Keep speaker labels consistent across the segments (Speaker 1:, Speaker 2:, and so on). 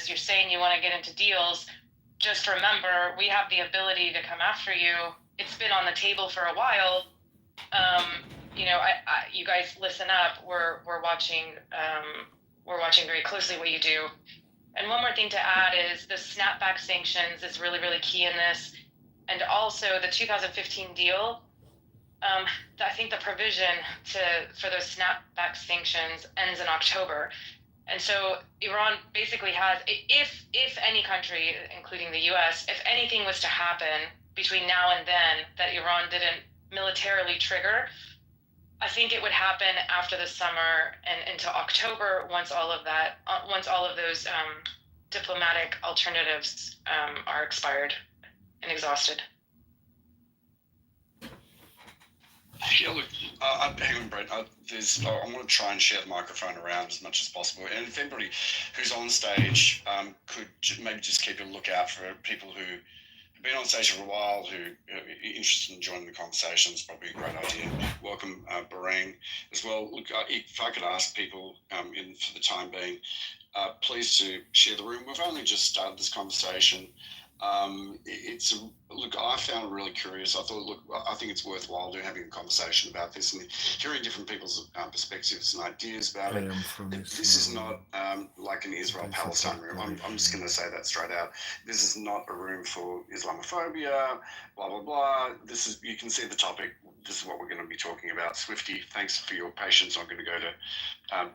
Speaker 1: you're saying you want to get into deals. Just remember, we have the ability to come after you. It's been on the table for a while. You guys listen up. We're watching very closely what you do. And one more thing to add is the snapback sanctions is really, really key in this. And also the 2015 deal, I think the provision for those snapback sanctions ends in October. And so Iran basically has, if any country, including the US, if anything was to happen between now and then that Iran didn't militarily trigger, I think it would happen after the summer and into October once all of those diplomatic alternatives are expired and exhausted.
Speaker 2: Yeah, look, hang on, Brett. I want to try and share the microphone around as much as possible. And if anybody who's on stage could maybe just keep a lookout for people who have been on stage for a while, who are interested in joining the conversation, it's probably a great idea. Welcome, Bahrain, as well. Look, if I could ask people for the time being, please to share the room. We've only just started this conversation. Look, I found it really curious. I thought, look, I think it's worthwhile having a conversation about this and hearing different people's perspectives and ideas about it. This is not like an Israel-Palestine room. I'm just going to say that straight out. This is not a room for Islamophobia, blah, blah, blah. You can see the topic. This is what we're going to be talking about. Swifty, thanks for your patience. I'm going to go to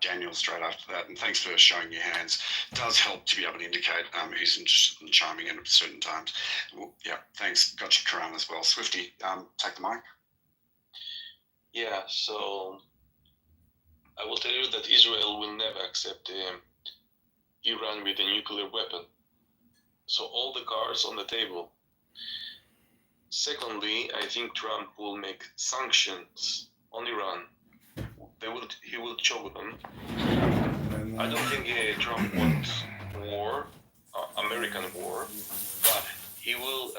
Speaker 2: Daniel straight after that. And thanks for showing your hands. It does help to be able to indicate who's interested in chiming in at certain times. Well, yeah, thanks. Got you, Karan, as well. Swifty, take the mic.
Speaker 3: Yeah, so I will tell you that Israel will never accept Iran with a nuclear weapon. So all the cards on the table. Secondly, I think Trump will make sanctions on Iran. He will choke them. I don't think Trump wants war, American war, but he will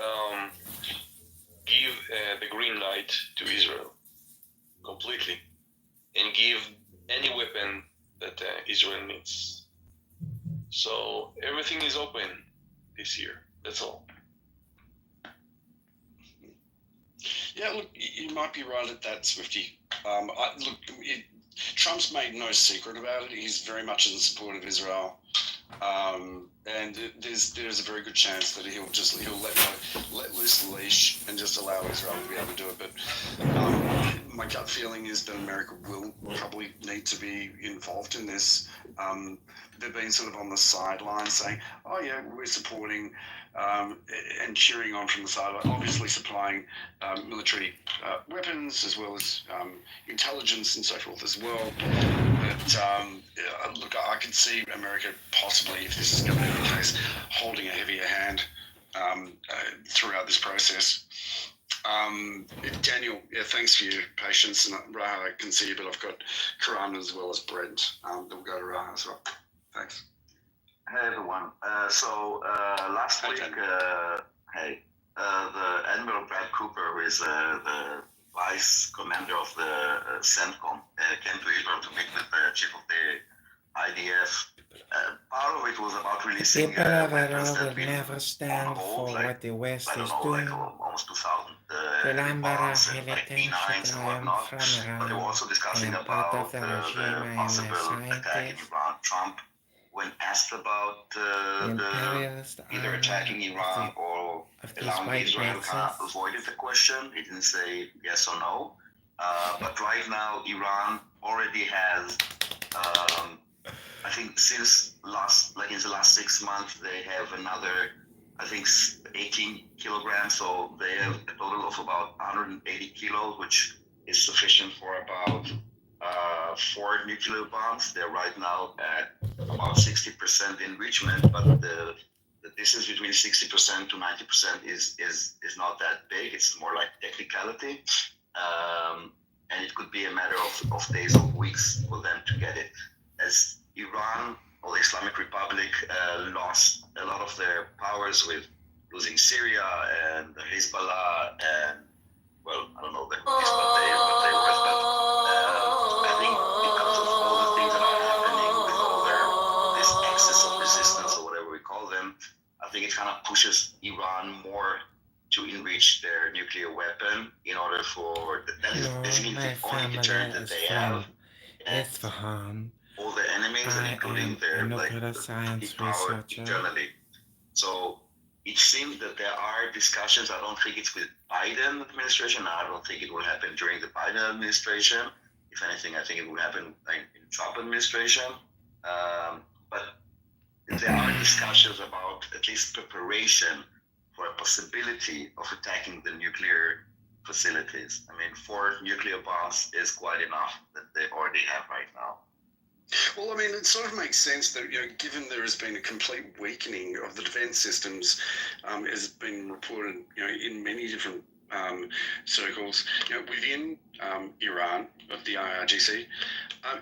Speaker 3: give the green light to Israel completely and give any weapon that Israel needs. So everything is open this year. That's all.
Speaker 2: Yeah, look, you might be right at that, Swifty. Trump's made no secret about it. He's very much in support of Israel, and there's a very good chance that he'll let loose the leash and just allow Israel to be able to do it. But my gut feeling is that America will probably need to be involved in this. They've been sort of on the sidelines saying, "Oh yeah, we're supporting." And cheering on from the side, obviously supplying military weapons as well as intelligence and so forth as well. But look, I could see America possibly, if this is going to be the case, holding a heavier hand throughout this process. Daniel, yeah, thanks for your patience. And Raha, I can see you, but I've got Karan as well as Brent. We'll go to Raha as well. Thanks.
Speaker 4: Hey everyone. Last week, the Admiral Brad Cooper, who is the vice commander of the CENTCOM, came to Israel to meet with the chief of the IDF. Part of it was about releasing
Speaker 5: People
Speaker 4: weapons
Speaker 5: overall
Speaker 4: that
Speaker 5: will
Speaker 4: been
Speaker 5: never stand
Speaker 4: on hold,
Speaker 5: for
Speaker 4: like,
Speaker 5: what the West
Speaker 4: I don't
Speaker 5: is
Speaker 4: know,
Speaker 5: doing.
Speaker 4: almost 2,000
Speaker 5: Remember
Speaker 4: bombs and
Speaker 5: everything
Speaker 4: P9s and whatnot.
Speaker 5: from
Speaker 4: But they were
Speaker 5: Iran
Speaker 4: also discussing
Speaker 5: and part
Speaker 4: about
Speaker 5: of the
Speaker 4: the
Speaker 5: regime I am
Speaker 4: possible attack in
Speaker 5: scientist.
Speaker 4: Iran. Trump, when asked about
Speaker 5: Imperialist
Speaker 4: either attacking Iran or
Speaker 5: of these
Speaker 4: allowing
Speaker 5: white
Speaker 4: Israel,
Speaker 5: races.
Speaker 4: kind of avoided the question. He didn't say yes or no. But right now, Iran already has, I think since in the last 6 months, they have another, I think 18 kilograms. So they have a total of about 180 kilos, which is sufficient for about 4 nuclear bombs. They're right now at about 60% enrichment, but the distance between 60% to 90% is not that big. It's more like technicality. And it could be a matter of days or weeks for them to get it. As Iran or the Islamic Republic lost a lot of their powers with losing Syria and Hezbollah and, well, I don't know what they were, but I think because of all the things that are happening with all this excess of resistance or whatever call them, I think it kind of pushes Iran more to enrich their nuclear weapon in order for that is basically the only deterrent that they have.
Speaker 5: Isfahan.
Speaker 4: All their enemies, and including their
Speaker 5: science
Speaker 4: power
Speaker 5: researcher.
Speaker 4: internally. So it seems that there are discussions. I don't think it's with Biden administration. I don't think it will happen during the Biden administration. If anything, I think it will happen in Trump administration. But there are discussions about at least preparation for a possibility of attacking the nuclear facilities. I mean, 4 nuclear bombs is quite enough that they already have right now.
Speaker 2: Well, I mean, it sort of makes sense that, given there has been a complete weakening of the defence systems, has been reported, in many different circles, within Iran, of the IRGC,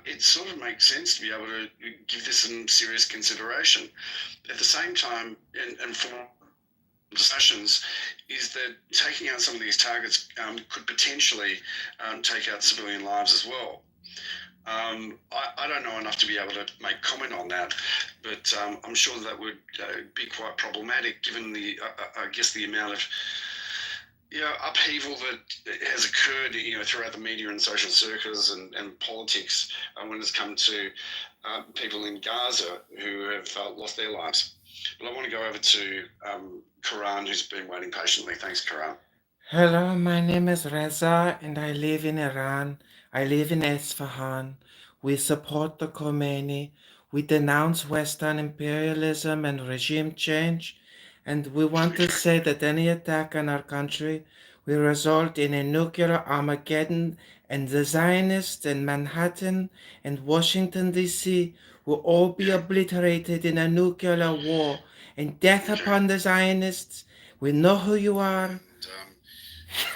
Speaker 2: it sort of makes sense to be able to give this some serious consideration. At the same time, and for discussions, is that taking out some of these targets could potentially take out civilian lives as well. I don't know enough to be able to make comment on that, but I'm sure that would be quite problematic given the, I guess, the amount of upheaval that has occurred, throughout the media and social circles and politics when it's come to people in Gaza who have lost their lives. But I want to go over to Karan, who's been waiting patiently. Thanks, Karan.
Speaker 5: Hello, my name is Reza and I live in Iran. I live in Isfahan. We support the Khomeini. We denounce Western imperialism and regime change. And we want to say that any attack on our country will result in a nuclear Armageddon, and the Zionists in Manhattan and Washington, D.C. will all be obliterated in a nuclear war. And death upon the Zionists. We know who you are.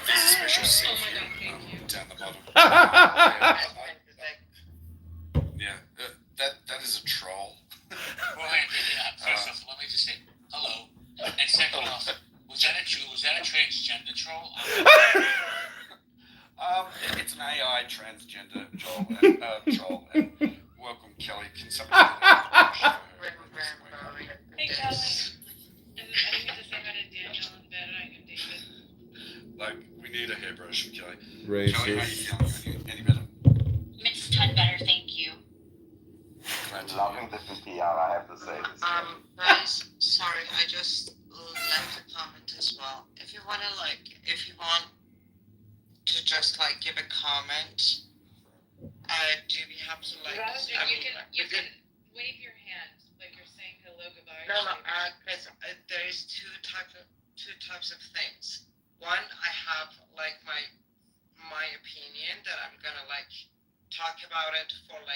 Speaker 2: There's a special scene down the bottom. That is a troll.
Speaker 6: First off, let me just say hello. And second off, was that a transgender troll?
Speaker 2: It's an AI transgender troll. And welcome, Kelly. Can somebody?
Speaker 1: Hey, Kelly. I didn't get to say hi to Daniel and Ben and David.
Speaker 2: Like, we need a hairbrush from Kelly.
Speaker 5: Racist.
Speaker 2: Kelly, how are you feeling? Any better?
Speaker 6: It's a ton better, thank you.
Speaker 4: Loving the PPR, I have to say.
Speaker 7: Guys, sorry, I just left a comment as well. If you want to just give a comment, do we have to
Speaker 1: You can wave your hand like you're saying hello, goodbye.
Speaker 7: No, because there is two types of things. One, I have my opinion that I'm gonna talk about it for 1-2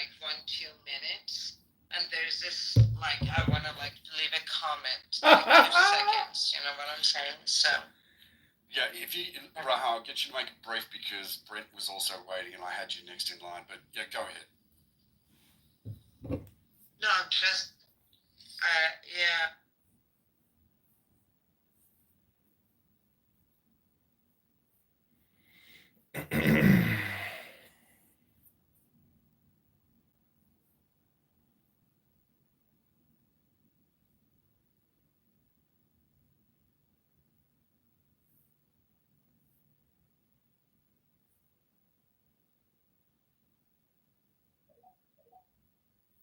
Speaker 7: minutes, and there's this I wanna leave a comment 2 seconds. You know what I'm saying? So.
Speaker 2: Yeah, if you, Rahul, I'll get you to make it brief because Brent was also waiting and I had you next in line. But yeah, go ahead.
Speaker 7: No, just yeah.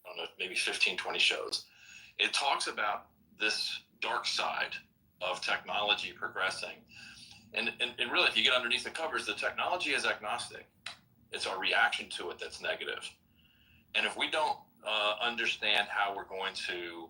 Speaker 8: I don't know, maybe 15, 20 shows. It talks about this dark side of technology progressing. And really, if you get underneath the covers, the technology is agnostic. It's our reaction to it that's negative. And if we don't understand how we're going to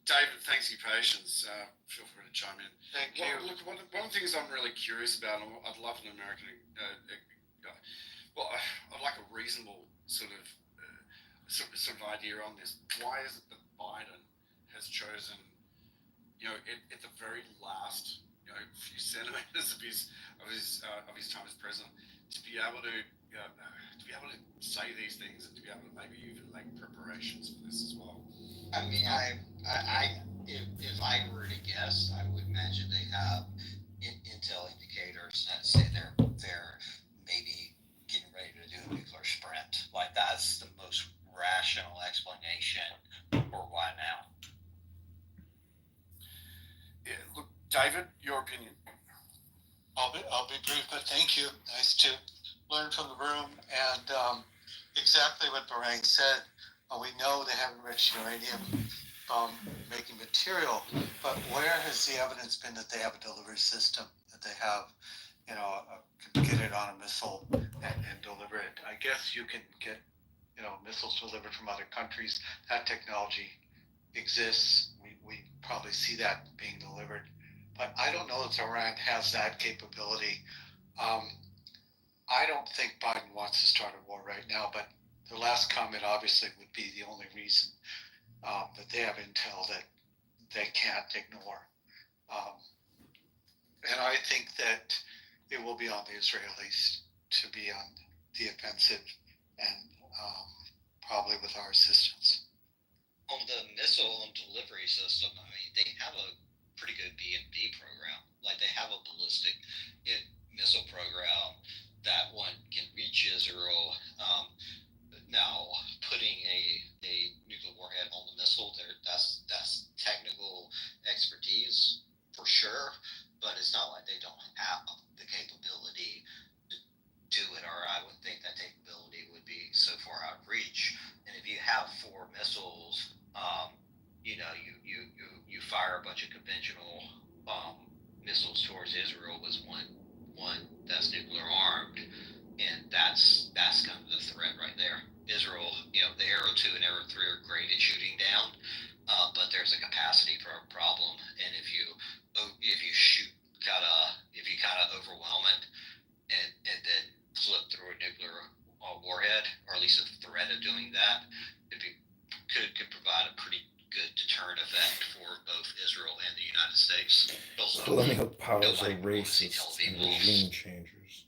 Speaker 2: David, thanks for your patience. Feel free to chime in.
Speaker 9: Thank you.
Speaker 2: Look, one of the things I'm really curious about, and I'd love an American, I'd like a reasonable sort of idea on this. Why is it that Biden has chosen, at the very last, few centimeters of his time as president, to be able to say these things and to be able to maybe even make preparations for this as well?
Speaker 9: I mean, if I were to guess, I would imagine they have intel indicators that say they're maybe getting ready to do a nuclear sprint. Like, that's the most rational explanation for why now.
Speaker 2: Yeah, look, David, your opinion.
Speaker 10: I'll be brief, but thank you. Nice to learn from the room. And exactly what Bahrain said. We know they have enriched uranium making material, but where has the evidence been that they have a delivery system, that they have, can get it on a missile and deliver it? I guess you can get, missiles delivered from other countries. That technology exists. We probably see that being delivered, but I don't know that Iran has that capability. I don't think Biden wants to start a war right now, but the last comment obviously would be the only reason that they have intel that they can't ignore. And I think that it will be on the Israelis to be on the offensive and probably with our assistance.
Speaker 9: On the missile and delivery system, I mean, they have a pretty good B&B program. Like, they have a ballistic missile program that one can reach Israel. Now, putting a nuclear warhead on the missile, that's technical expertise for sure, but it's not like they don't have the capability to do it, or I would think that capability would be so far out of reach. And if you have 4 missiles, you fire a bunch of conventional missiles towards Israel with one that's nuclear armed, and that's kind of the threat right there. Israel, the Arrow 2 and Arrow 3 are great at shooting down, but there's a capacity problem, and if you shoot if you kind of overwhelm it and then flip through a nuclear warhead, or at least a threat of doing that, could provide a pretty good deterrent effect for both Israel and the United States.
Speaker 5: Colonial powers are racist and regime changers.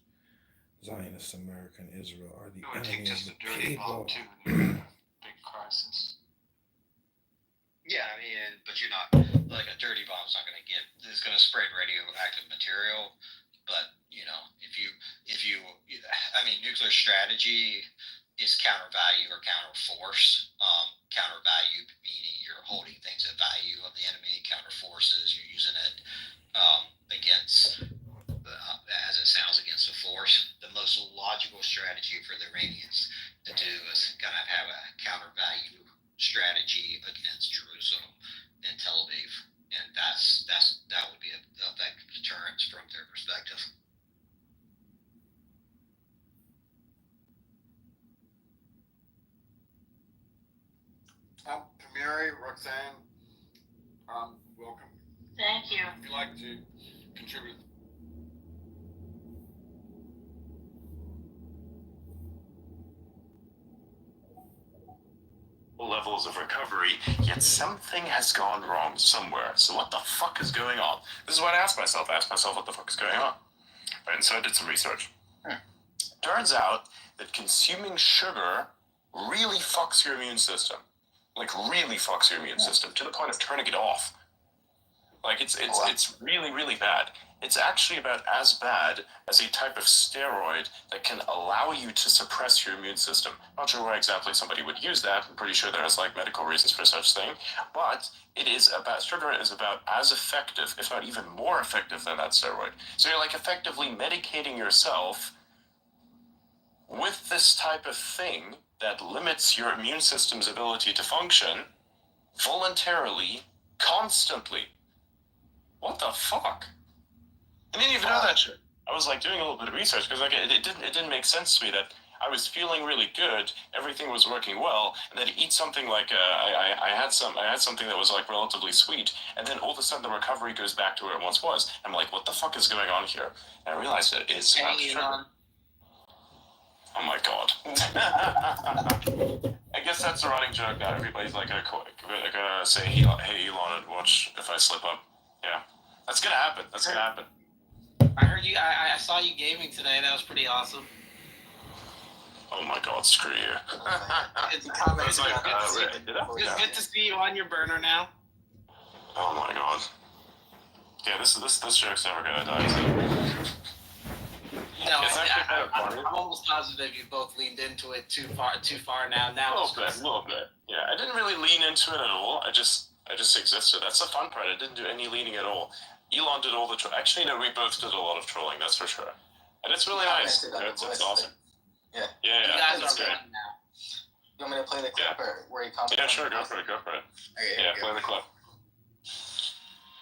Speaker 5: Zionist American Israel are the enemy of the people.
Speaker 10: Big crisis.
Speaker 9: Yeah, I mean, but you're not, like, a dirty bomb's not going to it's going to spread radioactive material, but, I mean, nuclear strategy is counter value or counter force. Counter value meaning you're holding things at value of the enemy. Counter forces, you're using it against, as it sounds, against a force. The most logical strategy for the Iranians to do is kind of have a counter value strategy against Jerusalem and Tel Aviv, and that would be an effective deterrence from their perspective.
Speaker 2: Mary, Roxanne, welcome.
Speaker 11: Thank you.
Speaker 2: If you'd like to contribute.
Speaker 12: Levels of recovery, yet something has gone wrong somewhere. So what the fuck is going on? This is what I asked myself. I asked myself what the fuck is going on. And so I did some research. Turns out that consuming sugar really fucks your immune system. Like, really fucks your immune system to the point of turning it off. Like, it's really, really bad. It's actually about as bad as a type of steroid that can allow you to suppress your immune system. Not sure why exactly somebody would use that. I'm pretty sure there's medical reasons for such thing. But sugar is about as effective, if not even more effective than that steroid. So you're effectively medicating yourself with this type of thing that limits your immune system's ability to function voluntarily, constantly. What the fuck? I didn't even know that shit. I was doing a little bit of research because it didn't make sense to me that I was feeling really good, everything was working well, and then eat something like I had something that was like relatively sweet, and then all of a sudden the recovery goes back to where it once was. I'm like, what the fuck is going on here? And I realized that it's sugar. Oh my god. I guess that's a running joke now. Everybody's like gonna say, hey Elon, and watch if I slip up. Yeah, that's gonna happen. That's gonna happen.
Speaker 11: I heard you. I saw you gaming today. That was pretty awesome.
Speaker 12: Oh my god, screw you.
Speaker 11: It's good to see you on your burner now.
Speaker 12: Oh my god. Yeah, this joke's never gonna die. So.
Speaker 11: No, I'm almost positive you both leaned into it too far now.
Speaker 12: A little bit. Yeah, I didn't really lean into it at all. I just existed. That's the fun part. I didn't do any leaning at all. Elon did all the actually, no, we both did a lot of trolling. That's for sure. And it's really nice. It's awesome.
Speaker 11: Yeah.
Speaker 12: Yeah.
Speaker 11: You guys
Speaker 12: that's
Speaker 11: are
Speaker 12: great.
Speaker 11: ready now. You want me to play the clip or where you comment?
Speaker 12: Yeah, sure. Go for it. Okay, play the clip.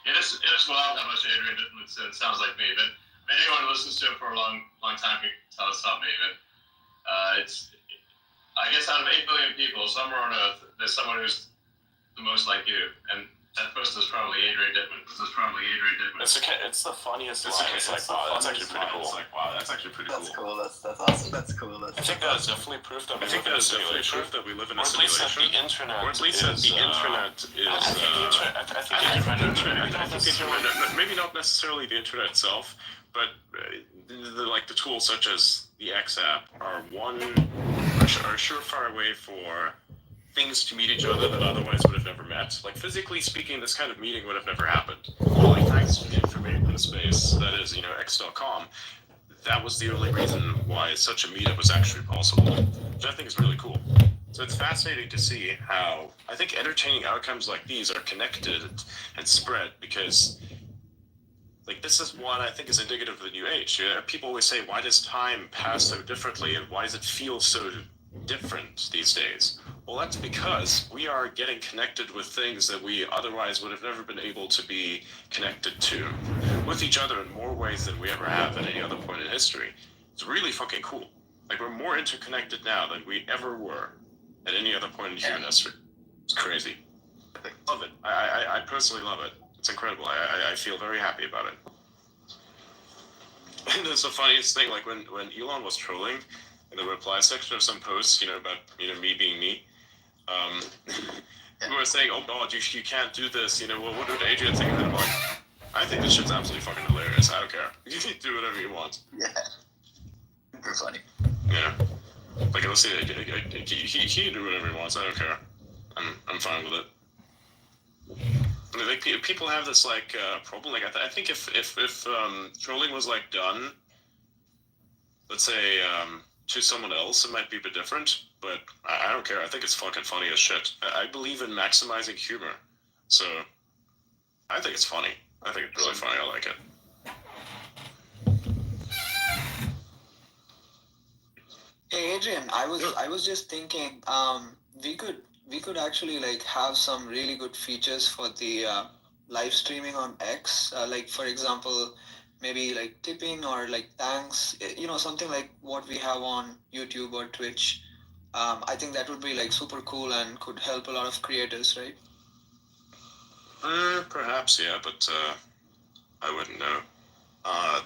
Speaker 13: It is wild how much Adrian Dittman said. It sounds like me, but anyone who listens to it for a long time can tell it's not me. But it's, I guess, out of 8 billion people, somewhere on Earth, there's someone who's the most like you, and that person is probably Adrian Dittman.
Speaker 12: It's the funniest line. It's like, wow, that's actually pretty cool.
Speaker 11: That's cool. That's awesome. That's cool.
Speaker 12: I think that is definitely proof that we live in a simulation. Or at least that the internet is... Maybe not necessarily the internet itself, but the tools such as the X app are a surefire way for things to meet each other that otherwise would have never met. Like, physically speaking, this kind of meeting would have never happened. Like, thanks to the information space that is, X.com, that was the only reason why such a meetup was actually possible, which I think is really cool. So it's fascinating to see how, I think, entertaining outcomes like these are connected and spread, because this is what I think is indicative of the new age. People always say, why does time pass so differently, and why does it feel so different these days? Well, that's because we are getting connected with things that we otherwise would have never been able to be connected to, with each other in more ways than we ever have at any other point in history. It's really fucking cool. We're more interconnected now than we ever were at any other point in human history. It's crazy. I love it. I personally love it. It's incredible. I feel very happy about it. And it's the funniest thing, when Elon was trolling in the reply section of some posts, about me being me, people were saying, oh god, you can't do this, what would Adrian think of it? I'm like, I think this shit's absolutely fucking hilarious. I don't care. You can do whatever you want.
Speaker 11: Yeah. Super funny.
Speaker 12: Yeah. Let's see, he can do whatever he wants. I don't care. I'm fine with it. People have this problem. I think if trolling was done, let's say to someone else, it might be a bit different. But I don't care. I think it's fucking funny as shit. I believe in maximizing humor, so I think it's funny. I think it's really funny. I like it.
Speaker 14: Hey Adrian, I was just thinking, we could actually have some really good features for the live streaming on X. For example, maybe tipping or thanks. Something like what we have on YouTube or Twitch. I think that would be super cool and could help a lot of creators, right?
Speaker 12: Perhaps, yeah, but I wouldn't know.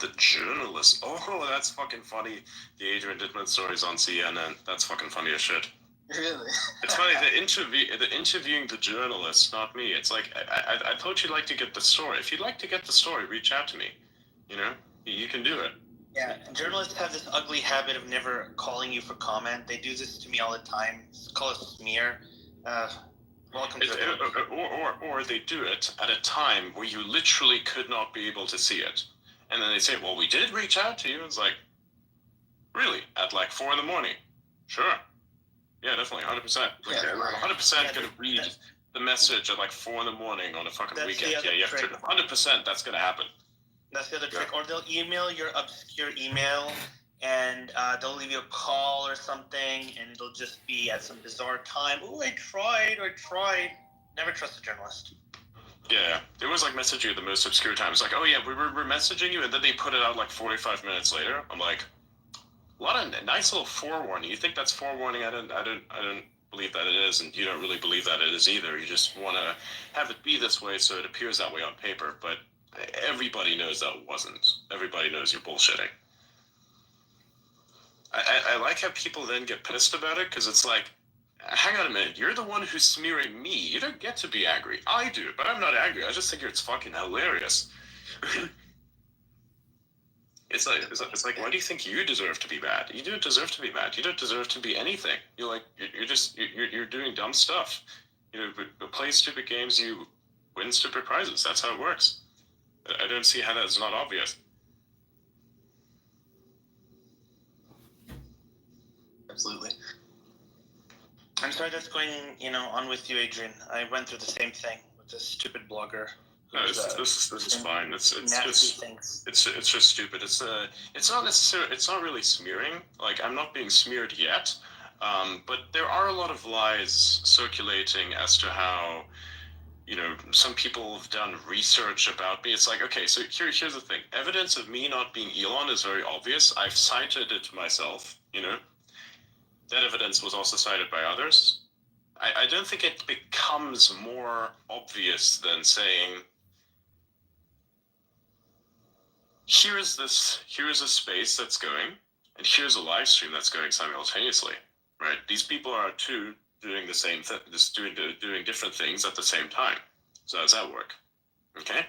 Speaker 12: The journalist. Oh, that's fucking funny. The Adrian Dittman stories on CNN. That's fucking funny as shit.
Speaker 11: Really?
Speaker 12: It's funny, the interviewing the journalist, not me. It's I thought you'd like to get the story. If you'd like to get the story, reach out to me. You can do it.
Speaker 15: Yeah, journalists have this ugly habit of never calling you for comment. They do this to me all the time. It's called a smear. Welcome to
Speaker 12: or they do it at a time where you literally could not be able to see it. And then they say, well, we did reach out to you. It's really? At 4 in the morning? Sure. Yeah, definitely, 100%. 100% going to read the message at 4 in the morning on a fucking weekend. Yeah, you have to. 100% that's going to happen.
Speaker 15: That's the other trick. Or they'll email your obscure email, and they'll leave you a call or something, and it'll just be at some bizarre time. Oh, I tried. Never trust a journalist.
Speaker 12: Yeah, they always message you at the most obscure times. Oh yeah, we were messaging you, and then they put it out 45 minutes later. I'm like, A lot of nice little forewarning. You think that's forewarning? I don't believe that it is, and you don't really believe that it is either. You just want to have it be this way so it appears that way on paper, but everybody knows that it wasn't. Everybody knows you're bullshitting. I like how people then get pissed about it, because it's like, hang on a minute, you're the one who's smearing me. You don't get to be angry. I do, but I'm not angry. I just think it's fucking hilarious. It's like, why do you think you deserve to be mad? You don't deserve to be mad. You don't deserve to be anything. You're doing dumb stuff. Play stupid games, you win stupid prizes. That's how it works. I don't see how that's not obvious.
Speaker 15: Absolutely. I'm sorry that's going, on with you, Adrian. I went through the same thing with this stupid blogger.
Speaker 12: No, this is fine. It's just stupid. It's not necessarily, it's not really smearing. Like, I'm not being smeared yet, but there are a lot of lies circulating as to how, some people have done research about me. It's like, okay, so here's the thing. Evidence of me not being Elon is very obvious. I've cited it myself. That evidence was also cited by others. I don't think it becomes more obvious than saying, here's a space that's going, and here's a live stream that's going simultaneously, right? These people are doing the same thing, just doing different things at the same time. So how does that work? Okay?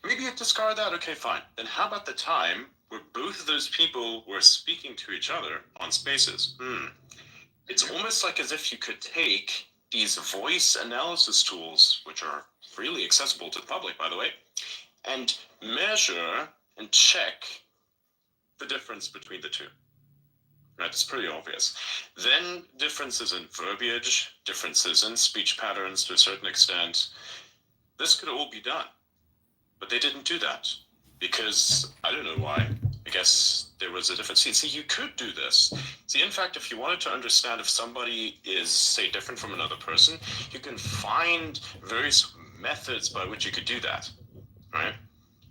Speaker 12: Maybe you discard that, okay, fine. Then how about the time where both of those people were speaking to each other on spaces? It's almost like as if you could take these voice analysis tools, which are freely accessible to the public, by the way, and measure and check the difference between the two. Right, it's pretty obvious. Then differences in verbiage, differences in speech patterns to a certain extent. This could all be done, but they didn't do that because I don't know why. I guess there was a difference. See, you could do this. See, in fact, if you wanted to understand if somebody is, say, different from another person, you can find various methods by which you could do that, right?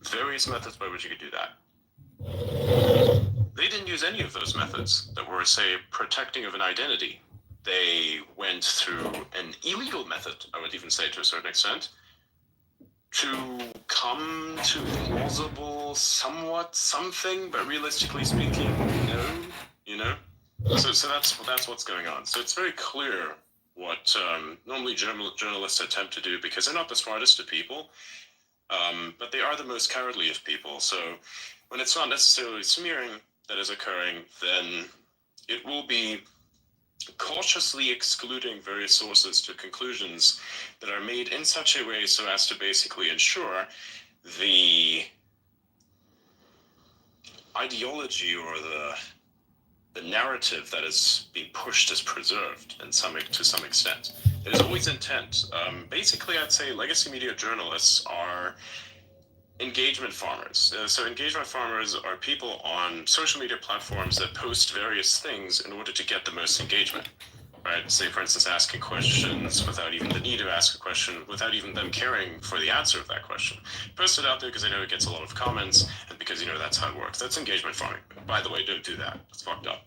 Speaker 12: Various methods by which you could do that. They didn't use any of those methods that were, say, protecting of an identity. They went through an illegal method, I would even say to a certain extent, to come to plausible somewhat something, but realistically speaking, no, So that's what's going on. So it's very clear what normally journalists attempt to do, because they're not the smartest of people, but they are the most cowardly of people. So when it's not necessarily smearing that is occurring, then it will be cautiously excluding various sources to conclusions that are made in such a way so as to basically ensure the ideology or the narrative that is being pushed is preserved to some extent. There's always intent. Basically, I'd say legacy media journalists are engagement farmers. So engagement farmers are people on social media platforms that post various things in order to get the most engagement, right? Say, for instance, asking questions without even the need to ask a question, without even them caring for the answer of that question. Post it out there because they know it gets a lot of comments, and because that's how it works. That's engagement farming. By the way, don't do that. It's fucked up.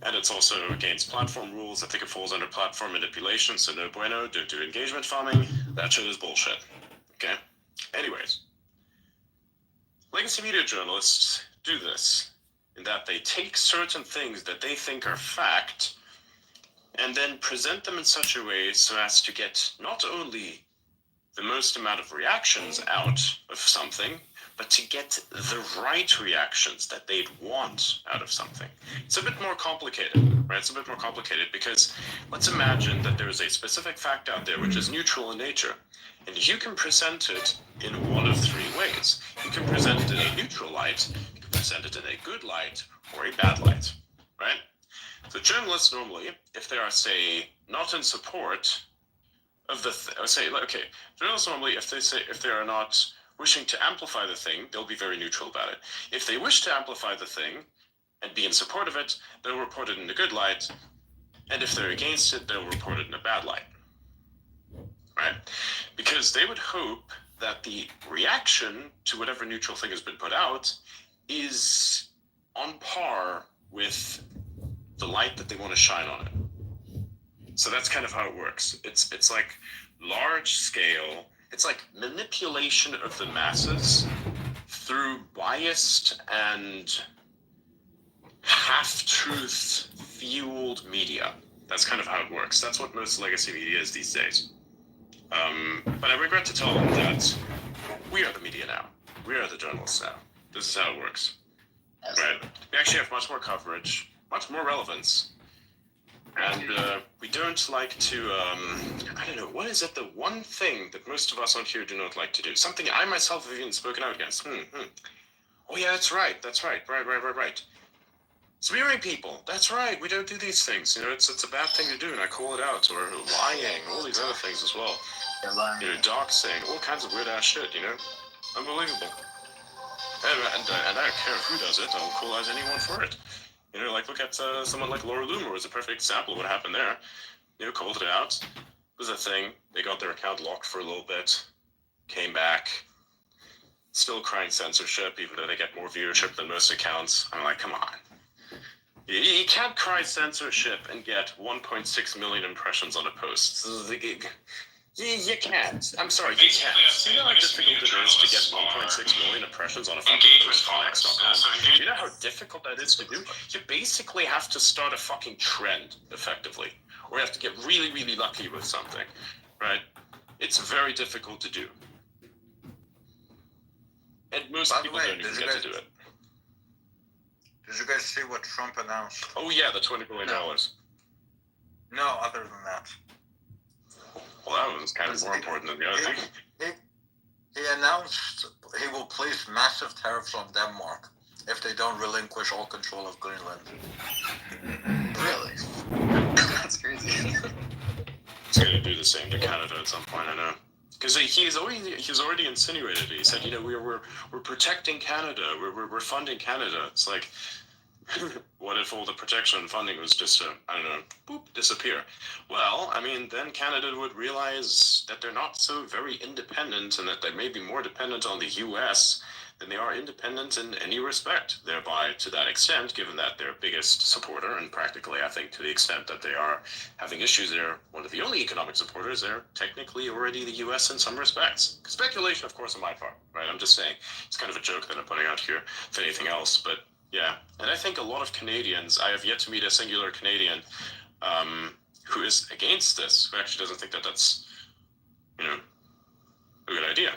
Speaker 12: And it's also against platform rules. I think it falls under platform manipulation, so no bueno. Don't do engagement farming. That shit is bullshit. Okay? Anyways, legacy media journalists do this in that they take certain things that they think are fact and then present them in such a way so as to get not only the most amount of reactions out of something, but to get the right reactions that they'd want out of something. It's a bit more complicated, right? It's a bit more complicated because let's imagine that there is a specific fact out there which is neutral in nature, and you can present it in one of three ways. You can present it in a neutral light, you can present it in a good light, or a bad light, right? So journalists normally, if they are, say, not in support of journalists normally, if they are not wishing to amplify the thing, they'll be very neutral about it. If they wish to amplify the thing and be in support of it, they'll report it in a good light, and if they're against it, they'll report it in a bad light, right? Because they would hope that the reaction to whatever neutral thing has been put out is on par with the light that they want to shine on it. So that's kind of how it works. It's like large scale. It's like manipulation of the masses through biased and half-truth fueled media. That's kind of how it works. That's what most legacy media is these days. But I regret to tell them that we are the media now. We are the journalists now. This is how it works. Right? We actually have much more coverage, much more relevance. And we don't like to, I don't know, what is it, the one thing that most of us on here do not like to do? Something I myself have even spoken out against. Oh yeah, that's right. Right. Smearing people, that's right, we don't do these things. You know, it's a bad thing to do, and I call it out. Or lying, all these other things as well. You know, doxing, all kinds of weird ass shit, you know? Unbelievable. And I don't care who does it, I'll call out anyone for it. You know, like look at someone like Laura Loomer was a perfect example of what happened there. You know, called it out. It was a thing. They got their account locked for a little bit, came back, still crying censorship, even though they get more viewership than most accounts. I'm like, come on. You can't cry censorship and get 1.6 million impressions on a post. You can't. I'm sorry, you can't. You know how difficult it is to get 1.6 million impressions on a fucking post on X.com? You know how difficult that is to do? You basically have to start a fucking trend, effectively. Or you have to get really, really lucky with something, right? It's very difficult to do. And most people don't even get to do it.
Speaker 16: Did you guys see what Trump announced?
Speaker 12: Oh yeah, the $20 billion.
Speaker 16: No, other than that.
Speaker 12: Well, that one's kind of more important than the other thing.
Speaker 16: He announced he will place massive tariffs on Denmark if they don't relinquish all control of Greenland.
Speaker 9: Really? That's crazy.
Speaker 12: He's going to do the same to Canada at some point, I know. Because he's already insinuated it. He said, you know, we're protecting Canada. We're funding Canada. It's like, what if all the protection and funding was just to, I don't know, boop, disappear? Well, I mean, then Canada would realize that they're not so very independent and that they may be more dependent on the U.S. than they are independent in any respect. Thereby, to that extent, given that their biggest supporter, and practically, I think, to the extent that they are having issues, they're one of the only economic supporters, they're technically already the U.S. in some respects. Speculation, of course, on my part, right? I'm just saying, it's kind of a joke that I'm putting out here, if anything else, but yeah. And I think a lot of Canadians, I have yet to meet a singular Canadian who is against this, who actually doesn't think that that's, you know, a good idea.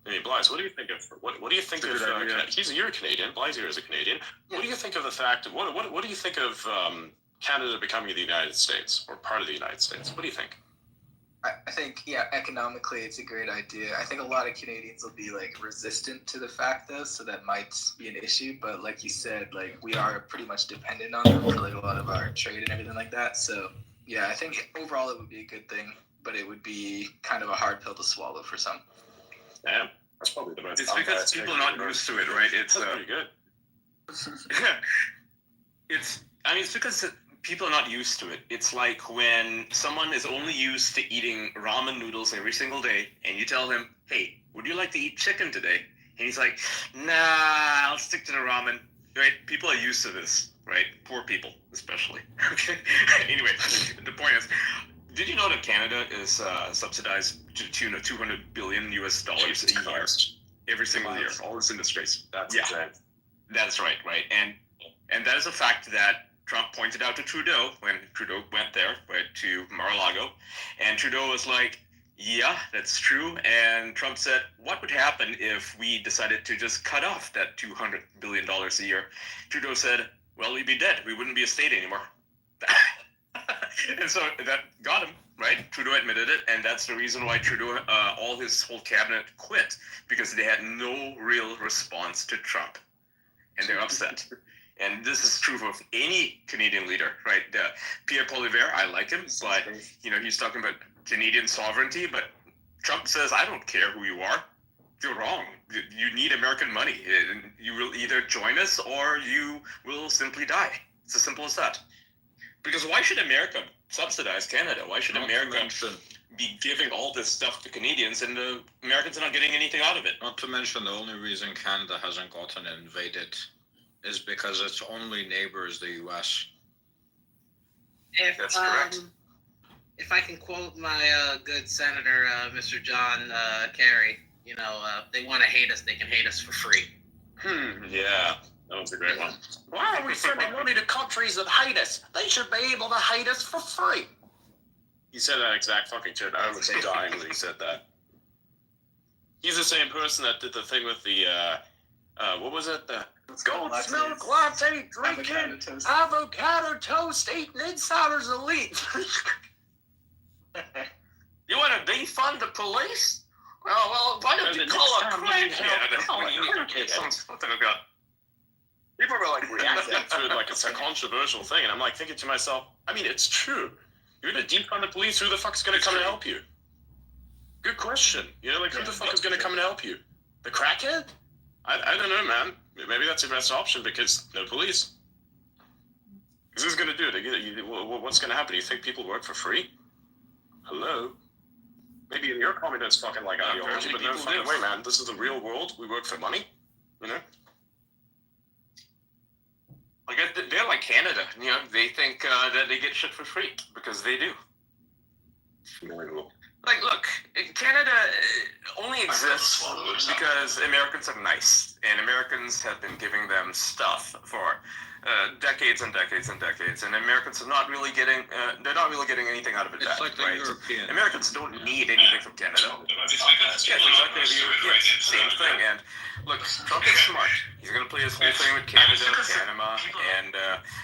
Speaker 12: I mean, Blythe, what do you think of what do you think of you're a Canadian, Blythe here is a Canadian. Yeah. What do you think of the fact of what do you think of Canada becoming the United States or part of the United States? What do you think?
Speaker 17: I think, yeah, economically it's a great idea. I think a lot of Canadians will be like resistant to the fact though, so that might be an issue. But like you said, like we are pretty much dependent on them for like a lot of our trade and everything like that. So yeah, I think overall it would be a good thing, but it would be kind of a hard pill to swallow for some.
Speaker 12: Yeah, that's probably the best.
Speaker 18: It's because people are not used to it, right? It's
Speaker 12: pretty good.
Speaker 18: It's because people are not used to it. It's like when someone is only used to eating ramen noodles every single day, and you tell him, "Hey, would you like to eat chicken today?" And he's like, "Nah, I'll stick to the ramen." Right? People are used to this, right? Poor people, especially. Okay. Anyway, the point is, did you know that Canada is subsidized to the tune of $200 billion US a year, every single year, all this industries?
Speaker 12: That's insane.
Speaker 18: That's right, and that is a fact that Trump pointed out to Trudeau when Trudeau went there, right, to Mar-a-Lago, and Trudeau was like, "Yeah, that's true." And Trump said, "What would happen if we decided to just cut off that $200 billion a year?" Trudeau said, "Well, we'd be dead. We wouldn't be a state anymore." And so that got him, right? Trudeau admitted it, and that's the reason why Trudeau, all his whole cabinet quit, because they had no real response to Trump, and they're upset. And this is true of any Canadian leader, right? Pierre Poilievre, I like him, but you know he's talking about Canadian sovereignty. But Trump says, "I don't care who you are. You're wrong. You need American money. You will either join us or you will simply die. It's as simple as that." Because why should America subsidize Canada? Why should America be giving all this stuff to Canadians and the Americans are not getting anything out of it?
Speaker 16: Not to mention the only reason Canada hasn't gotten invaded is because its only neighbor is the U.S.
Speaker 11: That's correct. If I can quote my good senator, Mr. John Kerry, they want to hate us, they can hate us for free.
Speaker 12: Yeah, that was a great one. Why are we sending money to countries that hate us? They should be able to hate us for free. He said that exact fucking shit. I was dying when he said that. He's the same person that did the thing with the, what was it? The goat's milk latte drinking, avocado toast eating insiders elite. You want to defund the police? Well, why don't you call a crackhead? Something about. People were like reacting to it like it's a controversial thing, and I'm like thinking to myself, I mean, it's true. You're gonna defund the police. Who the fuck's gonna come and help you? Good question. Who the fuck is gonna come and help you? The crackhead? I don't know, man. Maybe that's the best option because no police. Because who's gonna do it? What's gonna happen? Do you think people work for free? Hello? Maybe in your communist fucking like ideology, but no fucking way, man. This is the real world. We work for money.
Speaker 18: Like they're like Canada, they think that they get shit for free because they do. Like, look, Canada only exists because Americans are nice, and Americans have been giving them stuff for decades and decades and decades, and Americans are not really getting, they're not really getting anything out of it.
Speaker 16: It's like the
Speaker 18: right?
Speaker 16: European.
Speaker 18: Americans don't need anything from Canada. Yes, exactly. The Europeans, same thing. And look, Trump is smart. He's going to play his whole thing with Canada, Panama, and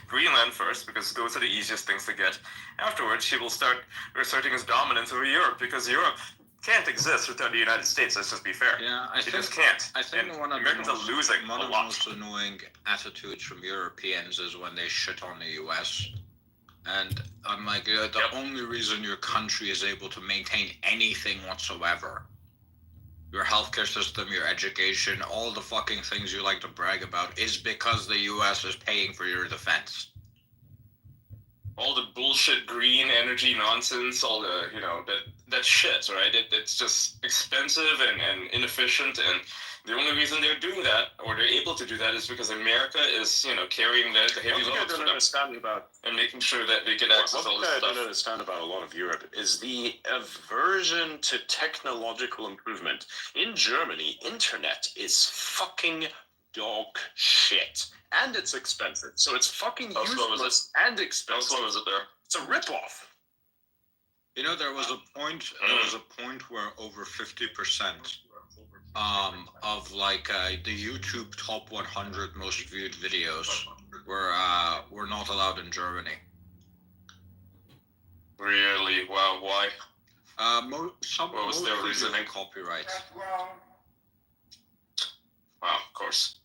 Speaker 18: Greenland first, because those are the easiest things to get. Afterwards, he will start asserting his dominance over Europe, because Europe can't exist without the United States. Let's just be fair.
Speaker 16: Yeah,
Speaker 18: it just can't.
Speaker 16: I think
Speaker 18: and
Speaker 16: one of
Speaker 18: Americans are losing
Speaker 16: one
Speaker 18: a
Speaker 16: of the
Speaker 18: lot.
Speaker 16: most annoying attitudes from Europeans is when they shit on the U.S. And I'm like, the only reason your country is able to maintain anything whatsoever, your healthcare system, your education, all the fucking things you like to brag about, is because the U.S. is paying for your defense.
Speaker 18: All the bullshit green energy nonsense, all the, that shit, right? It's just expensive and inefficient, and the only reason they're doing that, or they're able to do that, is because America is, carrying the heavy loads for them and making sure that they get access to all this
Speaker 12: What I
Speaker 18: stuff.
Speaker 12: don't understand about a lot of Europe is the aversion to technological improvement. In Germany, internet is fucking dog shit. And it's expensive. So it's fucking useless and expensive.
Speaker 18: How slow is it there?
Speaker 12: It's a ripoff.
Speaker 16: There was a point where over 50% of like the YouTube top 100 most viewed videos were not allowed in Germany.
Speaker 18: Really? Wow, why?
Speaker 16: What
Speaker 18: was their reasoning?
Speaker 16: Copyright.
Speaker 18: Wow, of course.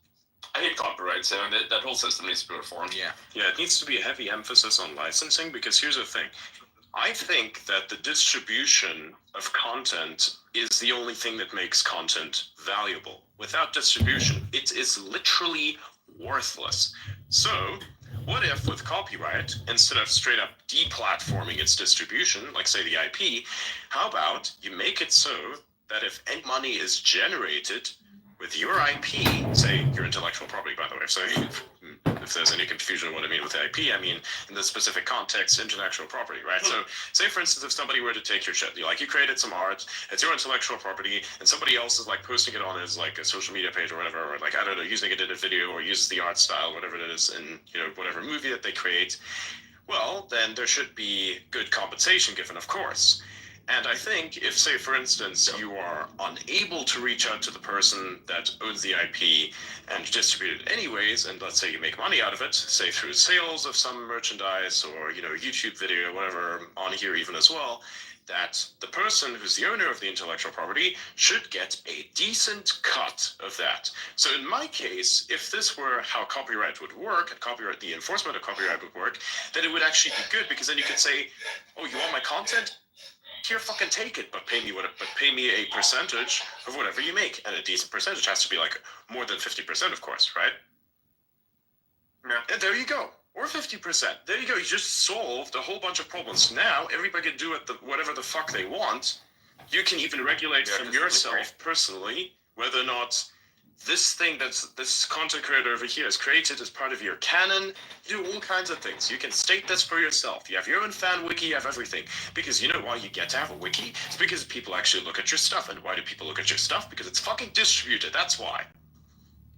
Speaker 18: I hate copyrights, and that whole system needs to be reformed.
Speaker 12: Yeah, it needs to be a heavy emphasis on licensing, because here's the thing. I think that the distribution of content is the only thing that makes content valuable. Without distribution, it is literally worthless. So, what if with copyright, instead of straight up deplatforming its distribution, like say the IP, how about you make it so that if any money is generated with your IP, say your intellectual property, by the way, so if there's any confusion of what I mean with IP, I mean in the specific context, intellectual property, right? So say, for instance, if somebody were to take your shit, you created some art, it's your intellectual property, and somebody else is like posting it on his like a social media page or whatever, or like, I don't know, using it in a video or uses the art style, whatever it is, in, whatever movie that they create, well, then there should be good compensation given, of course. And I think if, say, for instance, you are unable to reach out to the person that owns the IP and distribute it anyways, and let's say you make money out of it, say through sales of some merchandise or, YouTube video, whatever, on here even as well, that the person who's the owner of the intellectual property should get a decent cut of that. So in my case, if this were how copyright would work, and the enforcement of copyright would work, then it would actually be good, because then you could say, oh, you want my content? Here, fucking take it, but pay me a percentage of whatever you make, and a decent percentage has to be like more than 50%, of course, right? Yeah. And there you go, or 50%. There you go. You just solved a whole bunch of problems. Now everybody can do whatever the fuck they want. You can even regulate from yourself personally whether or not this thing that's this content creator over here is created as part of your canon. You do all kinds of things. You can state this for yourself. You have your own fan wiki, you have everything. Because you know why you get to have a wiki? It's because people actually look at your stuff. And why do people look at your stuff? Because it's fucking distributed. That's why.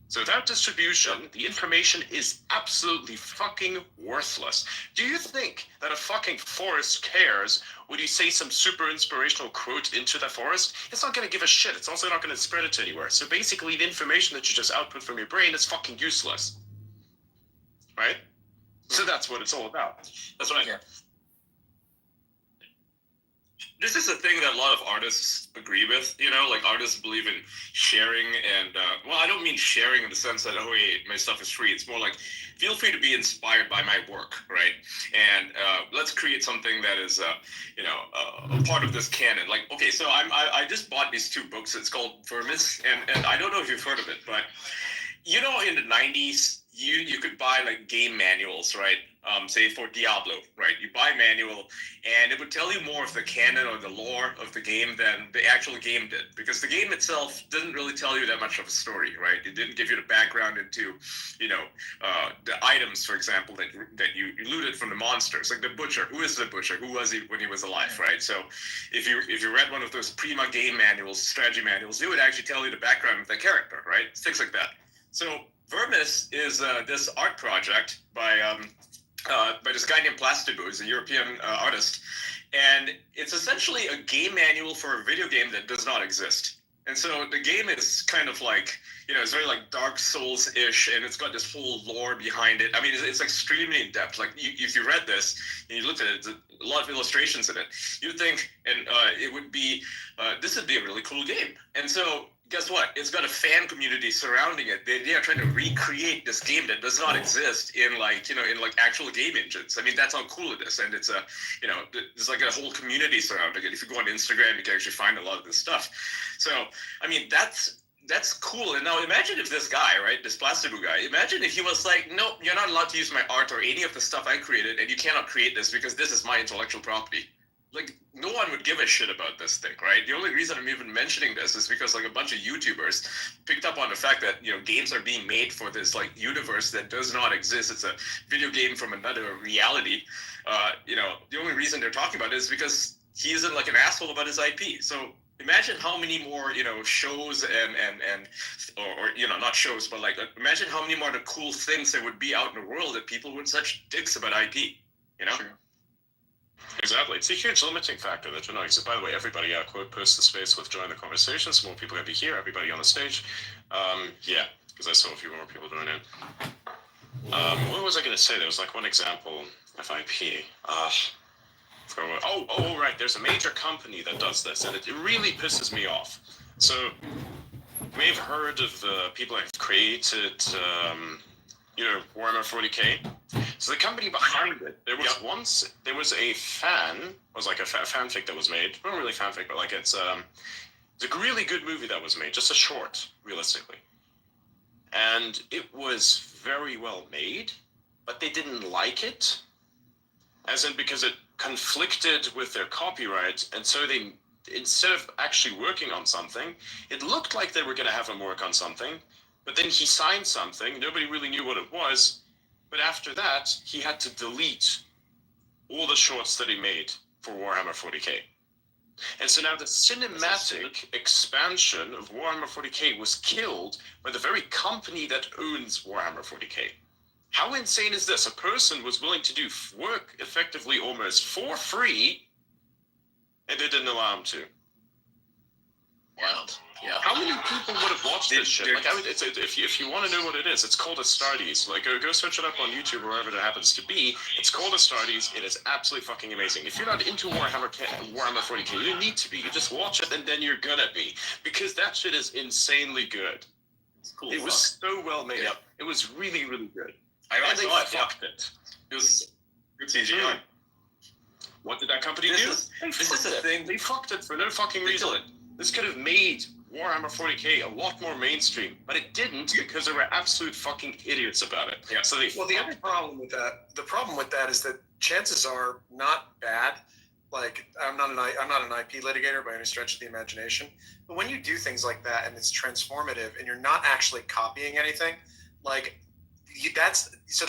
Speaker 12: So without distribution, the information is absolutely fucking worthless. Do you think that a fucking forest cares when you say some super inspirational quote into the forest? It's not going to give a shit. It's also not going to spread it to anywhere. So basically, the information that you just output from your brain is fucking useless. Right? So that's what it's all about.
Speaker 18: That's right. This is a thing that a lot of artists agree with, you know, like artists believe in sharing and, well, I don't mean sharing in the sense that, oh, hey, my stuff is free. It's more like, feel free to be inspired by my work, right? And let's create something that is, you know, a part of this canon. Like, okay, so I just bought these 2 books. It's called Vermis, and I don't know if you've heard of it, but, you know, in the 90s, you could buy like game manuals, right? Say for Diablo, right? You buy a manual and it would tell you more of the canon or the lore of the game than the actual game did, because the game itself didn't really tell you that much of a story, right? It didn't give you the background into, you know, the items, for example, that you looted from the monsters, like the butcher. Who is the butcher? Who was he when he was alive, right? So if you read one of those Prima game manuals, strategy manuals, it would actually tell you the background of the character, right? Things like that. So Vermis is this art project by this guy named Plastibu. He's a European artist, and it's essentially a game manual for a video game that does not exist. And so the game is kind of like, you know, it's very like Dark Souls-ish, and it's got this whole lore behind it. I mean, it's extremely in depth. Like, if you read this and you looked at it, there's a lot of illustrations in it. You'd think, and it would be, this would be a really cool game. And so guess what? It's got a fan community surrounding it. They are trying to recreate this game that does not exist in like, you know, in like actual game engines. I mean, that's how cool it is. And it's a, you know, there's like a whole community surrounding it. If you go on Instagram, you can actually find a lot of this stuff. So, I mean, that's cool. And now imagine if this guy, right, this Plastibu guy, imagine if he was like, no, you're not allowed to use my art or any of the stuff I created, and you cannot create this because this is my intellectual property. Like, no one would give a shit about this thing, right? The only reason I'm even mentioning this is because like a bunch of YouTubers picked up on the fact that, you know, games are being made for this like universe that does not exist. It's a video game from another reality. You know, the only reason they're talking about it is because he isn't like an asshole about his IP. So imagine how many more, you know, shows or you know, not shows, but like imagine how many more the cool things there would be out in the world if people weren't such dicks about IP, you know? Sure.
Speaker 12: Exactly. It's a huge limiting factor that you're knowing. So by the way, everybody, quote, post the space with join the conversation. So more people can be here, everybody on the stage. Yeah, because I saw a few more people doing it. What was I going to say? There was like one example of IP. Right. There's a major company that does this, and it really pisses me off. So you may have heard of people that have created, you know, Warhammer 40K. So the company behind it, there was a fan, it was like a fanfic that was made. Not really fanfic, but like it's a really good movie that was made, just a short, realistically. And it was very well made, but they didn't like it, as in because it conflicted with their copyright, and so they, instead of actually working on something, it looked like they were going to have him work on something, but then he signed something, nobody really knew what it was, but after that, he had to delete all the shorts that he made for Warhammer 40K. And so now the cinematic expansion of Warhammer 40K was killed by the very company that owns Warhammer 40K. How insane is this? A person was willing to do work effectively almost for free, and they didn't allow him to.
Speaker 16: Wild. Yeah.
Speaker 12: How many people would have watched this shit? Like, if you want to know what it is, it's called Astartes. Like, go search it up on YouTube or wherever it happens to be. It's called Astartes. It is absolutely fucking amazing. If you're not into Warhammer 40K, you need to be. You just watch it and then you're gonna be, because that shit is insanely good.
Speaker 18: It's cool.
Speaker 12: It was so well made. Yep. It was really, really good.
Speaker 18: I
Speaker 12: they
Speaker 18: saw it.
Speaker 12: fucked it.
Speaker 18: It was good CGI.
Speaker 12: What did that company do? This is the thing. They fucked it for no fucking reason. This could have made Warhammer 40K a lot more mainstream, but it didn't because there were absolute fucking idiots about it.
Speaker 18: Yeah.
Speaker 12: So they
Speaker 19: the other problem with that, is that chances are not bad, Like, I'm not an IP litigator by any stretch of the imagination, but when you do things like that and it's transformative and you're not actually copying anything, like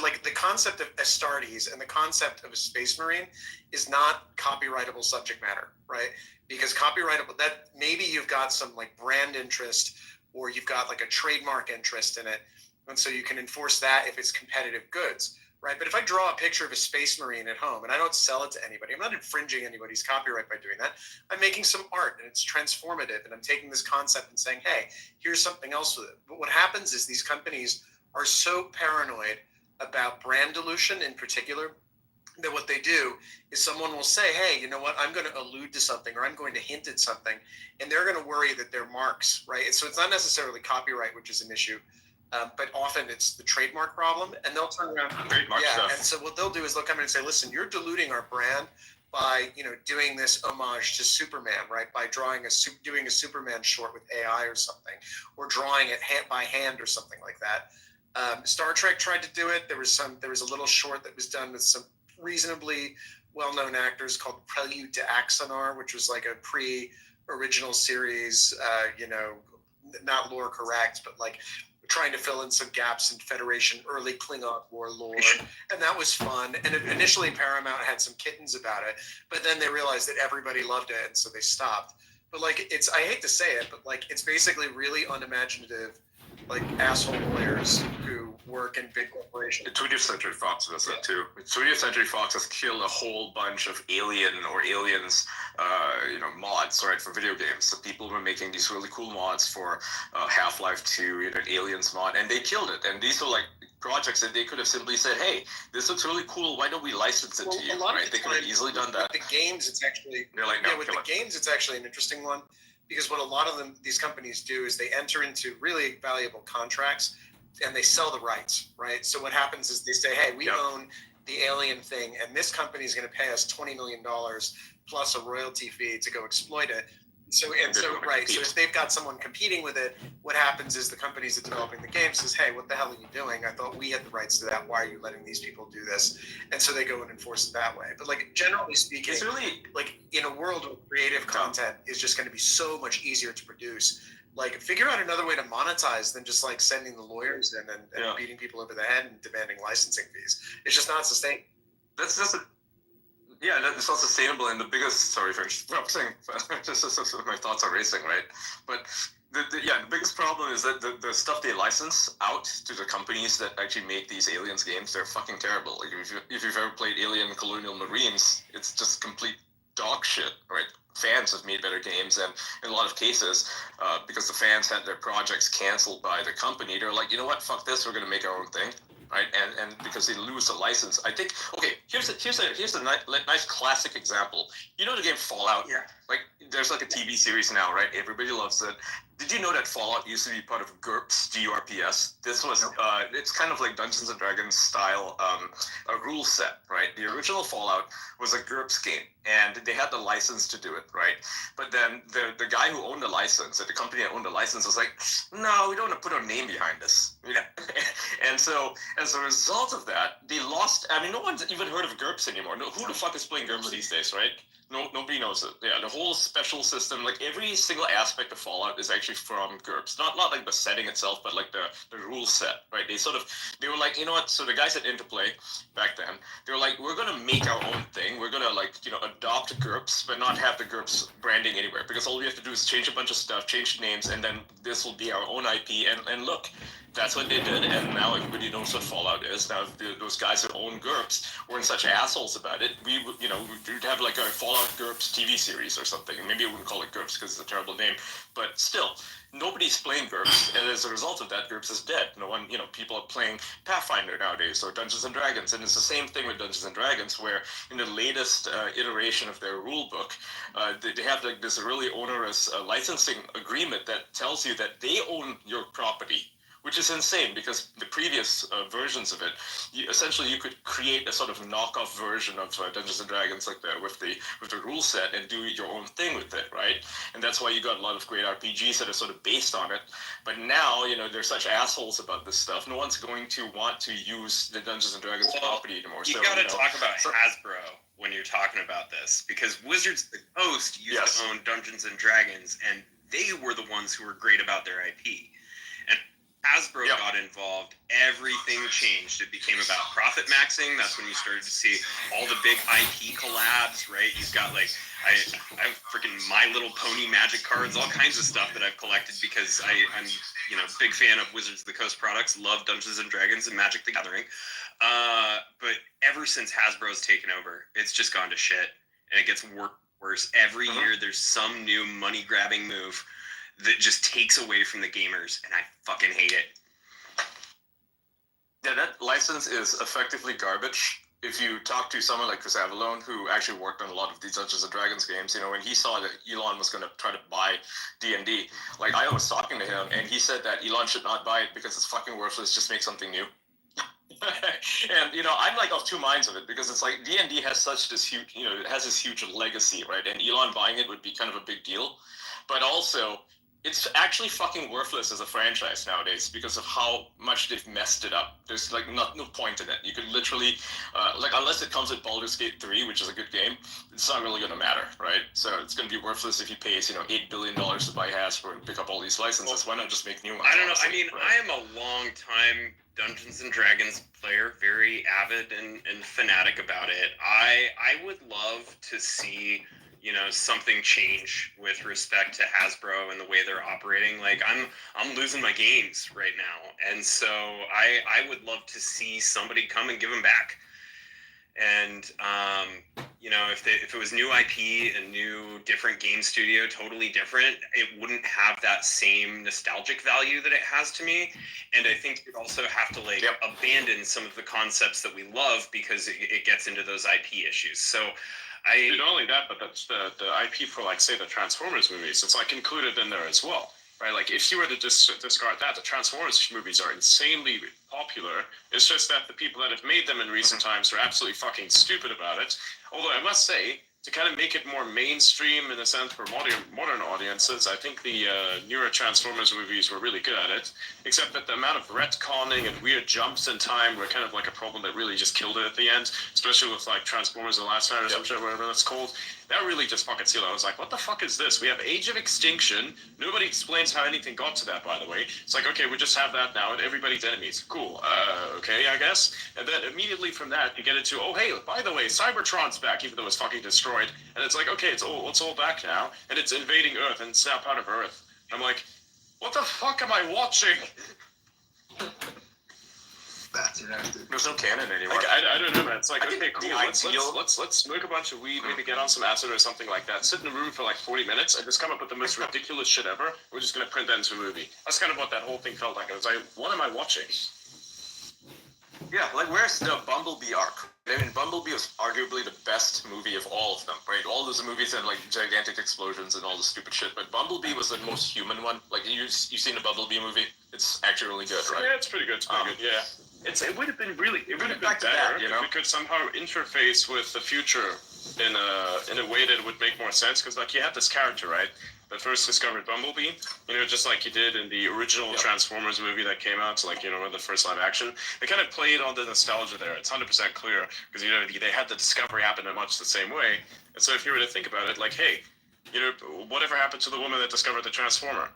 Speaker 19: like the concept of Astartes and the concept of a space marine is not copyrightable subject matter, right? Because copyrightable, that maybe you've got some like brand interest or you've got like a trademark interest in it, and so you can enforce that if it's competitive goods. Right, but if I draw a picture of a space marine at home and I don't sell it to anybody, I'm not infringing anybody's copyright by doing that. I'm making some art and it's transformative, and I'm taking this concept and saying, hey, here's something else with it. But what happens is these companies are so paranoid about brand dilution in particular that what they do is someone will say, hey, you know what, I'm going to allude to something or I'm going to hint at something, and they're going to worry that they're marks, right? And so it's not necessarily copyright, which is an issue. But often it's the trademark problem, and they'll turn around.
Speaker 18: Trademark stuff.
Speaker 19: And so what they'll do is they'll come in and say, listen, you're diluting our brand by, doing this homage to Superman, right? By doing a Superman short with AI or something, or drawing it by hand or something like that. Star Trek tried to do it. There was a little short that was done with some reasonably well-known actors called Prelude to Axanar, which was like a pre-original series, not lore correct, but like trying to fill in some gaps in Federation early Klingon war lore, and that was fun. And initially Paramount had some kittens about it, but then they realized that everybody loved it, and so they stopped. But like, I hate to say it, but like, it's basically really unimaginative, like asshole lawyers who work in big corporations.
Speaker 18: 20th Century Fox does that too. 20th Century Fox has killed a whole bunch of Alien or Aliens, mods, right, for video games. So people were making these really cool mods for Half-Life 2, an Aliens mod, and they killed it. And these are like projects that they could have simply said, hey, this looks really cool, why don't we license it to you, right? They could have easily done that.
Speaker 19: With the games, it's actually,
Speaker 18: they're like, no,
Speaker 19: with the games, it's actually an interesting one, because what a lot of these companies do is they enter into really valuable contracts and they sell the rights, right? So what happens is they say, hey, we own the Alien thing, and this company is going to pay us $20 million plus a royalty fee to go exploit it. So if they've got someone competing with it, what happens is the companies that are developing the game says, hey, what the hell are you doing? I thought we had the rights to that. Why are you letting these people do this? And so they go and enforce it that way. But like, generally speaking, it's really like in a world where creative content is just going to be so much easier to produce, like figure out another way to monetize than just like sending the lawyers in and beating people over the head and demanding licensing fees. It's just not sustainable.
Speaker 18: That's not sustainable. And the biggest, sorry for interrupting, just my thoughts are racing, right? But the biggest problem is that the stuff they license out to the companies that actually make these Aliens games, they're fucking terrible. Like if you've ever played Alien Colonial Marines, it's just complete dog shit, right? Fans have made better games, and in a lot of cases, because the fans had their projects canceled by the company, they're like, you know what, fuck this, we're gonna make our own thing. Right, and because they lose the license, I think. Okay, here's a nice classic example. You know the game Fallout? Yeah. Like there's like a TV series now, right? Everybody loves it. Did you know that Fallout used to be part of GURPS, GURPS? This was it's kind of like Dungeons and Dragons style a rule set, right? The original Fallout was a GURPS game, and they had the license to do it, right? But then the guy who owned the license, the company that owned the license, was like, no, we don't want to put our name behind this. And so as a result of that, they lost. I mean, no one's even heard of GURPS anymore. No, who the fuck is playing GURPS these days, right? No, nobody knows it. Yeah, the whole special system, like every single aspect of Fallout is actually from GURPS. Not like the setting itself, but like the rule set, right? They were like, you know what? So the guys at Interplay back then, they were like, we're gonna make our own thing. We're gonna adopt GURPS, but not have the GURPS branding anywhere, because all we have to do is change a bunch of stuff, change the names, and then this will be our own IP. And look, that's what they did, and now everybody knows what Fallout is. Now, if those guys that own GURPS weren't such assholes about it, we'd have like a Fallout GURPS TV series or something. Maybe I wouldn't call it GURPS because it's a terrible name, but still, nobody's playing GURPS, and as a result of that, GURPS is dead. No one, people are playing Pathfinder nowadays or Dungeons and Dragons, and it's the same thing with Dungeons and Dragons, where in the latest iteration of their rule book, they have like this really onerous licensing agreement that tells you that they own your property
Speaker 20: which is insane because the previous versions of it, you could create a sort of knockoff version of Dungeons and Dragons like with the rule set and do your own thing with it, right? And that's why you got a lot of great RPGs that are sort of based on it. But now, they're such assholes about this stuff. No one's going to want to use the Dungeons and Dragons property anymore.
Speaker 21: You gotta talk about Hasbro when you're talking about this, because Wizards of the Coast used to own Dungeons and Dragons, and they were the ones who were great about their IP. And Hasbro got involved, everything changed. It became about profit maxing. That's when you started to see all the big IP collabs, right? You've got I have freaking My Little Pony magic cards, all kinds of stuff that I've collected because I'm big fan of Wizards of the Coast products, love Dungeons and Dragons and Magic the Gathering. But ever since Hasbro's taken over, it's just gone to shit, and it gets worse. Every year there's some new money-grabbing move that just takes away from the gamers, and I fucking hate it.
Speaker 20: Yeah, that license is effectively garbage. If you talk to someone like Chris Avallone, who actually worked on a lot of these Dungeons and Dragons games, when he saw that Elon was going to try to buy D&D, I was talking to him, and he said that Elon should not buy it because it's fucking worthless, just make something new. And, I'm of two minds of it, because it's like D&D has this huge, it has this huge legacy, right? And Elon buying it would be kind of a big deal. But also, it's actually fucking worthless as a franchise nowadays because of how much they've messed it up. There's no point in it. You could literally, unless it comes with Baldur's Gate 3, which is a good game, it's not really going to matter, right? So it's going to be worthless if you pay $8 billion to buy Hasbro and pick up all these licenses. Why not just make new ones?
Speaker 21: I don't know.
Speaker 20: Honestly,
Speaker 21: right? I am a long time Dungeons and Dragons player, very avid and fanatic about it. I would love to see something change with respect to Hasbro and the way they're operating. I'm losing my games right now, and so I would love to see somebody come and give them back. And if it was new IP, a new different game studio, totally different, it wouldn't have that same nostalgic value that it has to me. And I think you'd also have to abandon some of the concepts that we love because it gets into those IP issues. So
Speaker 20: not only that, but that's the IP for say the Transformers movies. It's included in there as well, right? If you were to discard that, the Transformers movies are insanely popular. It's just that the people that have made them in recent times are absolutely fucking stupid about it. Although I must say, to kind of make it more mainstream in a sense for modern audiences, I think the newer Transformers movies were really good at it, except that the amount of retconning and weird jumps in time were kind of a problem that really just killed it at the end, especially with Transformers The Last Night or some shit, whatever that's called. That really just fucking sealed it. I was like, what the fuck is this? We have Age of Extinction. Nobody explains how anything got to that, by the way. It's okay, we just have that now, and everybody's enemies. Cool. Okay, I guess. And then immediately from that, you get into, oh, hey, by the way, Cybertron's back, even though it's fucking destroyed. And it's okay, it's all back now, and it's invading Earth, and it's now part of Earth. I'm like, what the fuck am I watching? There's no canon anymore. I don't know, man. It's okay, cool. Let's smoke a bunch of weed, maybe get on some acid or something like that. Sit in a room for 40 minutes and just come up with the most ridiculous shit ever. We're just gonna print that into a movie. That's kind of what that whole thing felt like. I was like, what am I watching? Yeah, where's the Bumblebee arc? I mean, Bumblebee was arguably the best movie of all of them, right? All those movies had gigantic explosions and all the stupid shit, but Bumblebee was the most human one. You've seen the Bumblebee movie? It's actually really good, right? Yeah, it's pretty good. It's pretty good. Yeah. It would have been better if we could somehow interface with the future in a way that would make more sense. Because you have this character, right, that first discovered Bumblebee, just like you did in the original Transformers movie that came out, the first live action. They kind of played on the nostalgia there. It's 100% clear because they had the discovery happen in much the same way. And so if you were to think about it, hey, whatever happened to the woman that discovered the Transformer?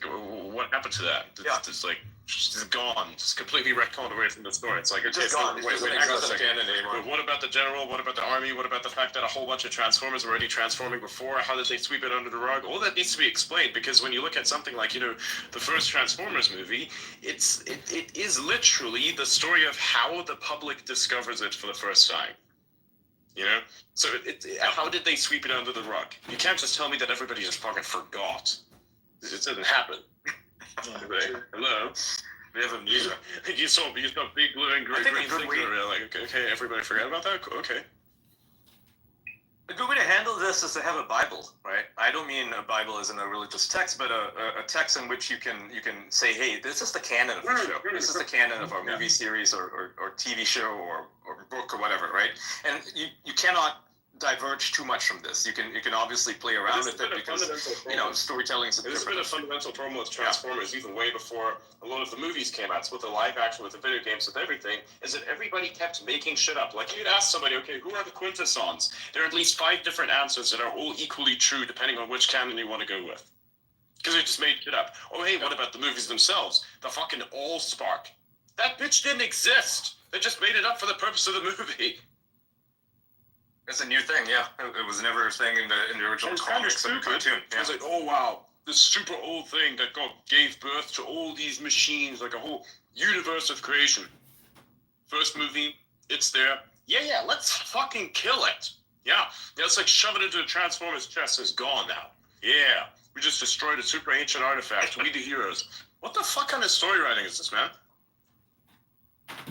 Speaker 20: What happened to that? It's she's gone, just completely retconned away from the story. It's okay, just gone. Wait, hang on a second. But what about the general? What about the army? What about the fact that a whole bunch of Transformers were already transforming before? How did they sweep it under the rug? All that needs to be explained, because when you look at something like the first Transformers movie, it is literally the story of how the public discovers it for the first time. So how did they sweep it under the rug? You can't just tell me that everybody just fucking forgot. It didn't happen. Hello? We have amnesia. You saw big glowing green thing. Okay, everybody forgot about that? Okay.
Speaker 22: A good way to handle the
Speaker 3: this is they have a Bible, right? I don't mean a Bible as in a religious text, but a text in which you can say, hey, this is the canon of the show. This is the canon of our movie series or TV show or book or whatever, right? And you cannot diverge too much from this. You can obviously play around with it because storytelling is
Speaker 20: There's been a fundamental problem with Transformers even way before a lot of the movies came out. It's with the live action, with the video games, with everything, is that everybody kept making shit up. Like you'd ask somebody, okay, who are the quintessons? There are at least 5 different answers that are all equally true depending on which canon you want to go with. Because they just made shit up. Oh hey, what about the movies themselves? The fucking Allspark. That bitch didn't exist. They just made it up for the purpose of the movie.
Speaker 3: It's a new thing, yeah. It was never a thing in the original comics and cartoon.
Speaker 20: Yeah. I was like, oh wow, this super old thing that gave birth to all these machines, like a whole universe of creation. First movie, it's there. Yeah, let's fucking kill it. Yeah, it's like shove it into the Transformers chest. It's gone now. Yeah, we just destroyed a super ancient artifact. We the heroes. What the fuck kind of story writing is this, man?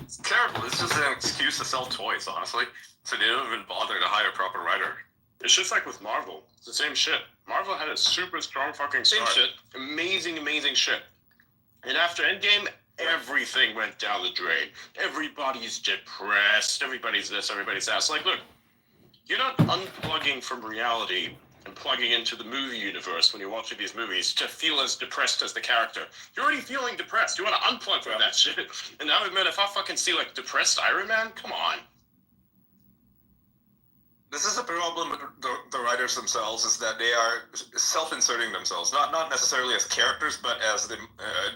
Speaker 3: It's terrible. It's just an excuse to sell toys, honestly. So they don't even bother to hire a proper writer.
Speaker 20: It's just like with Marvel. It's the same shit. Marvel had a super strong fucking start.
Speaker 3: Same shit.
Speaker 20: Amazing shit. And after Endgame, everything went down the drain. Everybody's depressed. Everybody's this, everybody's that. It's like, look, you're not unplugging from reality and plugging into the movie universe when you're watching these movies to feel as depressed as the character. You're already feeling depressed. You want to unplug from that shit. And now, man, if I fucking see, like, depressed Iron Man, come on.
Speaker 3: This is a problem with the writers themselves, is that they are self-inserting themselves, not necessarily as characters, but as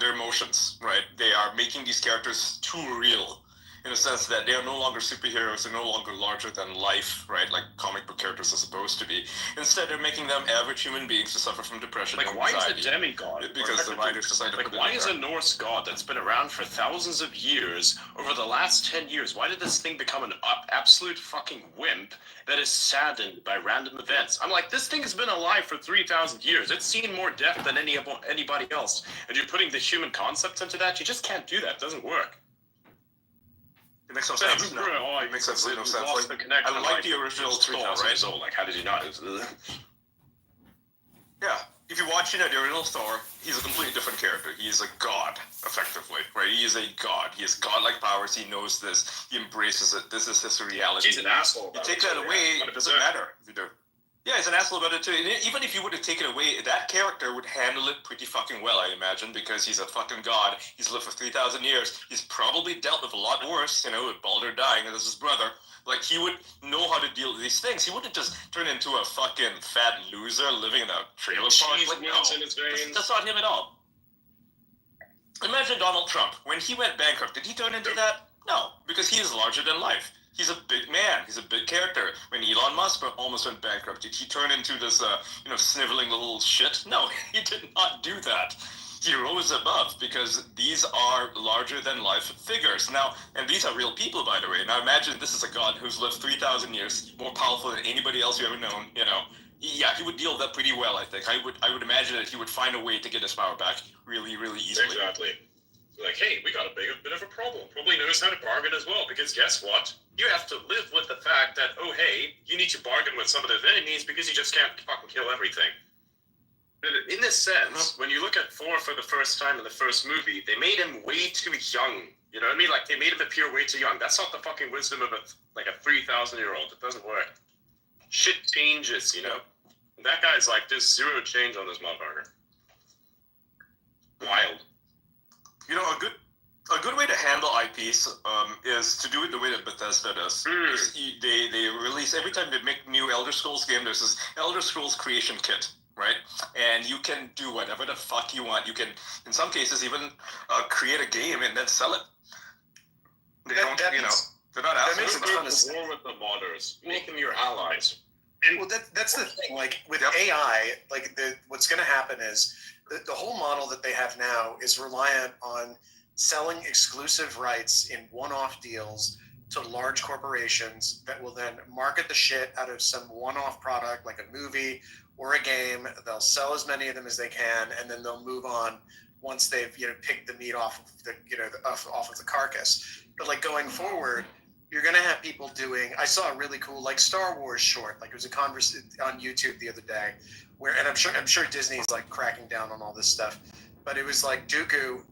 Speaker 3: their emotions, right? They are making these characters too real, in a sense that they are no longer superheroes, they're no longer larger than life, right? Like comic book characters are supposed to be. Instead, they're making them average human beings who suffer from depression and
Speaker 20: why
Speaker 3: anxiety.
Speaker 20: is a demigod?
Speaker 3: Because the writers decided to put it
Speaker 20: why
Speaker 3: in
Speaker 20: is
Speaker 3: there.
Speaker 20: a Norse god that's been around for thousands of years, over the last 10 years, why did this thing become an absolute fucking wimp that is saddened by random events? I'm like, this thing has been alive for 3,000 years. It's seen more death than anybody else. And you're putting the human concepts into that? You just can't do that. It doesn't work.
Speaker 3: It makes no sense. No. It makes absolutely no sense. Like, I like the original Thor, right?
Speaker 20: Old. Like, how did you not?
Speaker 3: Yeah, if you watch the original Thor, he's a completely different character. He's a god, effectively, right? He is a god. He has godlike powers. He knows this. He embraces it. This is his reality.
Speaker 20: He's an asshole.
Speaker 3: You take that away, it doesn't matter if you do. Yeah, he's an asshole about it too. And even if you were to take it away, that character would handle it pretty fucking well, I imagine, because he's a fucking god. He's lived for 3,000 years. He's probably dealt with a lot worse, with Baldur dying, and this is his brother. Like, he would know how to deal with these things. He wouldn't just turn into a fucking fat loser living in a trailer park. Like, no, that's not him at all. Imagine Donald Trump. When he went bankrupt, did he turn into that? No, because he is larger than life. He's a big man. He's a big character. When Elon Musk almost went bankrupt, did he turn into this, sniveling little shit? No, he did not do that. He rose above because these are larger than life figures. Now, and these are real people, by the way. Now, imagine this is a god who's lived 3,000 years, more powerful than anybody else you've ever known. Yeah, he would deal with that pretty well. I think. I would imagine that he would find a way to get his power back really, really easily.
Speaker 20: Exactly. Like, hey, we got a bit of a problem. Probably knows how to bargain as well, because guess what? You have to live with the fact that, oh, hey, you need to bargain with some of those enemies because you just can't fucking kill everything. In this sense, when you look at Thor for the first time in the first movie, they made him way too young. You know what I mean? Like, they made him appear way too young. That's not the fucking wisdom of a 3,000-year-old. It doesn't work. Shit changes, And that guy's like, there's zero change on this motherfucker. Wild.
Speaker 3: A good way to handle IPs is to do it the way that Bethesda does. They release, every time they make new Elder Scrolls game, there's this Elder Scrolls creation kit, right? And you can do whatever the fuck you want. You can, in some cases, even create a game and then sell it. They don't, they're not asking for
Speaker 20: the war with the modders. Make them your allies.
Speaker 19: Well, that's the thing. Like with AI, what's going to happen is the whole model that they have now is reliant on selling exclusive rights in one-off deals to large corporations that will then market the shit out of some one-off product like a movie or a game. They'll sell as many of them as they can, and then they'll move on once they've picked the meat off of the off of the carcass. But like going forward, you're going to have people doing, I saw a really cool, like, Star Wars short, like, it was a converse on YouTube the other day, where, and I'm sure Disney's, like, cracking down on all this stuff, but it was, like, Dooku,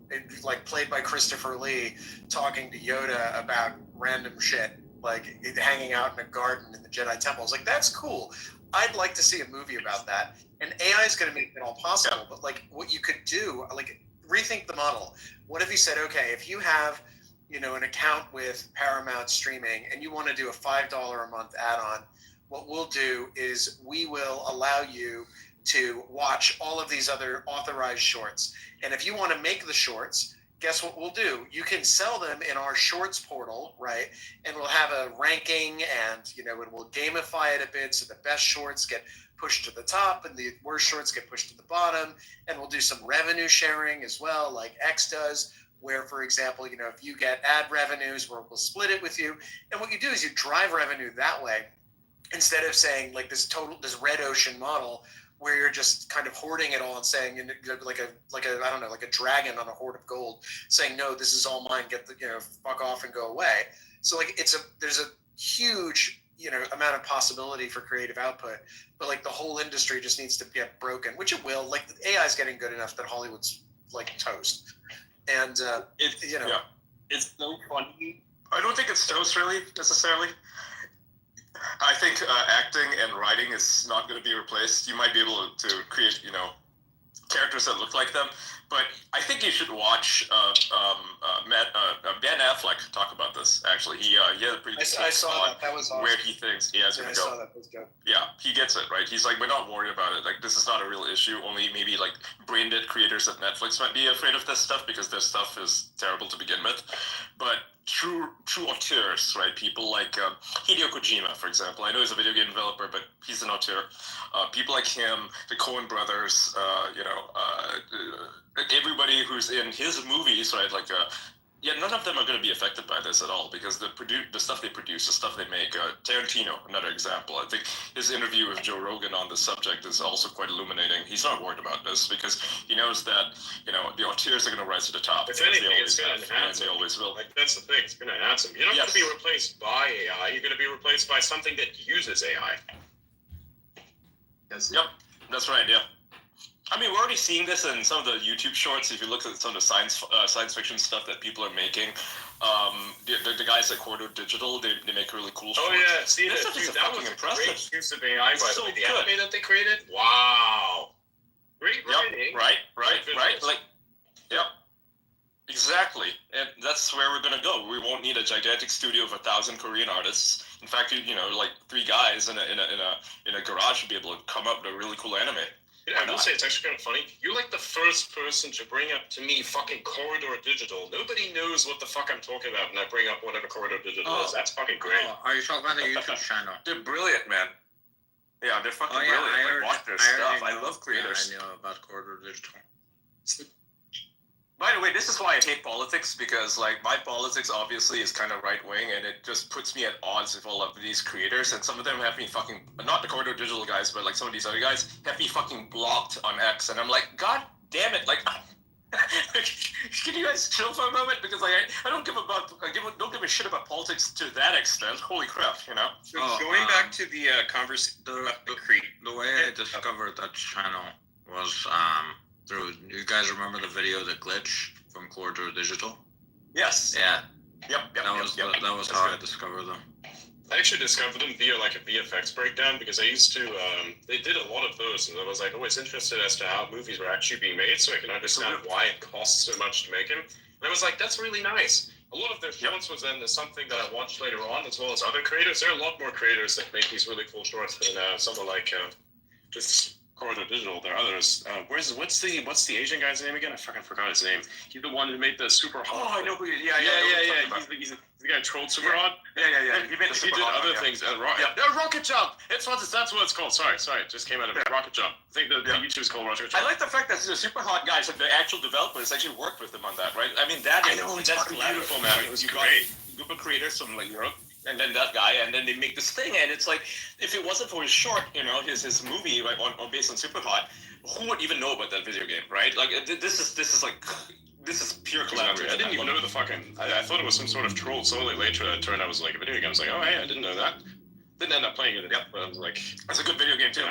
Speaker 19: like, played by Christopher Lee, talking to Yoda about random shit, like, hanging out in a garden in the Jedi Temple. I was like, that's cool. I'd like to see a movie about that. And AI is going to make it all possible, but, like, what you could do, like, rethink the model. What if you said, okay, if you have, you know, an account with Paramount Streaming and you want to do a $5 a month add-on, what we'll do is we will allow you to watch all of these other authorized shorts. And if you want to make the shorts, guess what we'll do? You can sell them in our shorts portal, right? And we'll have a ranking and, you know, and we'll gamify it a bit so the best shorts get pushed to the top and the worst shorts get pushed to the bottom. And we'll do some revenue sharing as well, like X does, where, for example, you know, if you get ad revenues, we'll split it with you. And what you do is you drive revenue that way instead of saying like this red ocean model where you're just kind of hoarding it all and saying like a I don't know, like a dragon on a hoard of gold, saying, no, this is all mine, get the, you know, fuck off and go away. So like there's a huge, you know, amount of possibility for creative output, but like the whole industry just needs to get broken, which it will. Like AI is getting good enough that Hollywood's like toast. And
Speaker 3: it's,
Speaker 19: you know,
Speaker 3: it's so funny. I don't think it's toast really necessarily. I think acting and writing is not going to be replaced. You might be able to create, you know, characters that look like them, but I think you should watch Ben Affleck talk about this. Actually, he had a pretty good
Speaker 19: I saw that was awesome.
Speaker 3: Where he thinks he has to go.
Speaker 19: I saw that was good.
Speaker 3: Yeah, he gets it, right? He's like, we're not worried about it. Like, this is not a real issue. Only maybe like brain dead creators at Netflix might be afraid of this stuff because their stuff is terrible to begin with. But true auteurs, right? People like Hideo Kojima, for example. I know he's a video game developer, but he's an auteur. People like him, the Coen brothers, you know, everybody who's in his movies, right? Like, yeah, none of them are going to be affected by this at all because the stuff they produce, the stuff they make. Tarantino, another example. I think his interview with Joe Rogan on this subject is also quite illuminating. He's not worried about this because he knows that, you know, the auteurs are going to rise to the top.
Speaker 20: If anything, it's going to
Speaker 3: enhance them. They always will.
Speaker 20: Like, that's the thing. It's going to enhance them. You're not going to be replaced by AI. You're going to be replaced by something that uses AI.
Speaker 3: Yep, that's right. Yeah. I mean, we're already seeing this in some of the YouTube shorts. If you look at some of the science fiction stuff that people are making, the guys at Corridor Digital, they make really cool shorts.
Speaker 20: Oh yeah, see
Speaker 3: this
Speaker 20: that?
Speaker 3: Dude,
Speaker 20: That was a great use of AI, by the way. The anime that they created, wow, great writing.
Speaker 3: Right. Like, yep, exactly. And that's where we're gonna go. We won't need a gigantic studio of 1,000 Korean artists. In fact, you know, like 3 guys in a garage would be able to come up with a really cool anime.
Speaker 20: Yeah, I will say it's actually kind of funny. You're like the first person to bring up to me fucking Corridor Digital. Nobody knows what the fuck I'm talking about when I bring up whatever Corridor Digital is. That's fucking great.
Speaker 16: Are you talking about the YouTube channel?
Speaker 3: They're brilliant, man. Yeah, they're fucking brilliant. I watch their stuff. I love creators.
Speaker 16: I know about Corridor Digital.
Speaker 3: By the way, this is why I hate politics, because like my politics obviously is kind of right wing, and it just puts me at odds with all of these creators. And some of them have me fucking, not the Corridor Digital guys, but like some of these other guys have me fucking blocked on X, and I'm like, God damn it! Like, can you guys chill for a moment? Because like I don't give a shit about politics to that extent. Holy crap, you know.
Speaker 21: So going back to the conversation,
Speaker 16: the way I discovered that channel was through. You guys remember the video "The Glitch" from Corridor Digital?
Speaker 3: Yes.
Speaker 16: Yeah.
Speaker 3: Yep.
Speaker 16: That was how I discovered them.
Speaker 20: I actually discovered them via like a VFX breakdown because I used to, they did a lot of those, and I was like always interested as to how movies were actually being made, so I can understand why it costs so much to make them. And I was like, that's really nice. A lot of their shorts was then something that I watched later on, as well as other creators. There are a lot more creators that make these really cool shorts than someone like this Corridor Digital. There are others. What's the Asian guy's name again? I fucking forgot his name. He's the one who made the Super Hot.
Speaker 3: Oh, I know who. Yeah.
Speaker 20: He's the guy who trolled Super Hot.
Speaker 3: Yeah. He did
Speaker 20: other things. Rocket Jump. That's what it's called. Sorry. It just came out of it. Rocket Jump. I think the YouTube is called Rocket Jump.
Speaker 3: I like the fact that the Super Hot guys, like the actual developers, actually worked with them on that, right? I mean, that's beautiful, man.
Speaker 20: It was great.
Speaker 3: A group of creators from like Europe. And then that guy, and then they make this thing, and it's like, if it wasn't for his short, you know, his movie, like on based on Superhot, who would even know about that video game, right? Like this is like this is pure
Speaker 20: Exactly.
Speaker 3: collaboration.
Speaker 20: I didn't even know the fucking. I thought it was some sort of troll. So later it turned out it was like a video game. I was like, oh hey, I didn't know that. Didn't end up playing it. Yep. But I was like,
Speaker 3: that's a good video game too.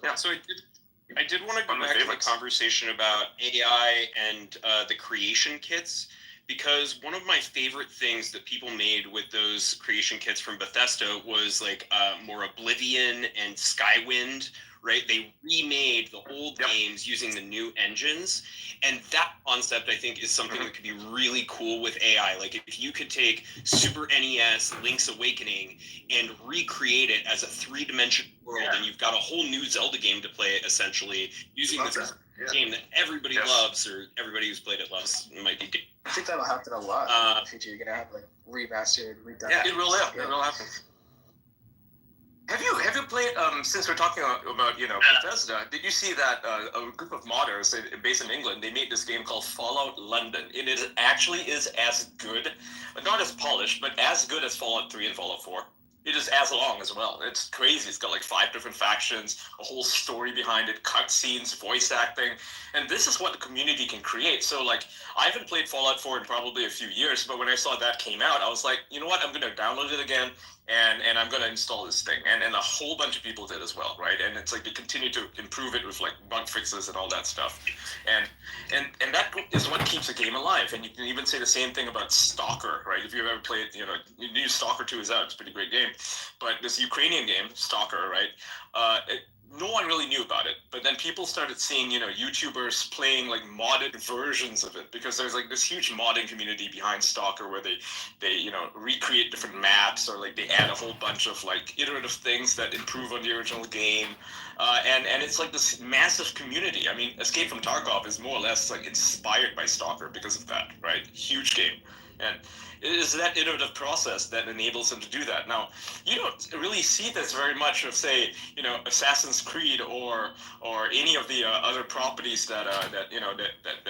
Speaker 20: Yeah.
Speaker 8: So I did want to go back to the conversation about AI and the creation kits, because one of my favorite things that people made with those creation kits from Bethesda was like more Oblivion and Skywind, right? They remade the old games using the new engines, and that concept I think is something that could be really cool with AI. Like if you could take Super NES Link's Awakening and recreate it as a 3-dimensional world, and you've got a whole new Zelda game to play essentially using this game that everybody loves, or everybody who's played it loves. It might be.
Speaker 17: I think that'll happen a lot in the future. You're gonna have like remastered, redone.
Speaker 3: Yeah, it will happen. Have you played? Since we're talking about Bethesda, did you see that a group of modders based in England, they made this game called Fallout London? It actually is as good, not as polished, but as good as Fallout 3 and Fallout 4. It is as long as well. It's crazy. It's got like 5 different factions, a whole story behind it, cutscenes, voice acting, and this is what the community can create. So like, I haven't played Fallout 4 in probably a few years, but when I saw that came out, I was like, you know what? I'm gonna download it again, and I'm gonna install this thing. And a whole bunch of people did as well, right? And it's like they continue to improve it with like bug fixes and all that stuff. And that is what keeps a game alive. And you can even say the same thing about Stalker, right? If you've ever played, new Stalker 2 is out. It's a pretty great game. But this Ukrainian game, Stalker, right? No one really knew about it, but then people started seeing, YouTubers playing like modded versions of it, because there's like this huge modding community behind Stalker where they recreate different maps, or like they add a whole bunch of like iterative things that improve on the original game, and it's like this massive community. I mean, Escape from Tarkov is more or less like inspired by Stalker because of that, right? Huge game. And it is that iterative process that enables them to do that. Now, you don't really see this very much of, say, Assassin's Creed or any of the other properties that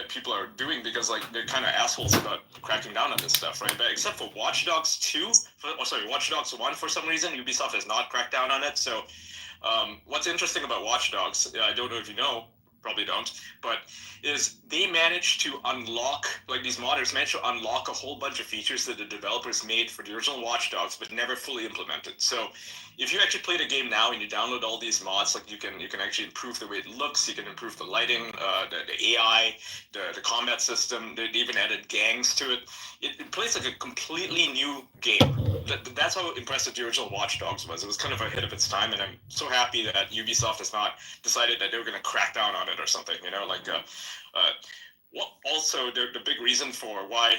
Speaker 3: people are doing, because like they're kind of assholes about cracking down on this stuff, right? But except for Watch Dogs 2, Watch Dogs 1, for some reason, Ubisoft has not cracked down on it. So, what's interesting about Watch Dogs, I don't know if you know, probably don't, but is they managed to unlock, like these modders managed to unlock a whole bunch of features that the developers made for the original Watch Dogs but never fully implemented. So if you actually play the game now and you download all these mods, like you can actually improve the way it looks, you can improve the lighting, the AI, the combat system. They even added gangs to it. It plays like a completely new game. That's how impressive the original Watch Dogs was. It was kind of ahead of its time, and I'm so happy that Ubisoft has not decided that they were going to crack down on it or something. Also, the big reason for why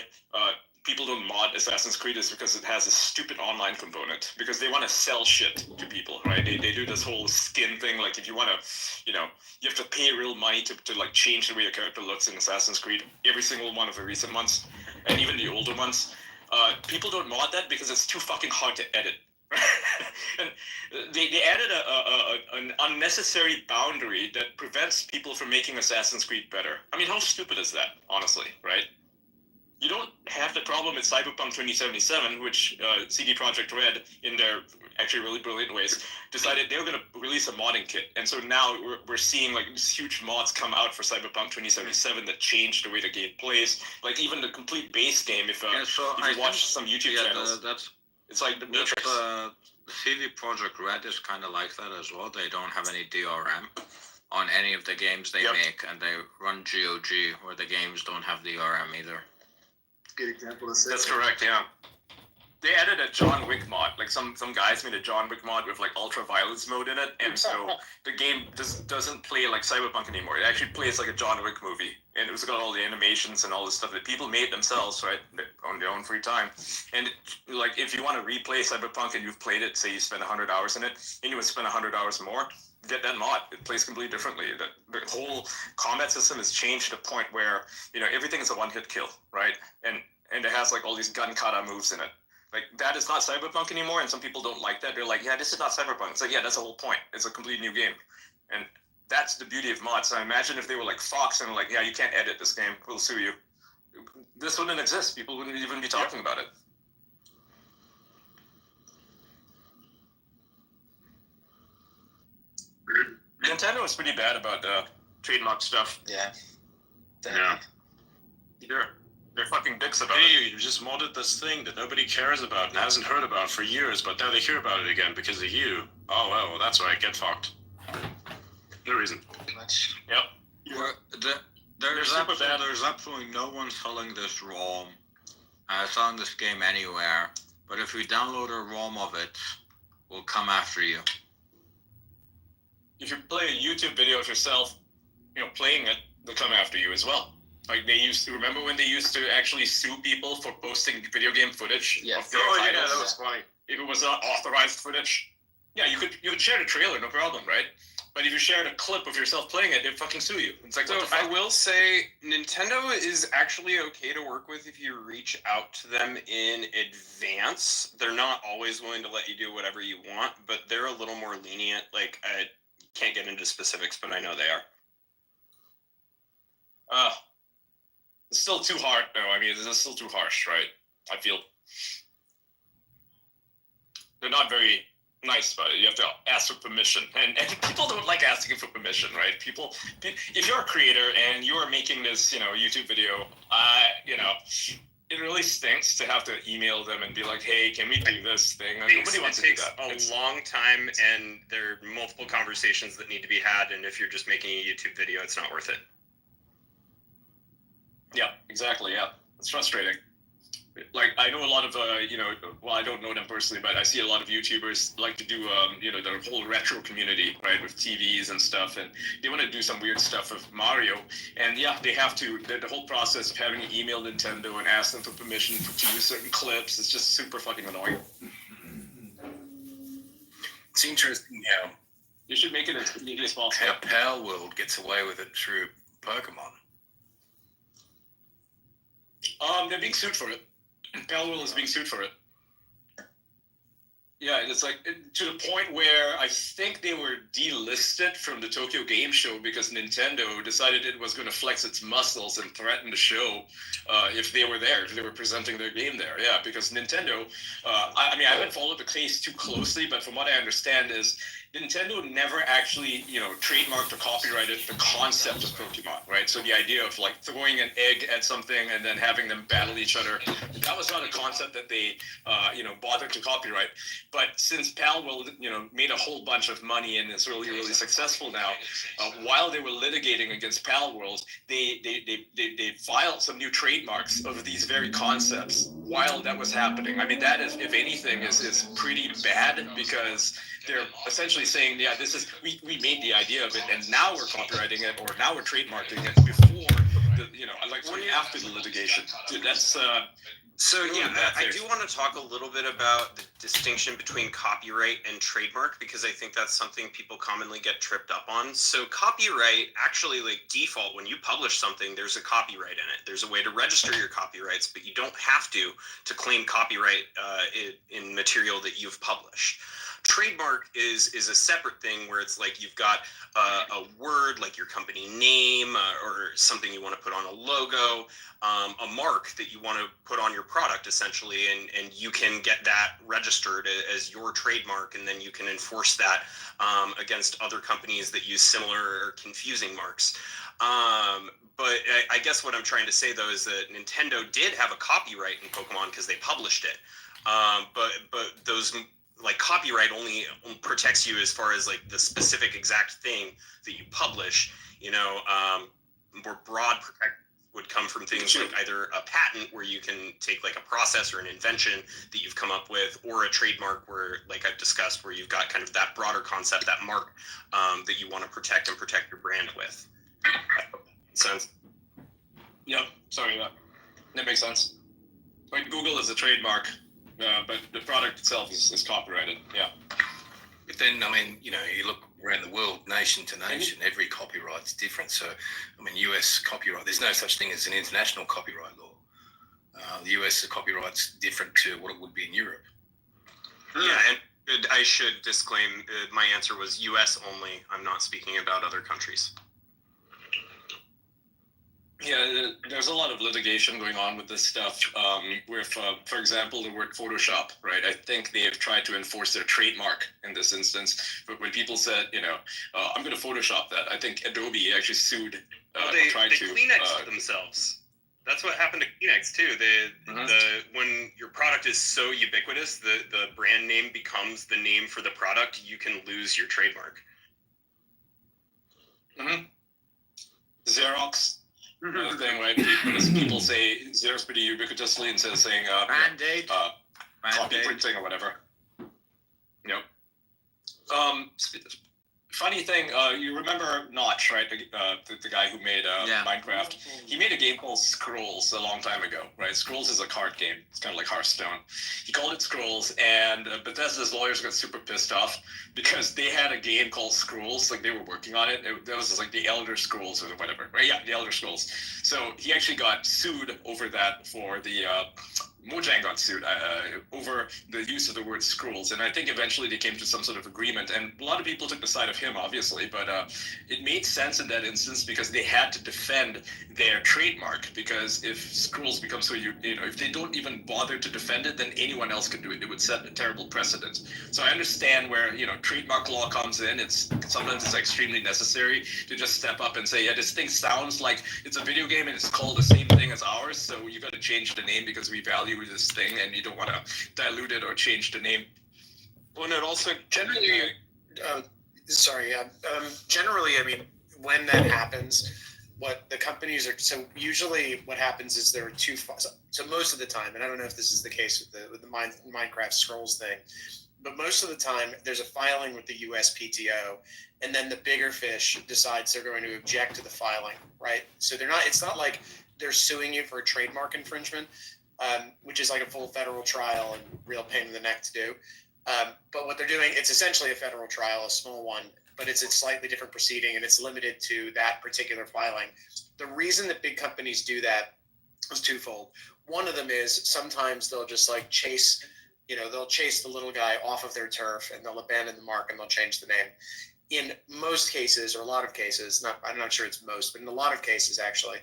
Speaker 3: people don't mod Assassin's Creed is because it has a stupid online component, because they want to sell shit to people, right? They do this whole skin thing. Like if you want to, you have to pay real money to like change the way your character looks in Assassin's Creed. Every single one of the recent ones, and even the older ones. People don't mod that because it's too fucking hard to edit. And they added an unnecessary boundary that prevents people from making Assassin's Creed better. I mean, how stupid is that, honestly, right? You don't have the problem with Cyberpunk 2077, which CD Projekt Red, in their actually really brilliant ways, decided they were going to release a modding kit. And so now we're seeing like these huge mods come out for Cyberpunk 2077 that change the way the game plays. Like even the complete base game, if you watch some YouTube channels, it's like the Matrix.
Speaker 16: CD Projekt Red is kind of like that as well. They don't have any DRM on any of the games they make, and they run GOG, where the games don't have DRM either.
Speaker 3: Good example of That's correct, yeah. They added a John Wick mod. Like some guys made a John Wick mod with like ultra violence mode in it, and so the game doesn't play like Cyberpunk anymore. It actually plays like a John Wick movie, and it was got all the animations and all this stuff that people made themselves, right, on their own free time. And like if you want to replay Cyberpunk and you've played it, say you spend 100 hours in it, and you would spend 100 hours more, get that mod. It plays completely differently. The whole combat system has changed to the point where everything is a one-hit kill, right? And it has like all these gun kata moves in it. Like that is not Cyberpunk anymore, and some people don't like that. They're like, yeah, this is not Cyberpunk. It's like, yeah, that's the whole point. It's a completely new game, and that's the beauty of mods. So I imagine if they were like Fox and like, yeah, you can't edit this game, we'll sue you. This wouldn't exist. People wouldn't even be talking about it. Nintendo was pretty bad about trademark stuff.
Speaker 17: Yeah.
Speaker 3: Yeah.
Speaker 20: Sure. They're fucking dicks about it. Hey, you just modded this thing that nobody cares about and hasn't heard about for years, but now they hear about it again because of you. Oh, well, that's right, get fucked. No reason. Yep.
Speaker 16: There's absolutely no one selling this ROM, selling this game anywhere, but if we download a ROM of it, we'll come after you.
Speaker 20: If you play a YouTube video of yourself, playing it, they'll come after you as well. Like they used to, remember when they used to actually sue people for posting video game footage of their titles? Yeah, that was funny. If it was not authorized footage, yeah, you could share the trailer, no problem, right? But if you shared a clip of yourself playing it, they'd fucking sue you. It's like,
Speaker 6: so I will say, Nintendo is actually okay to work with if you reach out to them in advance. They're not always willing to let you do whatever you want, but they're a little more lenient. Like, I can't get into specifics, but I know they are.
Speaker 20: It's still too hard, though. I mean, it's still too harsh, right? I feel they're not very nice about it. You have to ask for permission, and people don't like asking for permission, right? People, if you're a creator and you are making this, YouTube video, it really stinks to have to email them and be like, hey, can we do this thing? Nobody wants to do that.
Speaker 6: It takes a long time, and there are multiple conversations that need to be had, and if you're just making a YouTube video, it's not worth it.
Speaker 20: Yeah, exactly, yeah. It's frustrating. Like, I know a lot of, well, I don't know them personally, but I see a lot of YouTubers like to do, the whole retro community, right, with TVs and stuff, and they want to do some weird stuff with Mario, and yeah, they have to, the whole process of having to email Nintendo and ask them for permission to use certain clips is just super fucking annoying.
Speaker 22: It's interesting how
Speaker 20: you should make it as immediate as possible.
Speaker 22: How Pal World gets away with it through Pokemon.
Speaker 20: They're being sued for it. Pal World is being sued for it. Yeah, it's like to the point where I think they were delisted from the Tokyo Game Show because Nintendo decided it was going to flex its muscles and threaten the show if they were there, if they were presenting their game there. Yeah, because Nintendo, I haven't followed the case too closely, but from what I understand is Nintendo never actually, trademarked or copyrighted the concept of Pokemon, right? So the idea of like throwing an egg at something and then having them battle each other, that was not a concept that they, bothered to copyright. But since Pal World, made a whole bunch of money and is really, really successful now, while they were litigating against Pal World, they filed some new trademarks of these very concepts while that was happening. I mean, that is, if anything, is pretty bad because they're essentially saying, yeah, this is, we made the idea of it and now we're copyrighting it or now we're trademarking it before after the litigation. Dude, that's
Speaker 6: I do want to talk a little bit about the distinction between copyright and trademark because I think that's something people commonly get tripped up on. So copyright, actually, like default, when you publish something, there's a copyright in it. There's a way to register your copyrights, but you don't have to claim copyright in material that you've published. Trademark is a separate thing where it's like you've got a word like your company name or something you want to put on a logo, a mark that you want to put on your product essentially, and you can get that registered as your trademark, and then you can enforce that against other companies that use similar or confusing marks. But I guess what I'm trying to say though is that Nintendo did have a copyright in Pokemon because they published it, but those like copyright only protects you as far as like the specific exact thing that you publish. More broad protection would come from things like either a patent where you can take like a process or an invention that you've come up with, or a trademark where, like I've discussed, where you've got kind of that broader concept, that mark that you want to protect and protect your brand with. Sense?
Speaker 20: Yep. Sorry, that makes sense. Like Google is a trademark. But the product itself is copyrighted, yeah.
Speaker 22: But then, you look around the world, nation to nation, every copyright's different. So, US copyright, there's no such thing as an international copyright law. The US copyright's different to what it would be in Europe.
Speaker 6: Yeah, and I should disclaim, my answer was US only. I'm not speaking about other countries.
Speaker 20: Yeah, there's a lot of litigation going on with this stuff. With, for example, the word Photoshop, right? I think they have tried to enforce their trademark in this instance. But when people said, I'm going to Photoshop that, I think Adobe actually sued.
Speaker 6: They Kleenexed themselves.
Speaker 21: That's what happened to Kleenex too. The when your product is so ubiquitous, the brand name becomes the name for the product. You can lose your trademark.
Speaker 20: Xerox. Another thing, right? People say Xerox pretty ubiquitously instead of saying
Speaker 16: Band-Aid.
Speaker 20: Copy printing or whatever. Yep. Funny thing, you remember Notch, right? The guy who made Minecraft. He made a game called Scrolls a long time ago, right? Scrolls is a card game. It's kind of like Hearthstone. He called it Scrolls, and Bethesda's lawyers got super pissed off because they had a game called Scrolls, like they were working on it. That was like the Elder Scrolls or whatever, right? Yeah, the Elder Scrolls. So he actually got sued over that for the Mojang got sued over the use of the word scrolls, and I think eventually they came to some sort of agreement, and a lot of people took the side of him, obviously, but it made sense in that instance because they had to defend their trademark, because if scrolls become so, if they don't even bother to defend it, then anyone else can do it. It would set a terrible precedent. So I understand where, trademark law comes in. Sometimes it's extremely necessary to just step up and say, yeah, this thing sounds like it's a video game and it's called the same thing as ours, so you got to change the name because we value this thing and you don't want to dilute it or change the name.
Speaker 19: Well, and it also generally, generally, I mean, when that happens, what the companies are, so usually what happens is there are two, so most of the time, and I don't know if this is the case with the Minecraft Scrolls thing, but most of the time there's a filing with the USPTO, and then the bigger fish decides they're going to object to the filing, right? So it's not like they're suing you for a trademark infringement, which is like a full federal trial and real pain in the neck to do. But what they're doing, it's essentially a federal trial, a small one, but it's a slightly different proceeding, and it's limited to that particular filing. The reason that big companies do that is twofold. One of them is sometimes they'll just like chase the little guy off of their turf, and they'll abandon the mark and they'll change the name. In most cases, or a lot of cases, I'm not sure it's most, but in a lot of cases actually,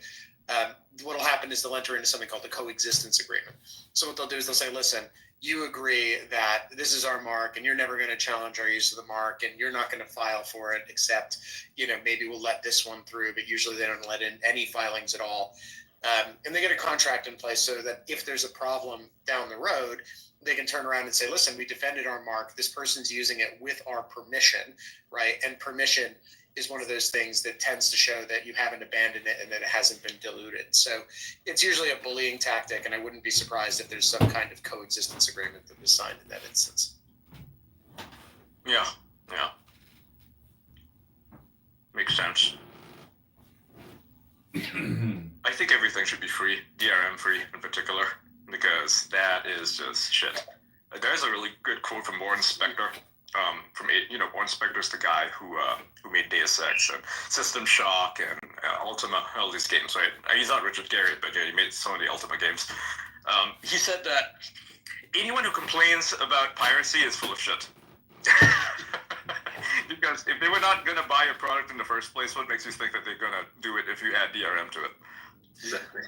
Speaker 19: what will happen is they'll enter into something called the coexistence agreement. So what they'll do is they'll say, listen, you agree that this is our mark and you're never going to challenge our use of the mark, and you're not going to file for it except, maybe we'll let this one through, but usually they don't let in any filings at all. And they get a contract in place so that if there's a problem down the road, they can turn around and say, listen, we defended our mark. This person's using it with our permission, right? And permission is one of those things that tends to show that you haven't abandoned it and that it hasn't been diluted. So it's usually a bullying tactic, and I wouldn't be surprised if there's some kind of coexistence agreement that was signed in that instance.
Speaker 20: Yeah. Makes sense. I think everything should be free, DRM free in particular, because that is just shit. There's a really good quote from Warren Spector. Warren Spector's the guy who made Deus Ex and System Shock and Ultima, all these games, right? He's not Richard Garriott, but yeah, he made some of the Ultima games. He said that anyone who complains about piracy is full of shit. Because if they were not going to buy your product in the first place, what makes you think that they're going to do it if you add DRM to it?
Speaker 19: Exactly.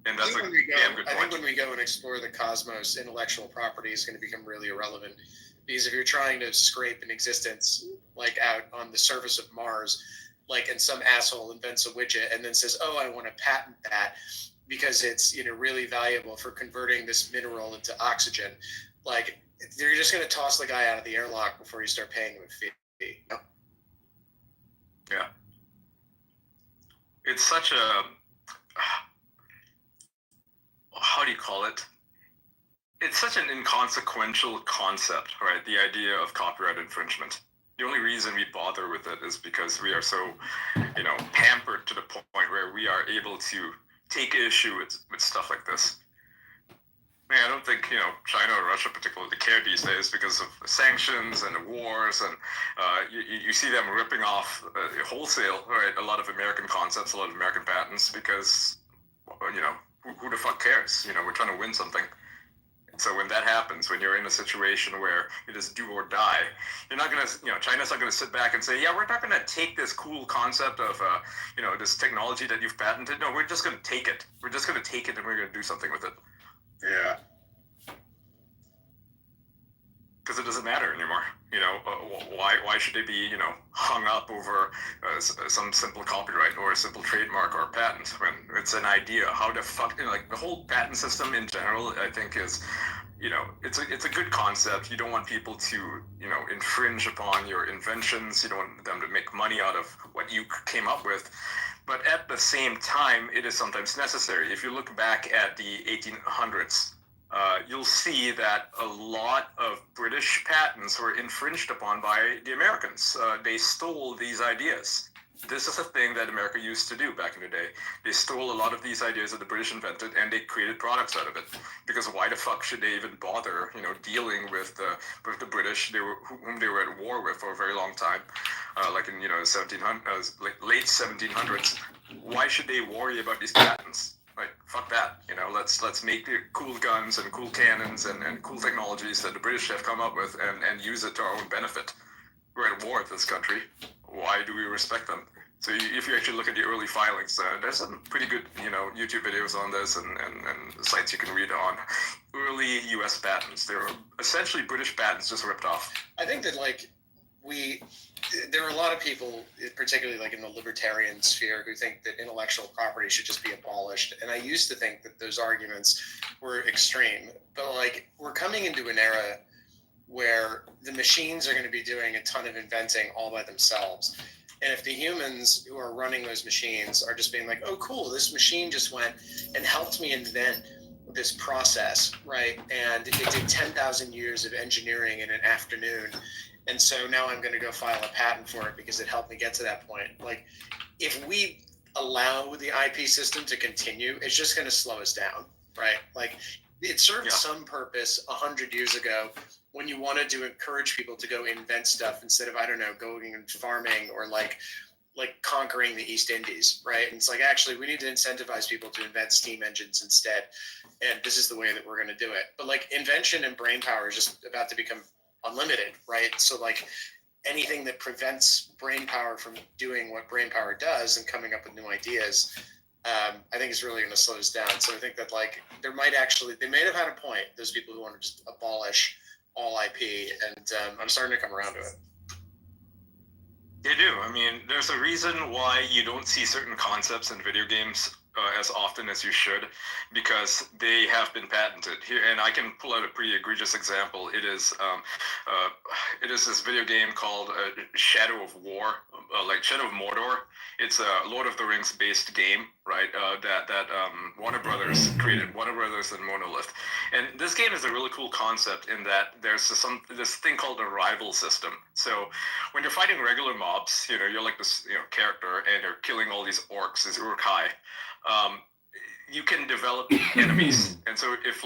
Speaker 20: And that's a damn good point.
Speaker 19: I think when we go and explore the cosmos, intellectual property is going to become really irrelevant. Because if you're trying to scrape an existence like out on the surface of Mars, like, and some asshole invents a widget and then says, oh, I want to patent that because it's, really valuable for converting this mineral into oxygen, like, you're just going to toss the guy out of the airlock before you start paying him a fee.
Speaker 20: Yeah. It's such a, how do you call it? It's such an inconsequential concept, right? The idea of copyright infringement. The only reason we bother with it is because we are so, pampered to the point where we are able to take issue with stuff like this. I don't think, China or Russia particularly care these days because of the sanctions and the wars, and you see them ripping off wholesale, right? A lot of American concepts, a lot of American patents, because, who the fuck cares? We're trying to win something. So when that happens, when you're in a situation where it is do or die, you're not going to, China's not going to sit back and say, yeah, we're not going to take this cool concept of, this technology that you've patented. No, we're just going to take it. We're just going to take it and we're going to do something with it. Yeah. Because it doesn't matter anymore. Why
Speaker 3: why should they be, hung up over some simple copyright or a simple trademark or patent when it's an idea? How the fuck, the whole patent system in general, I think is, it's a good concept. You don't want people to, infringe upon your inventions. You don't want them to make money out of what you came up with. But at the same time, it is sometimes necessary. If you look back at the 1800s, you'll see that a lot of British patents were infringed upon by the Americans. They stole these ideas. This is a thing that America used to do back in the day. They stole a lot of these ideas that the British invented, and they created products out of it. Because why the fuck should they even bother, dealing with the British, whom they were at war with for a very long time, like in late 1700s? Why should they worry about these patents? Like, fuck that, let's make the cool guns and cool cannons and cool technologies that the British have come up with and use it to our own benefit. We're at war with this country. Why do we respect them? So if you actually look at the early filings, there's some pretty good, YouTube videos on this and sites you can read on early U.S. patents. They were essentially British patents just ripped off.
Speaker 19: I think that, there are a lot of people, particularly in the libertarian sphere, who think that intellectual property should just be abolished. And I used to think that those arguments were extreme. But, we're coming into an era where the machines are going to be doing a ton of inventing all by themselves. And if the humans who are running those machines are just being like, oh, cool, this machine just went and helped me invent this process, right? And it did 10,000 years of engineering in an afternoon. And so now I'm going to go file a patent for it because it helped me get to that point. If we allow the IP system to continue, it's just going to slow us down, right? It served some purpose 100 years ago when you wanted to encourage people to go invent stuff instead of, going and farming or conquering the East Indies, right? And it's actually, we need to incentivize people to invent steam engines instead. And this is the way that we're going to do it. But invention and brain power is just about to become unlimited, right? So anything that prevents brain power from doing what brain power does and coming up with new ideas, I think is really going to slow us down. So I think that they may have had a point, those people who want to just abolish all IP, and I'm starting to come around to it.
Speaker 3: They do. I mean, there's a reason why you don't see certain concepts in video games as often as you should, because they have been patented here. And I can pull out a pretty egregious example. It is this video game called Shadow of War, Shadow of Mordor. It's a Lord of the Rings based game, right? That Warner Brothers created, Warner Brothers and Monolith. And this game is a really cool concept in that there's this thing called a rival system. So when you're fighting regular mobs, you're like this character and you're killing all these orcs, these Uruk-hai. You can develop enemies, and so if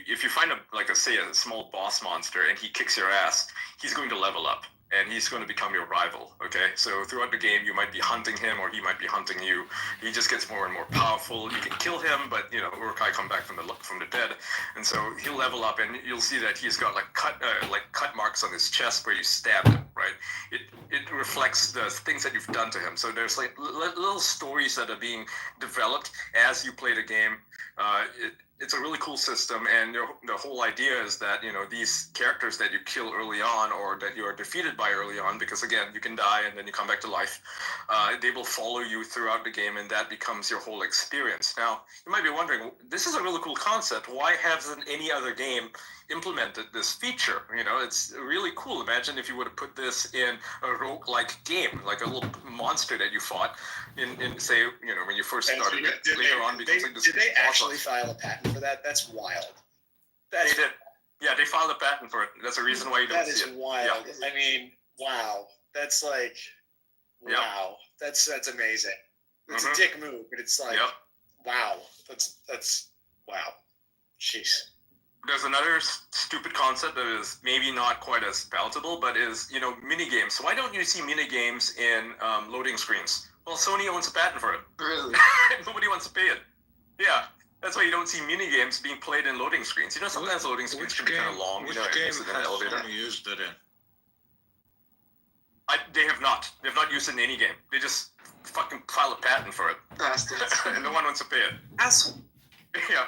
Speaker 3: if you find a small boss monster and he kicks your ass, he's going to level up and he's going to become your rival. Okay, so throughout the game you might be hunting him or he might be hunting you. He just gets more and more powerful. You can kill him, but Uruk-hai come back from the dead, and so he'll level up, and you'll see that he's got cut marks on his chest where you stabbed him. Right, it reflects the things that you've done to him. So there's little stories that are being developed as you play the game. It's a really cool system, and the whole idea is that these characters that you kill early on or that you are defeated by early on, because again you can die and then you come back to life, they will follow you throughout the game, and that becomes your whole experience. Now you might be wondering, this is a really cool concept. Why hasn't any other game implemented this feature? It's really cool. Imagine if you would have put this in a roguelike game, like a little monster that you fought in say when you first started. Later on becomes like this.
Speaker 19: Did they actually file a patent for that? That's wild.
Speaker 3: They did. Yeah, they filed a patent for it. That's the reason why you don't see it.
Speaker 19: That is wild. Yeah. I mean, wow. That's wow. That's amazing. It's a dick move, but it's wow. That's wow. Jeez.
Speaker 3: There's another stupid concept that is maybe not quite as palatable, but is, mini games. Why don't you see mini games in loading screens? Well, Sony owns a patent for it.
Speaker 19: Really?
Speaker 3: Nobody wants to pay it. Yeah. That's why you don't see mini games being played in loading screens. Sometimes loading screens can be kind of long.
Speaker 16: Which game has Sony used it in?
Speaker 3: They have not. They've not used it in any game. They just fucking file a patent for it.
Speaker 19: Bastards.
Speaker 3: And no one wants to pay it.
Speaker 19: Asshole.
Speaker 3: Yeah.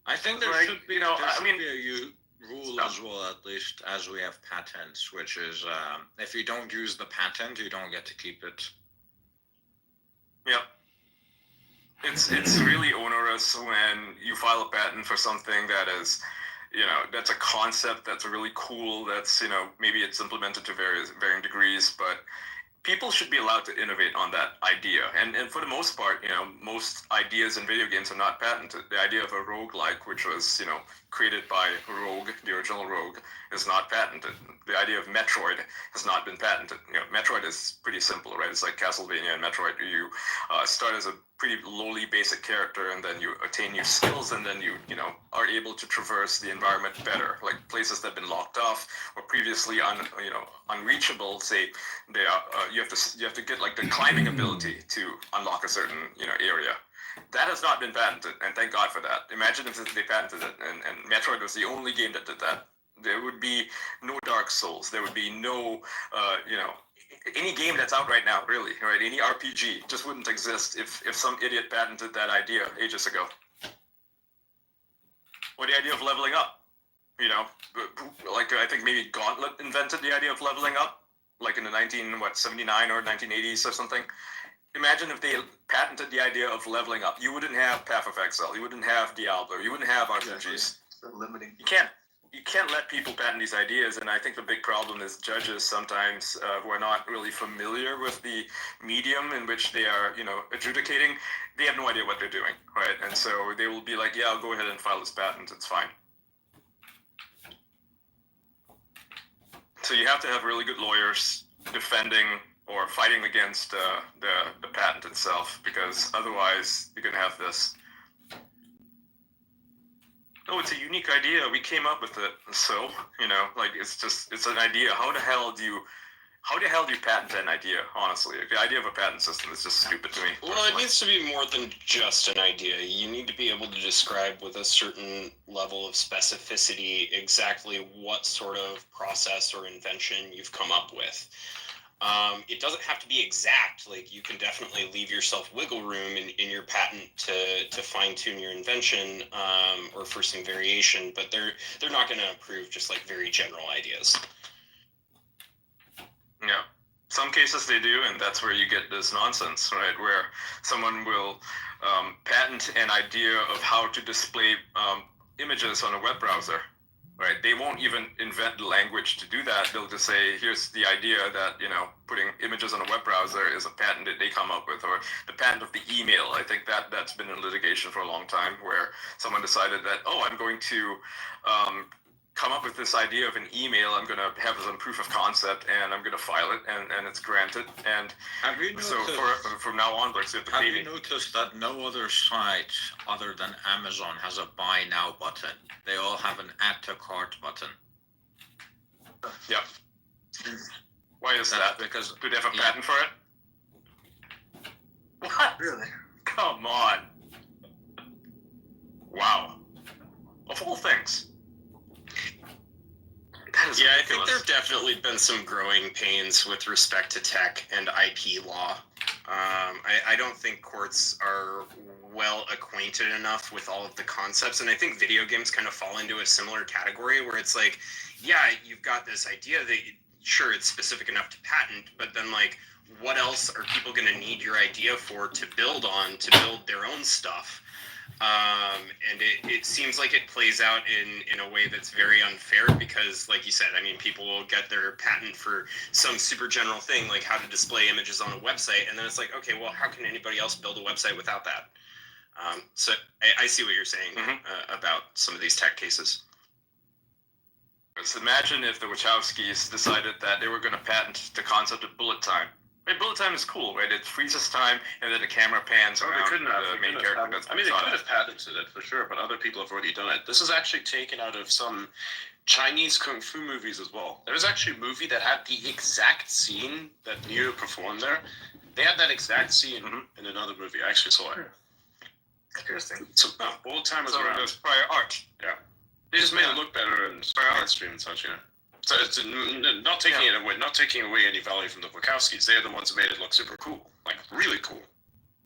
Speaker 16: I think there should be. rule as well, at least as we have patents, which is if you don't use the patent, you don't get to keep it.
Speaker 3: Yep. It's really onerous when you file a patent for something that is, that's a concept that's really cool. That's, maybe it's implemented to varying degrees, but people should be allowed to innovate on that idea. And for the most part, most ideas in video games are not patented. The idea of a roguelike, which was, created by Rogue, the original Rogue, is not patented. The idea of Metroid has not been patented. Metroid is pretty simple, right? It's like Castlevania and Metroid. You start as a pretty lowly basic character, and then you attain your skills, and then you are able to traverse the environment better, like places that have been locked off or previously unreachable. Say they are, you have to get like the climbing ability to unlock a certain area. That has not been patented, and thank God for that. Imagine if they patented it, and Metroid was the only game that did that. There would be no Dark Souls. There would be no, any game that's out right now, really, right? Any RPG just wouldn't exist if some idiot patented that idea ages ago. Or the idea of leveling up, like I think maybe Gauntlet invented the idea of leveling up, like in the 79 or 1980s or something. Imagine if they patented the idea of leveling up. You wouldn't have Path of Exile. You wouldn't have Diablo. You wouldn't have RPGs.
Speaker 22: Limiting.
Speaker 3: You can't let people patent these ideas, and I think the big problem is judges sometimes who are not really familiar with the medium in which they are, adjudicating. They have no idea what they're doing, right? And so they will be like, yeah, I'll go ahead and file this patent. It's fine. So you have to have really good lawyers defending or fighting against the patent itself, because otherwise you're going to have this. Oh, it's a unique idea. We came up with it. So, it's an idea. How the hell do you patent an idea, honestly? The idea of a patent system is just stupid to me.
Speaker 6: Well, it needs to be more than just an idea. You need to be able to describe with a certain level of specificity exactly what sort of process or invention you've come up with. It doesn't have to be exact. Like, you can definitely leave yourself wiggle room in your patent to fine tune your invention, or for some variation, but they're not going to approve just like very general ideas.
Speaker 3: Yeah. Some cases they do, and that's where you get this nonsense, right? Where someone will patent an idea of how to display images on a web browser. Right, they won't even invent the language to do that. They'll just say, here's the idea that, putting images on a web browser is a patent that they come up with, or the patent of the email. I think that's been in litigation for a long time, where someone decided that, I'm going to come up with this idea of an email. I'm going to have some proof of concept, and I'm going to file it, and it's granted. And
Speaker 16: have you noticed,
Speaker 3: so from now onwards, you have to pay me.
Speaker 16: Have you noticed that no other site other than Amazon has a buy now button? They all have an add to cart button.
Speaker 3: Yep. Why is that?
Speaker 16: Because
Speaker 3: do they have a patent for it? What?
Speaker 22: Really?
Speaker 3: Come on. Wow. Of all things.
Speaker 6: Yeah, I think there have definitely been some growing pains with respect to tech and IP law. I don't think courts are well acquainted enough with all of the concepts, and I think video games kind of fall into a similar category where it's like, yeah, you've got this idea that, sure, it's specific enough to patent, but then, like, what else are people going to need your idea for to build on, to build their own stuff? And it seems like it plays out in a way that's very unfair because, like you said, I mean, people will get their patent for some super general thing, like how to display images on a website, and then it's like, okay, well, how can anybody else build a website without that? So I see what you're saying about some of these tech cases.
Speaker 3: So imagine if the Wachowskis decided that they were going to patent the concept of bullet time. Right, bullet time is cool, right? It freezes time, and then the camera pans around the main character.
Speaker 20: They could have patented it for sure, but other people have already done it. This is actually taken out of some Chinese kung fu movies as well. There was actually a movie that had the exact scene that Neo performed there. They had that exact scene in another movie. I actually saw it.
Speaker 22: Interesting.
Speaker 20: So bullet time was around.
Speaker 3: There's prior art.
Speaker 20: Yeah. They just made it look better and mainstream and such, So it's not taking it away, not taking away any value from the Wachowskis. They're the ones who made it look super cool, like really cool.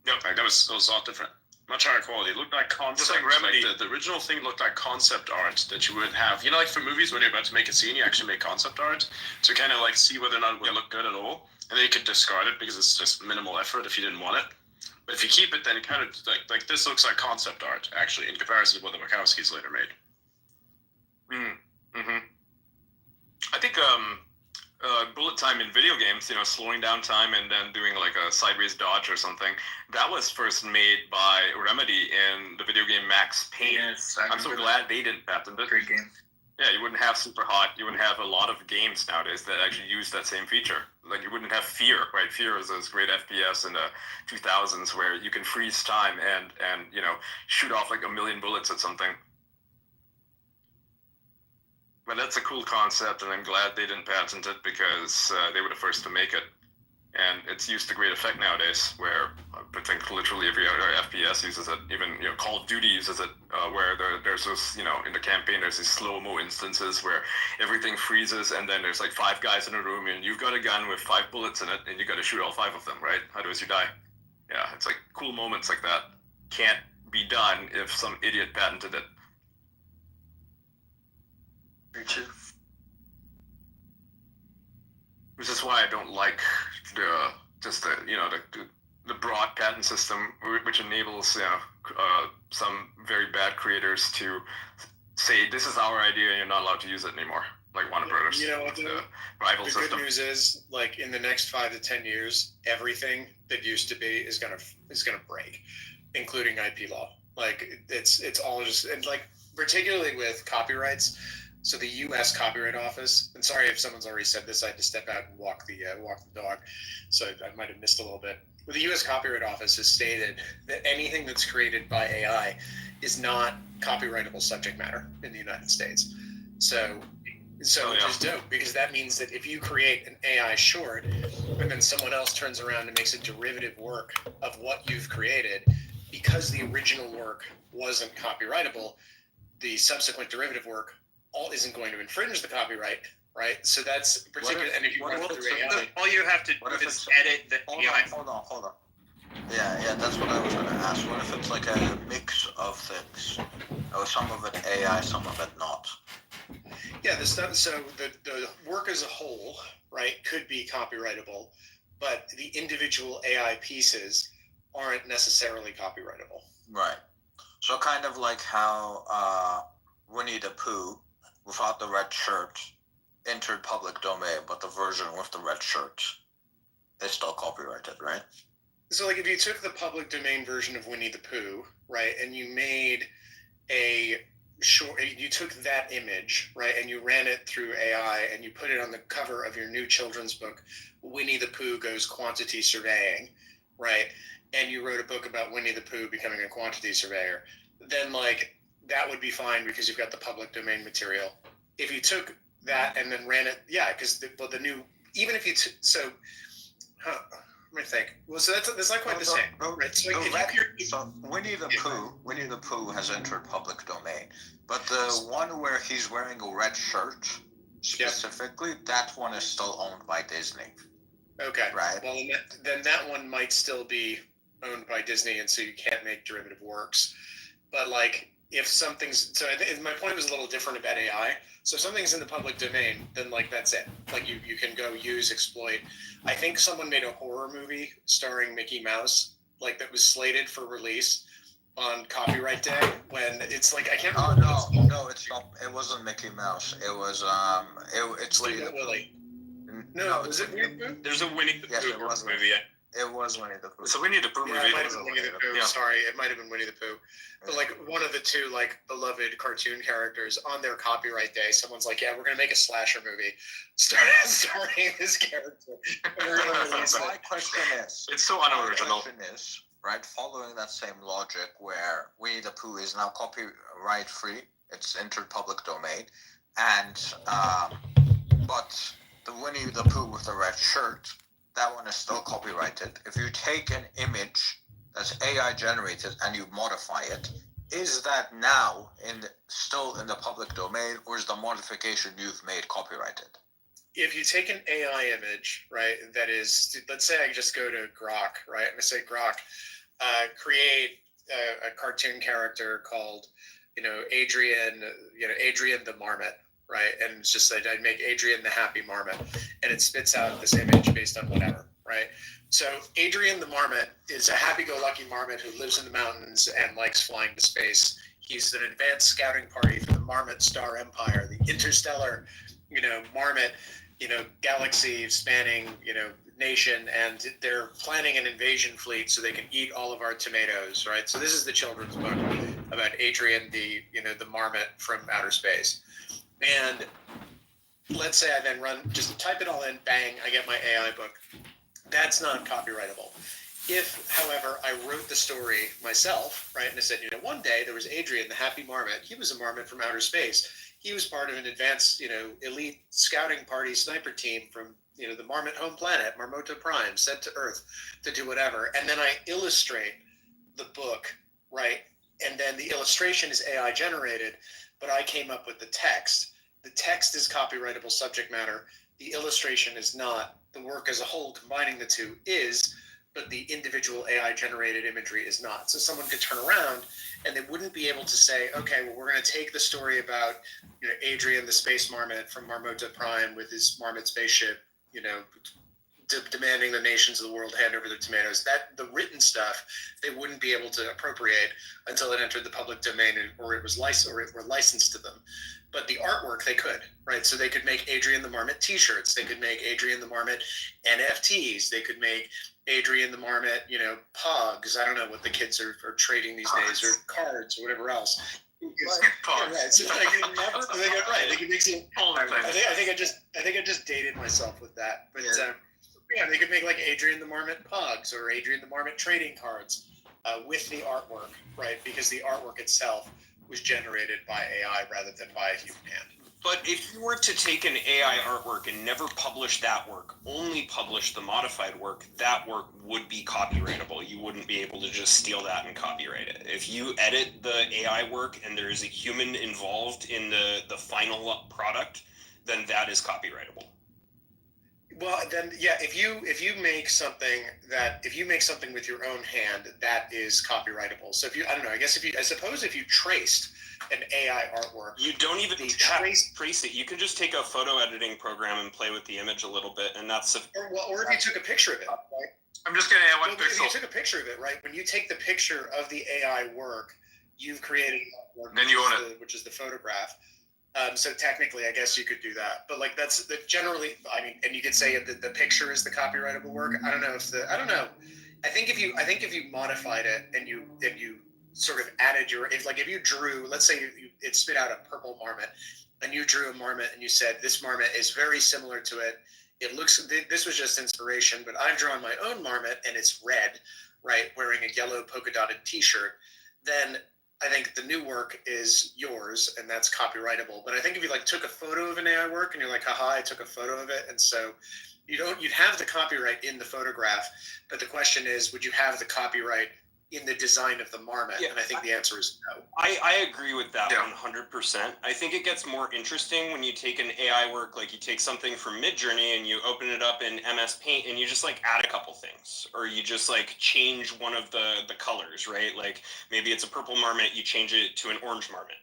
Speaker 3: Yep.
Speaker 20: Like that was all different. much higher quality. It looked like concept.
Speaker 3: Just like Remedy.
Speaker 20: The original thing looked like concept art that you would have. You know, like for movies when you're about to make a scene, you actually make concept art to kind of like see whether or not it would look good at all, and then you could discard it because it's just minimal effort if you didn't want it. But if you keep it, then it kind of like this looks like concept art actually in comparison to what the Wachowskis later made.
Speaker 3: I think bullet time in video games, slowing down time and then doing like a sideways dodge or something, that was first made by Remedy in the video game Max Payne.
Speaker 1: Yes,
Speaker 3: I'm so glad they didn't patent it.
Speaker 1: Great game.
Speaker 3: Yeah, you wouldn't have Super Hot. You wouldn't have a lot of games nowadays that actually use that same feature. Like you wouldn't have Fear, right? Fear is this great FPS in the 2000s where you can freeze time and shoot off like a million bullets at something. But that's a cool concept, and I'm glad they didn't patent it because they were the first to make it. And it's used to great effect nowadays, where I think literally every other FPS uses it. Even Call of Duty uses it, where there's this, in the campaign, there's these slow-mo instances where everything freezes, and then there's like 5 guys in a room, and you've got a gun with 5 bullets in it, and you got to shoot all 5 of them, right? Otherwise you die. Yeah, it's like cool moments like that can't be done if some idiot patented it. Which is why I don't like the broad patent system, which enables some very bad creators to say this is our idea and you're not allowed to use it anymore, like Warner Brothers.
Speaker 19: You know what
Speaker 3: the rival
Speaker 19: the
Speaker 3: system.
Speaker 19: good news is, like in the next 5 to 10 years, everything that used to be is gonna break, including IP law. Like it's all just, and like particularly with copyrights. So the U.S. Copyright Office, and sorry if someone's already said this, I had to step out and walk the dog, so I might have missed a little bit. But the U.S. Copyright Office has stated that anything that's created by AI is not copyrightable subject matter in the United States. So which is dope, because that means that if you create an AI short and then someone else turns around and makes a derivative work of what you've created, because the original work wasn't copyrightable, the subsequent derivative work isn't going to infringe the copyright, right? So that's particular. And if you run through AI,
Speaker 21: all you have to do is edit the AI.
Speaker 16: Hold on. Yeah, that's what I was going to ask. What if it's like a mix of things, or some of it AI, some of it not?
Speaker 19: Yeah, the stuff. So the work as a whole, right, could be copyrightable, but the individual AI pieces aren't necessarily copyrightable.
Speaker 16: Right. So kind of like how Winnie the Pooh, without the red shirt, entered public domain, but the version with the red shirt is still copyrighted, right?
Speaker 19: So like if you took the public domain version of Winnie the Pooh, right, and you made a short, you took that image, right, and you ran it through AI and you put it on the cover of your new children's book, Winnie the Pooh Goes Quantity Surveying, right, and you wrote a book about Winnie the Pooh becoming a quantity surveyor, then like that would be fine because you've got the public domain material. If you took that and then ran it, yeah, because the new, even if you let me think. Well, so that's not quite the same, right? So,
Speaker 16: Winnie the Pooh has entered public domain, but the one where he's wearing a red shirt specifically, that one is still owned by Disney.
Speaker 19: Okay.
Speaker 16: Right.
Speaker 19: Well, then that one might still be owned by Disney, and so you can't make derivative works. But like, if something's, so my point was a little different about AI. So if something's in the public domain, then like that's it. Like you can go use, exploit. I think someone made a horror movie starring Mickey Mouse, like that was slated for release on Copyright Day. When it's like I can't remember.
Speaker 16: No, it's not. It wasn't Mickey Mouse. It was it's Winnie the
Speaker 19: Willie. No, was it Winnie the Pooh?
Speaker 3: There's a Winnie the Pooh movie.
Speaker 16: It was Winnie the Pooh.
Speaker 3: It's a Winnie the Pooh movie.
Speaker 19: It might have been Winnie the Pooh. Sorry, it might have been Winnie the Pooh. But like one of the two like beloved cartoon characters on their Copyright Day, someone's like, "Yeah, we're gonna make a slasher movie starring this character."
Speaker 16: My question is,
Speaker 3: it's so unoriginal.
Speaker 16: My question is, right, following that same logic where Winnie the Pooh is now copyright free, it's entered public domain, and but the Winnie the Pooh with the red shirt, that one is still copyrighted. If you take an image that's AI generated and you modify it, is that now still in the public domain, or is the modification you've made copyrighted?
Speaker 19: If you take an AI image, right, that is, let's say I just go to Grok, right, and I say, Grok, create a cartoon character called, Adrian, Adrian the Marmot, right? And it's just like I'd make Adrian the Happy Marmot, and it spits out this image based on whatever, right? So Adrian the Marmot is a happy-go-lucky marmot who lives in the mountains and likes flying to space. He's an advanced scouting party for the Marmot Star Empire, the interstellar, Marmot, galaxy spanning, nation, and they're planning an invasion fleet so they can eat all of our tomatoes, right? So this is the children's book about Adrian, the marmot from outer space. And let's say I then just type it all in, bang, I get my AI book. That's not copyrightable. If, however, I wrote the story myself, right, and I said, one day there was Adrian, the happy marmot. He was a marmot from outer space. He was part of an advanced, elite scouting party sniper team from, the Marmot home planet, Marmota Prime, sent to Earth to do whatever. And then I illustrate the book, right? And then the illustration is AI generated, but I came up with the text. The text is copyrightable subject matter. The illustration is not. The work as a whole, combining the two, is, but the individual AI generated imagery is not. So someone could turn around and they wouldn't be able to say, okay, well, we're going to take the story about, Adrian, the space marmot from Marmota Prime with his marmot spaceship, demanding the nations of the world hand over their tomatoes. That the written stuff they wouldn't be able to appropriate until it entered the public domain or it was licensed to them. But the artwork they could, right? So they could make Adrian the Marmot T-shirts. They could make Adrian the Marmot NFTs. They could make Adrian the Marmot, Pogs. I don't know what the kids are trading these days, or cards or whatever else. Pogs. Right. So they could make some. I think I just dated myself with that. But they could make like Adrian the Marmot Pogs or Adrian the Marmot trading cards with the artwork, right? Because the artwork itself was generated by AI rather than by a human hand.
Speaker 21: But if you were to take an AI artwork and never publish that work, only publish the modified work, that work would be copyrightable. You wouldn't be able to just steal that and copyright it. If you edit the AI work and there is a human involved in the final product, then that is copyrightable.
Speaker 19: Well, then, yeah, if you make something with your own hand, that is copyrightable. So I suppose if you traced an AI artwork,
Speaker 21: you don't even trace it. You can just take a photo editing program and play with the image a little bit, and that's
Speaker 19: or if you took a picture of it, right?
Speaker 3: I'm just gonna add one pixel.
Speaker 19: If you took a picture of it, right? When you take the picture of the AI work, you've created work,
Speaker 3: then you own it,
Speaker 19: which is the photograph. So technically, I guess you could do that, but like that's generally. I mean, and you could say that the picture is the copyrightable work. I don't know. I think if you modified it and you sort of added if you drew, let's say it spit out a purple marmot, and you drew a marmot and you said this marmot is very similar to it. It looks. This was just inspiration, but I've drawn my own marmot and it's red, right, wearing a yellow polka dotted T-shirt. Then I think the new work is yours, and that's copyrightable. But I think if you took a photo of an AI work and you're like, haha, I took a photo of it, and so you'd have the copyright in the photograph, but the question is, would you have the copyright in the design of the marmot? Yeah, and I think the answer is no.
Speaker 21: I agree with that 100%. I think it gets more interesting when you take an AI work, like you take something from Midjourney and you open it up in MS Paint and you just add a couple things, or you just change one of the colors, right? Like maybe it's a purple marmot, you change it to an orange marmot.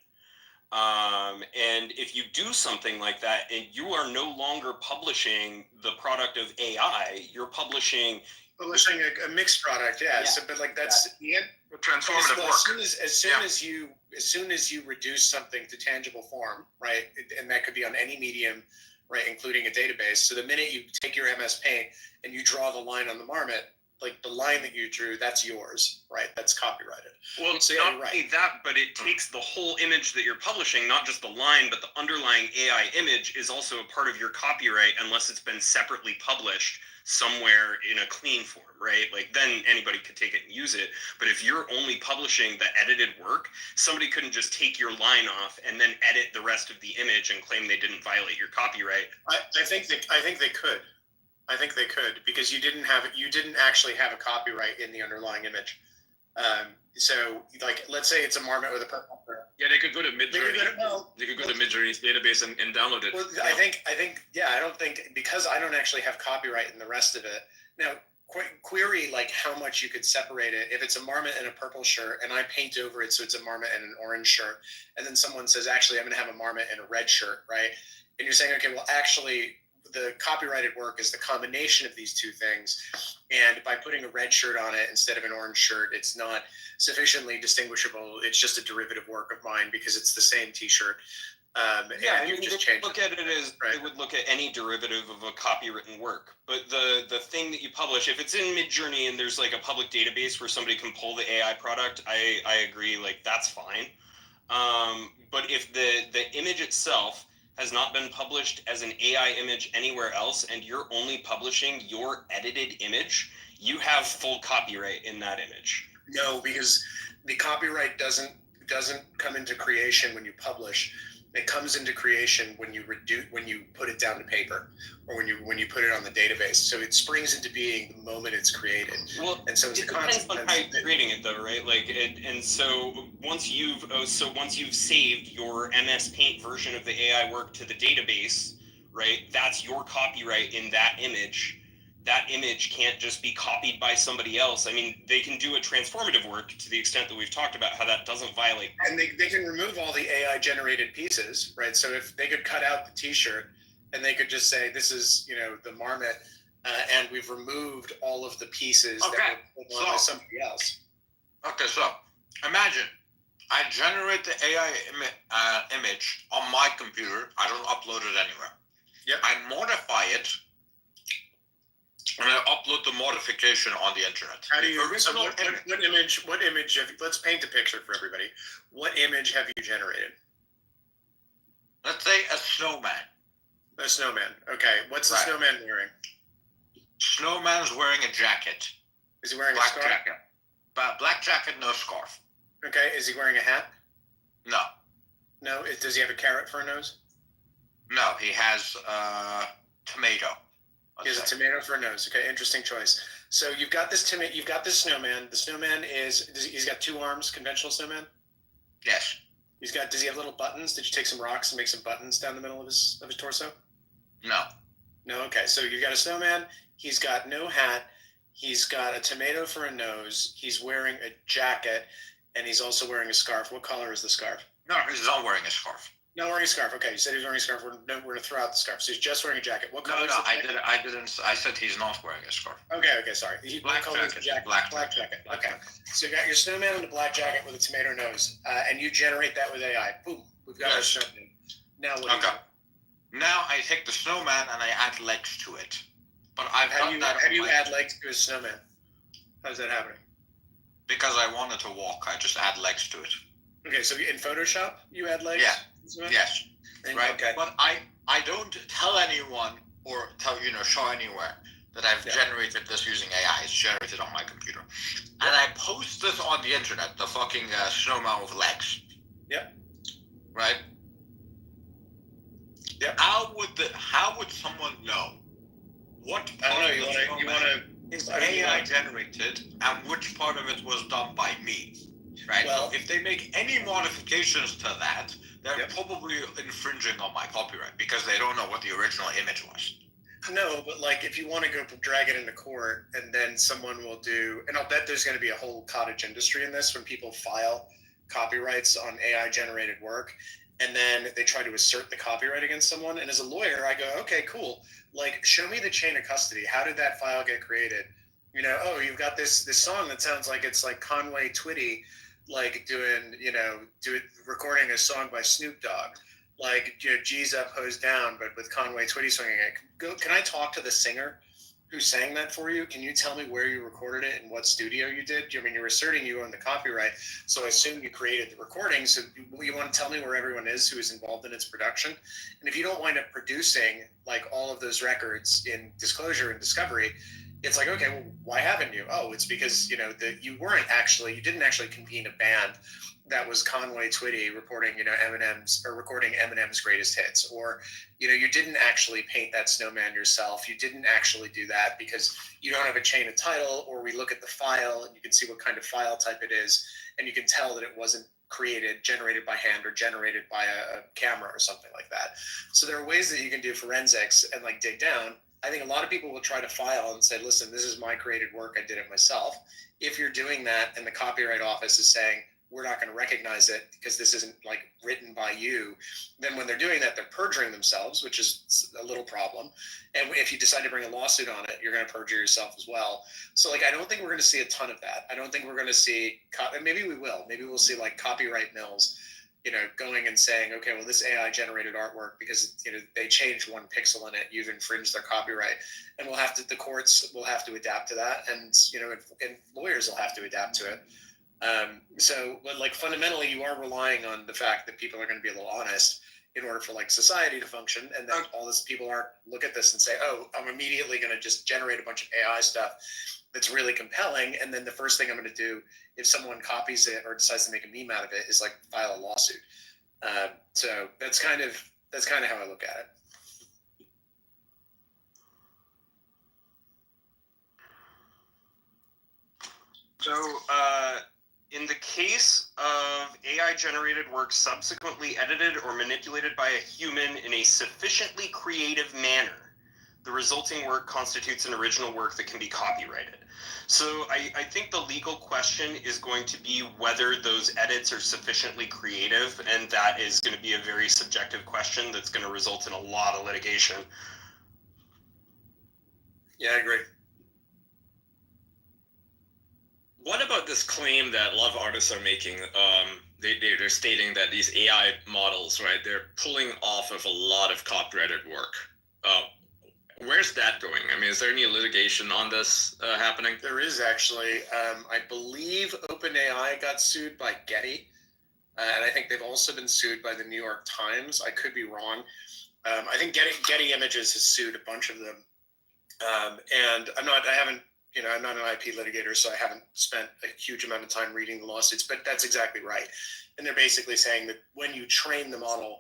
Speaker 21: And if you do something like that, and you are no longer publishing the product of AI, you're publishing
Speaker 19: a mixed product, yeah. So, but that's the end.
Speaker 3: Transformative work.
Speaker 19: As soon as you reduce something to tangible form, right, and that could be on any medium, right, including a database. So the minute you take your MS Paint and you draw the line on the marmot, the line that you drew, that's yours, right? That's copyrighted.
Speaker 21: Well, it's not only that, but it takes the whole image that you're publishing, not just the line, but the underlying AI image is also a part of your copyright unless it's been separately published somewhere in a clean form, right? Then anybody could take it and use it. But if you're only publishing the edited work, somebody couldn't just take your line off and then edit the rest of the image and claim they didn't violate your copyright.
Speaker 19: I think they could. I think they could, because you didn't actually have a copyright in the underlying image. So let's say it's a marmot with a purple.
Speaker 20: Yeah, they could go to Midjourney. They could go to Midjourney's database and download it.
Speaker 19: Well, I don't think because I don't actually have copyright in the rest of it. Now, query like how much you could separate it. If it's a marmot in a purple shirt and I paint over it so it's a marmot in an orange shirt, and then someone says, actually, I'm going to have a marmot in a red shirt, right? And you're saying, okay, well, actually, the copyrighted work is the combination of these two things. And by putting a red shirt on it instead of an orange shirt, it's not sufficiently distinguishable. It's just a derivative work of mine because it's the same T-shirt.
Speaker 6: Yeah, I mean, they would look at it as they would look at any derivative of a copywritten work. But the thing that you publish, if it's in Midjourney and there's like a public database where somebody can pull the AI product, I agree, like that's fine. But if the image itself has not been published as an AI image anywhere else and you're only publishing your edited image, you have full copyright in that image.
Speaker 19: No, because the copyright doesn't come into creation when you publish. It comes into creation when you put it down to paper, or when you put it on the database. So it springs into being the moment it's created.
Speaker 6: Well,
Speaker 19: and so it's
Speaker 6: it depends on how you're creating it, though, right? Like, and so once you've saved your MS Paint version of the AI work to the database, right? That's your copyright in that image. That image can't just be copied by somebody else. I mean, they can do a transformative work to the extent that we've talked about how that doesn't violate.
Speaker 19: And they can remove all the AI generated pieces, right? So if they could cut out the T-shirt and they could just say, this is, the marmot, and we've removed all of the pieces that were put on by somebody else.
Speaker 16: Okay, so imagine I generate the AI image on my computer. I don't upload it anywhere.
Speaker 19: Yep.
Speaker 16: I modify it. And I upload the modification on the internet.
Speaker 19: How do you? What image? Let's paint a picture for everybody. What image have you generated?
Speaker 16: Let's say a snowman.
Speaker 19: A snowman. Okay. What's the snowman wearing?
Speaker 16: Snowman's wearing a jacket.
Speaker 19: Is he wearing
Speaker 16: black
Speaker 19: a scarf?
Speaker 16: jacket? Black jacket, no scarf.
Speaker 19: Okay. Is he wearing a hat?
Speaker 16: No.
Speaker 19: No. Does he have a carrot for a nose?
Speaker 16: No. He has tomato.
Speaker 19: He has a tomato for a nose. Okay, interesting choice. So you've got this snowman. The snowman he's got two arms, conventional snowman?
Speaker 16: Yes.
Speaker 19: Does he have little buttons? Did you take some rocks and make some buttons down the middle of his torso?
Speaker 16: No.
Speaker 19: No, okay. So you've got a snowman, he's got no hat, he's got a tomato for a nose, he's wearing a jacket, and he's also wearing a scarf. What color is the scarf?
Speaker 16: No, he's not wearing a scarf.
Speaker 19: Not wearing a scarf. Okay, you said he was wearing a scarf. We're going to throw out the scarf. So he's just wearing a jacket. What color?
Speaker 16: No, I didn't. I said he's not wearing a scarf.
Speaker 19: Okay, sorry. Black jacket. Black jacket. Okay. So you got your snowman in a black jacket with a tomato nose, and you generate that with AI. Boom. We've got our snowman. Now what do you do?
Speaker 16: Now I take the snowman and I add legs to it. But I've
Speaker 19: How
Speaker 16: done that.
Speaker 19: How do you add legs to a snowman? How's that happening?
Speaker 16: Because I wanted to walk, I just add legs to it.
Speaker 19: Okay, so in Photoshop you add legs?
Speaker 16: Yeah. Yes. Right.
Speaker 19: Okay.
Speaker 16: But I don't tell anyone or show anywhere that I've generated this using AI. It's generated on my computer, and I post this on the internet. The fucking snowman with legs.
Speaker 19: Yep.
Speaker 16: Right.
Speaker 19: Yep.
Speaker 16: How would someone know what part of the is AI generated and which part of it was done by me? Right.
Speaker 19: Well,
Speaker 16: if they make any modifications to that, they're probably infringing on my copyright because they don't know what the original image was.
Speaker 19: No, but like if you want to go drag it into court and then someone will do, and I'll bet there's going to be a whole cottage industry in this when people file copyrights on AI generated work and then they try to assert the copyright against someone. And as a lawyer, I go, okay, cool. Like, show me the chain of custody. How did that file get created? You've got this song that sounds like it's like Conway Twitty, like recording a song by Snoop Dogg, like G's up, hose down, but with Conway Twitty swinging it. Can I talk to the singer who sang that for you? Can you tell me where you recorded it and what studio you did? You're asserting you own the copyright, so I assume you created the recording. So you want to tell me where everyone is who is involved in its production? And if you don't wind up producing like all of those records in disclosure and discovery, it's like, okay, well, why haven't you? Oh, it's because, you didn't actually convene a band that was Conway Twitty recording Eminem's greatest hits, or, you didn't actually paint that snowman yourself. You didn't actually do that because you don't have a chain of title, or we look at the file and you can see what kind of file type it is. And you can tell that it wasn't generated by hand or generated by a camera or something like that. So there are ways that you can do forensics and like dig down. I think a lot of people will try to file and say, listen, this is my created work. I did it myself. If you're doing that and the Copyright Office is saying, we're not going to recognize it because this isn't like written by you, then when they're doing that, they're perjuring themselves, which is a little problem. And if you decide to bring a lawsuit on it, you're going to perjure yourself as well. So like, I don't think we're going to see a ton of that. I don't think we're going to see, and maybe we will, maybe we'll see like copyright mills, you know, going and saying, okay, well, this AI generated artwork because, you know, they changed one pixel in it, you've infringed their copyright. And we'll have to, the courts will have to adapt to that. And, you know, and lawyers will have to adapt to it. So, but like fundamentally, you are relying on the fact that people are going to be a little honest in order for like society to function, and that all this people aren't look at this and say, oh, I'm immediately going to just generate a bunch of AI stuff that's really compelling, and then the first thing I'm going to do if someone copies it or decides to make a meme out of it is like file a lawsuit. So that's kind of how I look at it.
Speaker 21: So, in the case of AI-generated work subsequently edited or manipulated by a human in a sufficiently creative manner, the resulting work constitutes an original work that can be copyrighted. So I think the legal question is going to be whether those edits are sufficiently creative, and that is going to be a very subjective question that's going to result in a lot of litigation.
Speaker 19: Yeah, I agree.
Speaker 1: What about this claim that a lot of artists are making? They're stating that these AI models, right, they're pulling off of a lot of copyrighted work. Where's that going? I mean, is there any litigation on this happening?
Speaker 19: There is actually. I believe OpenAI got sued by Getty, and I think they've also been sued by the New York Times. I could be wrong. I think Getty Images has sued a bunch of them, and I'm not an IP litigator, so I haven't spent a huge amount of time reading the lawsuits, but that's exactly right. And they're basically saying that when you train the model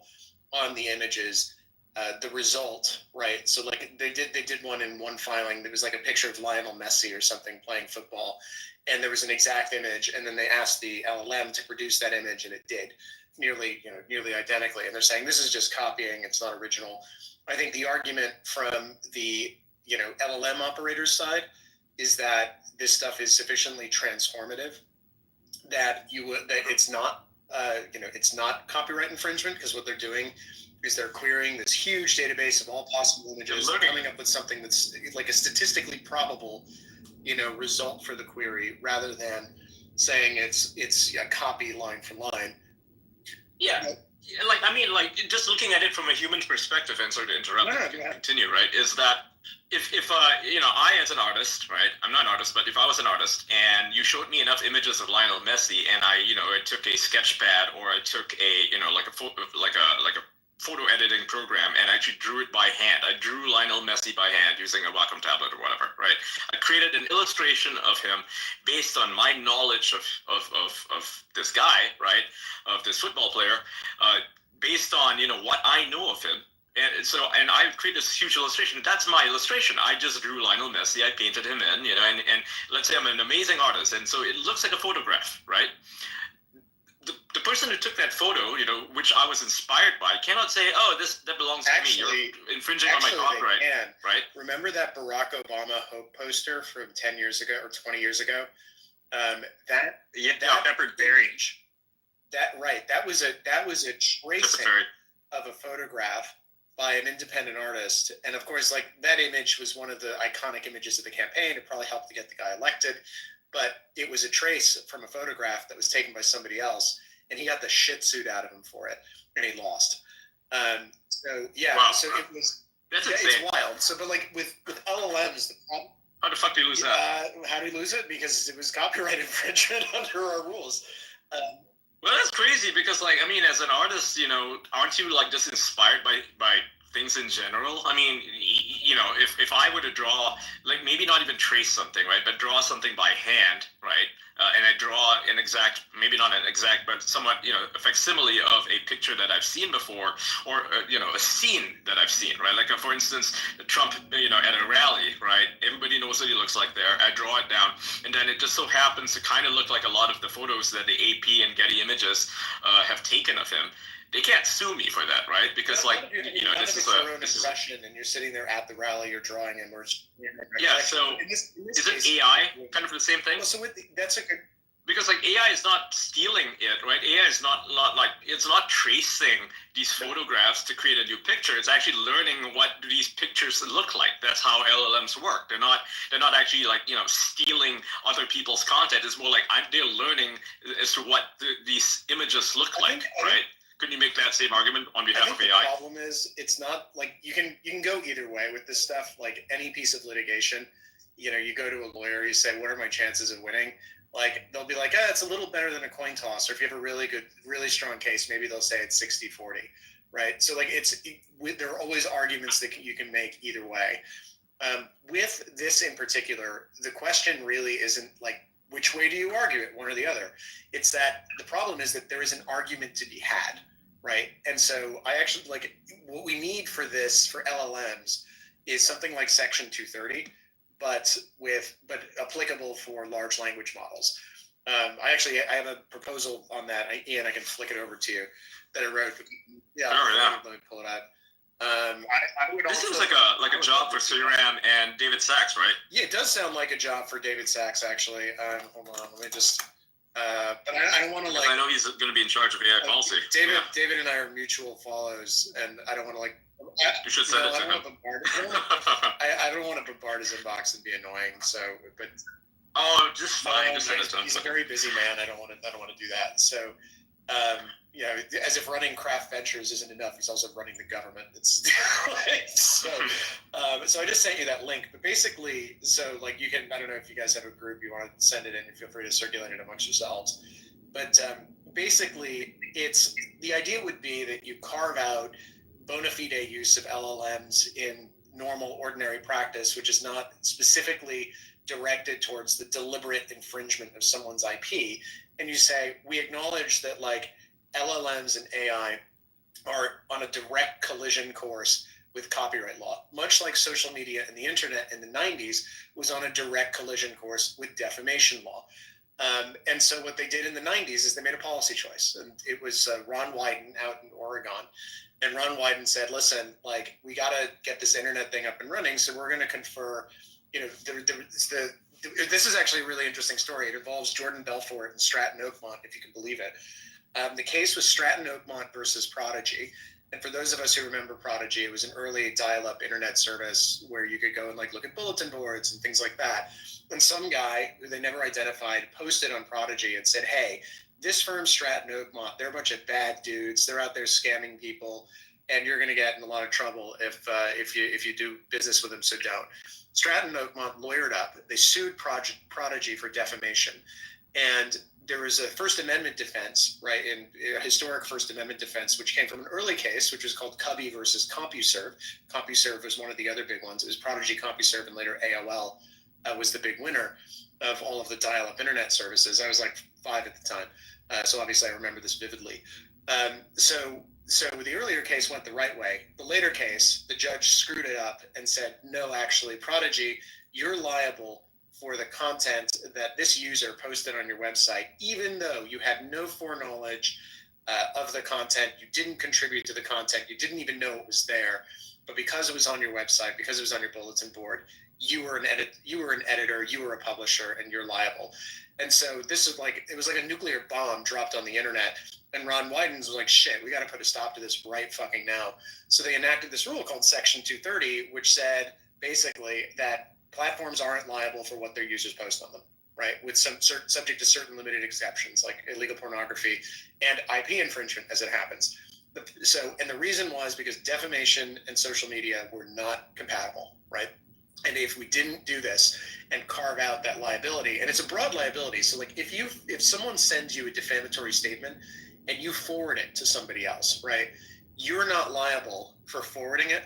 Speaker 19: on the images, the result, right? So like they did one in one filing. There was like a picture of Lionel Messi or something playing football, and there was an exact image. And then they asked the LLM to produce that image, and it did nearly identically. And they're saying this is just copying; it's not original. I think the argument from the LLM operator's side is that this stuff is sufficiently transformative that it's not it's not copyright infringement, because what they're doing is they're querying this huge database of all possible images, coming up with something that's like a statistically probable result for the query, rather than saying it's a copy line for line.
Speaker 1: Yeah. Just looking at it from a human perspective, and sorry to interrupt, continue, right, is that if I as an artist, right, I'm not an artist, but if I was an artist and you showed me enough images of Lionel Messi, and I took a sketch pad, or I took a photo editing program and actually drew it by hand. I drew Lionel Messi by hand using a Wacom tablet or whatever, right? I created an illustration of him based on my knowledge of this guy, right, of this football player, based on what I know of him. And I created this huge illustration. That's my illustration. I just drew Lionel Messi. I painted him in, and let's say I'm an amazing artist, and so it looks like a photograph, right? The person who took that photo, which I was inspired by, cannot say, "Oh, that belongs to me. You're infringing on my copyright." Right?
Speaker 19: Remember that Barack Obama hope poster from 10 years ago or 20 years ago?
Speaker 21: Peppered Berry.
Speaker 19: That was a tracing of a photograph by an independent artist, and of course, like, that image was one of the iconic images of the campaign. It probably helped to get the guy elected, but it was a trace from a photograph that was taken by somebody else, and he got the shit suit out of him for it, and he lost. So it was.
Speaker 1: That's
Speaker 19: insane. It's wild. So, but like with LLMs, the problem.
Speaker 1: How the fuck do you lose that?
Speaker 19: How do you lose it? Because it was copyright infringement under our rules.
Speaker 1: Well, that's crazy, because, as an artist, aren't you, just inspired by things in general? I mean, if I were to draw, maybe not even trace something, right, but draw something by hand, right, and I draw an exact, maybe not an exact, but somewhat, a facsimile of a picture that I've seen before, or, a scene that I've seen, right? Like, for instance, Trump, at a rally, right? Everybody knows what he looks like there. I draw it down, and then it just so happens to kind of look like a lot of the photos that the AP and Getty Images have taken of him. they can't sue me for that, right? Because like this is
Speaker 19: expression, and you're sitting there at the rally, you're drawing, and we're
Speaker 1: So is it AI kind of the same thing?
Speaker 19: Well, so that's a good.
Speaker 1: Because like AI is not stealing it, right? AI is not like it's not tracing these photographs to create a new picture. It's actually learning what these pictures look like. That's how LLMs work. They're not actually like stealing other people's content. It's more like they're learning as to what these images look like, right? Couldn't you make that same argument on behalf of AI?
Speaker 19: The problem is it's not like you can go either way with this stuff. Like any piece of litigation, you go to a lawyer, you say, "What are my chances of winning?" Like they'll be like, it's a little better than a coin toss. Or if you have a really strong case, maybe they'll say it's 60-40, right? So like there are always arguments that you can make either way. With this in particular, the question really isn't like which way do you argue it, one or the other. It's that the problem is that there is an argument to be had, right? And so I actually like what we need for LLMs is something like Section 230. But applicable for large language models. I have a proposal on that, Ian. I can flick it over to you that I wrote. Yeah, let me pull it out.
Speaker 1: This seems like a job for Suram and David Sachs, right?
Speaker 19: Yeah, it does sound like a job for David Sachs, actually. Hold on, let me just. But I don't want to like.
Speaker 1: I know he's going to be in charge of AI policy.
Speaker 19: David and I are mutual follows, and I don't want to like.
Speaker 1: You should send it to him.
Speaker 19: I don't want to bombard his inbox and be annoying. So, but
Speaker 1: just fine. Just send it to him.
Speaker 19: He's a very busy man. I don't want to do that. So, as if running Craft Ventures isn't enough, he's also running the government. It's so I just sent you that link. But basically, so like you can. I don't know if you guys have a group you want to send it in. Feel free to circulate it amongst yourselves. But basically, the idea would be that you carve out bona fide use of LLMs in normal, ordinary practice, which is not specifically directed towards the deliberate infringement of someone's IP. And you say, we acknowledge that like LLMs and AI are on a direct collision course with copyright law, much like social media and the internet in the 90s was on a direct collision course with defamation law. And so what they did in the 90s is they made a policy choice. And it was Ron Wyden out in Oregon. And Ron Wyden said, listen, like, we got to get this internet thing up and running. So we're going to confer, this is actually a really interesting story. It involves Jordan Belfort and Stratton Oakmont, if you can believe it. The case was Stratton Oakmont versus Prodigy. And for those of us who remember Prodigy, it was an early dial-up internet service where you could go and like look at bulletin boards and things like that. And some guy who they never identified posted on Prodigy and said, hey, this firm Stratton Oakmont, they're a bunch of bad dudes. They're out there scamming people, and you're going to get in a lot of trouble if you do business with them. So don't. Stratton Oakmont lawyered up. They sued Prodigy for defamation, and there was a First Amendment defense, right? In a historic First Amendment defense, which came from an early case, which was called Cubby versus CompuServe. CompuServe was one of the other big ones. It was Prodigy, CompuServe, and later AOL was the big winner of all of the dial-up internet services. I was like 5 at the time, so obviously I remember this vividly. So the earlier case went the right way. The later case, the judge screwed it up and said, no, actually, Prodigy, you're liable for the content that this user posted on your website, even though you had no foreknowledge of the content, you didn't contribute to the content, you didn't even know it was there, but because it was on your website, because it was on your bulletin board, you were an editor, you were a publisher, and you're liable. And so this is like, it was like a nuclear bomb dropped on the internet. And Ron Wyden was like, shit, we got to put a stop to this right fucking now. So they enacted this rule called Section 230, which said basically that platforms aren't liable for what their users post on them, right? With some subject to certain limited exceptions, like illegal pornography and IP infringement as it happens. And the reason was because defamation and social media were not compatible, right? And if we didn't do this and carve out that liability, and it's a broad liability. So like if someone sends you a defamatory statement and you forward it to somebody else, right? You're not liable for forwarding it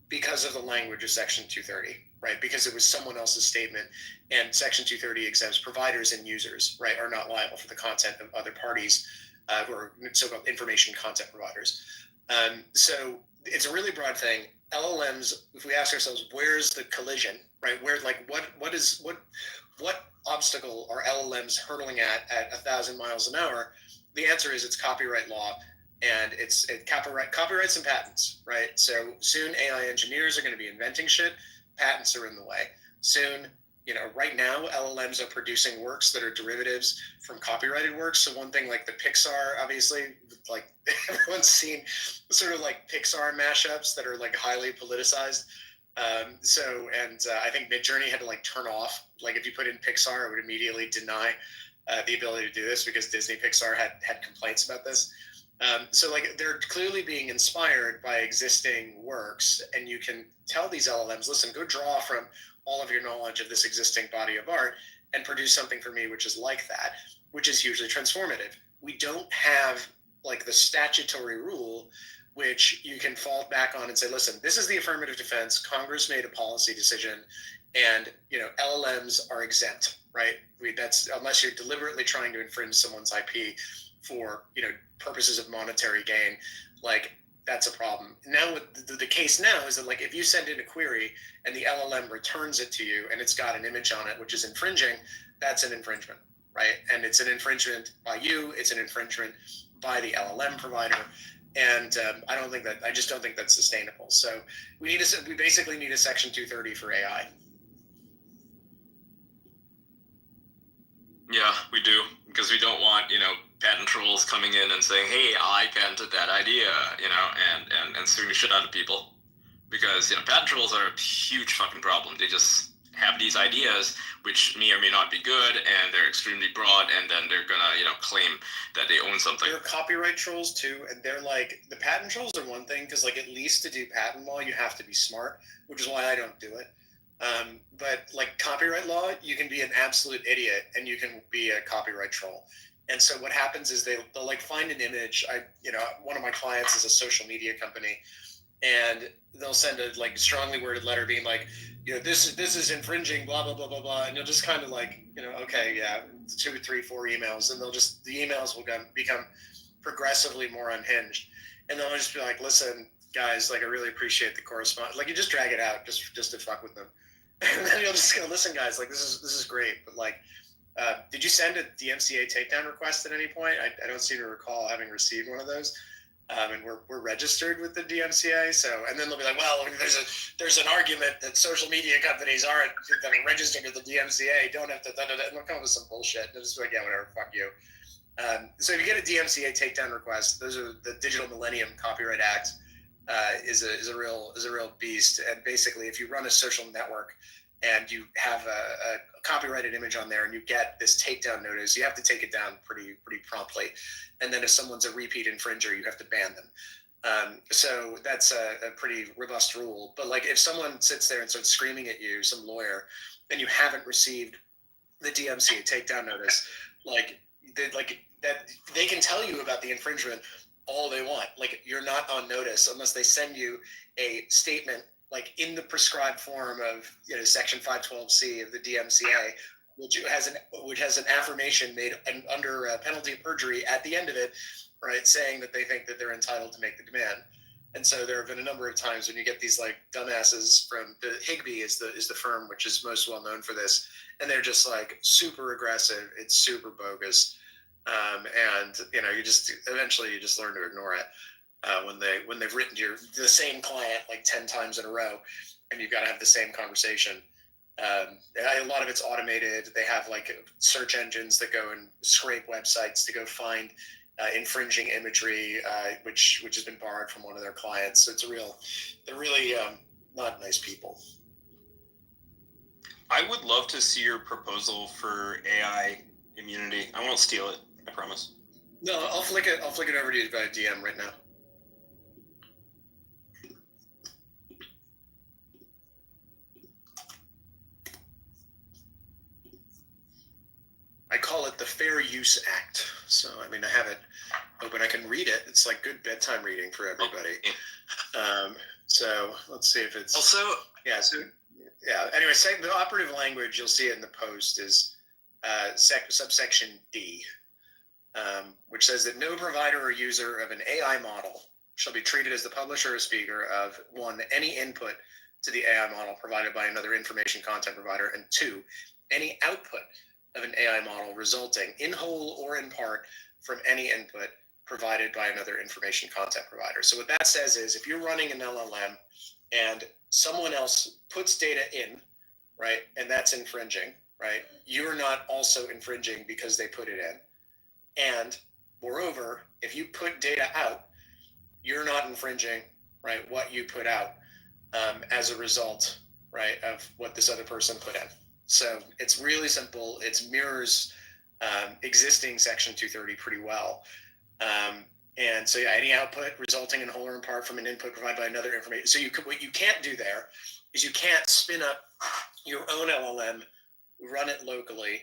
Speaker 19: because of the language of Section 230, right? Because it was someone else's statement, and Section 230 exempts providers and users, right, are not liable for the content of other parties who are so-called information content providers. So it's a really broad thing. LLMs, if we ask ourselves, where's the collision, right? Where, like, what obstacle are LLMs hurtling at 1,000 miles an hour? The answer is it's copyright law. and it's copyrights and patents, right? So soon AI engineers are going to be inventing shit. Patents are in the way. Soon, right now, LLMs are producing works that are derivatives from copyrighted works. So one thing like the Pixar, obviously, like everyone's seen sort of like Pixar mashups that are like highly politicized. I think Midjourney had to like turn off, like if you put in Pixar, it would immediately deny the ability to do this because Disney Pixar had complaints about this. Like they're clearly being inspired by existing works, and you can tell these LLMs, listen, go draw from all of your knowledge of this existing body of art and produce something for me which is like that, which is hugely transformative. We don't have like the statutory rule which you can fall back on and say, listen, this is the affirmative defense. Congress made a policy decision, and LLMs are exempt, right? That's unless you're deliberately trying to infringe someone's IP for purposes of monetary gain, like that's a problem. Now the case now is that like if you send in a query and the LLM returns it to you and it's got an image on it which is infringing, that's an infringement, right? And it's an infringement by you, it's an infringement by the LLM provider. And I just don't think that's sustainable. So we basically need a Section 230 for AI.
Speaker 1: Yeah, we do, because we don't want, patent trolls coming in and saying, hey, I patented that idea, and suing the shit out of people. Because, patent trolls are a huge fucking problem. They just have these ideas which may or may not be good, and they're extremely broad, and then they're gonna, claim that they own something.
Speaker 19: There are copyright trolls too, and they're like, the patent trolls are one thing, because like at least to do patent law, you have to be smart, which is why I don't do it. But like copyright law, you can be an absolute idiot and you can be a copyright troll. And so what happens is they'll like find an image. One of my clients is a social media company, and they'll send a like strongly worded letter being like, this is infringing, blah blah blah blah blah, and you'll just kind of like, okay, yeah, 2, 3, 4 emails, and the emails will become progressively more unhinged, and they'll just be like, listen, guys, like I really appreciate the correspondence. Like you just drag it out just to fuck with them, and then you'll just go, listen, guys, like this is great, but like. Did you send a DMCA takedown request at any point? I don't seem to recall having received one of those. And we're registered with the DMCA. So, and then they'll be like, well, there's an argument that social media companies that are registered with the DMCA don't have to, and they'll come up with some bullshit. They'll just be like, yeah, whatever, fuck you. So if you get a DMCA takedown request, those are the Digital Millennium Copyright Act is a real beast. And basically, if you run a social network and you have a copyrighted image on there and you get this takedown notice, you have to take it down pretty promptly. And then if someone's a repeat infringer, you have to ban them. So that's a pretty robust rule. But like if someone sits there and starts screaming at you, some lawyer, and you haven't received the DMCA takedown notice, they can tell you about the infringement all they want. Like you're not on notice unless they send you a statement like in the prescribed form of Section 512C of the DMCA, which has an affirmation made under penalty of perjury at the end of it, right, saying that they think that they're entitled to make the demand. And so there have been a number of times when you get these like dumbasses from the Higbee is the firm which is most well known for this, and they're just like super aggressive. It's super bogus, and you just eventually you just learn to ignore it. When they've written to the same client like 10 times in a row, and you've got to have the same conversation. A lot of it's automated. They have like search engines that go and scrape websites to go find infringing imagery, which has been borrowed from one of their clients. So they're really not nice people.
Speaker 6: I would love to see your proposal for AI immunity. I won't steal it, I promise.
Speaker 19: No, I'll flick it over to you via DM right now. I call it the Fair Use Act. So, I mean, I have it open. I can read it. It's like good bedtime reading for everybody. So let's see if it's... Also... Yeah, anyway, the operative language, you'll see it in the post, is subsection D, which says that no provider or user of an AI model shall be treated as the publisher or speaker of, 1, any input to the AI model provided by another information content provider, and 2, any output of an AI model resulting in whole or in part from any input provided by another information content provider. So what that says is if you're running an LLM and someone else puts data in, right, and that's infringing, right, you're not also infringing because they put it in. And moreover, if you put data out, you're not infringing, right, what you put out as a result, right, of what this other person put in. So it's really simple. It mirrors existing Section 230 pretty well. And so yeah, any output resulting in whole or in part from an input provided by another information. So what you can't do there is you can't spin up your own LLM, run it locally,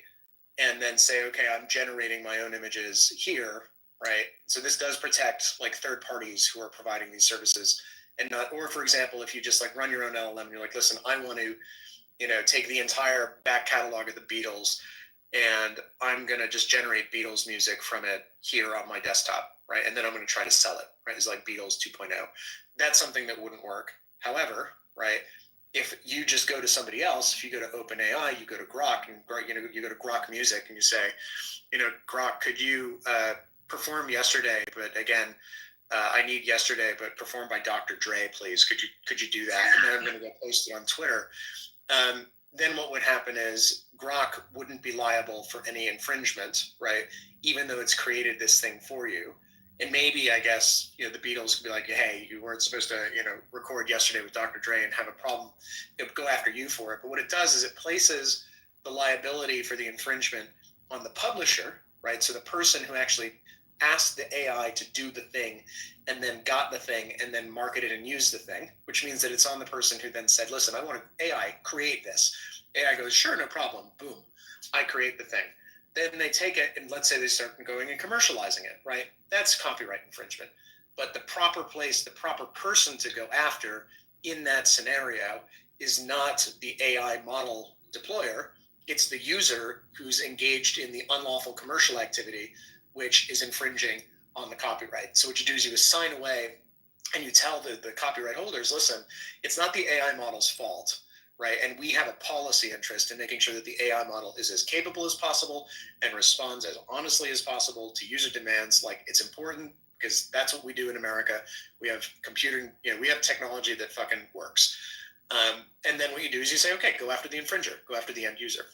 Speaker 19: and then say, okay, I'm generating my own images here, right? So this does protect like third parties who are providing these services, and not, or for example, if you just like run your own LLM and you're like, listen, I want to, take the entire back catalog of the Beatles, and I'm going to just generate Beatles music from it here on my desktop, right? And then I'm going to try to sell it, right? It's like Beatles 2.0. That's something that wouldn't work. However, right, if you just go to somebody else, if you go to OpenAI, you go to Grok, and you go to Grok Music, and you say, Grok, could you perform Yesterday, but again, I need Yesterday, but performed by Dr. Dre, please. Could you do that? And then I'm going to go post it on Twitter. Then what would happen is Grok wouldn't be liable for any infringement, right? Even though it's created this thing for you. And maybe, I guess, the Beatles could be like, hey, you weren't supposed to, record Yesterday with Dr. Dre and have a problem. It would go after you for it. But what it does is it places the liability for the infringement on the publisher, right? So the person who actually asked the AI to do the thing and then got the thing and then marketed and used the thing, which means that it's on the person who then said, listen, I want AI create this. AI goes, sure, no problem. Boom, I create the thing. Then they take it and let's say they start going and commercializing it, right? That's copyright infringement. But the proper place, the proper person to go after in that scenario is not the AI model deployer. It's the user who's engaged in the unlawful commercial activity, which is infringing on the copyright. So what you do is you assign away and you tell the copyright holders, listen, it's not the AI model's fault, right? And we have a policy interest in making sure that the AI model is as capable as possible and responds as honestly as possible to user demands. Like, it's important because that's what we do in America. We have computing, we have technology that fucking works. And then what you do is you say, okay, go after the infringer, go after the end user,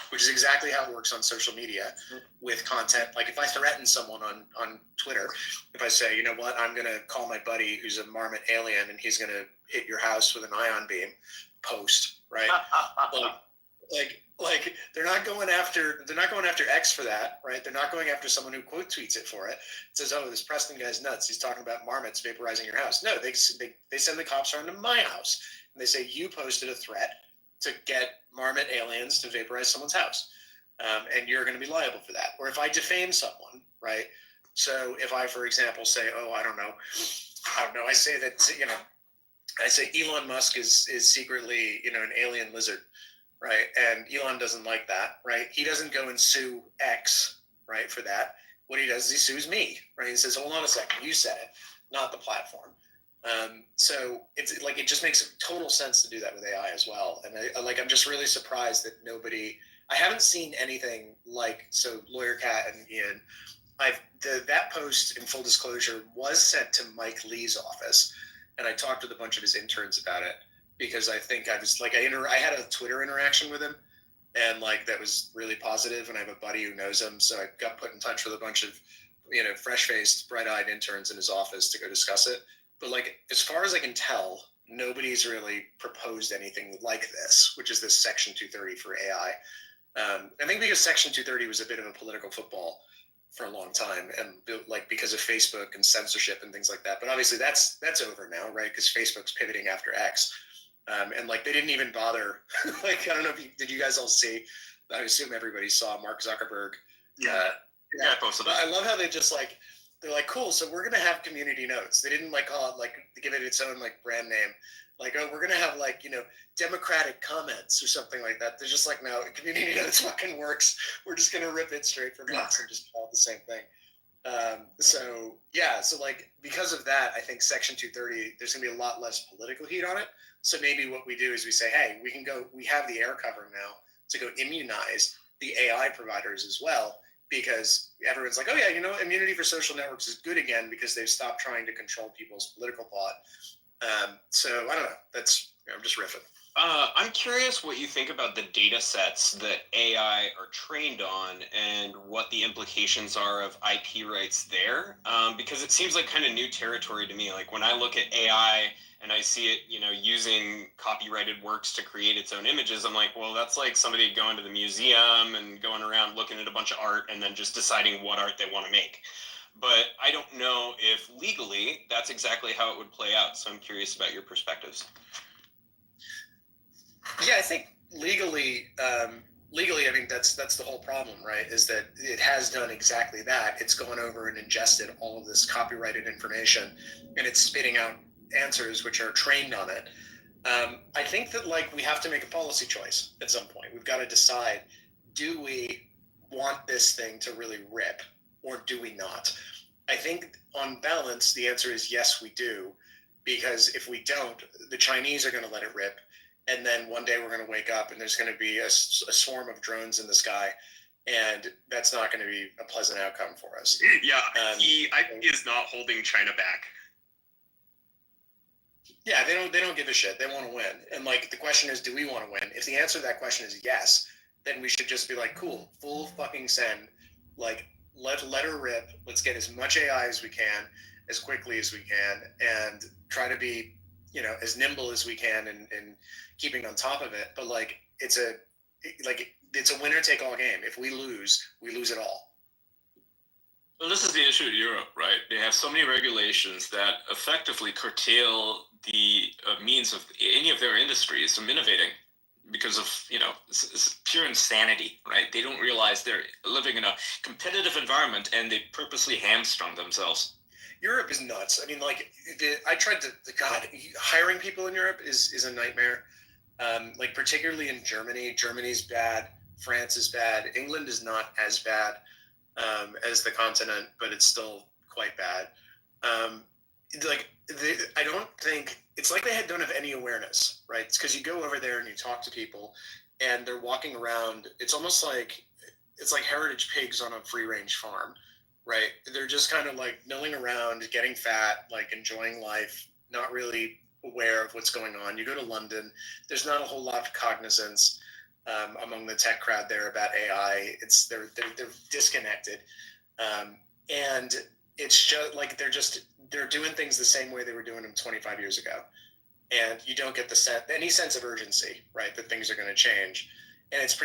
Speaker 19: which is exactly how it works on social media with content. Like if I threaten someone on Twitter, if I say, you know what, I'm going to call my buddy who's a marmot alien and he's going to hit your house with an ion beam, post, right? like they're not going after X for that, right? They're not going after someone who quote tweets it for it. It says, oh, this Preston guy's nuts. He's talking about marmots vaporizing your house. No, they send the cops around to my house and they say, you posted a threat to get marmot aliens to vaporize someone's house. And you're going to be liable for that. Or if I defame someone, right? So if I, for example, say, oh, I don't know, I say that, I say Elon Musk is secretly, an alien lizard, right? And Elon doesn't like that, right? He doesn't go and sue X, right, for that. What he does is he sues me, right? He says, hold on a second, you said it, not the platform. So it's like, it just makes total sense to do that with AI as well. And I'm just really surprised that I haven't seen anything like, so Lawyer Cat and Ian, that post, in full disclosure, was sent to Mike Lee's office. And I talked with a bunch of his interns about it because I think I was like, I had a Twitter interaction with him and like, that was really positive. And I have a buddy who knows him. So I got put in touch with a bunch of, fresh-faced, bright-eyed interns in his office to go discuss it. But like, as far as I can tell, nobody's really proposed anything like this, which is this Section 230 for AI. I think because Section 230 was a bit of a political football for a long time, and like because of Facebook and censorship and things like that. But obviously that's over now, right? Because Facebook's pivoting after X, and like they didn't even bother. Like, I don't know if did you guys all see? I assume everybody saw Mark Zuckerberg.
Speaker 3: Yeah, I posted that.
Speaker 19: I love how they just like. They're like, cool, so we're going to have community notes. They didn't like call it, like, give it its own, like, brand name. Like, oh, we're going to have, like, democratic comments or something like that. They're just like, no, community notes fucking works. We're just going to rip it straight from us and just call it the same thing. So, yeah, so, like, because of that, I think Section 230, there's going to be a lot less political heat on it. So maybe what we do is we say, hey, we have the air cover now to go immunize the AI providers as well, because everyone's like, oh yeah, immunity for social networks is good again because they've stopped trying to control people's political thought. So I don't know. I'm just riffing.
Speaker 6: I'm curious what you think about the data sets that AI are trained on and what the implications are of IP rights there, because it seems like kind of new territory to me. Like when I look at AI and I see it, using copyrighted works to create its own images, I'm like, well, that's like somebody going to the museum and going around looking at a bunch of art and then just deciding what art they want to make. But I don't know if legally that's exactly how it would play out. So I'm curious about your perspectives.
Speaker 19: Yeah, I think legally, I mean that's the whole problem, right? Is that it has done exactly that. It's gone over and ingested all of this copyrighted information, and it's spitting out answers which are trained on it. I think that we have to make a policy choice at some point. We've got to decide: do we want this thing to really rip, or do we not? I think on balance, the answer is yes, we do, because if we don't, the Chinese are going to let it rip. And then one day we're going to wake up and there's going to be a swarm of drones in the sky, and that's not going to be a pleasant outcome for us.
Speaker 1: Yeah, IP is not holding China back.
Speaker 19: Yeah, they don't give a shit. They want to win. And the question is, do we want to win? If the answer to that question is yes, then we should just be like, cool, full fucking send. Let her rip. Let's get as much AI as we can, as quickly as we can, and try to be as nimble as we can and keeping on top of it. But it's a winner take all game. If we lose it all.
Speaker 1: Well, this is the issue in Europe, right? They have so many regulations that effectively curtail the means of any of their industries from innovating because of, it's pure insanity, right? They don't realize they're living in a competitive environment and they purposely hamstrung themselves.
Speaker 19: Europe is nuts. I mean, I tried to, God, hiring people in Europe is a nightmare. Particularly in Germany. Germany's bad. France is bad. England is not as bad as the continent, but it's still quite bad. I don't think, it's like they don't have any awareness, right? It's because you go over there and you talk to people and they're walking around. It's almost like, it's like heritage pigs on a free range farm. Right. They're just kind of milling around, getting fat, enjoying life, not really aware of what's going on. You go to London, there's not a whole lot of cognizance among the tech crowd there about AI. They're disconnected. And it's just they're doing things the same way they were doing them 25 years ago. And you don't get any sense of urgency, right, that things are going to change. And it's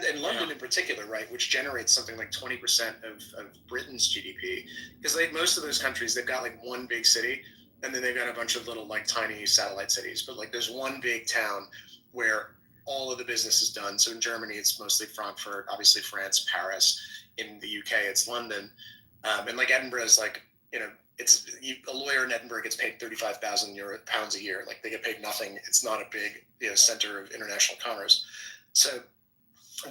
Speaker 19: in London in particular, right, which generates something like 20% of Britain's GDP. Because most of those countries, they've got one big city, and then they've got a bunch of little tiny satellite cities. But there's one big town where all of the business is done. So in Germany, it's mostly Frankfurt, obviously France, Paris. In the UK, it's London. And Edinburgh is a lawyer in Edinburgh gets paid £35,000 a year. They get paid nothing. It's not a big center of international commerce. So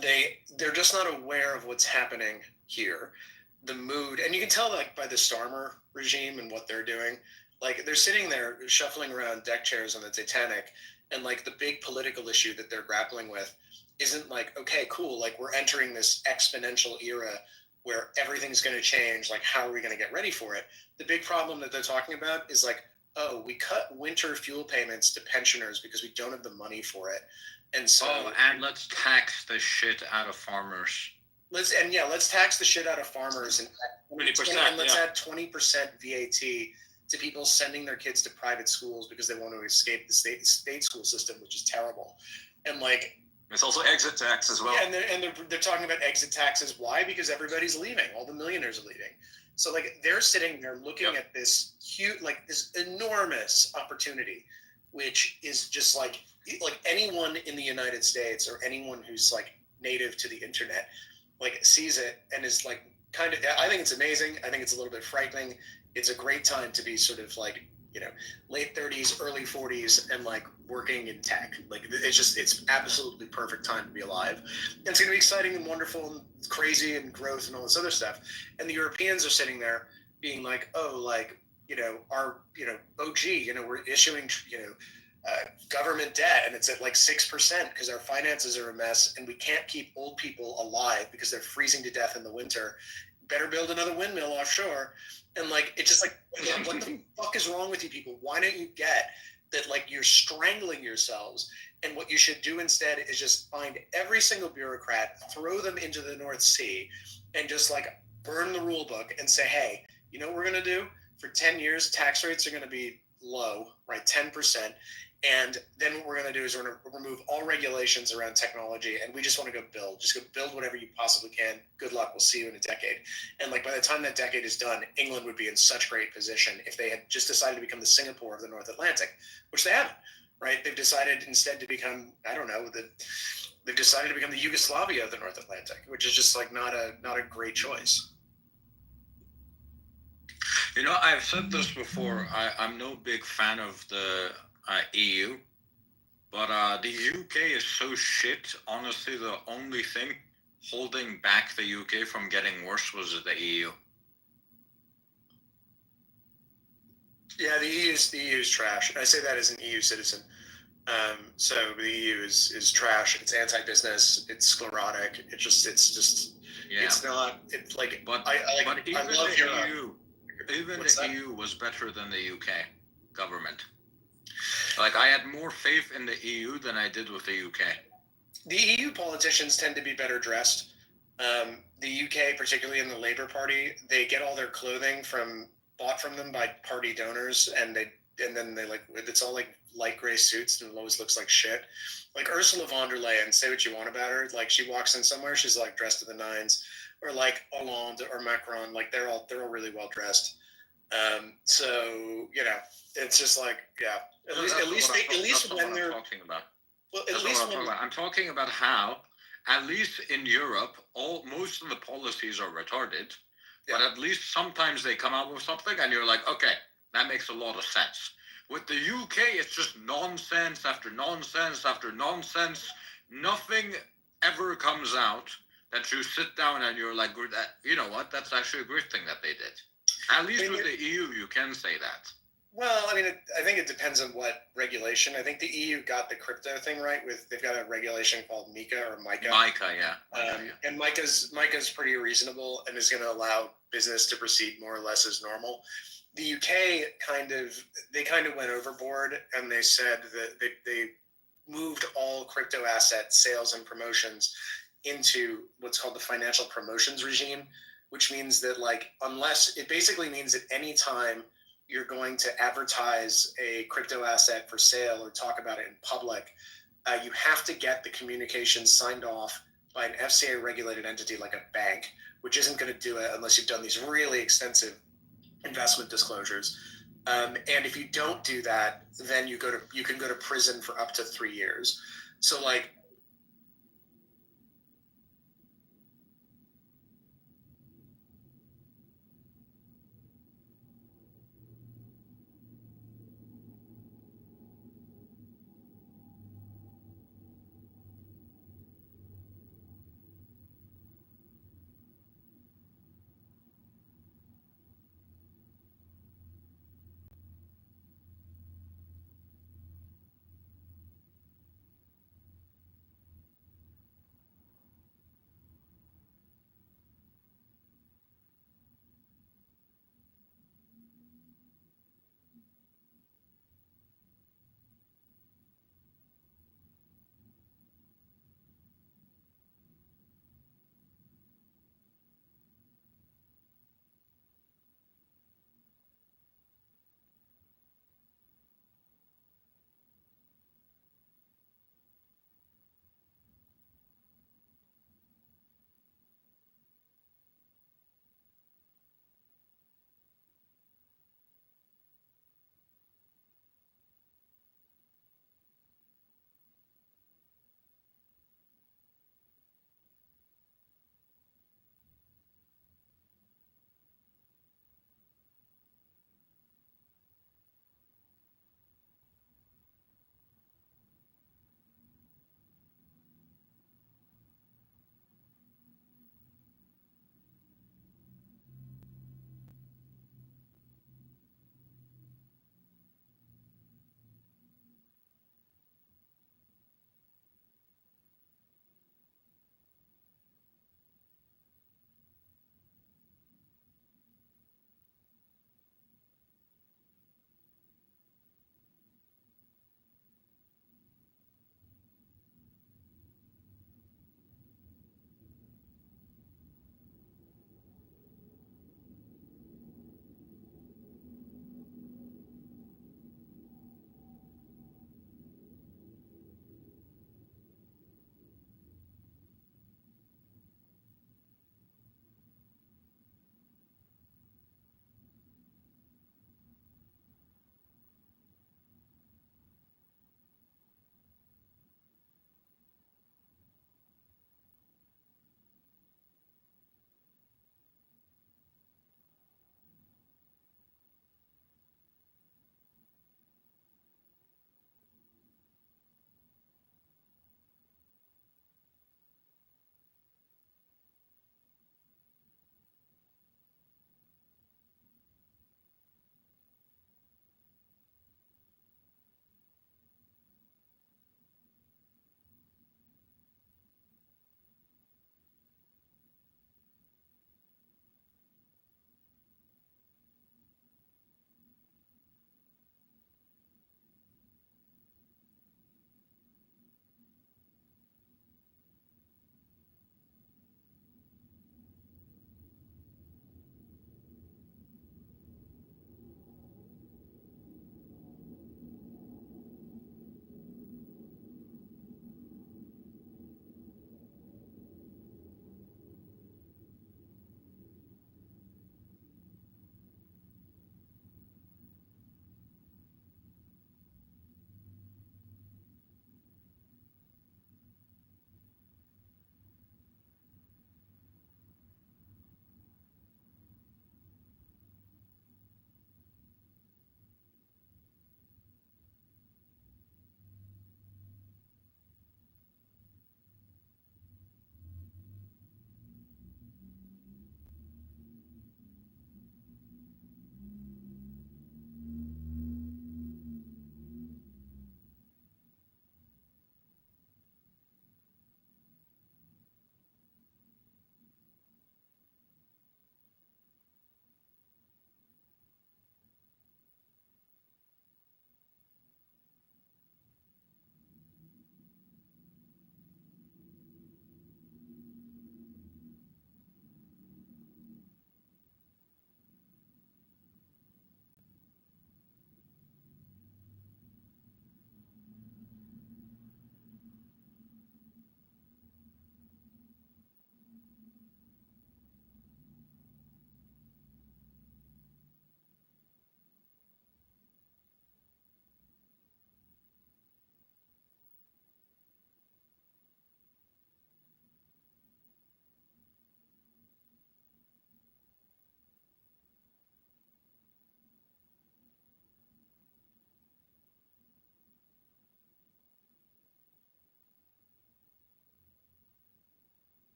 Speaker 19: they're just not aware of what's happening here. The mood, and you can tell by the Starmer regime and what they're doing. They're sitting there shuffling around deck chairs on the Titanic, and the big political issue that they're grappling with isn't okay, cool, we're entering this exponential era where everything's going to change. How are we going to get ready for it? The big problem that they're talking about is oh, we cut winter fuel payments to pensioners because we don't have the money for it. And so,
Speaker 16: and let's tax the shit out of farmers.
Speaker 19: Let's tax the shit out of farmers and
Speaker 1: 20%,
Speaker 19: and let's add 20% VAT to people sending their kids to private schools because they want to escape the state school system, which is terrible. And
Speaker 1: it's also exit tax as well.
Speaker 19: Yeah, and they're talking about exit taxes. Why? Because everybody's leaving. All the millionaires are leaving. So they're sitting there looking at this huge, this enormous opportunity, which is just anyone in the United States or anyone who's native to the internet, sees it and is kind of, I think it's amazing. I think it's a little bit frightening. It's a great time to be sort of late 30s, early 40s and working in tech. It's absolutely perfect time to be alive. And it's going to be exciting and wonderful and crazy and growth and all this other stuff. And the Europeans are sitting there being our, OG, we're issuing, government debt, and it's at like 6% because our finances are a mess, and we can't keep old people alive because they're freezing to death in the winter. Better build another windmill offshore. And like, it's just like, again, what the fuck is wrong with you people? Why don't you get that like you're strangling yourselves? And what you should do instead is just find every single bureaucrat, throw them into the North Sea, and just like burn the rule book and say, hey, you know what we're going to do? For 10 years, tax rates are going to be low, right? 10%. And then what we're going to do is we're going to remove all regulations around technology, and we just want to go build. Just go build whatever you possibly can. Good luck. We'll see you in a decade. And like by the time that decade is done, England would be in such great position if they had just decided to become the Singapore of the North Atlantic, which they haven't, right? They've decided instead to become, I don't know, they've decided to become the Yugoslavia of the North Atlantic, which is just like not a great choice.
Speaker 16: You know, I've said this before. I'm no big fan of the EU, but the UK is so shit. Honestly, the only thing holding back the UK from getting worse was the EU.
Speaker 19: Yeah, the EU is trash. I say that as an EU citizen. So the EU is trash. It's anti-business. It's sclerotic. It's just.
Speaker 16: Yeah.
Speaker 19: It's not. It's like.
Speaker 16: But
Speaker 19: I love
Speaker 16: the EU. Even the EU was better than the UK government. Like, I had more faith in the EU than I did with the UK.
Speaker 19: The EU politicians tend to be better dressed. The UK, particularly in the Labour Party, they get all their clothing bought from them by party donors, and then they like, it's all like light gray suits, and it always looks like shit. Like Ursula von der Leyen, say what you want about her, like she walks in somewhere, she's like dressed to the nines, or like Hollande or Macron, like they're all really well dressed. So you know, it's just like, yeah. At least when they're
Speaker 16: talking about.
Speaker 19: Well,
Speaker 16: I'm talking about how, at least in Europe, most of the policies are retarded, but at least sometimes they come out with something, and you're like, okay, that makes a lot of sense. With the UK, it's just nonsense after nonsense after nonsense. Nothing ever comes out that you sit down and you're like, you know what? That's actually a great thing that they did. At least with the EU, you can say that.
Speaker 19: Well, I mean, I think it depends on what regulation. I think the EU got the crypto thing right. They've got a regulation called MiCA or MiCA.
Speaker 16: MiCA, yeah.
Speaker 19: And MiCA's pretty reasonable and is going to allow business to proceed more or less as normal. The UK kind of went overboard, and they said that they moved all crypto asset sales and promotions into what's called the financial promotions regime, which means that it basically means that any time you're going to advertise a crypto asset for sale or talk about it in public, you have to get the communications signed off by an FCA regulated entity like a bank, which isn't going to do it unless you've done these really extensive investment disclosures. And if you don't do that, then you can go to prison for up to 3 years. So like,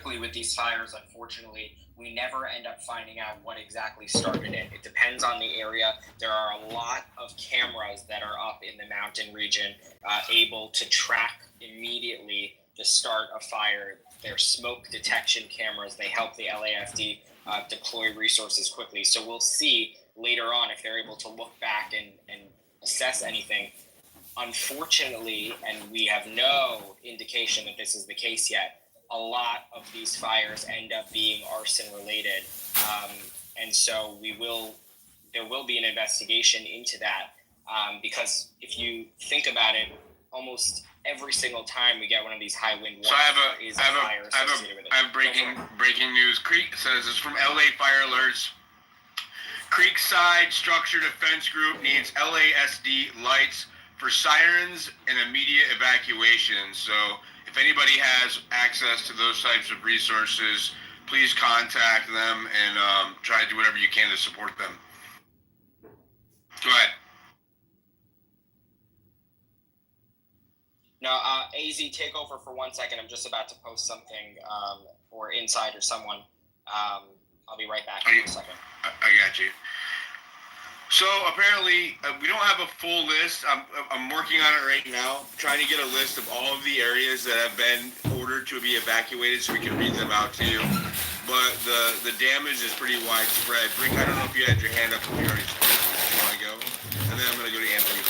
Speaker 4: typically with these fires, unfortunately, we never end up finding out what exactly started it. It depends on the area. There are a lot of cameras that are up in the mountain region able to track immediately the start of fire. They're smoke detection cameras. They help the LAFD deploy resources quickly. So we'll see later on if they're able to look back and assess anything. Unfortunately, and we have no indication that this is the case yet, a lot of these fires end up being arson related. And so there will be an investigation into that because if you think about it, almost every single time we get one of these high wind warnings,
Speaker 7: So I have breaking news. Creek says it's from LA Fire Alerts. Creekside Structure Defense Group needs LASD lights for sirens and immediate evacuation. So if anybody has access to those types of resources, please contact them and try to do whatever you can to support them. Go ahead.
Speaker 4: No, AZ, take over for 1 second. I'm just about to post something, or Inside or someone. I'll be right back in a second.
Speaker 7: I got you. So apparently we don't have a full list. I'm working on it right now, trying to get a list of all of the areas that have been ordered to be evacuated so we can read them out to you. But the damage is pretty widespread. Brink, I don't know if you had your hand up if you already spoke. If you want to go, and then I'm going to go to Anthony.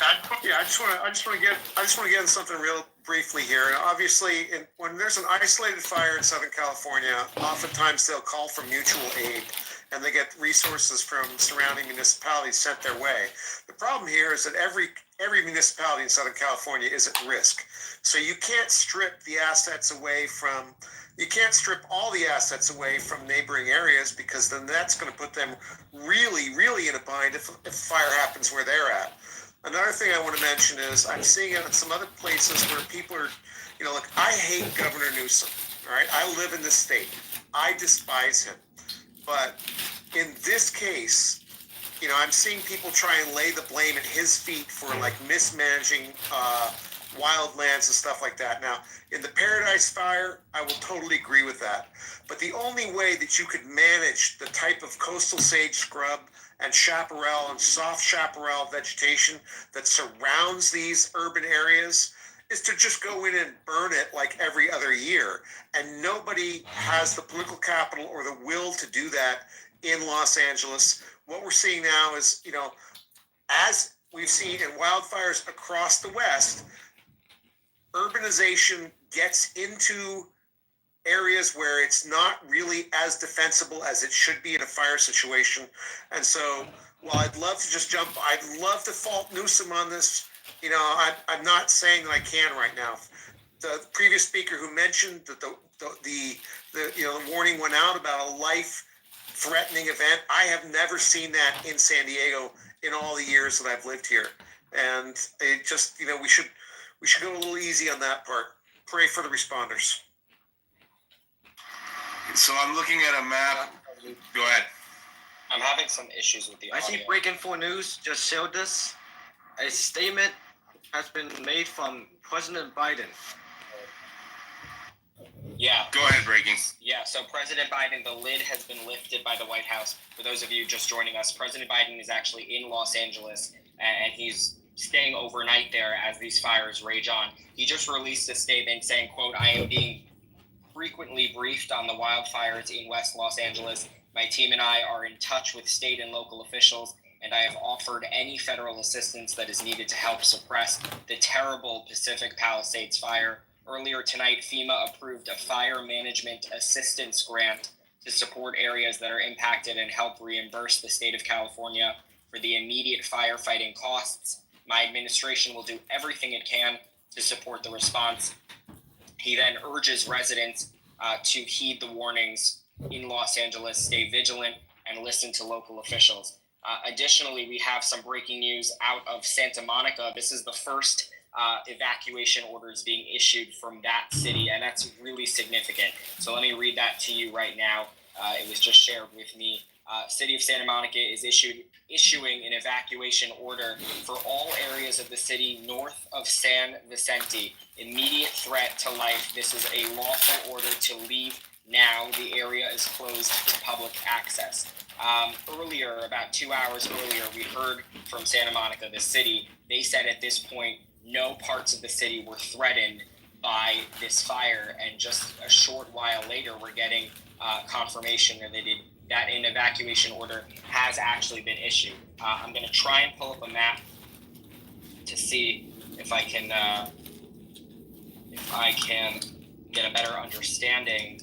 Speaker 19: I just want to get in something real briefly here. And obviously, when there's an isolated fire in Southern California, oftentimes they'll call for mutual aid, and they get resources from surrounding municipalities sent their way. The problem here is that every municipality in Southern California is at risk. So you can't strip all the assets away from neighboring areas, because then that's going to put them really, really in a bind if fire happens where they're at. Another thing I want to mention is I'm seeing it in some other places where people are, look, I hate Governor Newsom, all right? I live in this state. I despise him. But in this case, I'm seeing people try and lay the blame at his feet for mismanaging wildlands and stuff like that. Now, in the Paradise Fire, I will totally agree with that. But the only way that you could manage the type of coastal sage scrub and chaparral and soft chaparral vegetation that surrounds these urban areas is to just go in and burn it like every other year. And nobody has the political capital or the will to do that in Los Angeles. What we're seeing now is, as we've seen in wildfires across the West, urbanization gets into areas where it's not really as defensible as it should be in a fire situation. And so while I'd love to just I'd love to fault Newsom on this. I'm not saying that I can right now. The previous speaker who mentioned that the warning went out about a life-threatening event, I have never seen that in San Diego in all the years that I've lived here. And it just, we should go a little easy on that part. Pray for the responders.
Speaker 7: So I'm looking at a map. Go ahead.
Speaker 4: I'm having some issues with the audio.
Speaker 23: I see breaking 4 news just showed this. A statement has been made from President Biden.
Speaker 4: Yeah.
Speaker 7: Go ahead, breaking.
Speaker 4: Yeah, so President Biden, the lid has been lifted by the White House. For those of you just joining us, President Biden is actually in Los Angeles, and he's staying overnight there as these fires rage on. He just released a statement saying, quote, "I am being frequently briefed on the wildfires in West Los Angeles. My team and I are in touch with state and local officials, and I have offered any federal assistance that is needed to help suppress the terrible Pacific Palisades fire. Earlier tonight, FEMA approved a fire management assistance grant to support areas that are impacted and help reimburse the state of California for the immediate firefighting costs. My administration will do everything it can to support the response." He then urges residents to heed the warnings in Los Angeles, stay vigilant, and listen to local officials. Additionally, we have some breaking news out of Santa Monica. This is the first evacuation orders being issued from that city, and that's really significant. So let me read that to you right now. It was just shared with me. City of Santa Monica is issuing an evacuation order for all areas of the city north of San Vicente. Immediate threat to life. This is a lawful order to leave now. The area is closed to public access. Earlier, about 2 hours earlier, we heard from Santa Monica, the city. They said at this point, no parts of the city were threatened by this fire. And just a short while later, we're getting confirmation that an evacuation order has actually been issued. I'm going to try and pull up a map to see if I can get a better understanding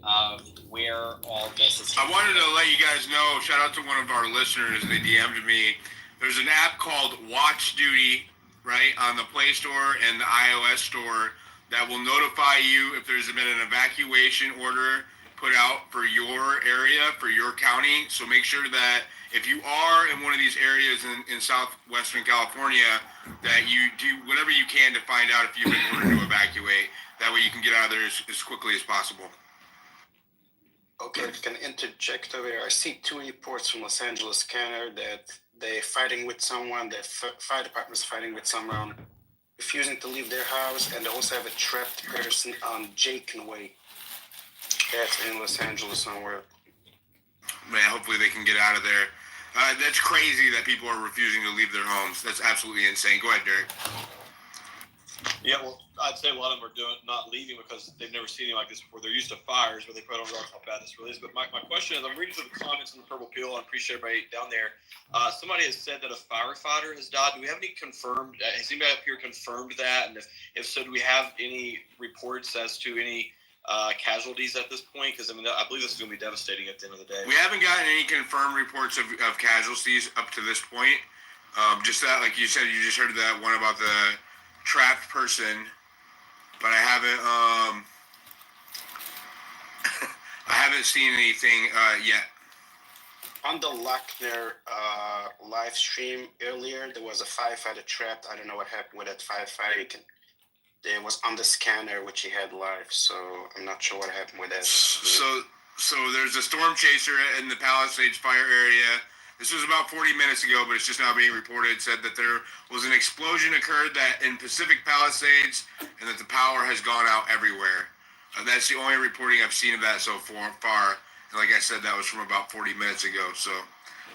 Speaker 4: of where all this is.
Speaker 7: I wanted to let you guys know, shout out to one of our listeners, they DM'd me. There's an app called Watch Duty, right, on the Play Store and the iOS store that will notify you if there's been an evacuation order put out for your area, for your county. So make sure that if you are in one of these areas in southwestern California, that you do whatever you can to find out if you've been ordered to evacuate. That way you can get out of there as quickly as possible.
Speaker 2: Okay, if I can interject over here. I see 2 reports from Los Angeles Scanner that they're fighting with someone, the fire department's fighting with someone, refusing to leave their house, and they also have a trapped person on Jakin Way. That's in Los Angeles somewhere.
Speaker 7: Man, hopefully they can get out of there. That's crazy that people are refusing to leave their homes. That's absolutely insane. Go ahead, Derek.
Speaker 5: Yeah, well, I'd say a lot of them are not leaving because they've never seen anything like this before. They're used to fires, but they probably don't realize how bad this really is. But my question is, I'm reading through the comments in the Purple Pill. I appreciate everybody down there. Somebody has said that a firefighter has died. Do we have any confirmed? Has anybody up here confirmed that? And if so, do we have any reports as to any casualties at this point? Because I mean, I believe this is going to be devastating at the end of the day.
Speaker 7: We haven't gotten any confirmed reports of casualties up to this point. Just that, like you said, you just heard that one about the trapped person, but I haven't seen anything yet.
Speaker 2: On the Lochner live stream earlier, there was a firefighter trapped. I don't know what happened with that firefighter. It was on the scanner, which he had live, so I'm not sure what happened with that.
Speaker 7: So there's a storm chaser in the Palisades fire area. This was about 40 minutes ago, but it's just now being reported. It said that there was an explosion occurred that in Pacific Palisades and that the power has gone out everywhere. That's the only reporting I've seen of that so far. And like I said, that was from about 40 minutes ago. So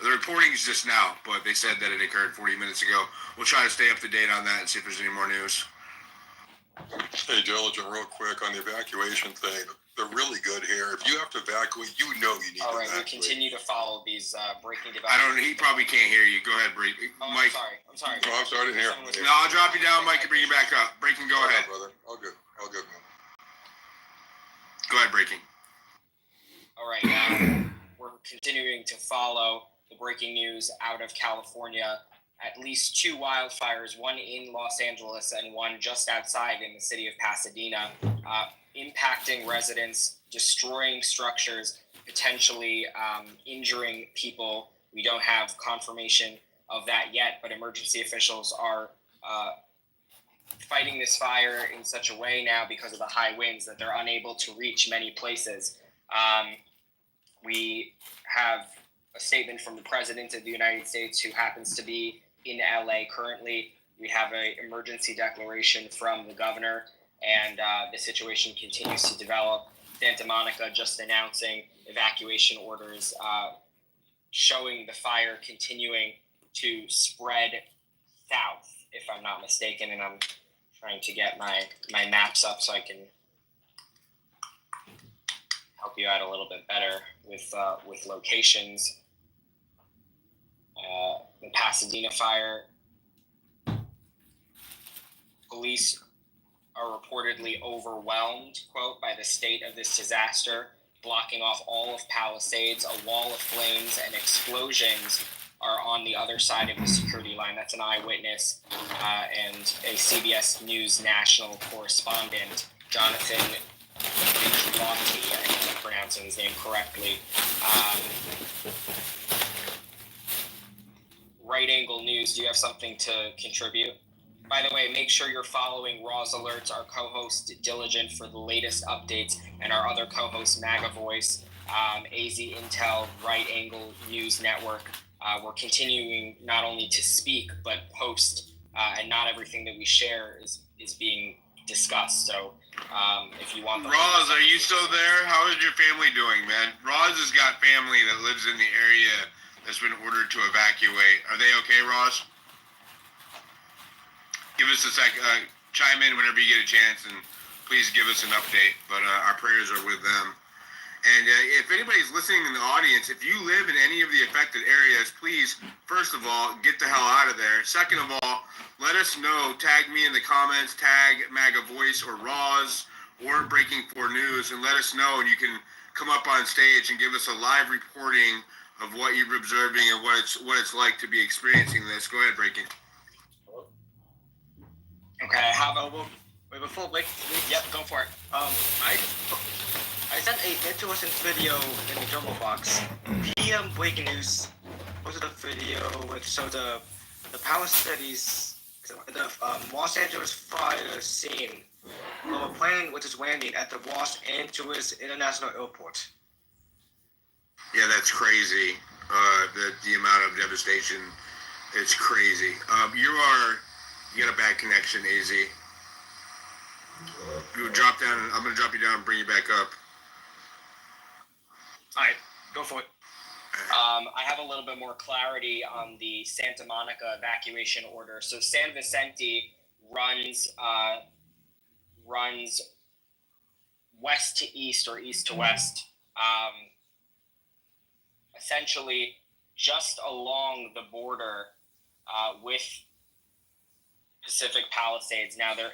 Speaker 7: the reporting is just now, but they said that it occurred 40 minutes ago. We'll try to stay up to date on that and see if there's any more news.
Speaker 10: Hey, Diligent, real quick on the evacuation thing. They're really good here. If you have to evacuate, you know you need
Speaker 4: to evacuate. All right, we continue to follow these breaking developments.
Speaker 7: He probably can't hear you. Go ahead, Mike.
Speaker 4: I'm sorry.
Speaker 10: Oh, I'm sorry, I didn't hear.
Speaker 7: No, I'll drop you down, Mike, and bring you back up. Breaking, go ahead.
Speaker 10: Brother. All good, man.
Speaker 7: Go ahead, Breaking.
Speaker 4: All right, we're continuing to follow the breaking news out of California. At least 2 wildfires, one in Los Angeles and one just outside in the city of Pasadena, impacting residents, destroying structures, potentially injuring people. We don't have confirmation of that yet, but emergency officials are fighting this fire in such a way now because of the high winds that they're unable to reach many places. We have a statement from the President of the United States, who happens to be in LA currently. We have an emergency declaration from the governor, and the situation continues to develop. Santa Monica just announcing evacuation orders, showing the fire continuing to spread south, if I'm not mistaken, and I'm trying to get my maps up so I can help you out a little bit better with locations. The Pasadena fire, police are reportedly overwhelmed, quote, by the state of this disaster, blocking off all of Palisades. A wall of flames and explosions are on the other side of the security line. That's an eyewitness and a CBS News national correspondent, Jonathan Vigilante, I think I'm pronouncing his name correctly. Right Angle News, do you have something to contribute? By the way, make sure you're following Raw's Alerts, our co-host Diligent, for the latest updates, and our other co-host MAGA Voice, AZ Intel, Right Angle News Network. we're continuing not only to speak but post, and not everything that we share is being discussed. So if you want,
Speaker 7: Roz, are you still there? How is your family doing, man? Roz has got family that lives in the area that's been ordered to evacuate. Are they okay, Roz? Give us a sec. Chime in whenever you get a chance, and please give us an update. But our prayers are with them. And if anybody's listening in the audience, if you live in any of the affected areas, please, first of all, get the hell out of there. Second of all, let us know. Tag me in the comments, tag MAGA Voice or Roz or Breaking 4 News, and let us know. And you can come up on stage and give us a live reporting of what you're observing and what it's like to be experiencing this. Go ahead, Breaking.
Speaker 4: Okay, I have a...
Speaker 23: Wait, before Blake,
Speaker 4: Yep, go for it.
Speaker 23: I sent a interesting video in the Jomo box. PM Breaking News posted a video which showed the power studies, the Los Angeles fire scene of a plane which is landing at the Los Angeles International Airport.
Speaker 7: Yeah, that's crazy. The amount of devastation, it's crazy. You got a bad connection, AZ. You drop down. I'm gonna drop you down and bring you back up.
Speaker 4: All right, go for it. I have a little bit more clarity on the Santa Monica evacuation order. So San Vicente runs west to east or east to west, essentially just along the border with Pacific Palisades. Now there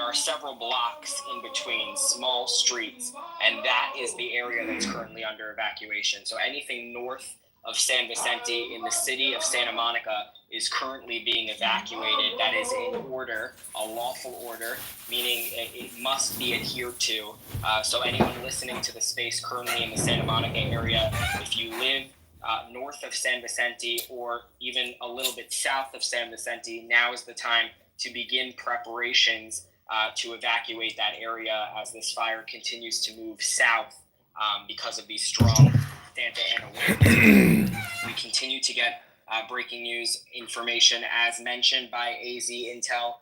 Speaker 4: are several blocks in between, small streets, and that is the area that's currently under evacuation. So anything north of San Vicente in the city of Santa Monica is currently being evacuated. That is in order, a lawful order, meaning it must be adhered to. So anyone listening to the space currently in the Santa Monica area, if you live north of San Vicente or even a little bit south of San Vicente, now is the time to begin preparations to evacuate that area as this fire continues to move south because of these strong Santa Ana winds. We continue to get breaking news information as mentioned by AZ Intel.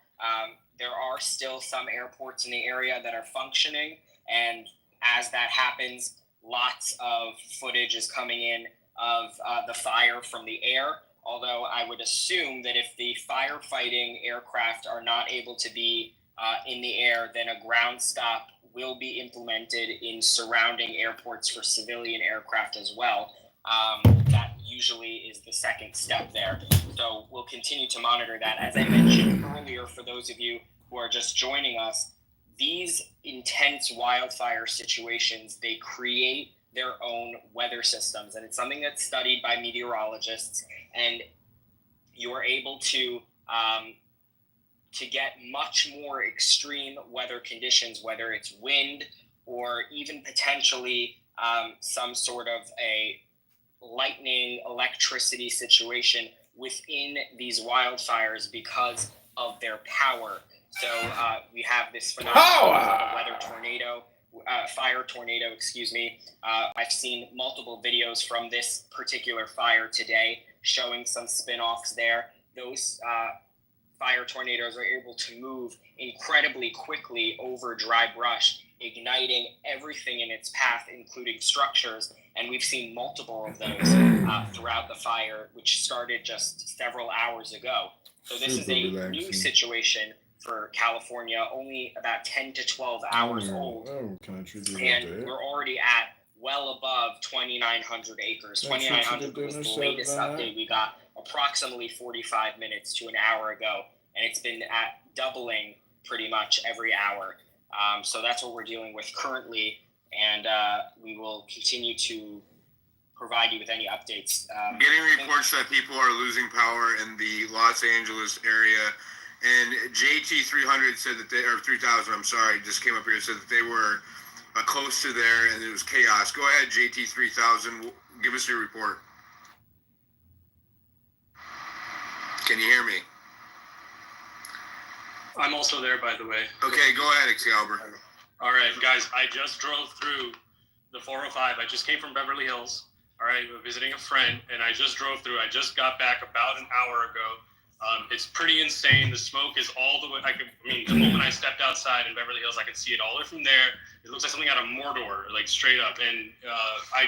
Speaker 4: There are still some airports in the area that are functioning, and as that happens, lots of footage is coming in of the fire from the air. Although I would assume that if the firefighting aircraft are not able to be in the air, then a ground stop will be implemented in surrounding airports for civilian aircraft as well. That usually is the second step there. So we'll continue to monitor that. As I mentioned earlier, for those of you who are just joining us, these intense wildfire situations, they create their own weather systems. And it's something that's studied by meteorologists. And you are able to get much more extreme weather conditions, whether it's wind or even potentially some sort of a lightning, electricity situation within these wildfires because of their power. So we have this phenomenon of a weather tornado, fire tornado, excuse me. I've seen multiple videos from this particular fire today showing some spin-offs there. Those fire tornadoes are able to move incredibly quickly over dry brush, igniting everything in its path, including structures. And we've seen multiple of those throughout the fire, which started just several hours ago. So this is a new situation for California, only about 10 to 12 hours old. And we're already at well above 2,900 acres. 2,900 was the latest update we got, approximately 45 minutes to an hour ago. And it's been at doubling pretty much every hour. So that's what we're dealing with currently. And we will continue to provide you with any updates.
Speaker 7: Getting reports that people are losing power in the Los Angeles area. And JT300 said that or 3000, I'm sorry, just came up here and said that they were close to there and it was chaos. Go ahead, JT3000, give us your report. Can you hear me?
Speaker 13: I'm also there, by the way.
Speaker 7: Okay, go ahead, Excalibur.
Speaker 13: All right, guys, I just drove through the 405. I just came from Beverly Hills. All right, visiting a friend, and I just drove through. I just got back about an hour ago. It's pretty insane. The smoke is all the way. The moment I stepped outside in Beverly Hills, I could see it all the way from there. It looks like something out of Mordor, like straight up. And I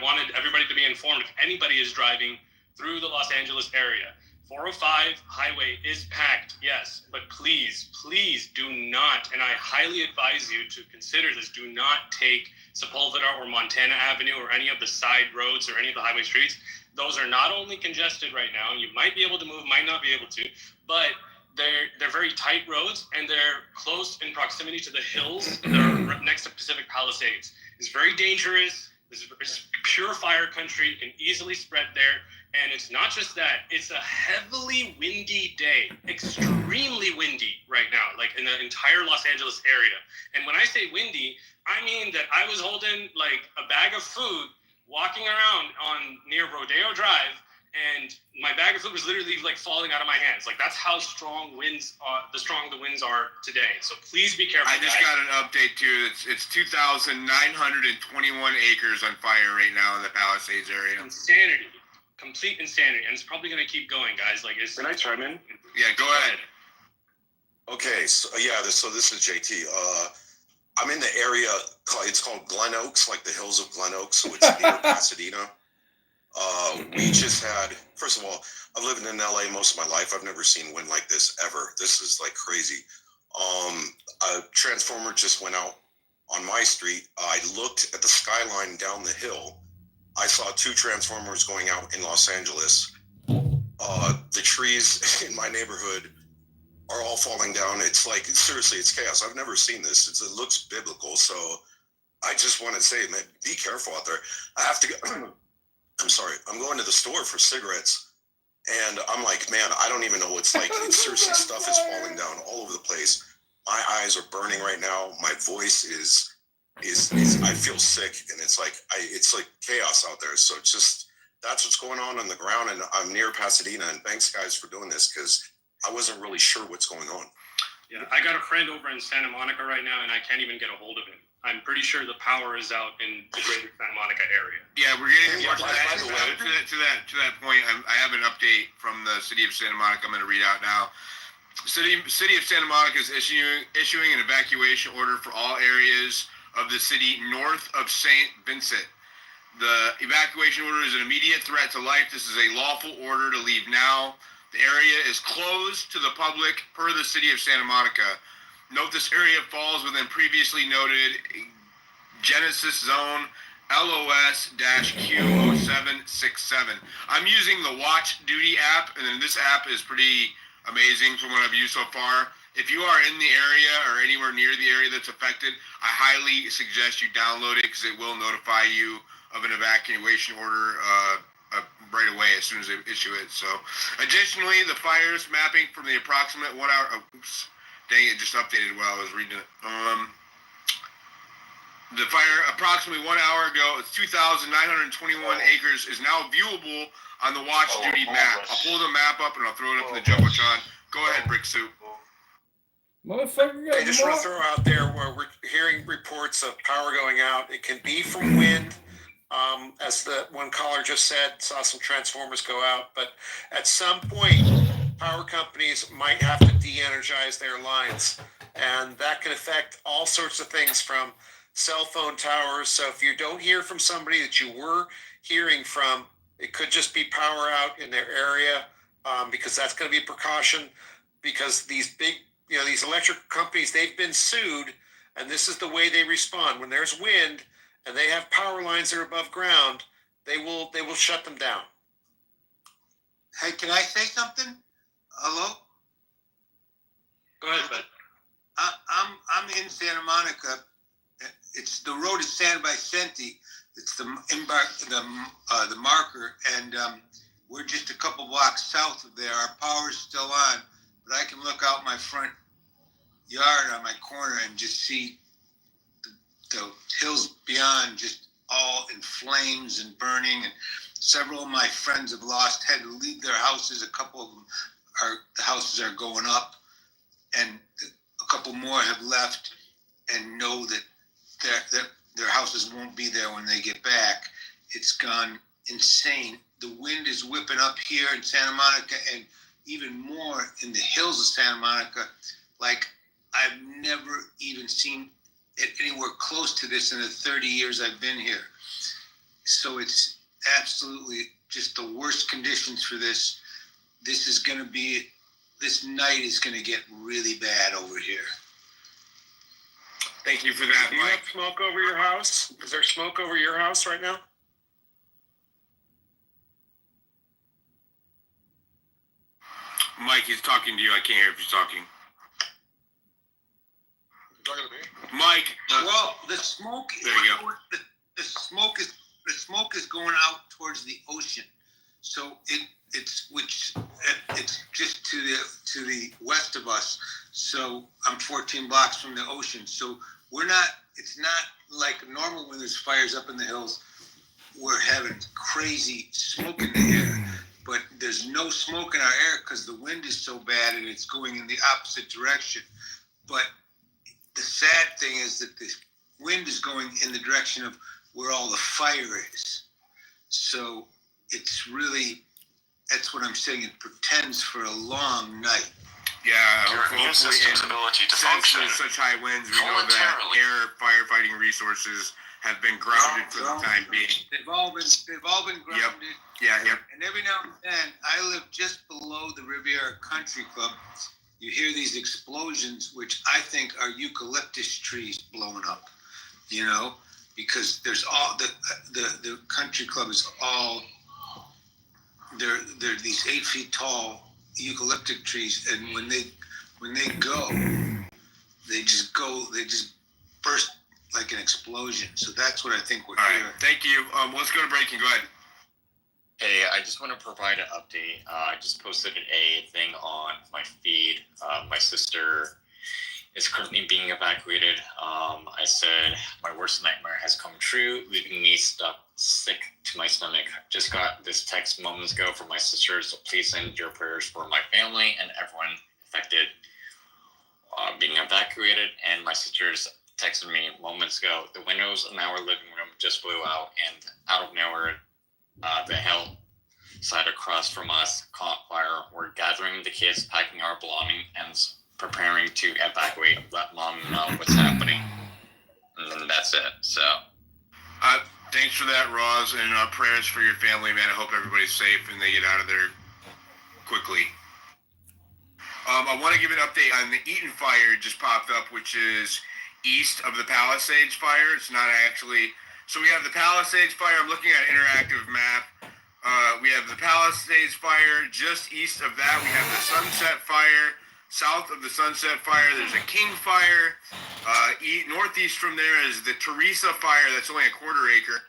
Speaker 13: wanted everybody to be informed. If anybody is driving through the Los Angeles area, 405 highway is packed, yes, but please do not, and I highly advise you to consider this, do not take Sepulveda or Montana Avenue or any of the side roads or any of the highway streets. Those are not only congested right now, you might be able to move, might not be able to, but they're very tight roads, and they're close in proximity to the hills that are next to Pacific Palisades. It's very dangerous. This is pure fire country, can easily spread there. And it's not just that, it's a heavily windy day, extremely windy right now, like in the entire Los Angeles area. And when I say windy, I mean that I was holding like a bag of food, walking around near Rodeo Drive, and my bag of food was literally like falling out of my hands. Like that's how strong the winds are today. So please be careful.
Speaker 7: I just got an update too. It's 2,921 acres on fire right now in the Palisades area.
Speaker 13: Insanity. Complete insanity, and it's probably going to keep going, guys. Like,
Speaker 20: Can I chime in?
Speaker 7: Yeah, go ahead.
Speaker 9: Okay, so this is JT. I'm in the area. It's called Glen Oaks, like the hills of Glen Oaks. So it's near Pasadena. We just had. First of all, I've lived in LA most of my life. I've never seen wind like this ever. This is like crazy. A transformer just went out on my street. I looked at the skyline down the hill. I saw 2 transformers going out in Los Angeles. The trees in my neighborhood are all falling down. It's like, seriously, it's chaos. I've never seen this. It looks biblical. So I just want to say, man, be careful out there. I have to go. I'm sorry. I'm going to the store for cigarettes. And I'm like, man, I don't even know what it's like. Seriously, stuff is falling down all over the place. My eyes are burning right now. My voice is I feel sick, and it's like chaos out there. So just that's what's going on the ground, and I'm near Pasadena. And thanks, guys, for doing this because I wasn't really sure what's going on.
Speaker 13: Yeah, I got a friend over in Santa Monica right now, and I can't even get a hold of him. I'm pretty sure the power is out in the greater Santa Monica area.
Speaker 7: Yeah, we're getting to that point. I have an update from the city of Santa Monica. I'm going to read out now. City of Santa Monica is issuing an evacuation order for all areas of the city north of St. Vincent. The evacuation order is an immediate threat to life. This is a lawful order to leave now. The area is closed to the public per the city of Santa Monica. Note this area falls within previously noted Genesis Zone LOS-Q0767. I'm using the Watch Duty app, and then this app is pretty amazing from what I've used so far. If you are in the area or anywhere near the area that's affected, I highly suggest you download it because it will notify you of an evacuation order right away as soon as they issue it. So, additionally, the fires mapping from the approximate 1 hour. Dang, it just updated while I was reading it. The fire approximately 1 hour ago, 2,921 acres, is now viewable on the Watch Duty map. I'll pull the map up and I'll throw it up in the Jumbotron. Go ahead, Brick Soup.
Speaker 2: Motherfucker, I just want to throw out there where we're hearing reports of power going out. It can be from wind, as the one caller just said, saw some transformers go out. But at some point, power companies might have to de-energize their lines, and that can affect all sorts of things from cell phone towers. So if you don't hear from somebody that you were hearing from, it could just be power out in their area, because that's going to be a precaution. Because these big these electric companies, they've been sued, and this is the way they respond. When there's wind and they have power lines that are above ground, they will shut them down.
Speaker 14: Hey, can I say something? Hello?
Speaker 13: Go ahead, bud.
Speaker 14: I'm in Santa Monica. It's the road is San Vicente. It's the marker, and we're just a couple blocks south of there. Our power's still on. But I can look out my front yard on my corner and just see the hills beyond just all in flames and burning. And several of my friends have had to leave their houses. A couple of them the houses are going up, and a couple more have left and know that their houses won't be there when they get back. it's gone insane. The wind is whipping up here in Santa Monica and even more in the hills of Santa Monica. Like I've never even seen it anywhere close to this in the 30 years I've been here. So it's absolutely just the worst conditions for this. This night is going to get really bad over here.
Speaker 7: Thank you for that, Mike. Do you have smoke over your house? Is there smoke over your house right now? Mike, he's talking to you. I can't hear if he's talking.
Speaker 10: You talking to me?
Speaker 7: Mike.
Speaker 14: Well, the smoke.
Speaker 7: There you go.
Speaker 14: The smoke is going out towards the ocean, so it's just to the west of us. So I'm 14 blocks from the ocean. So it's not like normal when there's fires up in the hills. We're having crazy smoke in the air, but there's no smoke in our air because the wind is so bad and it's going in the opposite direction. But the sad thing is that the wind is going in the direction of where all the fire is. So it's really, that's what I'm saying. It portends for a long night.
Speaker 7: Yeah,
Speaker 10: Your immune system's ability to function
Speaker 7: with such high winds, we know that air firefighting resources have been grounded for the time being.
Speaker 14: They've all been grounded.
Speaker 7: Yep.
Speaker 14: And every now and then, I live just below the Riviera Country Club. You hear these explosions, which I think are eucalyptus trees blowing up. You know, because there's all the country club is all they're these 8 feet tall eucalyptic trees, and when they go, they just burst like an explosion. So that's what I think we're hearing.
Speaker 7: Right, thank you. Let's go to breaking. Go ahead.
Speaker 11: Hey, I just want to provide an update. I just posted a thing on my feed. My sister is currently being evacuated. I said my worst nightmare has come true, leaving me stuck sick to my stomach. Just got this text moments ago from my sister, so please send your prayers for my family and everyone affected being evacuated. And my sister's texted me moments ago, the windows in our living room just blew out, and out of nowhere, the hill side across from us caught fire. We're gathering the kids, packing our belongings, and preparing to evacuate, let mom know what's happening. And that's it. So
Speaker 7: thanks for that, Roz, and prayers for your family, man. I hope everybody's safe and they get out of there quickly. I want to give an update on the Eaton fire just popped up, which is east of the Palisades fire. It's not actually. So we have the Palisades fire. I'm looking at an interactive map. We have the Palisades fire. Just east of that, we have the Sunset fire. South of the Sunset fire, there's a King fire. Northeast from there is the Teresa fire. That's only a quarter acre.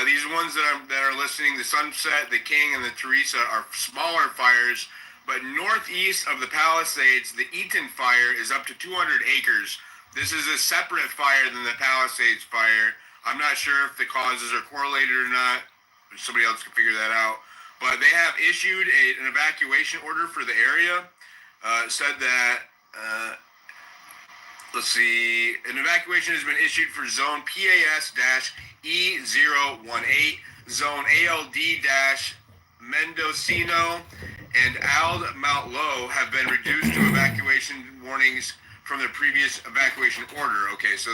Speaker 7: These are ones that are listening. The Sunset, the King, and the Teresa are smaller fires. But northeast of the Palisades, the Eaton fire is up to 200 acres. This is a separate fire than the Palisades fire. I'm not sure if the causes are correlated or not. Somebody else can figure that out. But they have issued an evacuation order for the area. Said that, let's see, an evacuation has been issued for zone PAS-E018, zone ALD-Mendocino, and ALD Mount Low have been reduced to evacuation warnings from the previous evacuation order. Okay, so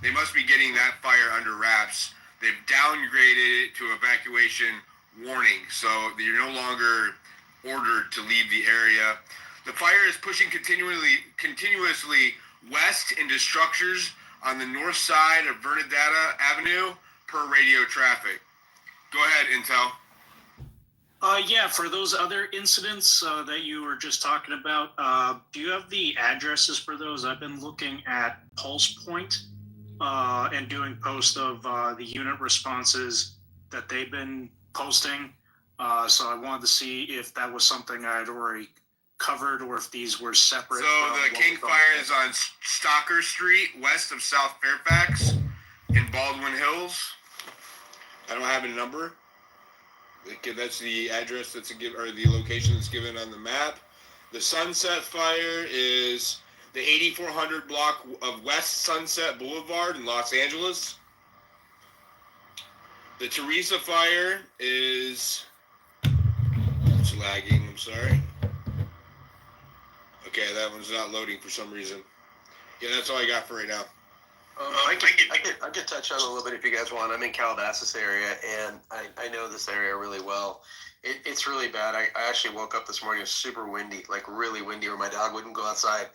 Speaker 7: they must be getting that fire under wraps. They've downgraded it to evacuation warning, so you're no longer ordered to leave the area. The fire is pushing continuously west into structures on the north side of Bernadetta Avenue per radio traffic. Go ahead, Intel.
Speaker 12: Yeah, for those other incidents that you were just talking about, do you have the addresses for those? I've been looking at Pulse Point and doing posts of the unit responses that they've been posting. So I wanted to see if that was something I had already covered or if these were separate.
Speaker 7: So the King fire is on Stalker Street, west of South Fairfax in Baldwin Hills. I don't have a number. That's the address or the location that's given on the map. The Sunset fire is the 8400 block of West Sunset Boulevard in Los Angeles. The Teresa fire is... It's lagging, I'm sorry. Okay, that one's not loading for some reason. Yeah, that's all I got for right now.
Speaker 8: I could touch on it a little bit if you guys want. I'm in Calabasas area, and I know this area really well. It's really bad. I actually woke up this morning, it was super windy, like really windy, where my dog wouldn't go outside.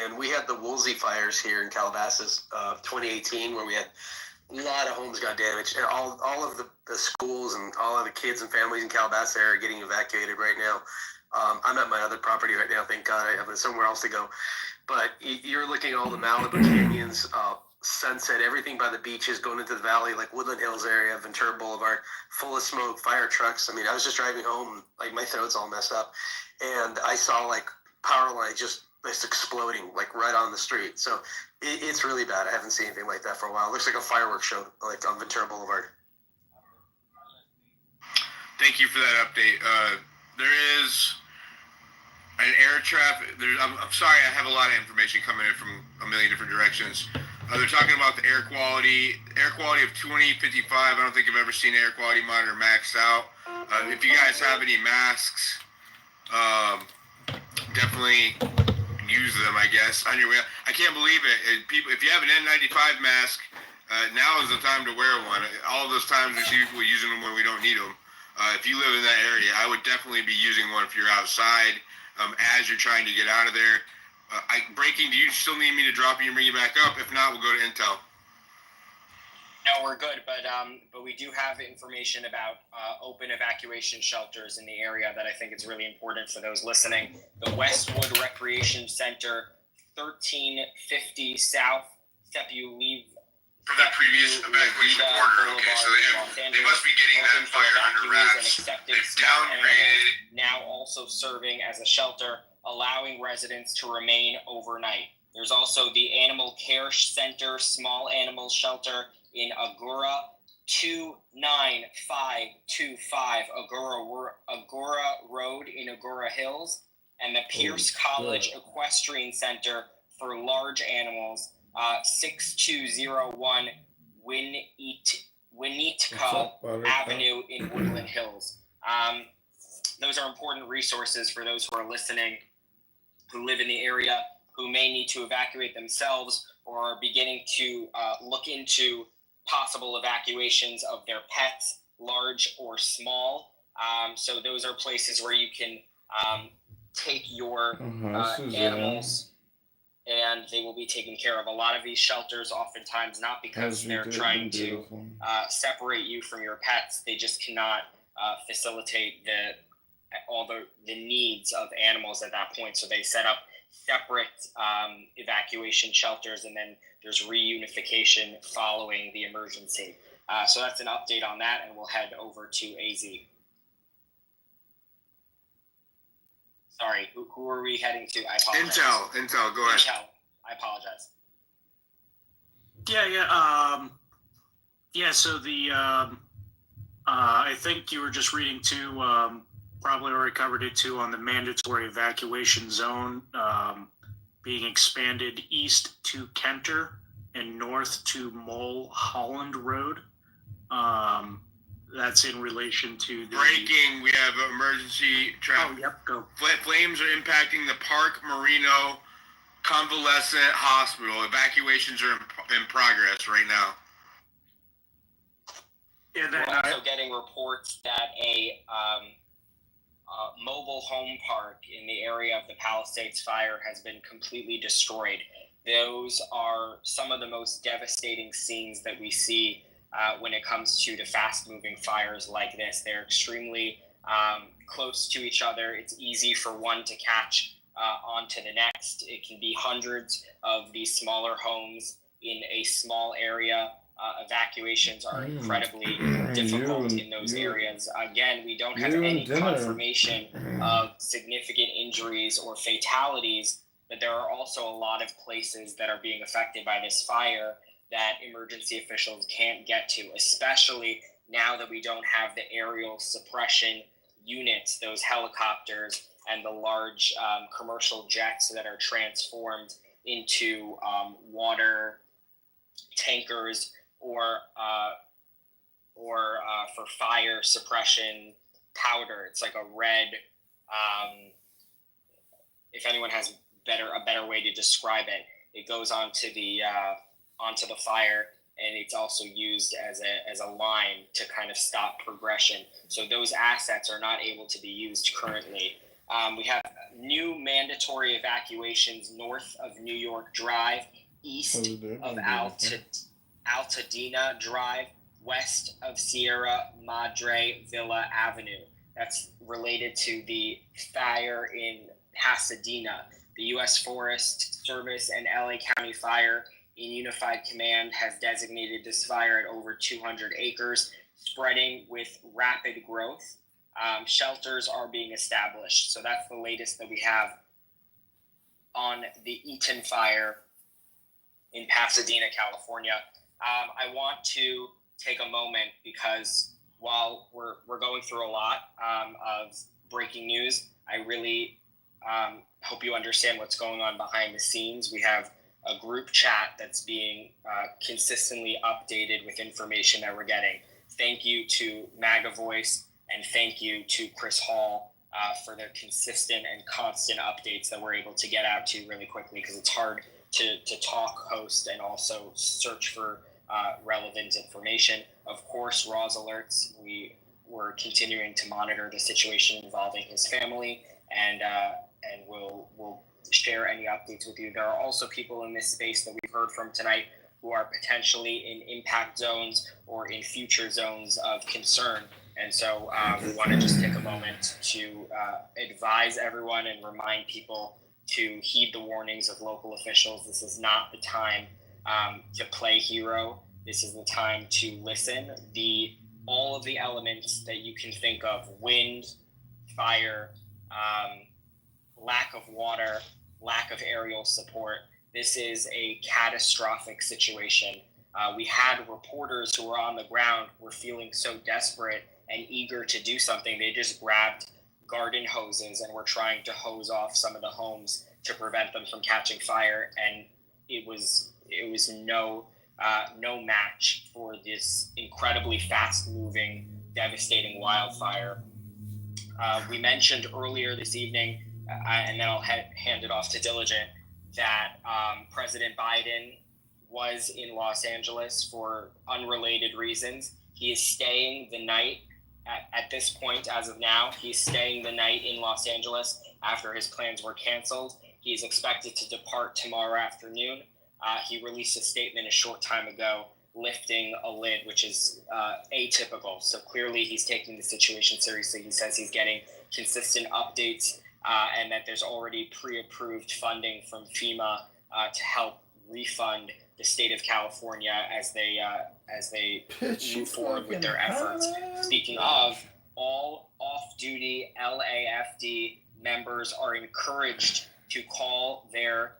Speaker 8: And we had the Woolsey fires here in Calabasas, 2018, where we had a lot of homes got damaged. And all of the schools and all of the kids and families in Calabasas area are getting evacuated right now. I'm at my other property right now. Thank God I have somewhere else to go. But you're looking at all the Malibu canyons, Sunset, everything by the beaches, going into the valley, like Woodland Hills area, Ventura Boulevard, full of smoke, fire trucks. I mean, I was just driving home, like my throat's all messed up. And I saw like power lines just exploding, like right on the street. So it's really bad. I haven't seen anything like that for a while. It looks like a fireworks show, like on Ventura Boulevard.
Speaker 7: Thank you for that update. There is an air traffic. I'm sorry, I have a lot of information coming in from a million different directions. They're talking about the air quality of 2055. I don't think I've ever seen an air quality monitor maxed out. If you guys have any masks, definitely use them, I guess. On your way, I can't believe it. People, if you have an N95 mask, now is the time to wear one. All of those times we see people using them when we don't need them. If you live in that area, I would definitely be using one if you're outside as you're trying to get out of there. Breaking, do you still need me to drop you and bring you back up? If not, we'll go to Intel.
Speaker 4: No, we're good, but we do have information about open evacuation shelters in the area that I think is really important for those listening. The Westwood Recreation Center, 1350 South Sepulveda
Speaker 7: From that previous evacuation order, okay, so they must be getting that fire under wraps. They've downgraded.
Speaker 4: Now also serving as a shelter, allowing residents to remain overnight. There's also the Animal Care Center, small animal shelter in Agora, 29525 Agora Road in Agora Hills, and the Pierce College Equestrian Center for large animals, 6201 Winnetka Avenue in Woodland Hills. Those are important resources for those who are listening, who live in the area, who may need to evacuate themselves or are beginning to look into possible evacuations of their pets, large or small. So those are places where you can take your animals and they will be taken care of. A lot of these shelters, oftentimes not because they're trying to separate you from your pets, they just cannot facilitate all the needs of animals at that point. So they set up separate evacuation shelters, and then there's reunification following the emergency. So that's an update on that, and we'll head over to AZ. Sorry, who are we heading to? I apologize.
Speaker 7: Intel, go ahead.
Speaker 4: Intel, I apologize.
Speaker 12: So the I think you were just reading too, probably already covered it too, on the mandatory evacuation zone being expanded east to Kenter and north to Mulholland Road. That's in relation to the...
Speaker 7: Breaking, we have emergency traffic.
Speaker 12: Oh, yep, go.
Speaker 7: Flames are impacting the Park Marino Convalescent Hospital. Evacuations are in progress right now.
Speaker 4: We're also getting reports that a mobile home park in the area of the Palisades fire has been completely destroyed. Those are some of the most devastating scenes that we see when it comes to the fast-moving fires like this. They're extremely close to each other. It's easy for one to catch onto the next. It can be hundreds of these smaller homes in a small area. Evacuations are incredibly difficult in those areas. Again, we don't have any confirmation of significant injuries or fatalities, but there are also a lot of places that are being affected by this fire that emergency officials can't get to, especially now that we don't have the aerial suppression units, those helicopters and the large commercial jets that are transformed into water tankers or or for fire suppression powder. It's like a red. If anyone has a better way to describe it, it goes onto the fire, and it's also used as a line to kind of stop progression. So those assets are not able to be used currently. We have new mandatory evacuations north of New York Drive, east of Altadena Drive, west of Sierra Madre Villa Avenue. That's related to the fire in Pasadena. The U.S. Forest Service and LA County Fire in Unified Command has designated this fire at over 200 acres, spreading with rapid growth. Shelters are being established. So that's the latest that we have on the Eaton fire in Pasadena, California. I want to take a moment because while we're going through a lot of breaking news, I really hope you understand what's going on behind the scenes. We have a group chat that's being consistently updated with information that we're getting. Thank you to MAGA Voice, and thank you to Chris Hall for their consistent and constant updates that we're able to get out to really quickly, because it's hard to talk, host, and also search for relevant information. Of course, Raw's alerts. We're continuing to monitor the situation involving his family, and we'll share any updates with you. There are also people in this space that we've heard from tonight who are potentially in impact zones or in future zones of concern. And so we want to just take a moment to advise everyone and remind people to heed the warnings of local officials. This is not the time to play hero. This is the time to listen. All of the elements that you can think of: wind, fire, lack of water, lack of aerial support. This is a catastrophic situation. We had reporters who were on the ground, were feeling so desperate and eager to do something. They just grabbed garden hoses and were trying to hose off some of the homes to prevent them from catching fire. And it was no match for this incredibly fast-moving, devastating wildfire. We mentioned earlier this evening, and then I'll hand it off to Diligent, that President Biden was in Los Angeles for unrelated reasons. He is staying the night at this point, as of now. He's staying the night in Los Angeles after his plans were canceled. He's expected to depart tomorrow afternoon. He released a statement a short time ago lifting a lid, which is atypical. So clearly he's taking the situation seriously. He says he's getting consistent updates and that there's already pre-approved funding from FEMA to help refund the state of California as they move forward with their efforts. Speaking of, all off-duty LAFD members are encouraged to call their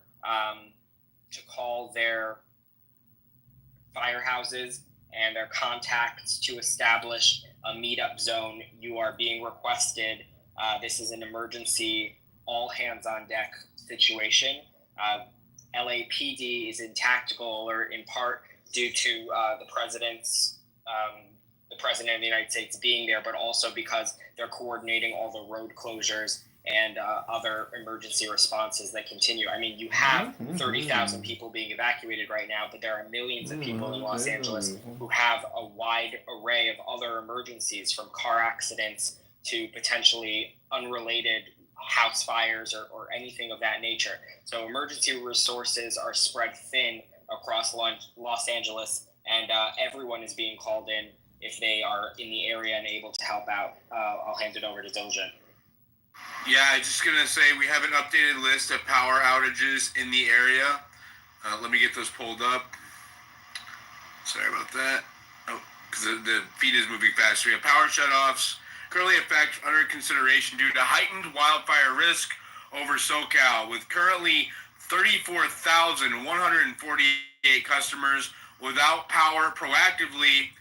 Speaker 4: firehouses and their contacts to establish a meetup zone. You are being requested. This is an emergency, all hands on deck situation. LAPD is in tactical alert in part due to the president of the United States being there, but also because they're coordinating all the road closures and other emergency responses that continue. I mean, you have 30,000 people being evacuated right now, but there are millions of people in Los Angeles who have a wide array of other emergencies, from car accidents to potentially unrelated house fires or anything of that nature. So emergency resources are spread thin across Los Angeles, and everyone is being called in if they are in the area and able to help out. I'll hand it over to Diligent.
Speaker 7: Yeah, I'm just going to say we have an updated list of power outages in the area. Let me get those pulled up. Sorry about that. Oh, because the feed is moving fast. We have power shutoffs currently in fact under consideration due to heightened wildfire risk over SoCal, with currently 34,148 customers without power proactively,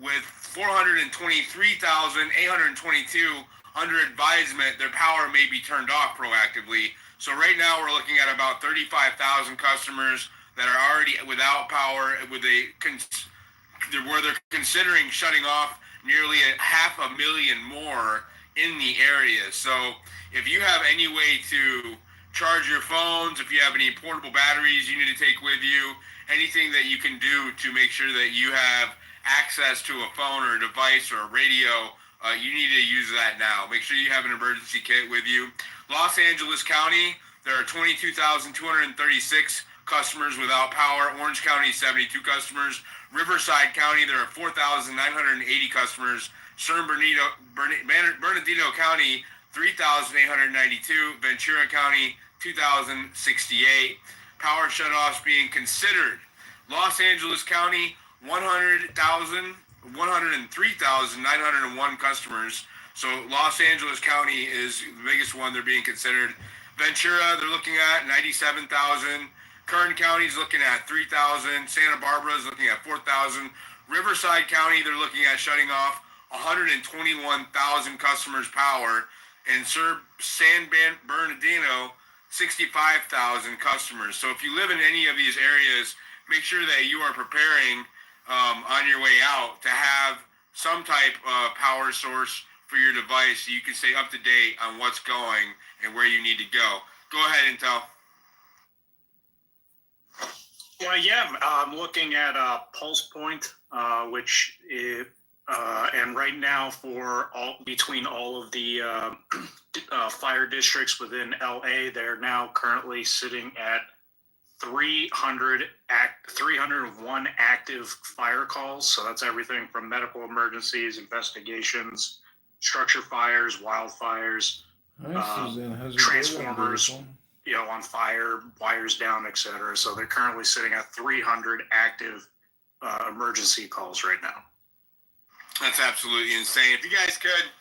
Speaker 7: with 423,822 under advisement their power may be turned off proactively. So right now we're looking at about 35,000 customers that are already without power, with a where they're considering shutting off nearly 500,000 more in the area. So if you have any way to charge your phones, if you have any portable batteries you need to take with you, anything that you can do to make sure that you have access to a phone or a device or a radio, you need to use that now. Make sure you have an emergency kit with you. Los Angeles County, there are 22,236 customers without power. Orange County, 72 customers. Riverside County, there are 4,980 customers. San Bernardino County, 3,892. Ventura County, 2,068. Power shutoffs being considered. Los Angeles County, 103,901 customers. So Los Angeles County is the biggest one they're being considered. Ventura, they're looking at 97,000. Kern County is looking at 3,000. Santa Barbara is looking at 4,000. Riverside County, they're looking at shutting off 121,000 customers' power. And San Bernardino, 65,000 customers. So if you live in any of these areas, make sure that you are preparing on your way out to have some type of power source for your device so you can stay up to date on what's going and where you need to go. Go ahead, Intel.
Speaker 12: Well, yeah, I'm looking at Pulse Point, which is, and right now for between all of the fire districts within LA, they're now currently sitting at 301 active fire calls. So that's everything from medical emergencies, investigations, structure fires, wildfires, transformers, on fire, wires down, etc. So they're currently sitting at 300 active emergency calls right now.
Speaker 7: That's absolutely insane. If you guys could,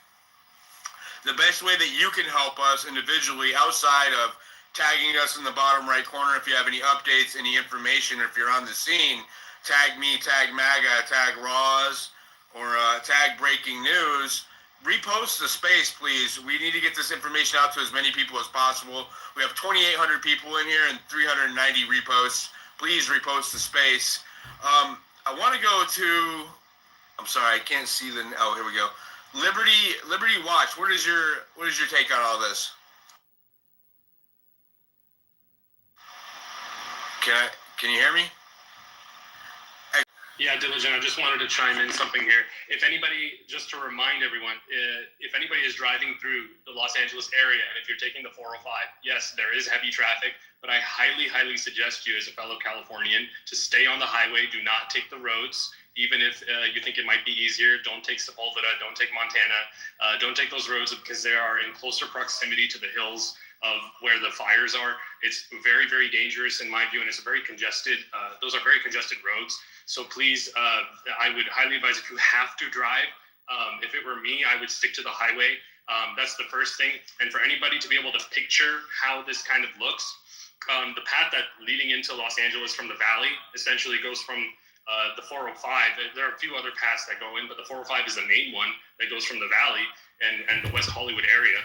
Speaker 7: the best way that you can help us individually outside of tagging us in the bottom right corner, if you have any updates, any information, or if you're on the scene, tag me, tag MAGA, tag Roz, or tag Breaking News. Repost the space, please. We need to get this information out to as many people as possible. We have 2,800 people in here and 390 reposts. Please repost the space. I want to go to, I'm sorry, I can't see the, oh, here we go. Liberty Watch, what is your take on all this? Can you hear me?
Speaker 13: Yeah, Diligent, I just wanted to chime in something here. If anybody, just to remind everyone, if anybody is driving through the Los Angeles area, and if you're taking the 405, yes, there is heavy traffic, but I highly, highly suggest you as a fellow Californian to stay on the highway, do not take the roads. Even if you think it might be easier, don't take Sepulveda, don't take Montana, don't take those roads because they are in closer proximity to the hills of where the fires are. It's very, very dangerous in my view, and it's a very congested, those are very congested roads. So please, I would highly advise if you have to drive, if it were me, I would stick to the highway. That's the first thing. And for anybody to be able to picture how this kind of looks, the path that leading into Los Angeles from the valley essentially goes from the 405. There are a few other paths that go in, but the 405 is the main one that goes from the valley and the West Hollywood area.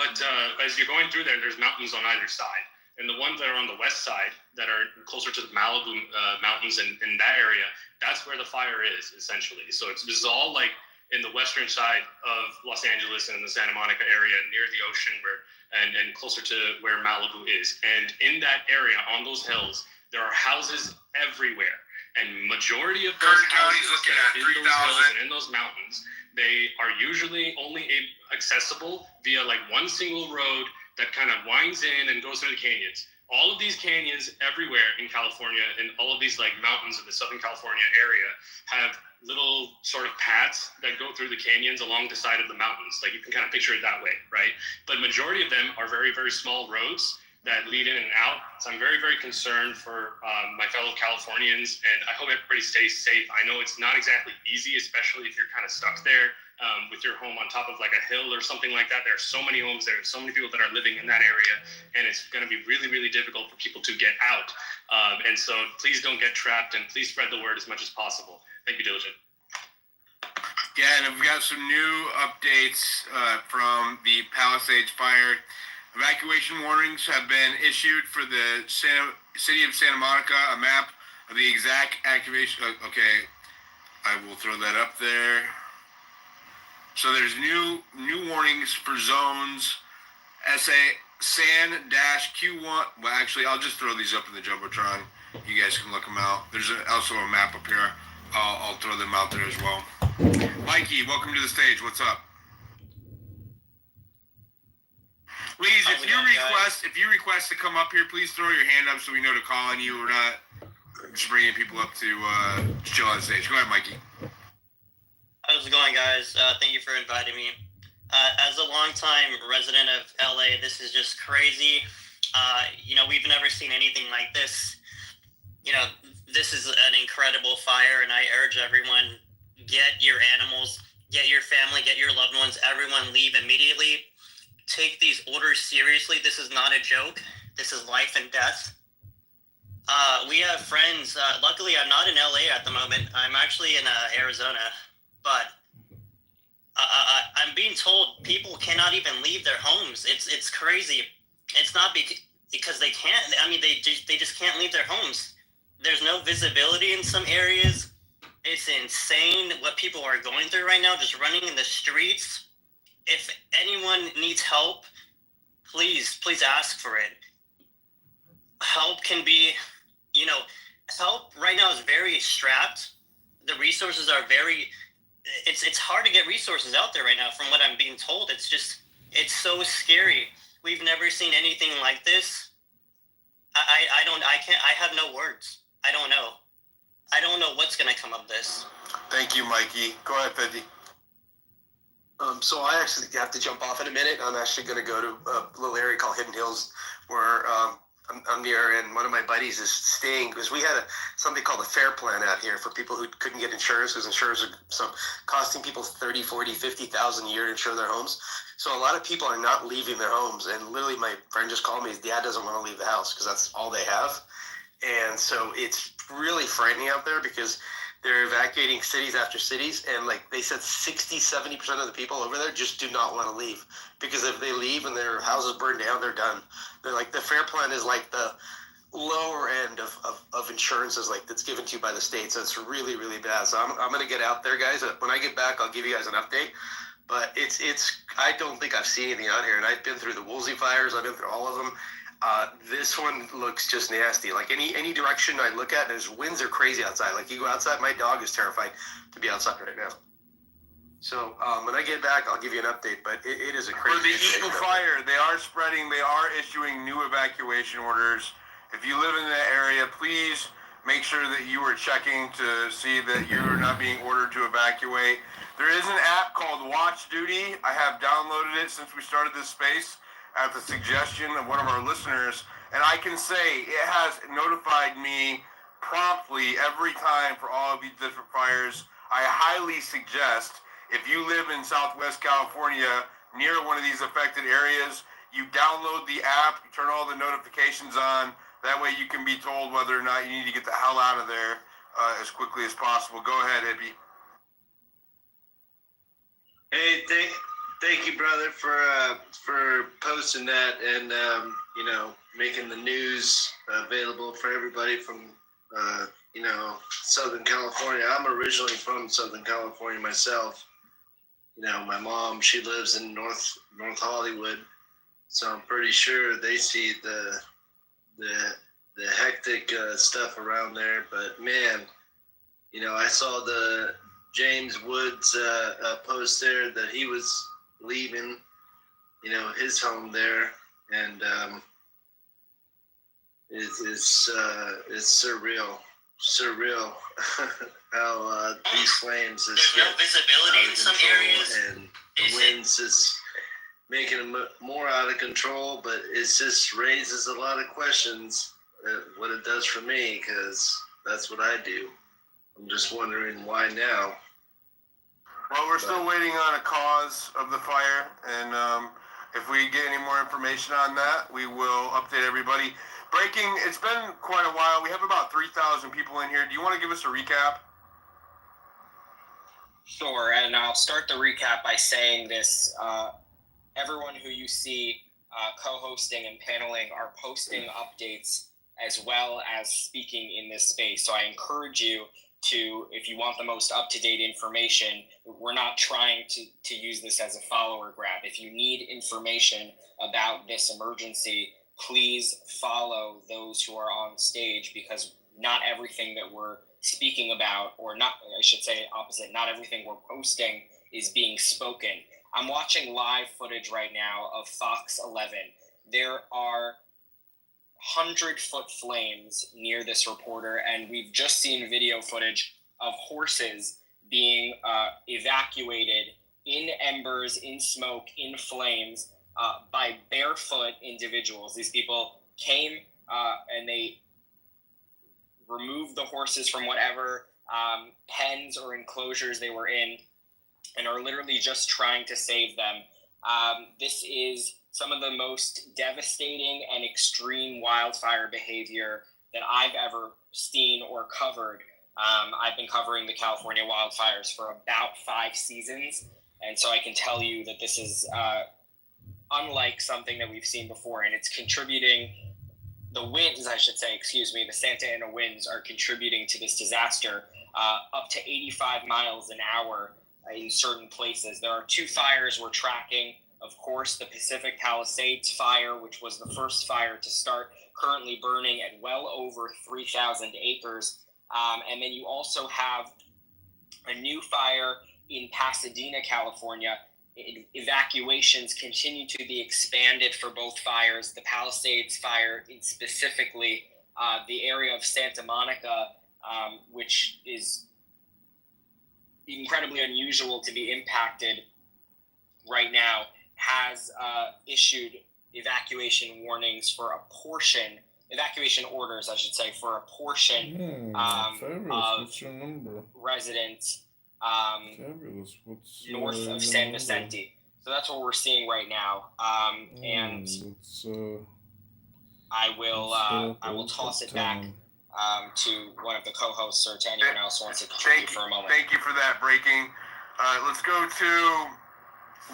Speaker 13: But as you're going through there, there's mountains on either side. And the ones that are on the west side that are closer to the Malibu mountains in that area, that's where the fire is, essentially. So this is all like in the western side of Los Angeles and in the Santa Monica area near the ocean and closer to where Malibu is. And in that area, on those hills, there are houses everywhere. And majority of those houses that are in those hills and in those mountains, they are usually only accessible via like one single road that kind of winds in and goes through the canyons. All of these canyons everywhere in California and all of these like mountains in the Southern California area have little sort of paths that go through the canyons along the side of the mountains. Like you can kind of picture it that way, right? But majority of them are very, very small roads that lead in and out. So I'm very, very concerned for my fellow Californians, and I hope everybody stays safe. I know it's not exactly easy, especially if you're kind of stuck there with your home on top of like a hill or something like that. There are so many homes there, so many people that are living in that area, and it's going to be really, really difficult for people to get out. And so please don't get trapped, and please spread the word as much as possible. Thank you, Diligent.
Speaker 7: Yeah, and we've got some new updates from the Palisades fire. Evacuation warnings have been issued for the city of Santa Monica. A map of the exact activation. Okay, I will throw that up there. So there's new warnings for zones. SAN-Q1. Well, actually, I'll just throw these up in the Jumbotron. You guys can look them out. There's also a map up here. I'll throw them out there as well. Mikey, welcome to the stage. What's up? Please, if you request to come up here, please throw your hand up so we know to call on you. We're not just bringing people up to chill on stage. Go ahead, Mikey.
Speaker 15: How's it going, guys? Thank you for inviting me. As a longtime resident of LA, this is just crazy. We've never seen anything like this. This is an incredible fire, and I urge everyone, get your animals, get your family, get your loved ones, everyone leave immediately. Take these orders seriously. This is not a joke. This is life and death. We have friends. Luckily, I'm not in LA at the moment. I'm actually in Arizona, but I'm being told people cannot even leave their homes. It's crazy. It's not because they can't. I mean, they just can't leave their homes. There's no visibility in some areas. It's insane what people are going through right now, just running in the streets. If anyone needs help, please ask for it. Help can be, help right now is very strapped. The resources are it's hard to get resources out there right now from what I'm being told. It's so scary. We've never seen anything like this. I have no words. I don't know. I don't know what's going to come of this.
Speaker 7: Thank you, Mikey. Go ahead, 50.
Speaker 19: So I actually have to jump off in a minute. I'm actually going to go to a little area called Hidden Hills where I'm near, and one of my buddies is staying because we had something called a fair plan out here for people who couldn't get insurance because insurers are costing people $30,000, $40,000, $50,000 a year to insure their homes. So a lot of people are not leaving their homes, and literally my friend just called me. His dad doesn't want to leave the house because that's all they have. And so it's really frightening out there because they're evacuating cities after cities, and like they said, 60-70% of the people over there just do not want to leave because if they leave and their houses burn down, they're done. They're like, the fair plan is like the lower end of insurances like that's given to you by the state, so it's really, really bad. So I'm going to get out there, guys. When I get back, I'll give you guys an update. But it's I don't think I've seen anything out here, and I've been through the Woolsey fires. I've been through all of them. This one looks just nasty. Like any direction I look at, there's winds are crazy outside. Like you go outside, my dog is terrified to be outside right now. So when I get back, I'll give you an update. But it is a crazy.
Speaker 7: For the Eagle Fire, they are spreading. They are issuing new evacuation orders. If you live in that area, please make sure that you are checking to see that you are not being ordered to evacuate. There is an app called Watch Duty. I have downloaded it since we started this space at the suggestion of one of our listeners, and I can say it has notified me promptly every time for all of these different fires. I highly suggest if you live in Southwest California near one of these affected areas, you download the app, you turn all the notifications on. That way you can be told whether or not you need to get the hell out of there as quickly as possible. Go ahead, Hippie.
Speaker 17: Hey, thank you, brother, for posting that and making the news available for everybody from Southern California. I'm originally from Southern California myself. My mom, she lives in North Hollywood, so I'm pretty sure they see the hectic stuff around there. But man, I saw the James Woods post there that he was leaving, his home there, and it's surreal how these flames
Speaker 15: there's no visibility in some areas,
Speaker 17: and the winds is making them more out of control. But it just raises a lot of questions what it does for me, because that's what I do. I'm just wondering why now.
Speaker 7: Well, we're still waiting on a cause of the fire, and if we get any more information on that, we will update everybody. Breaking, it's been quite a while. We have about 3,000 people in here. Do you want to give us a recap?
Speaker 4: Sure, and I'll start the recap by saying this. Everyone who you see co-hosting and paneling are posting updates as well as speaking in this space. So I encourage you to, if you want the most up-to-date information, we're not trying to use this as a follower grab. If you need information about this emergency, please follow those who are on stage, because not everything that we're speaking about, or not, I should say opposite, not everything we're posting is being spoken. I'm watching live footage right now of Fox 11. There are 100-foot flames near this reporter, and we've just seen video footage of horses being evacuated in embers, in smoke, in flames by barefoot individuals. These people came and they removed the horses from whatever pens or enclosures they were in and are literally just trying to save them. This is some of the most devastating and extreme wildfire behavior that I've ever seen or covered. I've been covering the California wildfires for about 5 seasons, and so I can tell you that this is unlike something that we've seen before, and it's contributing. The winds, I should say, the Santa Ana winds are contributing to this disaster up to 85 miles an hour in certain places. There are 2 fires we're tracking. Of course, the Pacific Palisades fire, which was the first fire to start, currently burning at well over 3,000 acres. And then you also have a new fire in Pasadena, California. Evacuations continue to be expanded for both fires. The Palisades fire, specifically the area of Santa Monica, which is incredibly unusual to be impacted right now, has issued evacuation orders, I should say, for a portion
Speaker 18: What's your number?
Speaker 4: residents
Speaker 18: Fabulous. What's
Speaker 4: north
Speaker 18: your
Speaker 4: of San
Speaker 18: number?
Speaker 4: Vicente. So that's what we're seeing right now. And I will toss it back to one of the co-hosts or to anyone else who wants to contribute for a moment.
Speaker 7: Thank you for that breaking. Let's go to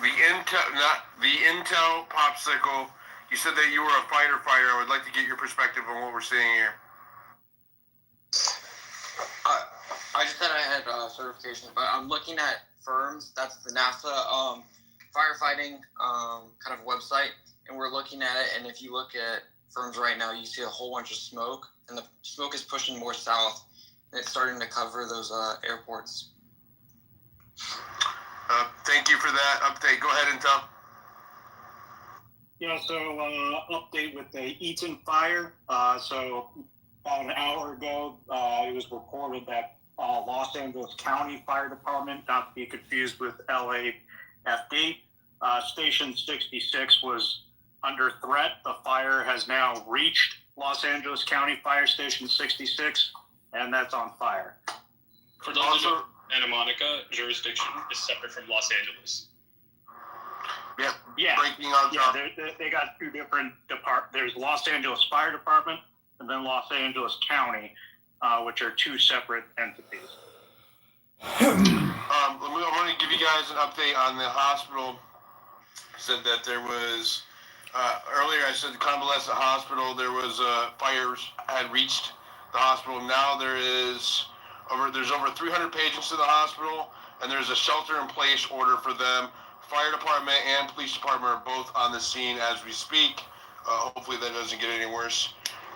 Speaker 7: the Intel Popsicle. You said that you were a fighter. I would like to get your perspective on what we're seeing here.
Speaker 21: I just said I had certification, but I'm looking at firms. That's the NASA firefighting kind of website, and we're looking at it. And if you look at firms right now, you see a whole bunch of smoke, and the smoke is pushing more south, and it's starting to cover those airports.
Speaker 7: Thank you for that update. Go ahead, Intel.
Speaker 12: Yeah, so update with the Eaton fire. So about an hour ago, it was reported that Los Angeles County Fire Department, not to be confused with LAFD, Station 66 was under threat. The fire has now reached Los Angeles County Fire Station 66, and that's on fire.
Speaker 13: For those of Santa Monica, jurisdiction is separate from Los Angeles.
Speaker 7: Yep.
Speaker 12: Yeah. They got 2 different departments. There's Los Angeles Fire Department and then Los Angeles County, which are 2 separate entities.
Speaker 7: I want to give you guys an update on the hospital. Said that there was earlier. I said the convalescent hospital. There was fires had reached the hospital. Now there's over 300 patients in the hospital, and there's a shelter-in-place order for them. Fire department and police department are both on the scene as we speak. Hopefully that doesn't get any worse.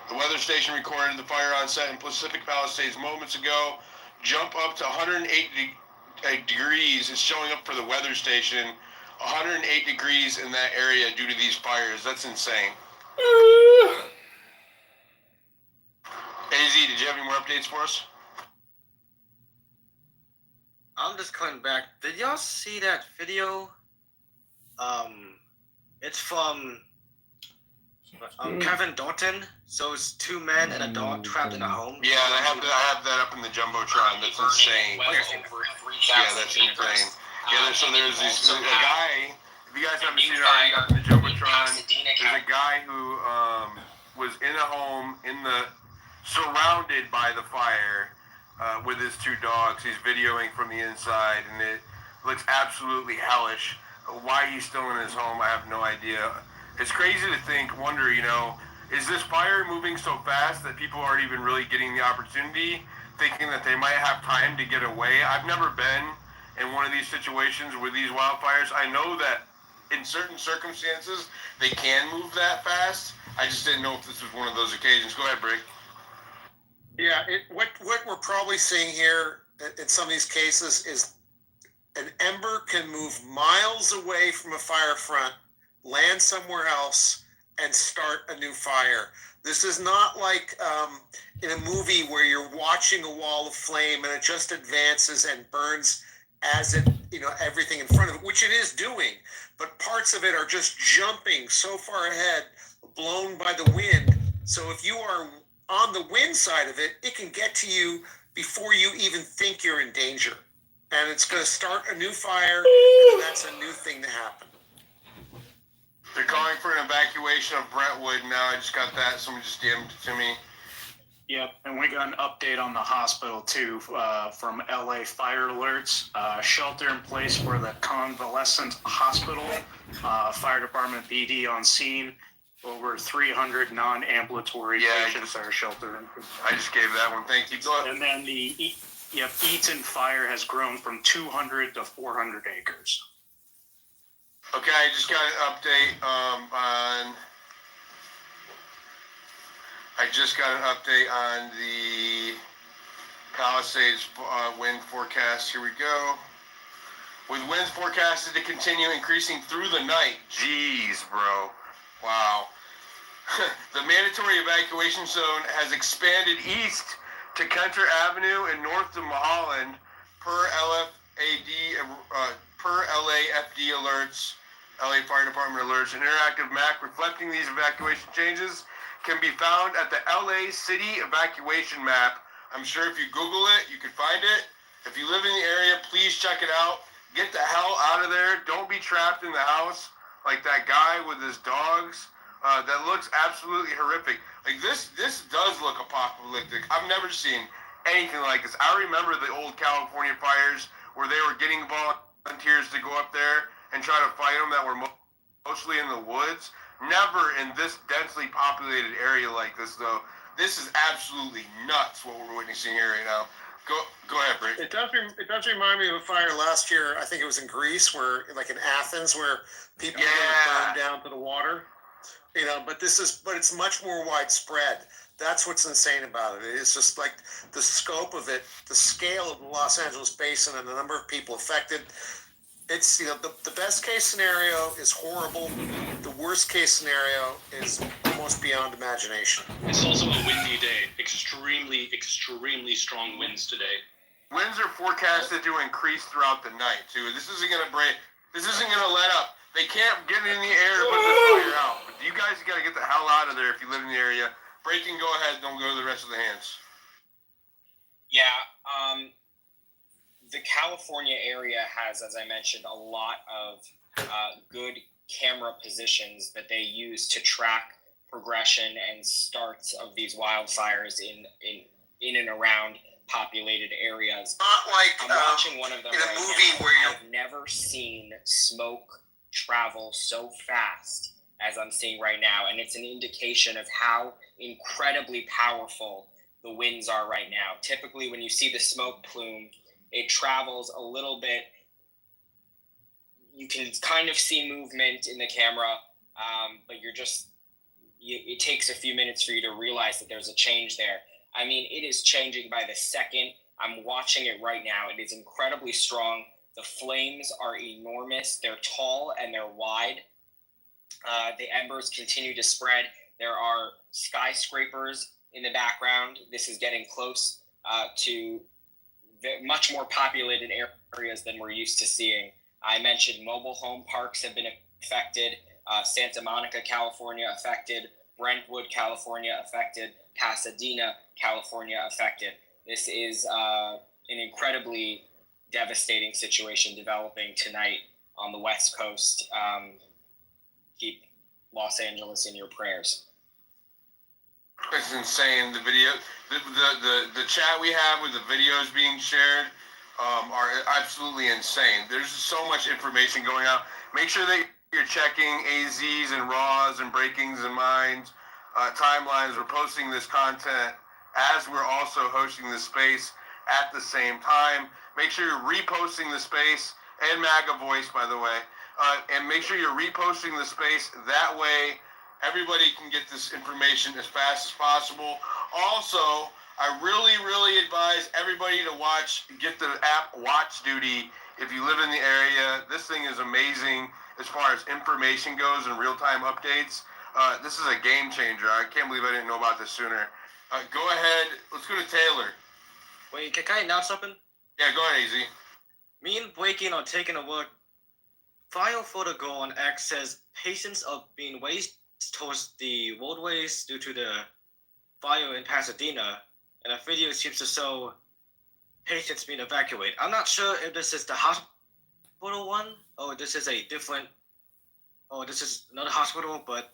Speaker 7: The weather station recorded the fire onset in Pacific Palisades moments ago. Jump up to 108 degrees is showing up for the weather station. 108 degrees in that area due to these fires. That's insane. AZ, did you have any more updates for us?
Speaker 23: I'm just coming back. Did y'all see that video? It's from Kevin Dalton. So it's 2 men and a dog trapped in a home.
Speaker 7: Yeah, I have that up in the jumbotron. That's insane. Yeah, that's insane. Yeah, so there's a guy. If you guys haven't seen it already, up in the jumbotron, there's a guy who was in a home surrounded by the fire with his 2 dogs. He's videoing from the inside, and it looks absolutely hellish. Why he's still in his home, I have no idea. It's crazy to wonder, is this fire moving so fast that people aren't even really getting the opportunity thinking that they might have time to get away. I've never been in one of these situations with these wildfires. I know that in certain circumstances they can move that fast. I just didn't know if this was one of those occasions. Go ahead, Brick.
Speaker 3: Yeah, what we're probably seeing here in some of these cases is an ember can move miles away from a fire front, land somewhere else, and start a new fire. This is not like in a movie where you're watching a wall of flame and it just advances and burns as it, everything in front of it, which it is doing, but parts of it are just jumping so far ahead, blown by the wind. So if you are on the wind side of it, it can get to you before you even think you're in danger. And it's going to start a new fire, and that's a new thing to happen.
Speaker 7: They're calling for an evacuation of Brentwood now. I just got that. Someone just DM'd it to me.
Speaker 12: Yep, and we got an update on the hospital too from LA Fire Alerts. Shelter in place for the convalescent hospital. Fire department BD on scene. Over 300 non-ambulatory patients are sheltered.
Speaker 7: I just gave that one. Thank you.
Speaker 12: And then the Eaton fire has grown from 200 to 400 acres.
Speaker 7: Okay, I just got an update on the Palisades wind forecast. Here we go. With winds forecasted to continue increasing through the night. Jeez, bro. Wow. The mandatory evacuation zone has expanded east to Kenter Avenue and north to Mulholland per LAFD alerts, LA Fire Department alerts. An interactive map reflecting these evacuation changes can be found at the LA City Evacuation Map. I'm sure if you Google it, you can find it. If you live in the area, please check it out. Get the hell out of there. Don't be trapped in the house like that guy with his dogs. That looks absolutely horrific. Like this does look apocalyptic. I've never seen anything like this. I remember the old California fires where they were getting volunteers to go up there and try to fight them that were mostly in the woods. Never in this densely populated area like this, though. This is absolutely nuts what we're witnessing here right now. Go ahead, Britt.
Speaker 3: It does remind me of a fire last year. I think it was in Greece, where like in Athens, where people burned down to the water. But it's much more widespread. That's what's insane about it. It's just like the scope of it, the scale of the Los Angeles basin and the number of people affected. It's, the best case scenario is horrible. The worst case scenario is almost beyond imagination.
Speaker 13: It's also a windy day. Extremely, extremely strong winds today.
Speaker 7: Winds are forecasted to increase throughout the night, too. This isn't going to break. This isn't going to let up. They can't get in the air to put the fire out. But you guys got to get the hell out of there if you live in the area. Breaking, go ahead. Don't go to the rest of the hands.
Speaker 4: Yeah, the California area has, as I mentioned, a lot of good camera positions that they use to track progression and starts of these wildfires in and around populated areas.
Speaker 3: Not like
Speaker 4: I'm watching one of them
Speaker 3: in a
Speaker 4: right
Speaker 3: movie
Speaker 4: now.
Speaker 3: where
Speaker 4: I've never seen smoke travel so fast as I'm seeing right now, and it's an indication of how incredibly powerful the winds are right now. Typically, when you see the smoke plume, it travels a little bit. You can kind of see movement in the camera, but it takes a few minutes for you to realize that there's a change there. I mean, it is changing by the second. I'm watching it right now. It is incredibly strong. The flames are enormous. They're tall and they're wide. The embers continue to spread. There are skyscrapers in the background. This is getting close to much more populated areas than we're used to seeing. I mentioned mobile home parks have been affected. Santa Monica, California affected. Brentwood, California affected. Pasadena, California affected. This is an incredibly devastating situation developing tonight on the West Coast. Keep Los Angeles in your prayers.
Speaker 7: It's insane. The video, the chat we have with the videos being shared are absolutely insane. There's so much information going out. Make sure that you're checking AZs and RAWs and breakings and mines, timelines. We're posting this content as we're also hosting the space at the same time. Make sure you're reposting the space, and MAGA voice, by the way, and make sure you're reposting the space. That way, everybody can get this information as fast as possible. Also, I really advise everybody to get the app Watch Duty if you live in the area. This thing is amazing as far as information goes and real-time updates. This is a game changer. I can't believe I didn't know about this sooner. Go ahead. Let's go to Taylor.
Speaker 23: Wait, can I announce something?
Speaker 7: Yeah, go ahead, AZ.
Speaker 23: Me and Blakey are taking a look. File photo go on X says patients are being waved towards the roadways due to the fire in Pasadena, and a video seems to show patients being evacuated. I'm not sure if this is the hospital one, or this is this is another hospital, but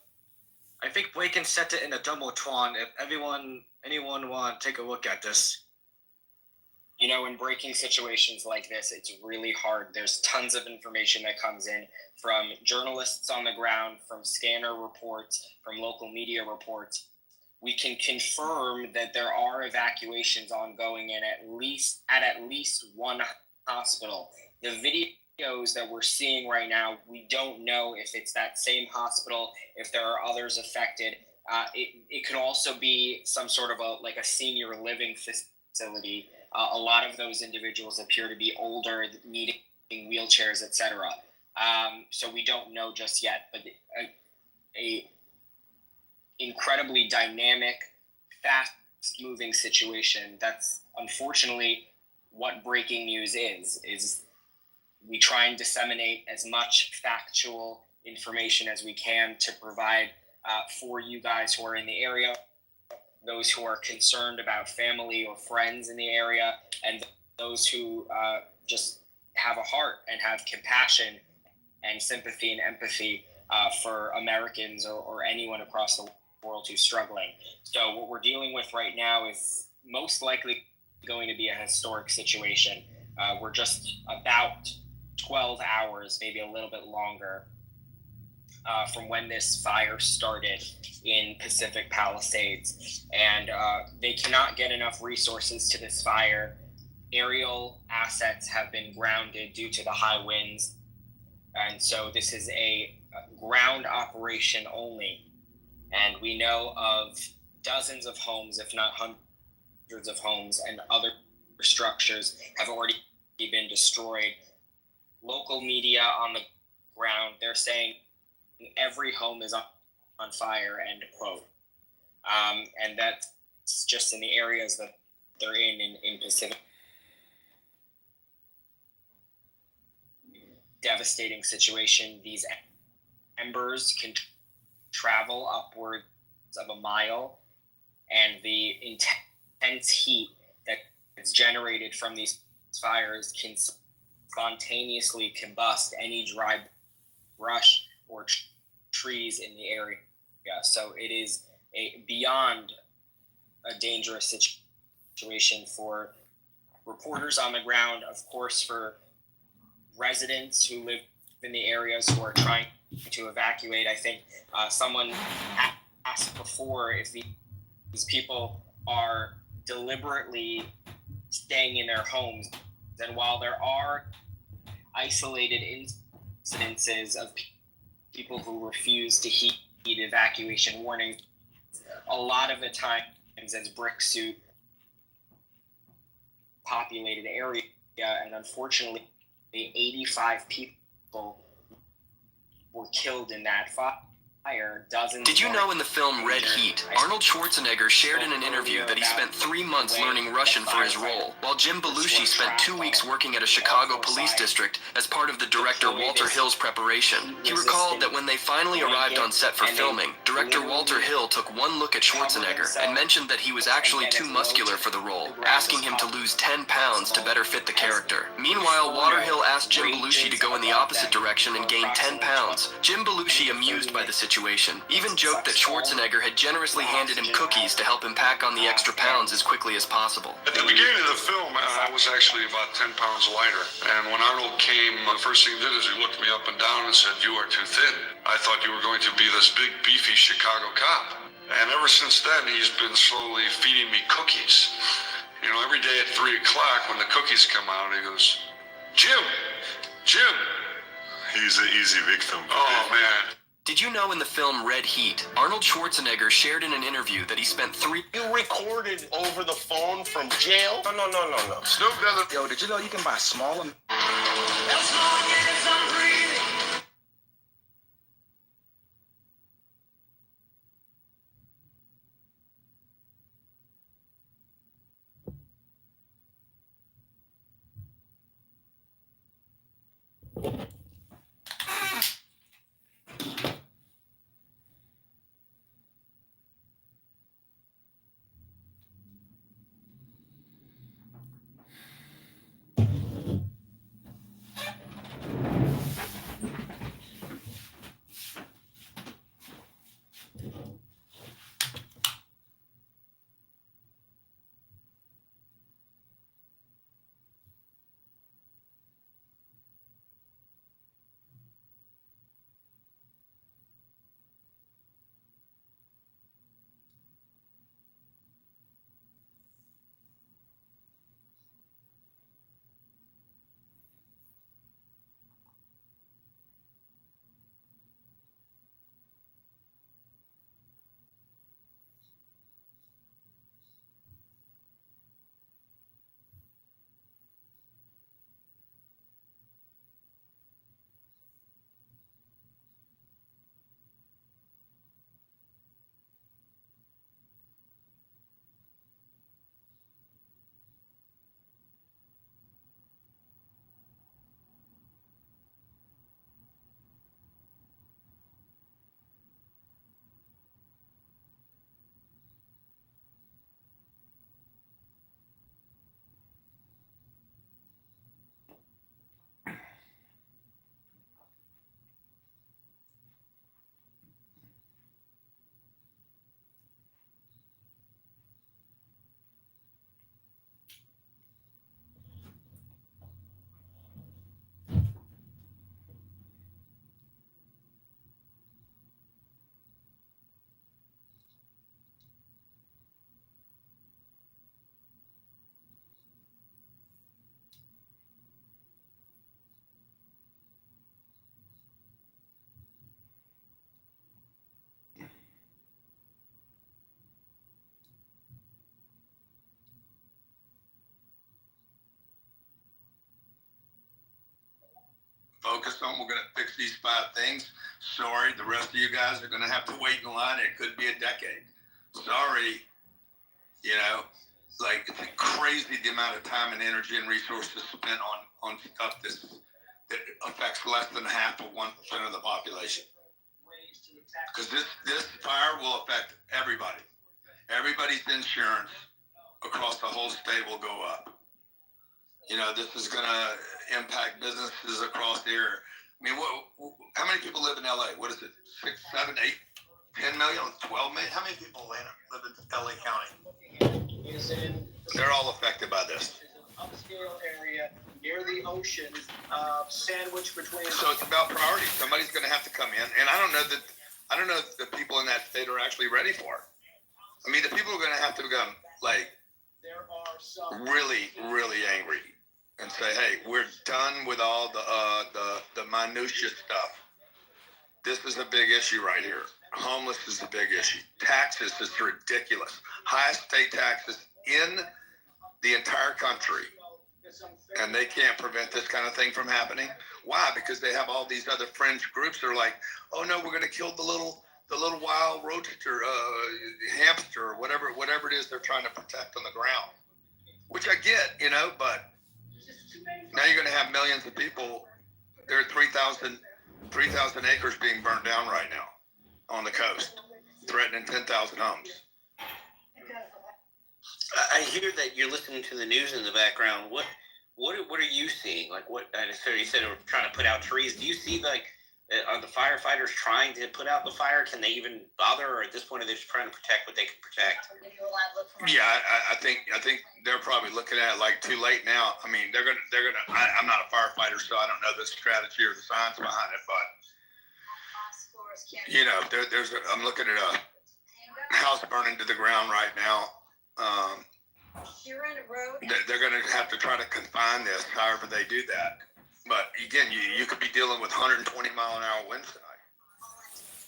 Speaker 23: I think Blake set it in the Jumbotron if anyone want to take a look at this.
Speaker 4: You know, in breaking situations like this, it's really hard. There's tons of information that comes in from journalists on the ground, from scanner reports, from local media reports. We can confirm that there are evacuations ongoing at least one hospital. The videos that we're seeing right now, we don't know if it's that same hospital, if there are others affected. It could also be some sort of a senior living facility. A lot of those individuals appear to be older, needing wheelchairs, etc. So we don't know just yet, but a incredibly dynamic, fast-moving situation. That's unfortunately what breaking news is we try and disseminate as much factual information as we can to provide for you guys who are in the area, those who are concerned about family or friends in the area, and those who just have a heart and have compassion and sympathy and empathy for Americans or anyone across the world who's struggling. So what we're dealing with right now is most likely going to be a historic situation. We're just about 12 hours, maybe a little bit longer, from when this fire started in Pacific Palisades, and they cannot get enough resources to this fire. Aerial assets have been grounded due to the high winds, and so this is a ground operation only. And we know of dozens of homes, if not hundreds of homes, and other structures have already been destroyed. Local media on the ground, they're saying every home is on fire, end quote. And that's just in the areas that they're in Pacific. Devastating situation. These embers can travel upwards of a mile, and the intense heat that is generated from these fires can spontaneously combust any dry brush or trees in the area. So it is beyond a dangerous situation for reporters on the ground, of course, for residents who live in the areas who are trying to evacuate. I think someone asked before if these people are deliberately staying in their homes. And while there are isolated incidences of people who refuse to heed evacuation warnings, a lot of the times as brick suit populated area, and unfortunately 85 people were killed in that fire.
Speaker 1: Did you know in the film Red Heat, Arnold Schwarzenegger shared in an interview that he spent 3 months learning Russian for his role, while Jim Belushi spent 2 weeks working at a Chicago police district as part of the director Walter Hill's preparation? He recalled that when they finally arrived on set for filming, director Walter Hill took one look at Schwarzenegger and mentioned that he was actually too muscular for the role, asking him to lose 10 pounds to better fit the character. Meanwhile, Walter Hill asked Jim Belushi to go in the opposite direction and gain 10 pounds. Jim Belushi, amused by the situation, even joked that Schwarzenegger had generously handed him cookies to help him pack on the extra pounds as quickly as possible.
Speaker 10: At the beginning of the film, I was actually about 10 pounds lighter. And when Arnold came, the first thing he did is he looked me up and down and said, "You are too thin. I thought you were going to be this big, beefy Chicago cop."
Speaker 6: And ever since then, he's been slowly feeding me cookies. You know, every day at 3 o'clock when the cookies come out, he goes, Jim! Jim!
Speaker 10: He's an easy victim.
Speaker 6: Oh, man.
Speaker 1: Did you know in the film Red Heat, Arnold Schwarzenegger shared in an interview that he spent 3...
Speaker 7: You recorded over the phone from jail?
Speaker 20: No.
Speaker 6: Snoop doesn't...
Speaker 20: Yo, did you know you can buy small and...
Speaker 16: Focus on, we're going to fix these 5 things. Sorry, the rest of you guys are going to have to wait in line. It could be a decade. Sorry, you know, like it's crazy the amount of time and energy and resources spent on stuff that affects less than 0.5% of the population. Because this fire will affect everybody. Everybody's insurance across the whole state will go up. You know, this is going to impact businesses across the area. I mean, how many people live in LA? What is it? 6, 7, 8, 10 million, 12 million? How many people live in LA County? They're all affected by this.
Speaker 22: Upscale area near the ocean, sandwiched between.
Speaker 16: So it's about priorities. Somebody's going to have to come in, and I don't know if the people in that state are actually ready for it. I mean, the people are going to have to become like really, really angry and say, "Hey, we're done with all the minutia stuff. This is a big issue right here. Homeless is a big issue. Taxes is ridiculous. Highest state taxes in the entire country, and they can't prevent this kind of thing from happening. Why? Because they have all these other fringe groups that are like, oh no, we're going to kill the little wild roadster, hamster, or whatever it is they're trying to protect on the ground. Which I get, you know, but now you're going to have millions of people. There are 3,000 acres being burned down right now on the coast, threatening 10,000 homes.
Speaker 15: I hear that you're listening to the news in the background. What are you seeing? Like what? I necessarily you said we're trying to put out trees. Do you see like are the firefighters trying to put out the fire? Can they even bother, or at this point are they just trying to protect what they can protect?
Speaker 16: Yeah, I think they're probably looking at it like too late now. I mean, they're gonna. I'm not a firefighter, so I don't know the strategy or the science behind it, but you know, I'm looking at house burning to the ground right now. They're going to have to try to confine this, however they do that. But again, you could be dealing with 120 mile an hour winds tonight.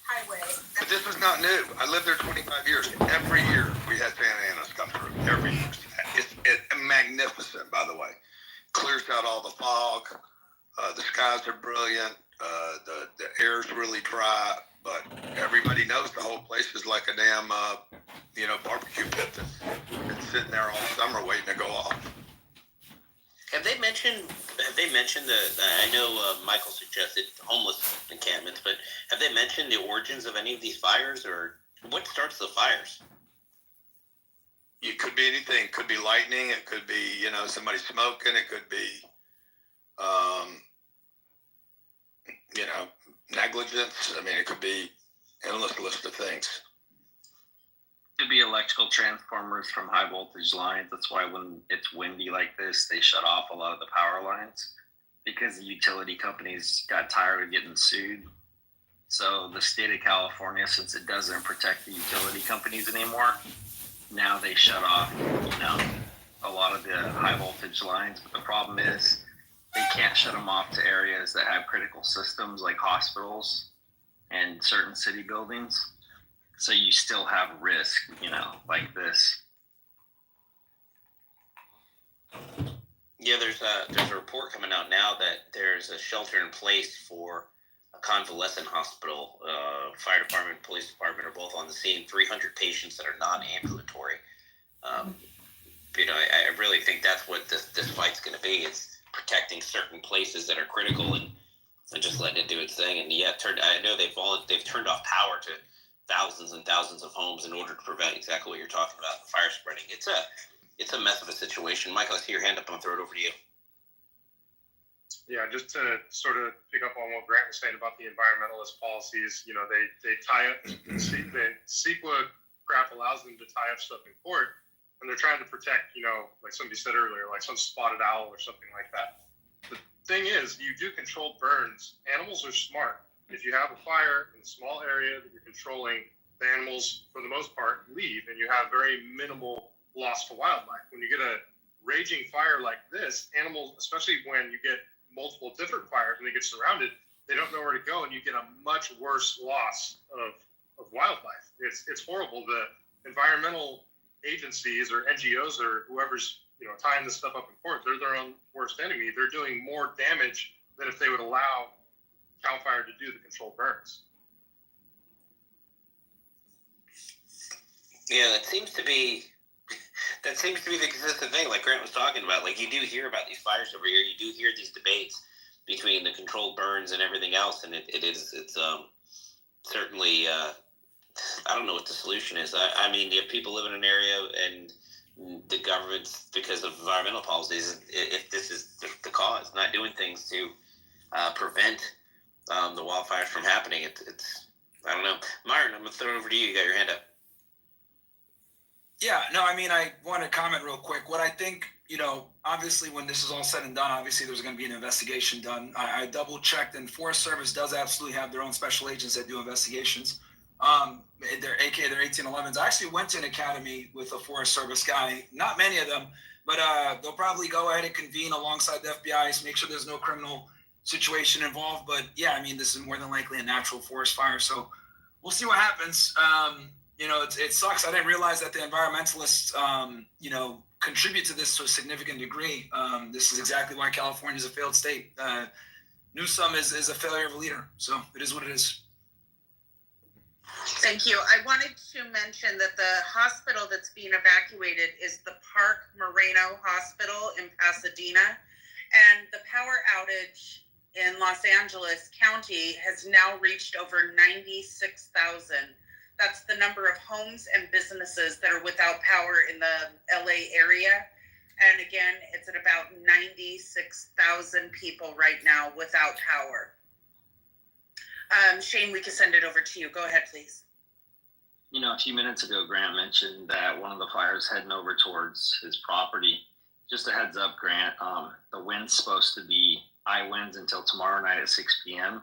Speaker 2: Highway.
Speaker 16: But this was not new. I lived there 25 years. Every year we had Santa Anas come through. Every year. It's magnificent, by the way. Clears out all the fog. The skies are brilliant. The air's really dry. But everybody knows the whole place is like a damn, barbecue pit that's sitting there all summer waiting to go off.
Speaker 2: Have they mentioned I know Michael suggested homeless encampments, but have they mentioned the origins of any of these fires, or what starts the fires?
Speaker 16: It could be anything. It could be lightning. It could be, somebody smoking. It could be, negligence. I mean, it could be endless list of things.
Speaker 5: Could be electrical transformers from high voltage lines. That's why when it's windy like this, they shut off a lot of the power lines because the utility companies got tired of getting sued. So the state of California, since it doesn't protect the utility companies anymore, now they shut off, a lot of the high voltage lines. But the problem is they can't shut them off to areas that have critical systems like hospitals and certain city buildings. So you still have risk, like this.
Speaker 2: Yeah, there's a report coming out now that there's a shelter in place for a convalescent hospital. Fire department, police department are both on the scene. 300 patients that are non-ambulatory. I really think that's what this fight's going to be. It's protecting certain places that are critical and just letting it do its thing. And yeah, I know they've turned off power to thousands and thousands of homes in order to prevent exactly what you're talking about, the fire spreading. It's a mess of a situation. Michael, I see your hand up. I'm going to throw it over to you.
Speaker 9: Yeah, just to sort of pick up on what Grant was saying about the environmentalist policies, they tie up, the CEQA crap allows them to tie up stuff in court, and they're trying to protect, like somebody said earlier, like some spotted owl or something like that. The thing is, you do controlled burns. Animals are smart. If you have a fire in a small area that you're controlling, the animals, for the most part, leave, and you have very minimal loss to wildlife. When you get a raging fire like this, animals, especially when you get multiple different fires and they get surrounded, they don't know where to go, and you get a much worse loss of wildlife. It's horrible. The environmental agencies or NGOs or whoever's tying this stuff up in court, they're their own worst enemy. They're doing more damage than if they would allow CAL FIRE to do the controlled burns.
Speaker 2: Yeah, that seems to be the consistent thing, like Grant was talking about. Like, you do hear about these fires every year. You do hear these debates between the controlled burns and everything else, and it's certainly I don't know what the solution is. I mean, you have people live in an area and the government's, because of environmental policies, if this is the cause, not doing things to prevent the wildfires from happening. It's I don't know. Myron, I'm going to throw it over to you. You got your hand up.
Speaker 24: Yeah, no, I mean, I want to comment real quick. What I think, obviously when this is all said and done, obviously there's going to be an investigation done. I double checked, and Forest Service does absolutely have their own special agents that do investigations. They're 1811s. I actually went to an academy with a Forest Service guy, not many of them, but they'll probably go ahead and convene alongside the FBI to make sure there's no criminal situation involved. But yeah, I mean, this is more than likely a natural forest fire, so we'll see what happens. It sucks. I didn't realize that the environmentalists contribute to this to a significant degree. This is exactly why California is a failed state. Newsom is a failure of a leader, so it is what it is.
Speaker 25: Thank you. I wanted to mention that the hospital that's being evacuated is the Park Moreno Hospital in Pasadena, and the power outage in Los Angeles County has now reached over 96,000. That's the number of homes and businesses that are without power in the LA area. And again, it's at about 96,000 people right now without power. Shane, we can send it over to you. Go ahead, please.
Speaker 5: A few minutes ago, Grant mentioned that one of the fires heading over towards his property. Just a heads up, Grant, the wind's supposed to be high winds until tomorrow night at 6 p.m.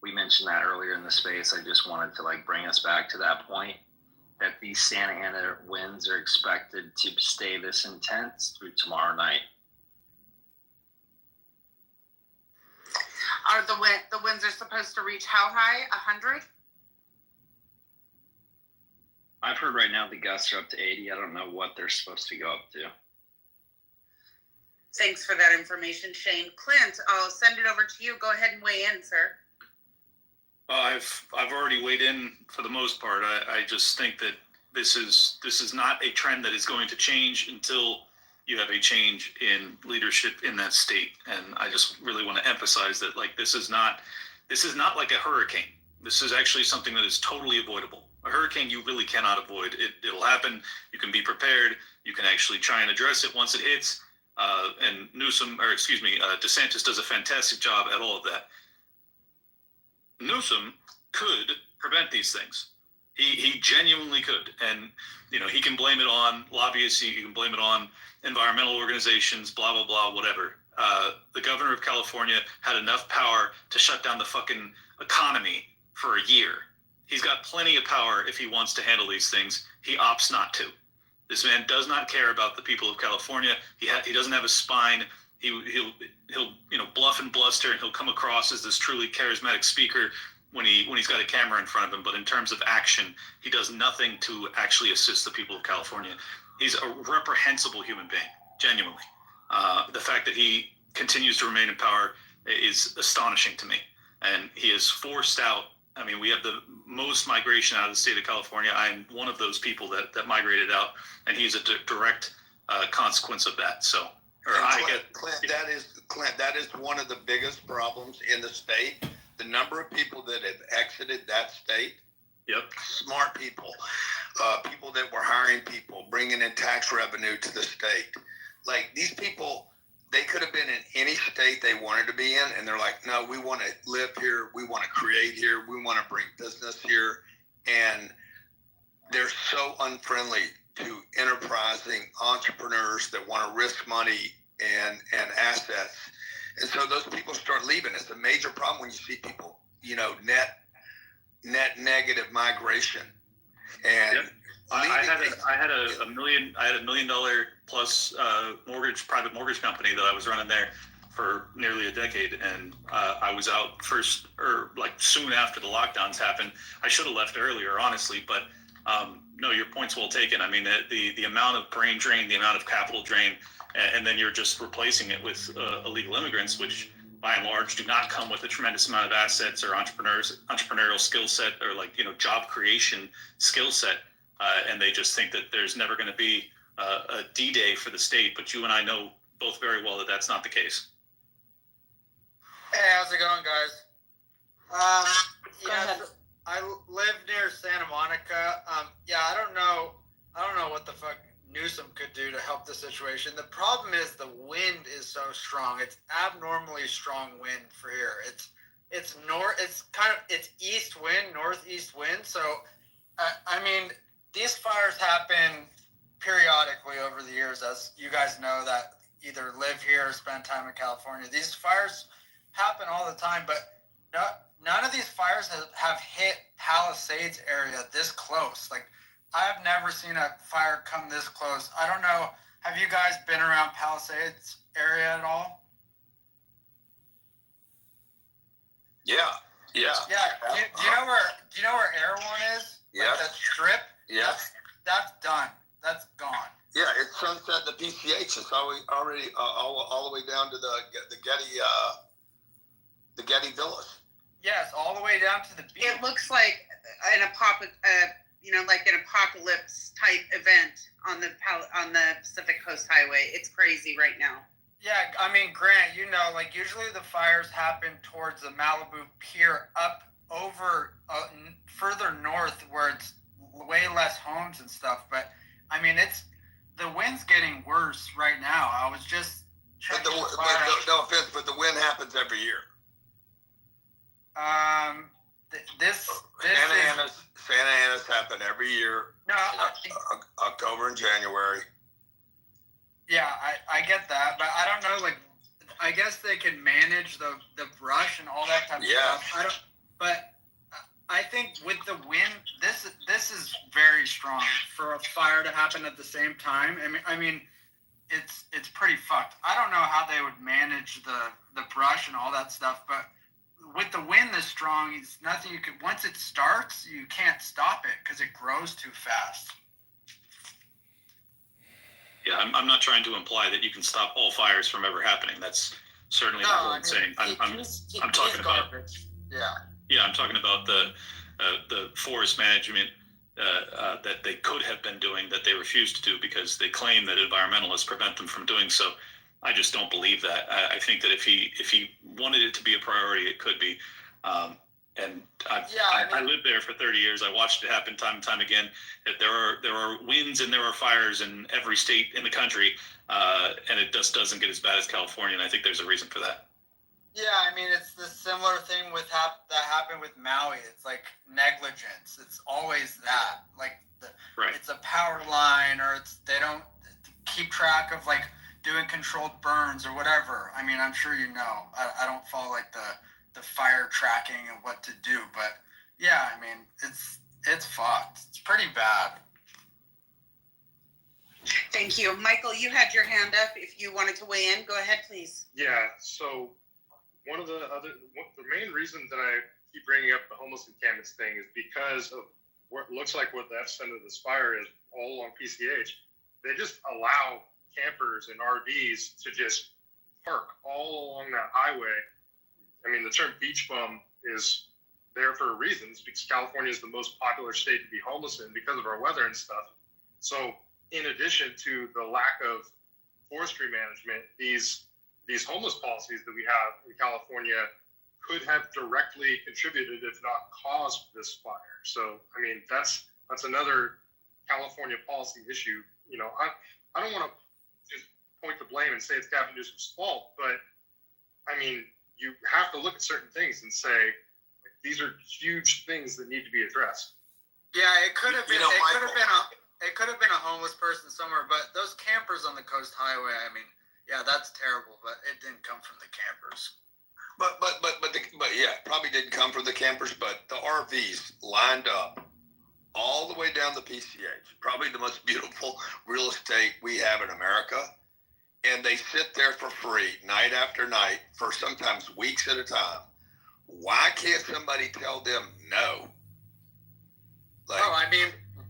Speaker 5: We mentioned that earlier in the space. I just wanted to bring us back to that point. that these Santa Ana winds are expected to stay this intense through tomorrow night.
Speaker 25: Are the winds are supposed to reach how high? 100?
Speaker 5: I've heard right now the gusts are up to 80. I don't know what they're supposed to go up to.
Speaker 25: Thanks for that information, Shane. Clint, I'll send it over to you. Go ahead and weigh in, sir.
Speaker 12: I've already weighed in for the most part. I just think that this is not a trend that is going to change until you have a change in leadership in that state. And I just really want to emphasize that, like, this is not like a hurricane. This is actually something that is totally avoidable. A hurricane you really cannot avoid. It'll happen. You can be prepared. You can actually try and address it once it hits. And DeSantis does a fantastic job at all of that. Newsom could prevent these things. He genuinely could. And, he can blame it on lobbyists. He can blame it on environmental organizations, blah, blah, blah, whatever. The governor of California had enough power to shut down the fucking economy for a year. He's got plenty of power if he wants to handle these things. He opts not to. This man does not care about the people of California. He doesn't have a spine. He'll bluff and bluster, and he'll come across as this truly charismatic speaker when he's got a camera in front of him. But in terms of action, he does nothing to actually assist the people of California. He's a reprehensible human being, genuinely. The fact that he continues to remain in power is astonishing to me. And he is forced out. I mean, we have the most migration out of the state of California. I'm one of those people that migrated out, and he's a direct consequence of that. So,
Speaker 16: Clint, that is one of the biggest problems in the state. The number of people that have exited that state.
Speaker 12: Yep.
Speaker 16: Smart people, people that were hiring people, bringing in tax revenue to the state. Like, these people, they could have been in any state they wanted to be in, and they're like, no, we want to live here, we want to create here, we want to bring business here, and they're so unfriendly to enterprising entrepreneurs that want to risk money and assets. And so those people start leaving. It's a major problem when you see people, net negative migration. And
Speaker 12: yep. I had a $1 million plus private mortgage company that I was running there for nearly a decade, and I was out soon after the lockdowns happened. I should have left earlier, honestly, but no, your point's well taken. I mean, the amount of brain drain, the amount of capital drain, and then you're just replacing it with illegal immigrants, which by and large do not come with a tremendous amount of assets or entrepreneurial skill set or job creation skill set. And they just think that there's never going to be a D-Day for the state. But you and I know both very well that that's not the case.
Speaker 8: Hey, how's it going, guys? I live near Santa Monica. I don't know what the fuck Newsom could do to help the situation. The problem is the wind is so strong. It's abnormally strong wind for here. It's east wind, northeast wind. So, these fires happen periodically over the years, as you guys know that either live here or spend time in California. These fires happen all the time, but none of these fires have hit Palisades area this close. Like, I have never seen a fire come this close. I don't know. Have you guys been around Palisades area at all?
Speaker 16: Yeah.
Speaker 8: Do you know where Air One is?
Speaker 16: Yeah.
Speaker 8: Like that strip?
Speaker 16: Yeah.
Speaker 8: That's done. That's gone.
Speaker 16: Yeah, it's sunset the PCH. It's already all the way down to the Getty Villas.
Speaker 8: Yes, all the way down to the beach.
Speaker 25: It looks like an apocalypse type event on the Pacific Coast Highway. It's crazy right now.
Speaker 8: Yeah, Grant, usually the fires happen towards the Malibu Pier up over further north where it's way less homes and stuff. But the wind's getting worse right now. I was just checking.
Speaker 16: No offense, but the wind happens every year. Santa Ana's happen every year.
Speaker 8: No,
Speaker 16: October and January.
Speaker 8: Yeah, I get that, but I don't know. I guess they can manage the brush and all that type of stuff. I think with the wind, this is very strong for a fire to happen at the same time. I mean, it's pretty fucked. I don't know how they would manage the brush and all that stuff, but with the wind this strong, it's nothing you could. Once it starts, you can't stop it because it grows too fast.
Speaker 11: Yeah, I'm not trying to imply that you can stop all fires from ever happening. That's certainly not what I'm saying. I'm talking about. Yeah, I'm talking about the forest management that they could have been doing that they refused to do because they claim that environmentalists prevent them from doing so. I just don't believe that. I think that if he wanted it to be a priority, it could be. I lived there for 30 years. I watched it happen time and time again. That there are winds and there are fires in every state in the country, and it just doesn't get as bad as California. And I think there's a reason for that.
Speaker 8: Yeah, I mean, it's the similar thing with that happened with Maui. It's like negligence. It's always that. Like it's a power line, or they don't keep track of like doing controlled burns or whatever. I mean, I'm sure you know. I don't follow like the fire tracking and what to do, but yeah, I mean, it's fucked. It's pretty bad.
Speaker 25: Thank you. Michael, you had your hand up. If you wanted to weigh in, go ahead, please.
Speaker 9: Yeah, so the main reason that I keep bringing up the homeless encampments thing is because of what looks like what the epicenter of this fire is all along PCH. They just allow campers and RVs to just park all along that highway. I mean, the term beach bum is there for reasons because California is the most popular state to be homeless in because of our weather and stuff. So in addition to the lack of forestry management, these homeless policies that we have in California could have directly contributed, if not caused, this fire. So, I mean, that's another California policy issue. You know, I don't want to just point the blame and say it's Gavin Newsom's fault, but I mean, you have to look at certain things and say these are huge things that need to be addressed.
Speaker 8: Yeah, it could have been. It could have been a homeless person somewhere, but those campers on the Coast Highway. I mean, yeah, that's terrible, but it didn't come from the campers.
Speaker 16: But yeah, probably didn't come from the campers, but the RVs lined up all the way down the PCH, probably the most beautiful real estate we have in America. And they sit there for free night after night for sometimes weeks at a time. Why can't somebody tell them no? Like,
Speaker 8: I mean,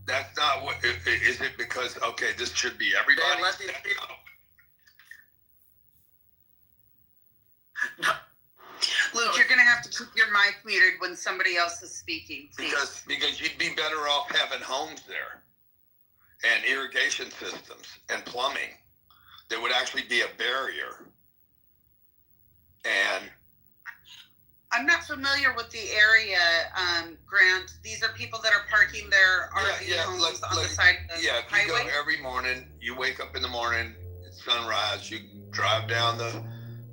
Speaker 16: that's not what. Is it because this should be everybody?
Speaker 8: Let these people.
Speaker 25: Luke, you're going to have to keep your mic muted when somebody else is speaking, please.
Speaker 16: Because you'd be better off having homes there and irrigation systems and plumbing. There would actually be a barrier. And
Speaker 25: I'm not familiar with the area, Grant. These are people that are parking their RV homes on the side of the highway?
Speaker 16: You go every morning, you wake up in the morning, it's sunrise, you drive down the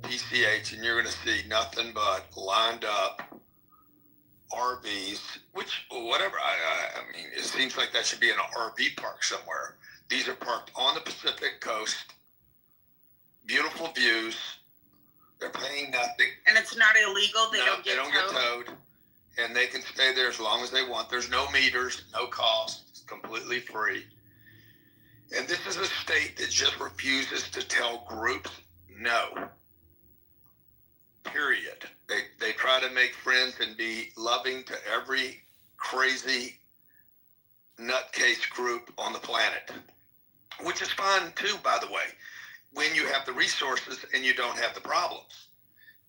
Speaker 16: PCH and you're going to see nothing but lined up RVs, which, whatever, I mean, it seems like that should be in an RV park somewhere. These are parked on the Pacific coast. Beautiful views. They're paying nothing.
Speaker 25: And it's not illegal? They don't get
Speaker 16: towed. And they can stay there as long as they want. There's no meters, no cost. It's completely free. And this is a state that just refuses to tell groups no. Period. They try to make friends and be loving to every crazy nutcase group on the planet. Which is fine too, by the way, when you have the resources and you don't have the problems.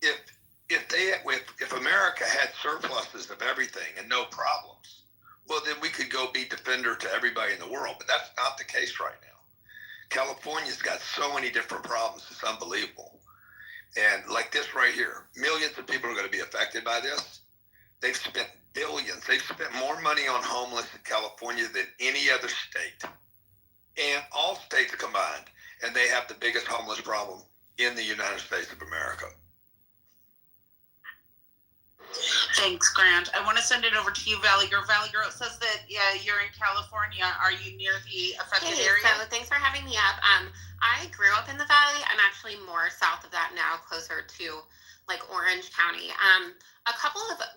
Speaker 16: If America had surpluses of everything and no problems, well, then we could go be defender to everybody in the world. But that's not the case right now. California's got so many different problems. It's unbelievable. And like this right here, millions of people are going to be affected by this. They've spent billions. They've spent more money on homeless in California than any other state. And all states combined. And they have the biggest homeless problem in the United States of America.
Speaker 25: Thanks, Grant. I want to send it over to you, Valley Girl. Valley Girl, it says that you're in California. Are you near the affected area?
Speaker 14: So thanks for having me up. I grew up in the Valley. I'm actually more south of that now, closer to like Orange County.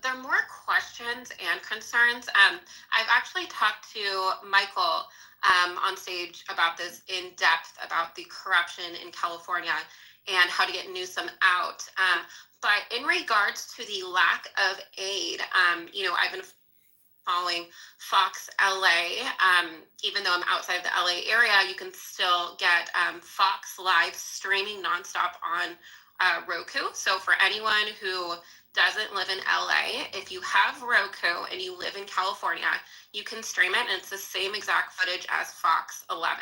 Speaker 14: There are more questions and concerns. I've actually talked to Michael on stage about this in depth, about the corruption in California and how to get Newsom out. But in regards to the lack of aid, I've been following Fox LA. Even though I'm outside of the LA area, you can still get Fox Live streaming nonstop on Roku. So for anyone who doesn't live in LA, if you have Roku and you live in California, you can stream it, and it's the same exact footage as Fox 11.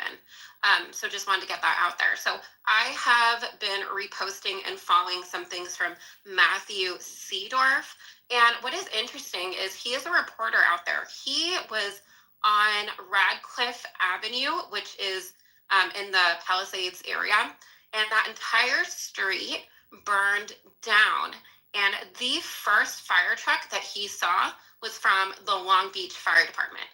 Speaker 14: So just wanted to get that out there. So I have been reposting and following some things from Matthew Seedorf. And what is interesting is he is a reporter out there. He was on Radcliffe Avenue, which is in the Palisades area, and that entire street burned down. And the first fire truck that he saw was from the Long Beach Fire Department.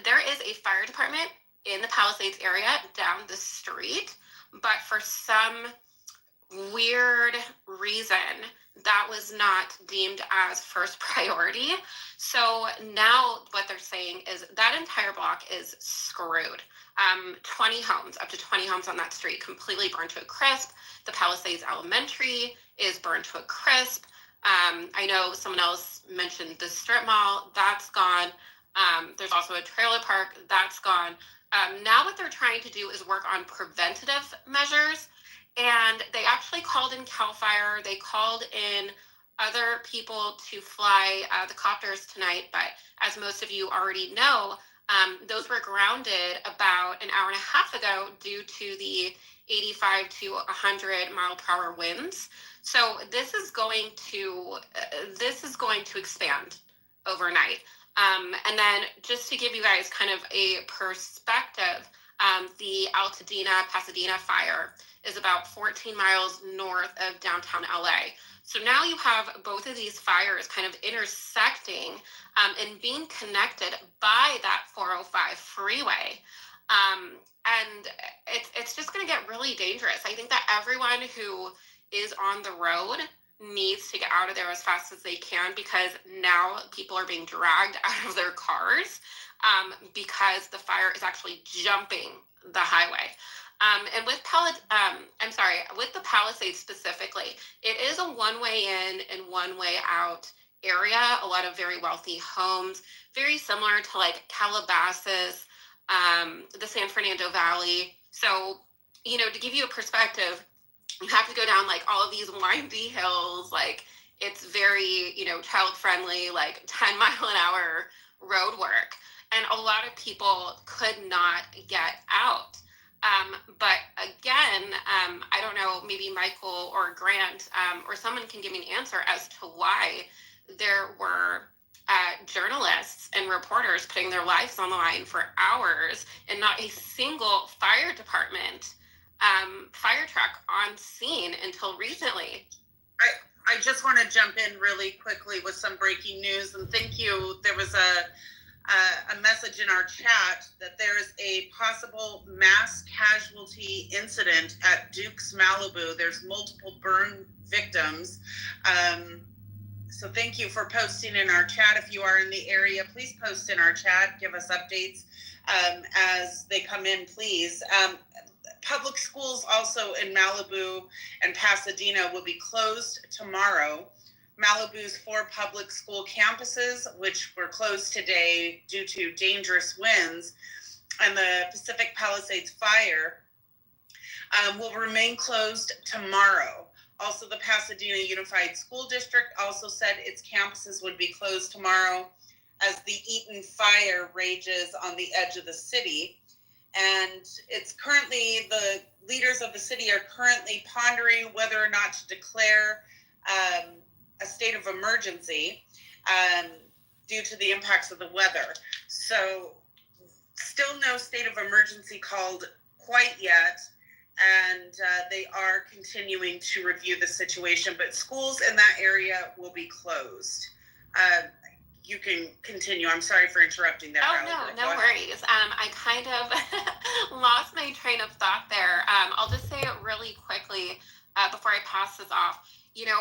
Speaker 14: There is a fire department in the Palisades area down the street, but for some weird reason, that was not deemed as first priority. So now what they're saying is that entire block is screwed. 20 homes, up to 20 homes on that street completely burned to a crisp. The Palisades Elementary is burned to a crisp. I know someone else mentioned the strip mall, that's gone. There's also a trailer park, that's gone. Now what they're trying to do is work on preventative measures. And they actually called in CAL FIRE. They called in other people to fly the copters tonight. But as most of you already know, those were grounded about an hour and a half ago due to the 85 to 100 mile per hour winds. So this is going to expand overnight. And then just to give you guys kind of a perspective, the Altadena, Pasadena fire is about 14 miles north of downtown LA. So now you have both of these fires kind of intersecting and being connected by that 405 freeway. And it's just going to get really dangerous. I think that everyone who is on the road needs to get out of there as fast as they can, because now people are being dragged out of their cars because the fire is actually jumping the highway. And with the Palisades specifically, it is a one-way in and one-way out area. A lot of very wealthy homes, very similar to like Calabasas, the San Fernando Valley. So, to give you a perspective, you have to go down like all of these windy hills. Like it's very, child friendly, like 10-mile-an-hour road work. And a lot of people could not get out. But again, I don't know, maybe Michael or Grant or someone can give me an answer as to why there were journalists and reporters putting their lives on the line for hours and not a single fire department fire truck on scene until recently.
Speaker 25: I just want to jump in really quickly with some breaking news, and thank you. There was a message in our chat that there is a possible mass casualty incident at Duke's Malibu. There's multiple burn victims. So thank you for posting in our chat. If you are in the area, please post in our chat. Give us updates as they come in, please. Public schools also in Malibu and Pasadena will be closed tomorrow. Malibu's 4 public school campuses, which were closed today due to dangerous winds, and the Pacific Palisades fire will remain closed tomorrow. Also, the Pasadena Unified School District also said its campuses would be closed tomorrow as the Eaton fire rages on the edge of the city. And it's currently, the leaders of the city are currently pondering whether or not to declare a state of emergency due to the impacts of the weather. So still no state of emergency called quite yet. And they are continuing to review the situation, but schools in that area will be closed. You can continue. I'm sorry for interrupting there.
Speaker 14: Oh, no worries. I kind of lost my train of thought there. I'll just say it really quickly before I pass this off.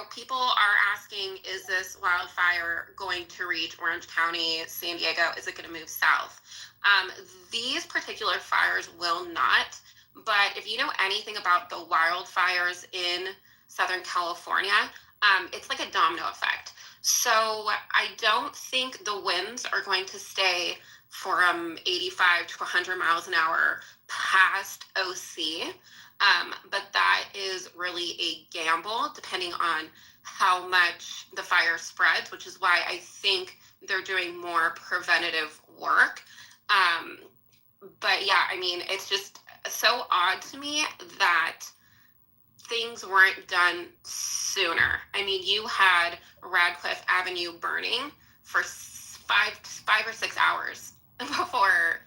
Speaker 14: people are asking, is this wildfire going to reach Orange County, San Diego? Is it going to move south? These particular fires will not, but if you know anything about the wildfires in Southern California, it's like a domino effect. So I don't think the winds are going to stay from 85 to 100 miles an hour past OC. But that is really a gamble depending on how much the fire spreads, which is why I think they're doing more preventative work. But yeah, I mean, it's just so odd to me that things weren't done sooner. I mean, you had Radcliffe Avenue burning for five or 6 hours before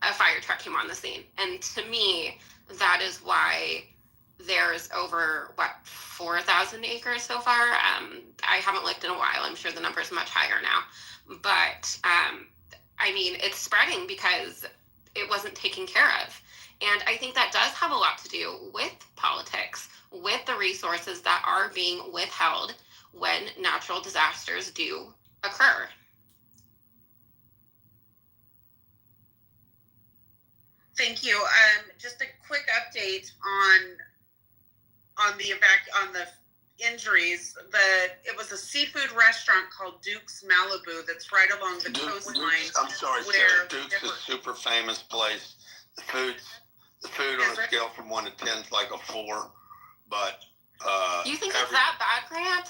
Speaker 14: a fire truck came on the scene. And to me, that is why there's over 4,000 acres so far. I haven't looked in a while. I'm sure the number is much higher now. But I mean, it's spreading because it wasn't taken care of. And I think that does have a lot to do with politics, with the resources that are being withheld when natural disasters do occur.
Speaker 25: Thank you. Just a quick update on the injuries. It was a seafood restaurant called Duke's Malibu that's right along the coastline.
Speaker 16: I'm sorry, Sarah. Duke's is a super famous place. The food on a scale from 1 to 10 is like a 4, but
Speaker 14: you think it's that bad, Grant?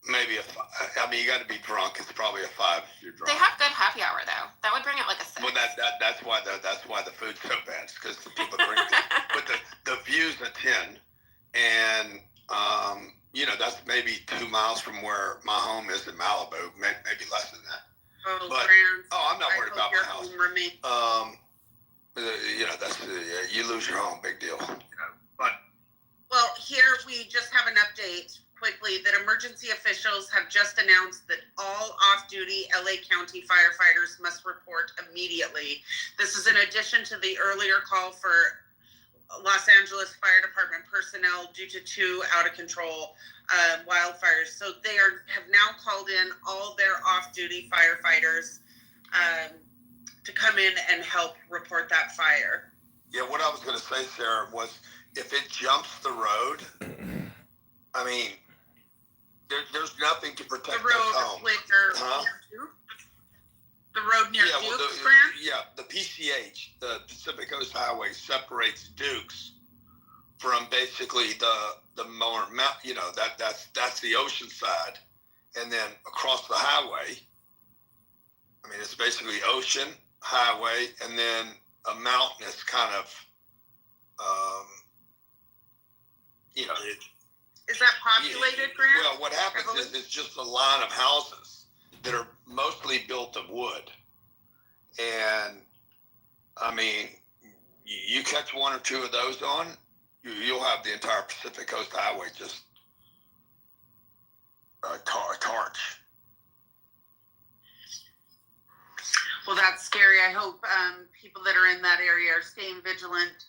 Speaker 16: Maybe a 5. I mean, you got to be drunk. It's probably a 5 if you're drunk.
Speaker 14: They have good happy hour though. That would bring it like a 6.
Speaker 16: Well, that's why the food's so bad. It's because the people drink it. But the view's a 10, and that's maybe 2 miles from where my home is in Malibu, maybe less than that.
Speaker 25: Oh,
Speaker 16: but,
Speaker 25: Grant,
Speaker 16: I'm not worried about my house. That's you lose your home, big deal. But
Speaker 25: well, here we just have an update quickly that emergency officials have just announced that all off-duty LA County firefighters must report immediately. This is in addition to the earlier call for Los Angeles Fire Department personnel due to 2 out-of-control wildfires. So they have now called in all their off-duty firefighters to come in and help report that fire.
Speaker 16: Yeah, what I was going to say, Sarah, was if it jumps the road, I mean, there's nothing to protect
Speaker 25: the road
Speaker 16: home.
Speaker 25: The road near Dukes,
Speaker 16: Grant? Yeah, the PCH, the Pacific Coast Highway, separates Dukes from basically the more, that's the ocean side. And then across the highway, I mean, it's basically ocean, highway, and then a mountainous kind of,
Speaker 25: is that populated, Grant?
Speaker 16: Well, what happens is it's just a line of houses that are mostly built of wood. And, I mean, you catch 1 or 2 of those on, you'll have the entire Pacific Coast Highway just a torch.
Speaker 25: Well, that's scary. I hope people that are in that area are staying vigilant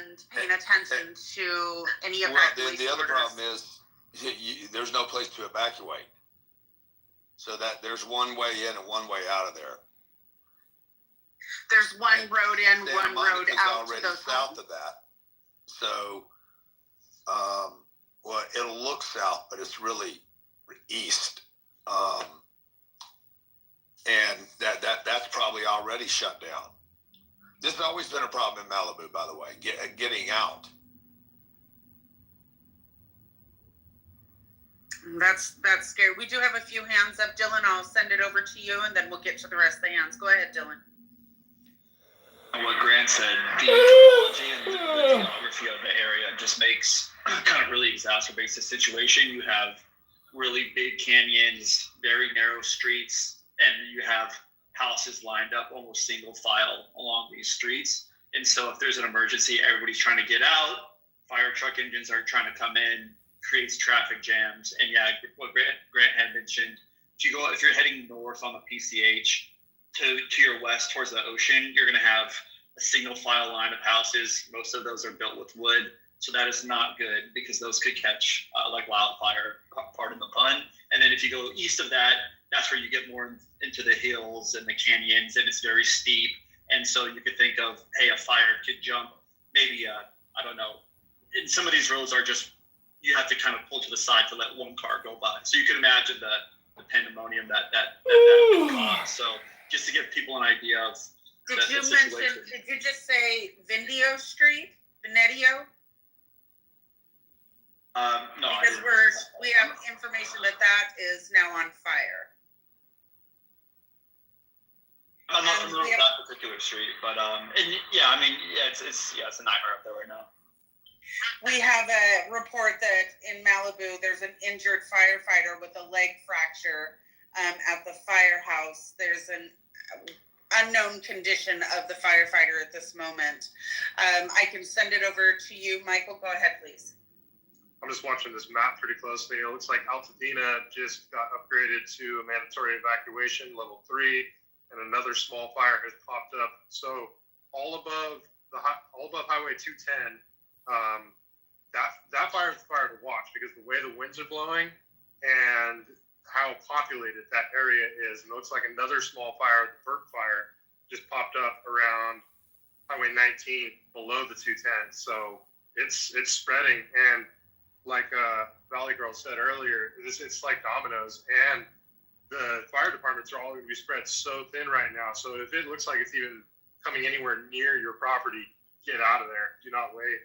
Speaker 25: and paying attention to any evacuation.
Speaker 16: The other problem is there's no place to evacuate. So that there's one way in and one way out of there.
Speaker 25: There's one road in, one road out
Speaker 16: already
Speaker 25: to those
Speaker 16: south
Speaker 25: homes.
Speaker 16: of that. So, well, it'll look south, but it's really east. And that's probably already shut down. This has always been a problem in Malibu, by the way, getting out.
Speaker 25: That's scary. We do have a few hands up. Dylan, I'll send it over to you, and then we'll get to the rest of the hands. Go ahead, Dylan.
Speaker 13: What Grant said, the topology and the geography of the area just really exacerbates the situation. You have really big canyons, very narrow streets, and you have houses lined up almost single file along these streets. And so if there's an emergency, everybody's trying to get out, fire truck engines are trying to come in, creates traffic jams. And yeah, what Grant had mentioned, if you're heading north on the PCH to your west towards the ocean, you're going to have a single file line of houses. Most of those are built with wood. So that is not good because those could catch like wildfire, pardon the pun. And then if you go east of that, that's where you get more into the hills and the canyons, and it's very steep. And so you could think of, hey, a fire could jump maybe, I don't know. And some of these roads are just, you have to kind of pull to the side to let one car go by. So you can imagine the pandemonium that would cause. So just to give people an idea of
Speaker 25: Did you just say Vindio Street? Venedio?
Speaker 13: No.
Speaker 25: Because we have information that is now on fire.
Speaker 13: I'm not familiar with that particular street, but it's a nightmare up there right now.
Speaker 25: We have a report that in Malibu there's an injured firefighter with a leg fracture at the firehouse. There's an unknown condition of the firefighter at this moment. I can send it over to you, Michael. Go ahead, please.
Speaker 9: I'm just watching this map pretty closely. It looks like Altadena just got upgraded to a mandatory evacuation level 3, and another small fire has popped up. So all above Highway 210, that fire is the fire to watch because the way the winds are blowing and how populated that area is. And it looks like another small fire, the Burke fire, just popped up around Highway 19 below the 210. So it's spreading, and like Valley Girl said earlier, it's like dominoes, and the fire departments are all going to be spread so thin right now. So if it looks like it's even coming anywhere near your property, get out of there. Do not wait.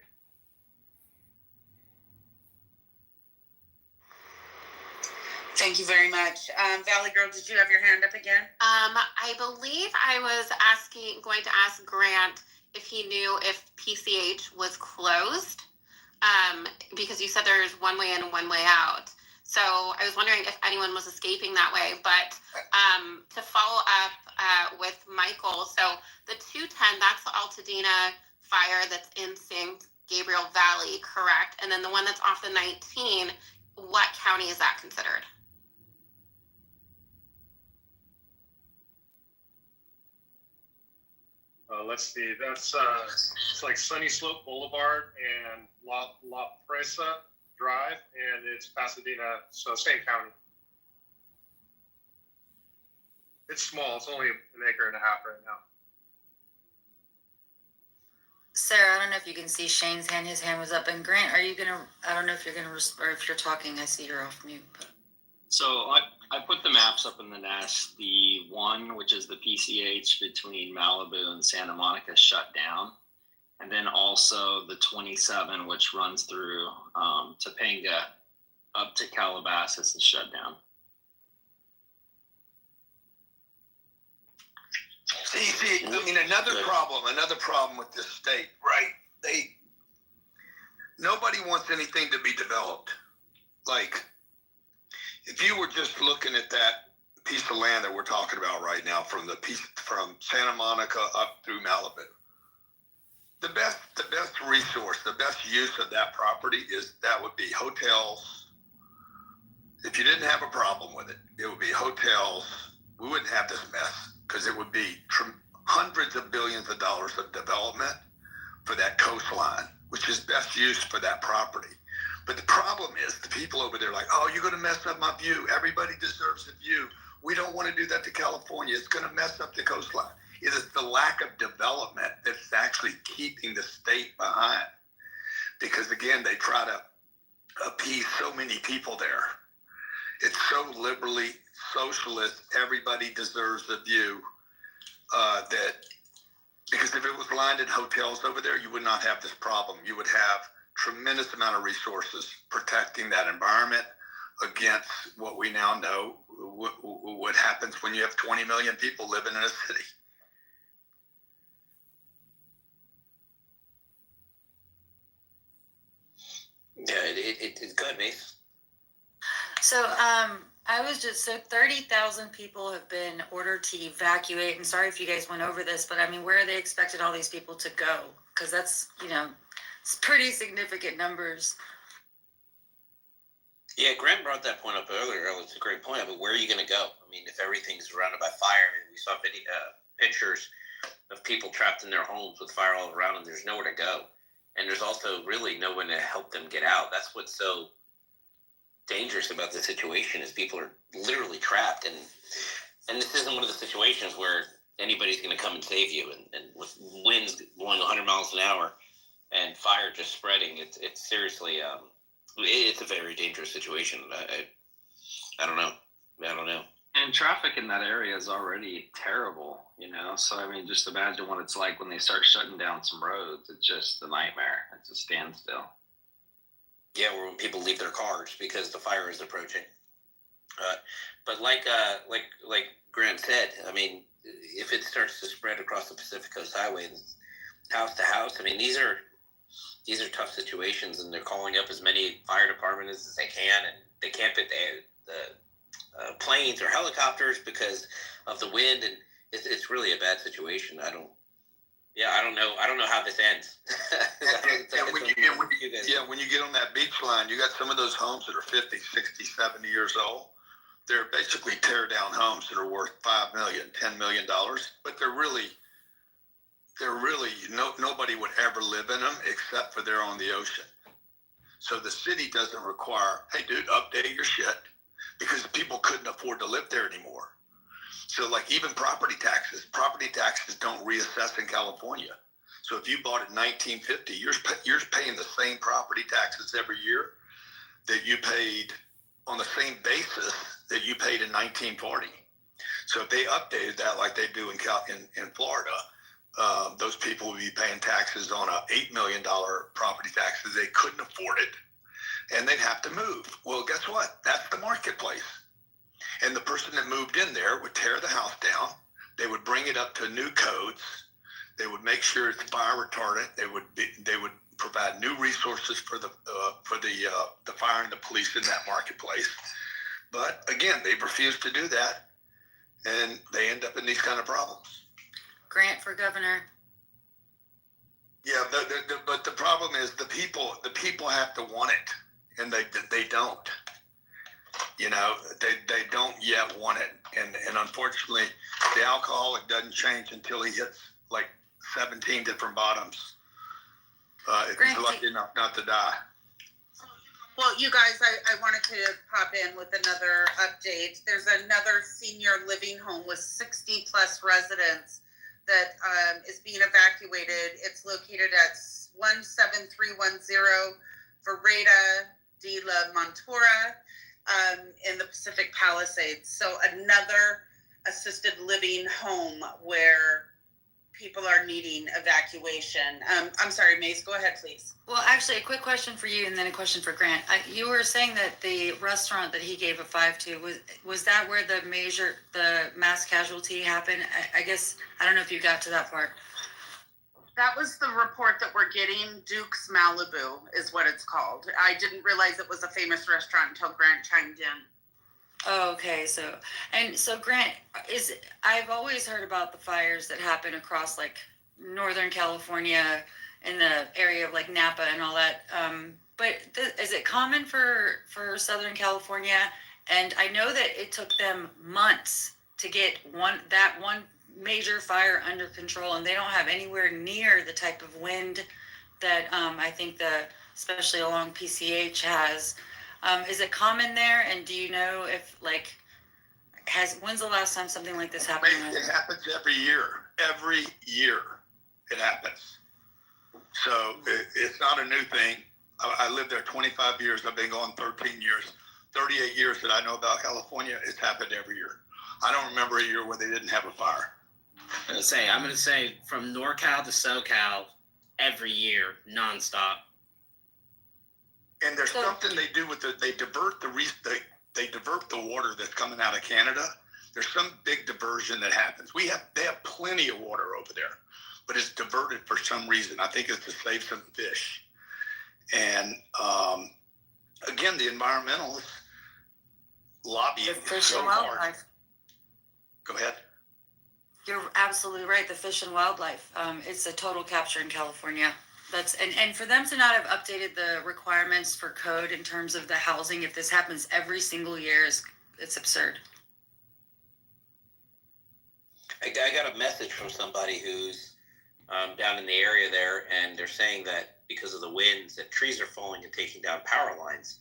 Speaker 25: Thank you very much. Valley Girl, did you have your hand up again?
Speaker 14: I believe I was going to ask Grant if he knew if PCH was closed, because you said there's one way in and one way out. So I was wondering if anyone was escaping that way. But to follow up with Michael, so the 210, that's the Altadena fire that's in San Gabriel Valley, correct? And then the one that's off the 19, what county is that considered?
Speaker 9: Let's see. That's it's like Sunny Slope Boulevard and La Presa Drive, and it's Pasadena, so same county. It's small. It's only an acre and a half right now.
Speaker 3: Sarah, I don't know if you can see Shane's hand. His hand was up. And Grant, are you gonna? I don't know if you're gonna, or if you're talking. I see you're off mute. But.
Speaker 5: So I put the maps up in the nest. The one, which is the PCH between Malibu and Santa Monica, shut down. And then also the 27, which runs through Topanga up to Calabasas, is shut down.
Speaker 16: See, I mean, another problem with this state, right? Nobody wants anything to be developed. Like, if you were just looking at that piece of land that we're talking about right now, from Santa Monica up through Malibu, the best resource, the best use of that property would be hotels. If you didn't have a problem with it, it would be hotels. We wouldn't have this mess because it would be hundreds of billions of dollars of development for that coastline, which is best use for that property. But the problem is the people over there are like, oh, you're going to mess up my view. Everybody deserves a view. We don't want to do that to California. It's going to mess up the coastline. It is the lack of development that's actually keeping the state behind. Because, again, they try to appease so many people there. It's so liberally socialist. Everybody deserves a view because if it was lined in hotels over there, you would not have this problem. You would have tremendous amount of resources protecting that environment against what we now know what happens when you have 20 million people living in a city.
Speaker 2: Yeah, it's good, Mace.
Speaker 3: So, I was just, 30,000 people have been ordered to evacuate. And sorry if you guys went over this, but I mean, where are they expected all these people to go? Because that's, it's pretty significant numbers.
Speaker 2: Yeah, Grant brought that point up earlier. It's a great point. But where are you going to go? I mean, if everything's surrounded by fire, I mean, we saw pictures of people trapped in their homes with fire all around them. There's nowhere to go. and there's also really no one to help them get out. That's what's so dangerous about the situation is people are literally trapped, and this isn't one of the situations where anybody's going to come and save you. And with winds blowing 100 miles an hour and fire just spreading, it's seriously it's a very dangerous situation. I don't know.
Speaker 5: And traffic in that area is already terrible, So I mean, just imagine what it's like when they start shutting down some roads. It's just a nightmare. It's a standstill.
Speaker 2: Yeah, or when people leave their cars because the fire is approaching. But like Grant said, I mean, if it starts to spread across the Pacific Coast Highway, house to house, I mean, these are tough situations, and they're calling up as many fire departments as they can, and they can't put the planes or helicopters because of the wind, and it's really a bad situation. I don't know how this ends.
Speaker 16: When you get on that beach line, you got some of those homes that are 50, 60, 70 years old. They're basically tear down homes that are worth $5 million, $10 million, but they're really nobody would ever live in them except for they're on the ocean. So the city doesn't require, hey dude, update your shit, because people couldn't afford to live there anymore. So like even property taxes don't reassess in California. So if you bought it in 1950, you're paying the same property taxes every year that you paid on the same basis that you paid in 1940. So if they updated that like they do in Florida, those people would be paying taxes on a $8 million property taxes. They couldn't afford it, and they'd have to move. Well, guess what? That's the marketplace. And the person that moved in there would tear the house down. They would bring it up to new codes. They would make sure it's fire retardant. They would provide new resources for the fire and the police in that marketplace. But again, they've refused to do that, and they end up in these kind of problems.
Speaker 3: Grant for governor.
Speaker 16: Yeah, but the problem is the people have to want it, and they don't. They don't yet want it, and unfortunately, the alcoholic doesn't change until he hits like 17 different bottoms. If he's lucky enough not to die.
Speaker 25: Well, you guys, I wanted to pop in with another update. There's another senior living home with 60 plus residents that is being evacuated. It's located at 17310 Vereda de la Montura in the Pacific Palisades. So another assisted living home where people are needing evacuation. I'm sorry, Mace, go ahead, please.
Speaker 3: Well, actually, a quick question for you and then a question for Grant. You were saying that the restaurant that he gave a 5 to, was that where the mass casualty happened? I guess, I don't know if you got to that part.
Speaker 25: That was the report that we're getting. Duke's Malibu is what it's called. I didn't realize it was a famous restaurant until Grant chimed in.
Speaker 3: Oh, okay. So Grant, I've always heard about the fires that happen across like Northern California in the area of like Napa and all that. But is it common for Southern California? And I know that it took them months to get one major fire under control, and they don't have anywhere near the type of wind that I think especially along PCH has. Is it common there? And do you know if when's the last time something like this happened?
Speaker 16: It happens every year. Every year it happens. So it's not a new thing. I lived there 25 years. I've been gone 13 years. 38 years that I know about California, it's happened every year. I don't remember a year where they didn't have a fire.
Speaker 17: I'm going to say from NorCal to SoCal every year, nonstop.
Speaker 16: And there's something they do with they divert the water that's coming out of Canada. There's some big diversion that happens. They have plenty of water over there, but it's diverted for some reason. I think it's to save some fish. And again, the environmentalists lobbying so hard. Go ahead.
Speaker 3: You're absolutely right. The fish and wildlife. It's a total capture in California. And for them to not have updated the requirements for code in terms of the housing, if this happens every single year, it's absurd.
Speaker 2: I got a message from somebody who's down in the area there, and they're saying that because of the winds that trees are falling and taking down power lines.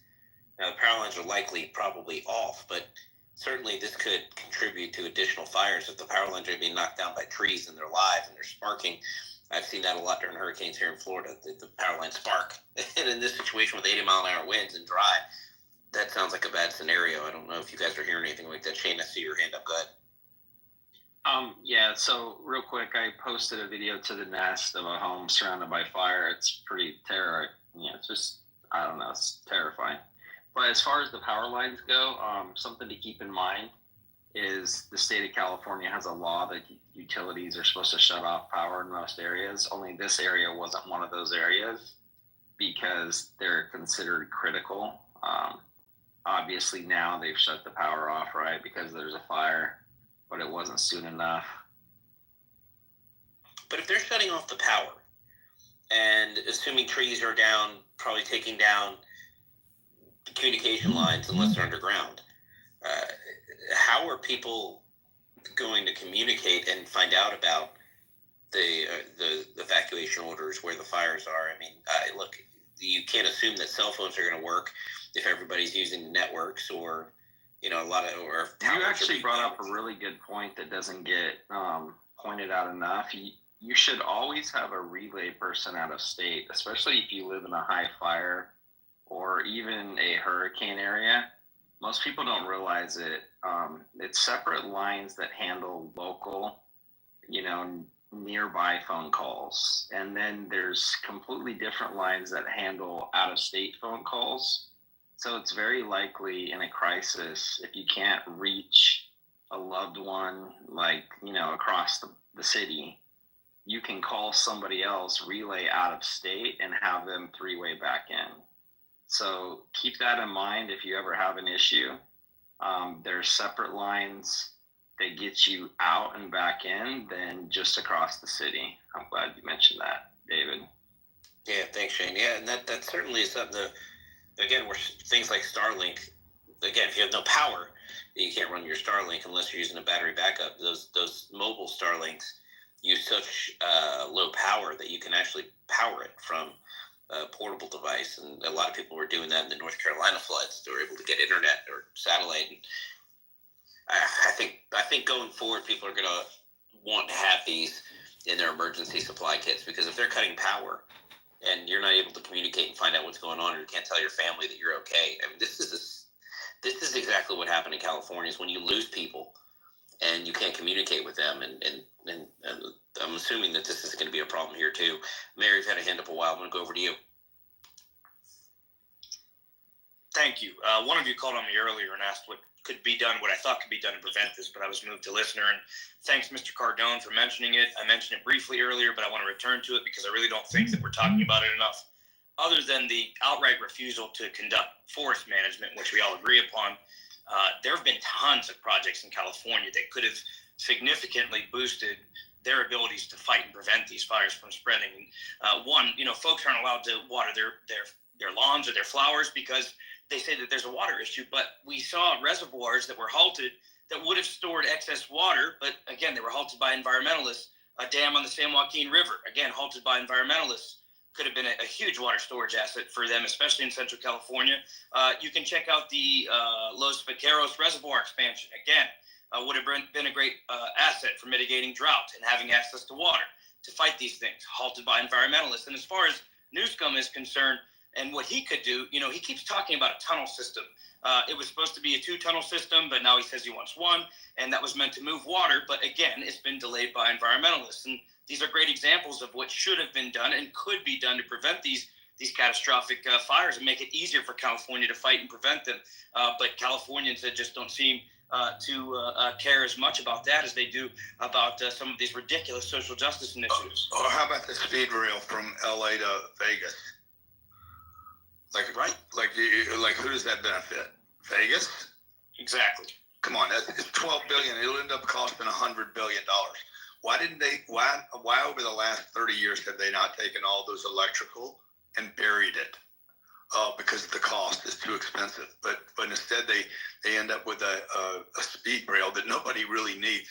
Speaker 2: Now, the power lines are likely probably off, but certainly this could contribute to additional fires if the power lines are being knocked down by trees and they're live and they're sparking. I've seen that a lot during hurricanes here in Florida. The power lines spark. And in this situation with 80-mile-an-hour winds and dry, that sounds like a bad scenario. I don't know if you guys are hearing anything like that. Shane, I see your hand up. Go ahead.
Speaker 5: Yeah, so real quick, I posted a video to the nest of a home surrounded by fire. It's pretty it's just, I don't know, it's terrifying. But as far as the power lines go, something to keep in mind is the state of California has a law that utilities are supposed to shut off power in most areas. Only this area wasn't one of those areas because they're considered critical. Obviously now they've shut the power off, right, because there's a fire. But it wasn't soon enough.
Speaker 2: But if they're shutting off the power, and assuming trees are down, probably taking down the communication lines unless they're underground, how are people going to communicate and find out about the evacuation orders, where the fires are? I mean, look, you can't assume that cell phones are going to work if everybody's using networks or a lot of. Or
Speaker 5: you actually brought up a really good point that doesn't get pointed out enough. You should always have a relay person out of state, especially if you live in a high fire or even a hurricane area. Most people don't realize it. It's separate lines that handle local, nearby phone calls. And then there's completely different lines that handle out-of-state phone calls. So it's very likely in a crisis, if you can't reach a loved one, across the city, you can call somebody else, relay out of state, and have them three-way back in. So keep that in mind if you ever have an issue. There's separate lines that get you out and back in than just across the city. I'm glad you mentioned that, David.
Speaker 2: Yeah, thanks, Shane. Yeah, and that certainly is something again, where things like Starlink, again, if you have no power, you can't run your Starlink unless you're using a battery backup. Those mobile Starlinks use such low power that you can actually power it from a portable device. And a lot of people were doing that in the North Carolina floods. They were able to get internet or satellite. And I think going forward, people are going to want to have these in their emergency supply kits, because if they're cutting power and you're not able to communicate and find out what's going on, or you can't tell your family that you're okay. I mean, this is exactly what happened in California, is when you lose people and you can't communicate with them. And I'm assuming that this is going to be a problem here too. Mary's had a hand up a while. I'm going to go over to you.
Speaker 4: Thank you. One of you called on me earlier and asked what could be done, what I thought could be done to prevent this, but I was moved to listener. And thanks, Mr. Cardone, for mentioning it. I mentioned it briefly earlier, but I want to return to it because I really don't think that we're talking about it enough. Other than the outright refusal to conduct forest management, which we all agree upon, there have been tons of projects in California that could have significantly boosted their abilities to fight and prevent these fires from spreading. One, folks aren't allowed to water their lawns or their flowers because they say that there's a water issue, but we saw reservoirs that were halted that would have stored excess water, but again, they were halted by environmentalists. A dam on the San Joaquin River, again, halted by environmentalists, could have been a huge water storage asset for them, especially in Central California. You can check out the Los Vaqueros Reservoir expansion. Again, would have been a great asset for mitigating drought and having access to water to fight these things, halted by environmentalists. And as far as Newscomb is concerned, and what he could do, he keeps talking about a tunnel system. It was supposed to be a 2-tunnel system, but now he says he wants one, and that was meant to move water. But again, it's been delayed by environmentalists. And these are great examples of what should have been done and could be done to prevent these catastrophic fires and make it easier for California to fight and prevent them. But Californians just don't seem to care as much about that as they do about some of these ridiculous social justice initiatives.
Speaker 16: Or how about the speed rail from LA to Vegas? Like who does that benefit? Vegas?
Speaker 4: Exactly.
Speaker 16: Come on, it's $12 billion. It'll end up costing $100 billion. Why didn't they? Why over the last 30 years have they not taken all those electrical and buried it? Because the cost is too expensive. But instead they end up with a speed rail that nobody really needs.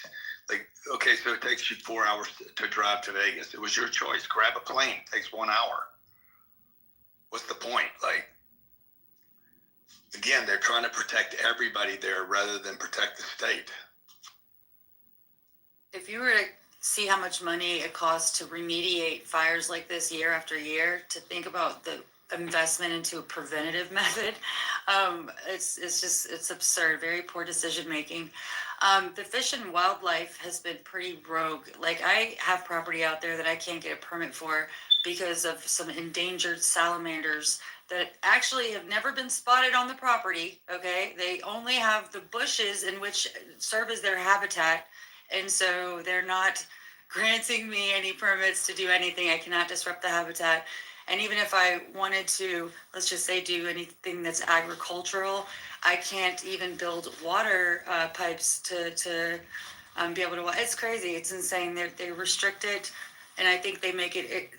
Speaker 16: Like, okay, so it takes you 4 hours to drive to Vegas. It was your choice. Grab a plane. It takes 1 hour. what's the point? Like, again, they're trying to protect everybody there rather than protect the state.
Speaker 3: If you were to see how much money it costs to remediate fires like this year after year, to think about the investment into a preventative method, it's absurd. Very poor decision making. The Fish and Wildlife has been pretty rogue. Like, I have property out there that I can't get a permit for because of some endangered salamanders that actually have never been spotted on the property. Okay, they only have the bushes in which serve as their habitat, and so they're not granting me any permits to do anything. I cannot disrupt the habitat. And even if I wanted to, let's just say, do anything that's agricultural, I can't even build water pipes to be able to. It's crazy. It's insane. They restrict it, and I think they make it.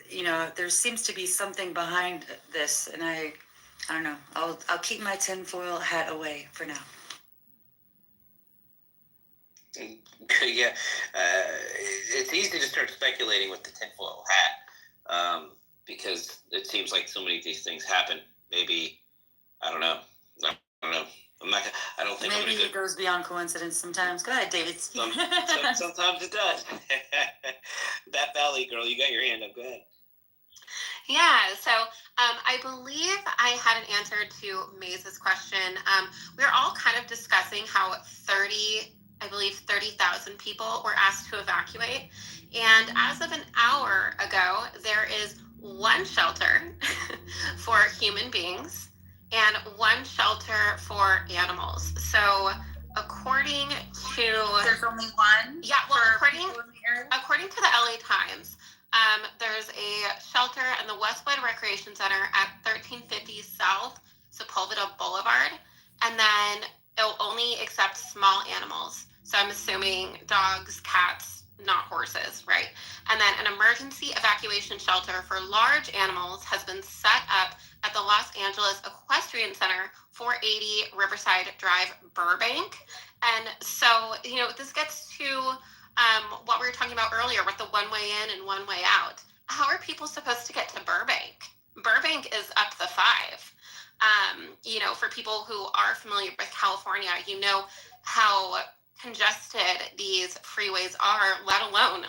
Speaker 3: There seems to be something behind this, and I don't know. I'll keep my tinfoil hat away for now.
Speaker 2: Yeah, it's easy to start speculating with the tinfoil hat. Because it seems like so many of these things happen. Maybe, I don't know. I don't think
Speaker 3: maybe it goes beyond coincidence sometimes. Go ahead, David.
Speaker 2: Sometimes it does. That Valley girl, you got your hand up. Go ahead.
Speaker 14: Yeah, so I believe I had an answer to Maze's question. We were all kind of discussing how 30,000 people were asked to evacuate. And as of an hour ago, there is one shelter for human beings and one shelter for animals. So according to...
Speaker 25: There's only one?
Speaker 14: Yeah, well, according to the LA Times, there's a shelter in the Westwood Recreation Center at 1350 South Sepulveda Boulevard, and then it'll only accept small animals. So I'm assuming dogs, cats, not horses, right? And then an emergency evacuation shelter for large animals has been set up at the Los Angeles Equestrian Center, 480 Riverside Drive, Burbank. And so, this gets to what we were talking about earlier with the one way in and one way out. How are people supposed to get to Burbank? Burbank is up the 5. For people who are familiar with California, how congested these freeways are, let alone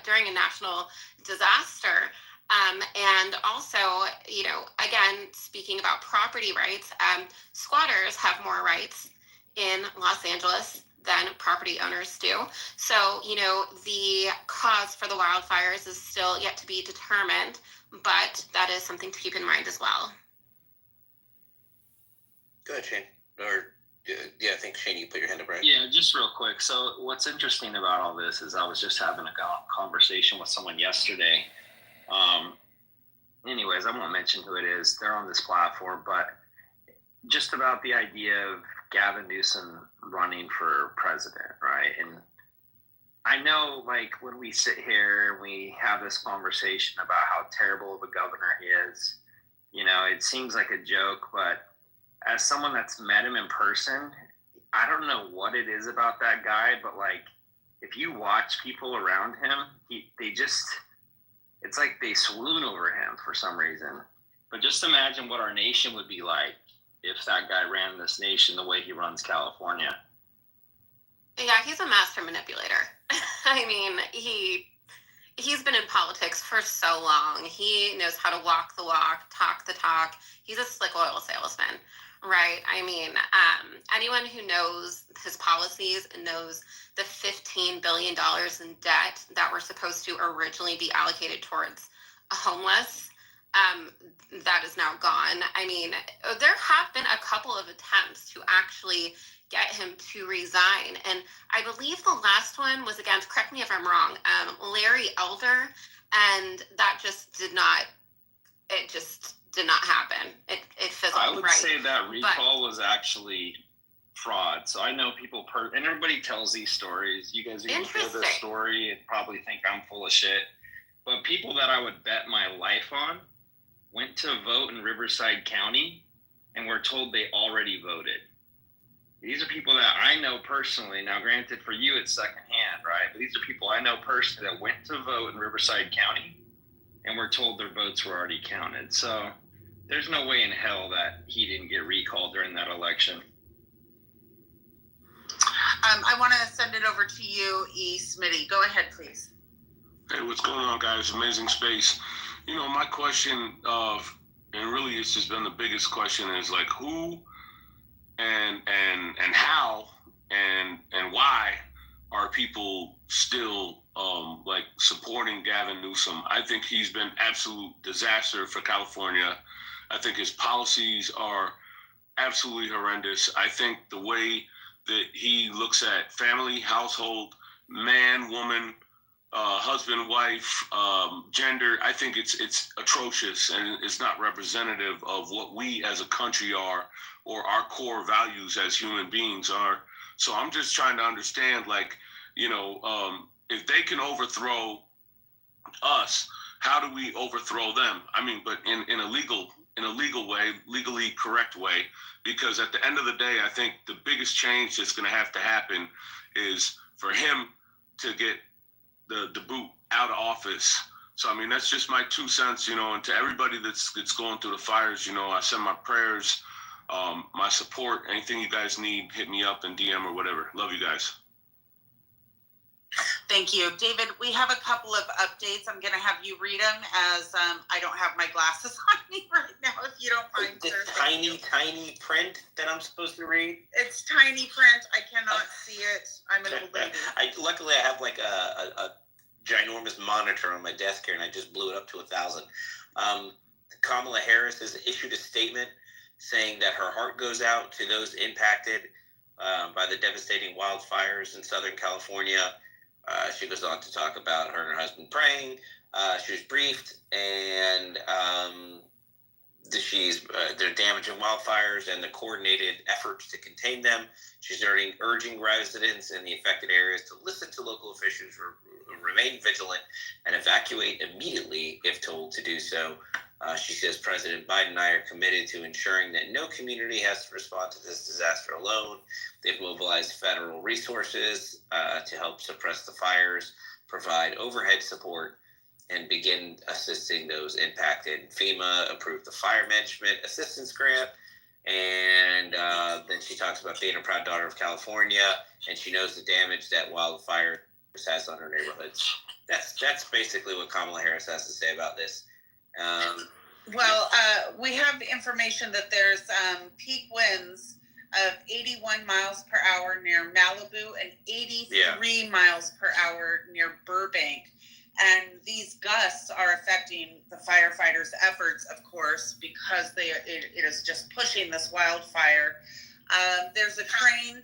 Speaker 14: during a national disaster. And also, again, speaking about property rights, squatters have more rights in Los Angeles than property owners do. So, the cause for the wildfires is still yet to be determined, but that is something to keep in mind as well.
Speaker 2: Go ahead, Shane. Yeah, I think, Shane, you put your hand up, right?
Speaker 5: Yeah, just real quick. So what's interesting about all this is I was just having a conversation with someone yesterday. Anyways, I won't mention who it is. They're on this platform, but just about the idea of Gavin Newsom running for president, right? And I know, when we sit here and we have this conversation about how terrible of a governor he is, it seems like a joke, but as someone that's met him in person, I don't know what it is about that guy, but if you watch people around him, it's like they swoon over him for some reason. But just imagine what our nation would be like if that guy ran this nation the way he runs California.
Speaker 14: Yeah, he's a master manipulator. I mean, he's been in politics for so long. He knows how to walk the walk, talk the talk. He's a slick oil salesman, right? I mean, anyone who knows his policies and knows the $15 billion in debt that were supposed to originally be allocated towards homeless, that is now gone. I mean, there have been a couple of attempts to actually get him to resign. And I believe the last one was against, correct me if I'm wrong, Larry Elder. And that just did not happen. It fizzled.
Speaker 5: I would say that recall was actually fraud. So I know people, and everybody tells these stories. You guys are going to hear this story and probably think I'm full of shit. But people that I would bet my life on went to vote in Riverside County and were told they already voted. These are people that I know personally. Now, granted, for you, it's secondhand, right? But these are people I know personally that went to vote in Riverside County and were told their votes were already counted. So there's no way in hell that he didn't get recalled during that election.
Speaker 25: I want to send it over to you, E. Smitty. Go ahead, please.
Speaker 10: Hey, what's going on, guys? Amazing space. You know, my question and really it's just been the biggest question is like who and how and why are people still like supporting Gavin Newsom? I think he's been absolute disaster for California. I think his policies are absolutely horrendous. I think the way that he looks at family, household, man, woman, husband, wife, gender, I think it's atrocious and it's not representative of what we as a country are or our core values as human beings are. So I'm just trying to understand, like, you know, if they can overthrow us, how do we overthrow them? I mean, but in a legal way, legally correct way, because at the end of the day, I think the biggest change that's going to have to happen is for him to get the boot out of office. So, I mean, that's just my 2 cents, you know, and to everybody that's going through the fires, you know, I send my prayers, my support, anything you guys need, hit me up in DM or whatever. Love you guys.
Speaker 25: Thank you. David, we have a couple of updates. I'm going to have you read them as I don't have my glasses on me right now, if you don't mind,
Speaker 2: The
Speaker 25: sir.
Speaker 2: tiny print that I'm supposed to read?
Speaker 25: It's tiny print. I cannot see it. I'm an old lady.
Speaker 2: Luckily, I have like a ginormous monitor on my desk here, and I just blew it up to 1,000. Kamala Harris has issued a statement saying that her heart goes out to those impacted by the devastating wildfires in Southern California. She goes on to talk about her and her husband praying. She was briefed, and they're damaging wildfires and the coordinated efforts to contain them. She's urging residents in the affected areas to listen to local officials, remain vigilant, and evacuate immediately if told to do so. She says President Biden and I are committed to ensuring that no community has to respond to this disaster alone. They've mobilized federal resources to help suppress the fires, provide overhead support, and begin assisting those impacted. FEMA approved the Fire Management Assistance Grant, and then she talks about being a proud daughter of California, and she knows the damage that wildfire has on her neighborhoods. That's basically what Kamala Harris has to say about this.
Speaker 25: We have information that there's peak winds of 81 miles per hour near Malibu and 83 miles per hour near Burbank. And these gusts are affecting the firefighters' efforts, of course, because it is just pushing this wildfire. There's a train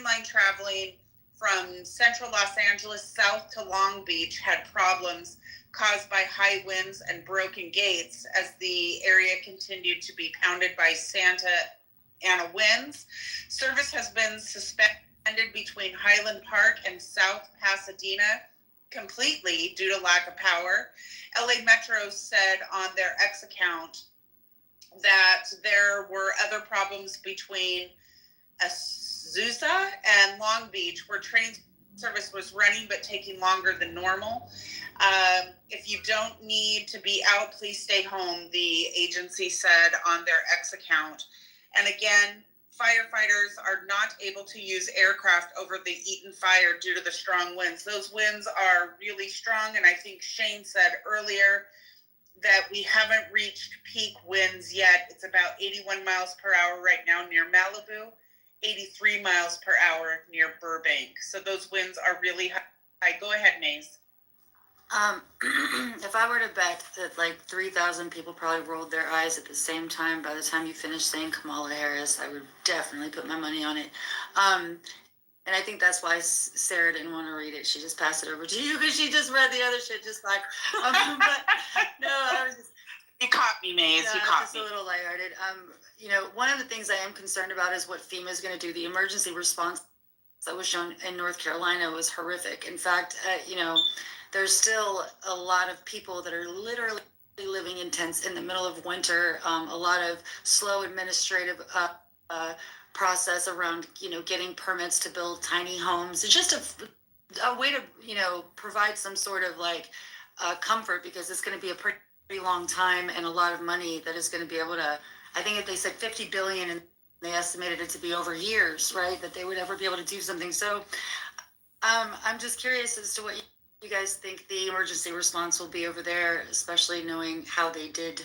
Speaker 25: line traveling from central Los Angeles south to Long Beach had problems caused by high winds and broken gates as the area continued to be pounded by Santa Ana winds. Service has been suspended between Highland Park and South Pasadena completely due to lack of power. LA Metro said on their X account that there were other problems between Azusa and Long Beach where train service was running but taking longer than normal. If you don't need to be out, please stay home, the agency said on their X account. And again, firefighters are not able to use aircraft over the Eaton fire due to the strong winds. Those winds are really strong, and I think Shane said earlier that we haven't reached peak winds yet. It's about 81 miles per hour right now near Malibu, 83 miles per hour near Burbank. So those winds are really high. Go ahead, Maze.
Speaker 3: If I were to bet that like 3,000 people probably rolled their eyes at the same time by the time you finished saying Kamala Harris, I would definitely put my money on it. And I think that's why Sarah didn't want to read it. She just passed it over to you because she just read the other shit just like, but no, I was just...
Speaker 25: You caught me, Maze. You caught me.
Speaker 3: Just a little lighthearted. You know, one of the things I am concerned about is what FEMA is going to do. The emergency response that was shown in North Carolina was horrific. In fact, you know, there's still a lot of people that are literally living in tents in the middle of winter. A lot of slow administrative process around, you know, getting permits to build tiny homes. It's just a way to, you know, provide some sort of like comfort because it's going to be a pretty pretty long time and a lot of money that is going to be able to, I think if they said 50 billion and they estimated it to be over years, right, that they would ever be able to do something. So I'm just curious as to what you guys think the emergency response will be over there, especially knowing how they did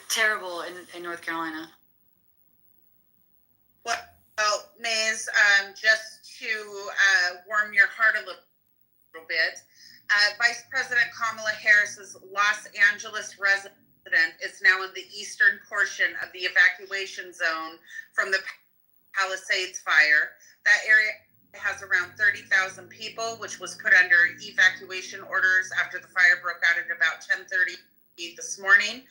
Speaker 3: terrible in North Carolina.
Speaker 25: Well, Maze, just to warm your heart a little bit, Vice President Kamala Harris's Los Angeles resident is now in the eastern portion of the evacuation zone from the Palisades fire. That area has around 30,000 people, which was put under evacuation orders after the fire broke out at about 10:30 this morning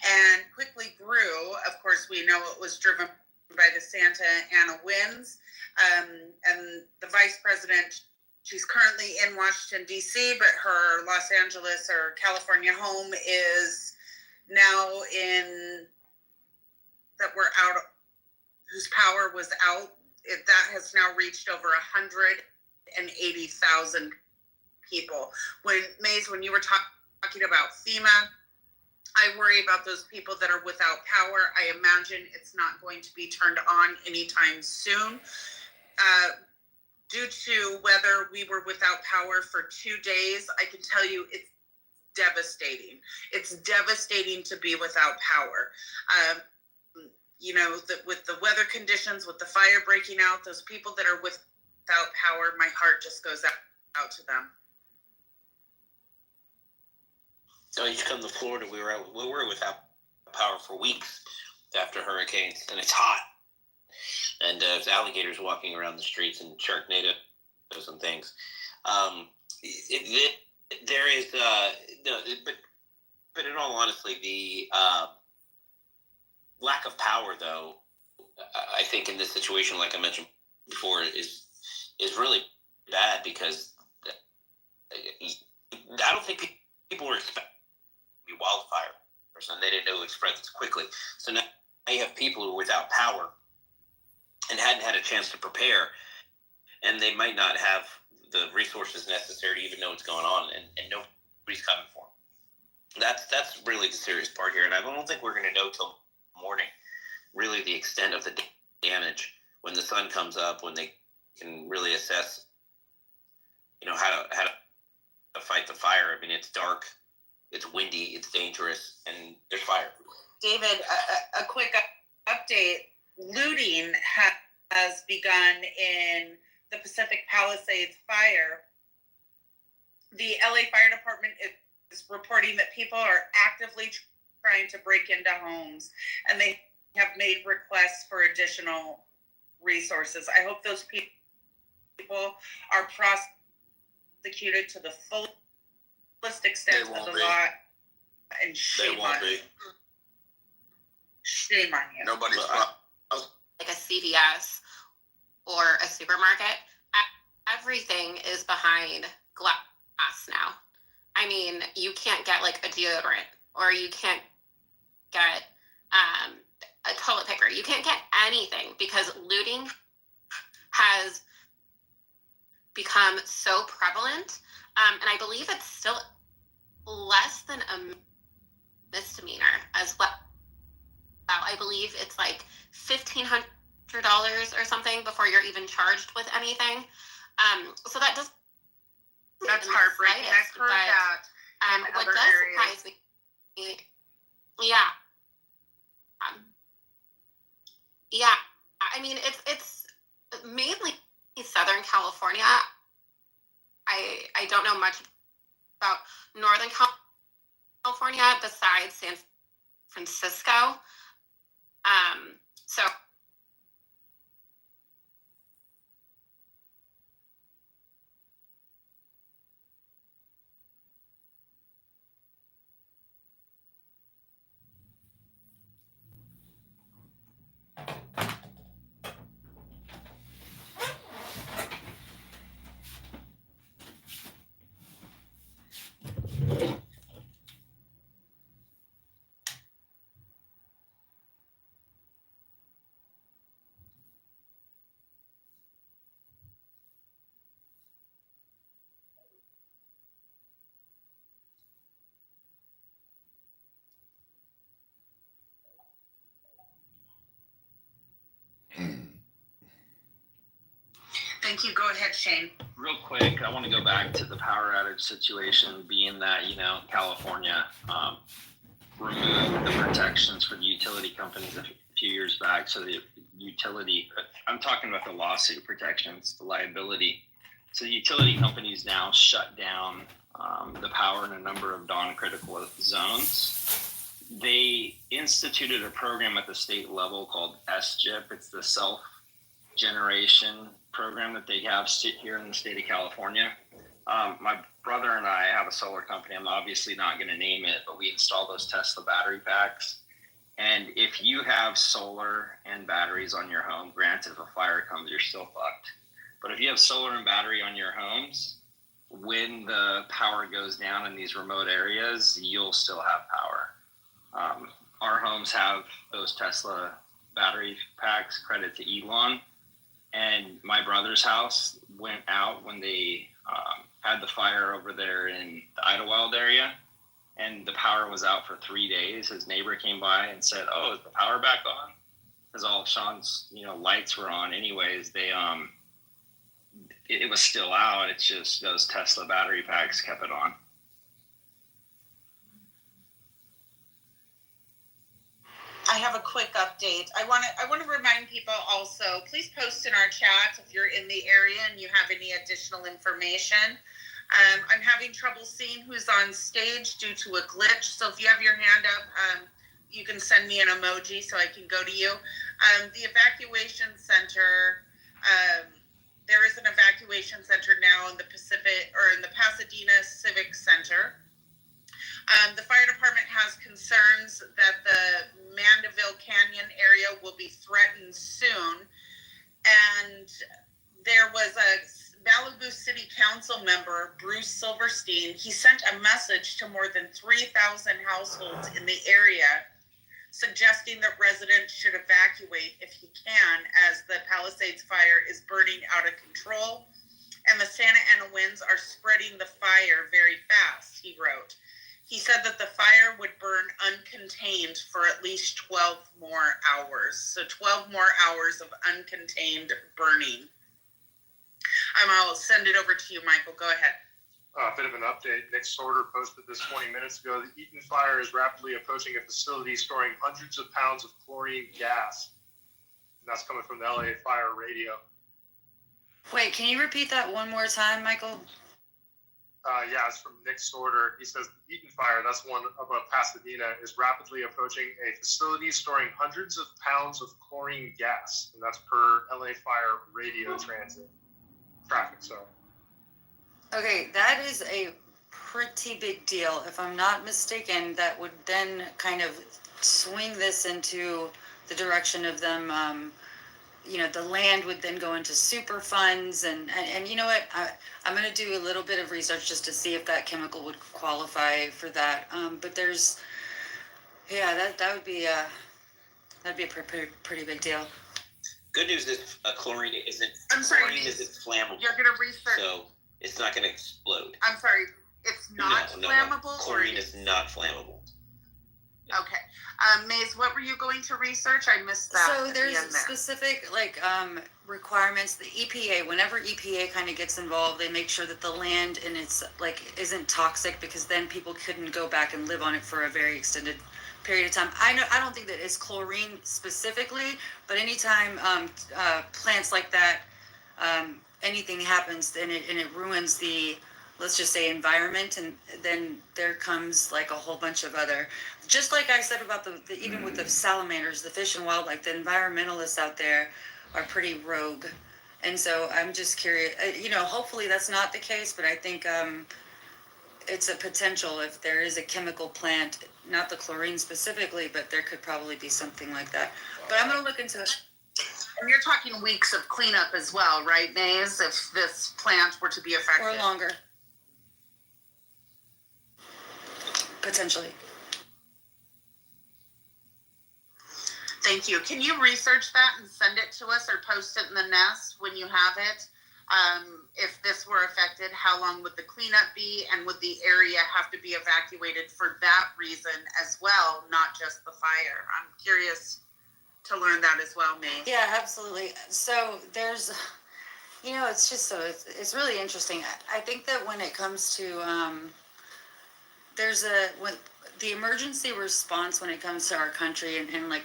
Speaker 25: and quickly grew. Of course, we know it was driven by the Santa Ana winds. And the vice president, she's currently in Washington, D.C., but her Los Angeles or California home is now in, that we're out, whose power was out. That has now reached over 180,000 people. When you were talking about FEMA, I worry about those people that are without power. I imagine it's not going to be turned on anytime soon. Due to whether we were without power for 2 days, I can tell you it's devastating. It's devastating to be without power. With the weather conditions, with the fire breaking out, those people that are without power, my heart just goes out to them.
Speaker 2: So you come to Florida, we were without power for weeks after hurricanes, and it's hot. And there's alligators walking around the streets and Sharknadoes and things. There is, but in all honesty, the lack of power, though, I think in this situation, like I mentioned before, is really bad because I don't think people were expecting to be wildfires, and they didn't know it would spread this quickly. So now you have people who are without power and hadn't had a chance to prepare, and they might not have the resources necessary to even know what's going on, and nobody's coming for them. That's really the serious part here, and I don't think we're going to know till morning really the extent of the damage when the sun comes up, when they can really assess, how to fight the fire. I mean, it's dark, it's windy, it's dangerous, and there's fire.
Speaker 25: David, a quick update. Looting has begun in the Pacific Palisades fire. The LA Fire Department is reporting that people are actively trying to break into homes, and they have made requests for additional resources. I hope those people are prosecuted to the fullest extent of the law, and shame on you. Shame on you.
Speaker 16: Nobody's
Speaker 14: like a CVS or a supermarket, everything is behind glass now. I mean, you can't get like a deodorant, or you can't get a toilet paper. You can't get anything because looting has become so prevalent. And I believe it's still less than a misdemeanor as well. I believe it's like $1,500 or something before you're even charged with anything. So that does.
Speaker 25: That's heartbreaking. I've heard that.
Speaker 14: What does surprise me, yeah, yeah. I mean, it's mainly Southern California. I don't know much about Northern California besides San Francisco. So
Speaker 25: Thank you. Go ahead, Shane.
Speaker 5: Real quick, I want to go back to the power outage situation, being that, California removed the protections for the utility companies a few years back. So the utility, I'm talking about the lawsuit protections, the liability. So the utility companies now shut down the power in a number of non-critical zones. They instituted a program at the state level called SGIP. It's the self-generation program that they have here in the state of California. My brother and I have a solar company. I'm obviously not going to name it, but we install those Tesla battery packs. And if you have solar and batteries on your home, granted, if a fire comes, you're still fucked. But if you have solar and battery on your homes, when the power goes down in these remote areas, you'll still have power. Our homes have those Tesla battery packs, credit to Elon. And my brother's house went out when they had the fire over there in the Idlewild area, and the power was out for 3 days. His neighbor came by and said, "Oh, is the power back on?" Because all of Sean's lights were on. Anyways, they it was still out. It's just those Tesla battery packs kept it on.
Speaker 25: I have a quick update. I want to remind people also, please post in our chat if you're in the area and you have any additional information. I'm having trouble seeing who's on stage due to a glitch. So if you have your hand up, you can send me an emoji so I can go to you. The evacuation center, there is an evacuation center now in the Pasadena Civic Center. The fire department has concerns that the Mandeville Canyon area will be threatened soon. And there was a Malibu City Council member, Bruce Silverstein. He sent a message to more than 3,000 households in the area suggesting that residents should evacuate if he can, as the Palisades fire is burning out of control and the Santa Ana winds are spreading the fire very fast, he wrote. He said that the fire would burn uncontained for at least 12 more hours. So 12 more hours of uncontained burning. I'll send it over to you, Michael. Go ahead.
Speaker 9: A bit of an update. Nick Sorter posted this 20 minutes ago. The Eaton fire is rapidly approaching a facility storing hundreds of pounds of chlorine gas. And that's coming from the LA Fire Radio.
Speaker 3: Wait, can you repeat that one more time, Michael?
Speaker 9: Yeah, it's from Nick Sorter. He says the Eaton fire, that's one above Pasadena, is rapidly approaching a facility storing hundreds of pounds of chlorine gas. And that's per LA Fire Radio traffic. So.
Speaker 3: Okay, that is a pretty big deal. If I'm not mistaken, that would then kind of swing this into the direction of them, the land would then go into super funds. And you know what? I'm going to do a little bit of research just to see if that chemical would qualify for that. But there's, that would be that'd be a pretty big deal.
Speaker 2: Good news is chlorine isn't.
Speaker 25: I'm sorry.
Speaker 2: Chlorine isn't flammable.
Speaker 25: You're going to research.
Speaker 2: So it's not going to explode.
Speaker 25: I'm sorry. It's not flammable.
Speaker 2: No. Chlorine is not flammable.
Speaker 25: Okay. Maze, what were you going to research? I missed that.
Speaker 3: So there's specific requirements. The EPA, whenever EPA kind of gets involved, they make sure that the land and it's isn't toxic, because then people couldn't go back and live on it for a very extended period of time. I don't think that it's chlorine specifically, but anytime plants like that, anything happens and it ruins the, let's just say, environment, and then there comes like a whole bunch of other, just like I said about the even with the salamanders, the fish and wildlife, the environmentalists out there are pretty rogue. And so I'm just curious, hopefully that's not the case, but I think it's a potential if there is a chemical plant, not the chlorine specifically, but there could probably be something like that. But I'm going to look into it.
Speaker 25: And you're talking weeks of cleanup as well, right, Maze, if this plant were to be affected?
Speaker 3: Or longer. Potentially.
Speaker 25: Thank you. Can you research that and send it to us or post it in the nest when you have it? If this were affected, how long would the cleanup be, and would the area have to be evacuated for that reason as well, not just the fire? I'm curious to learn that as well, May.
Speaker 3: Yeah, absolutely. So there's, It's just it's really interesting. I think that when it comes to the emergency response when it comes to our country and like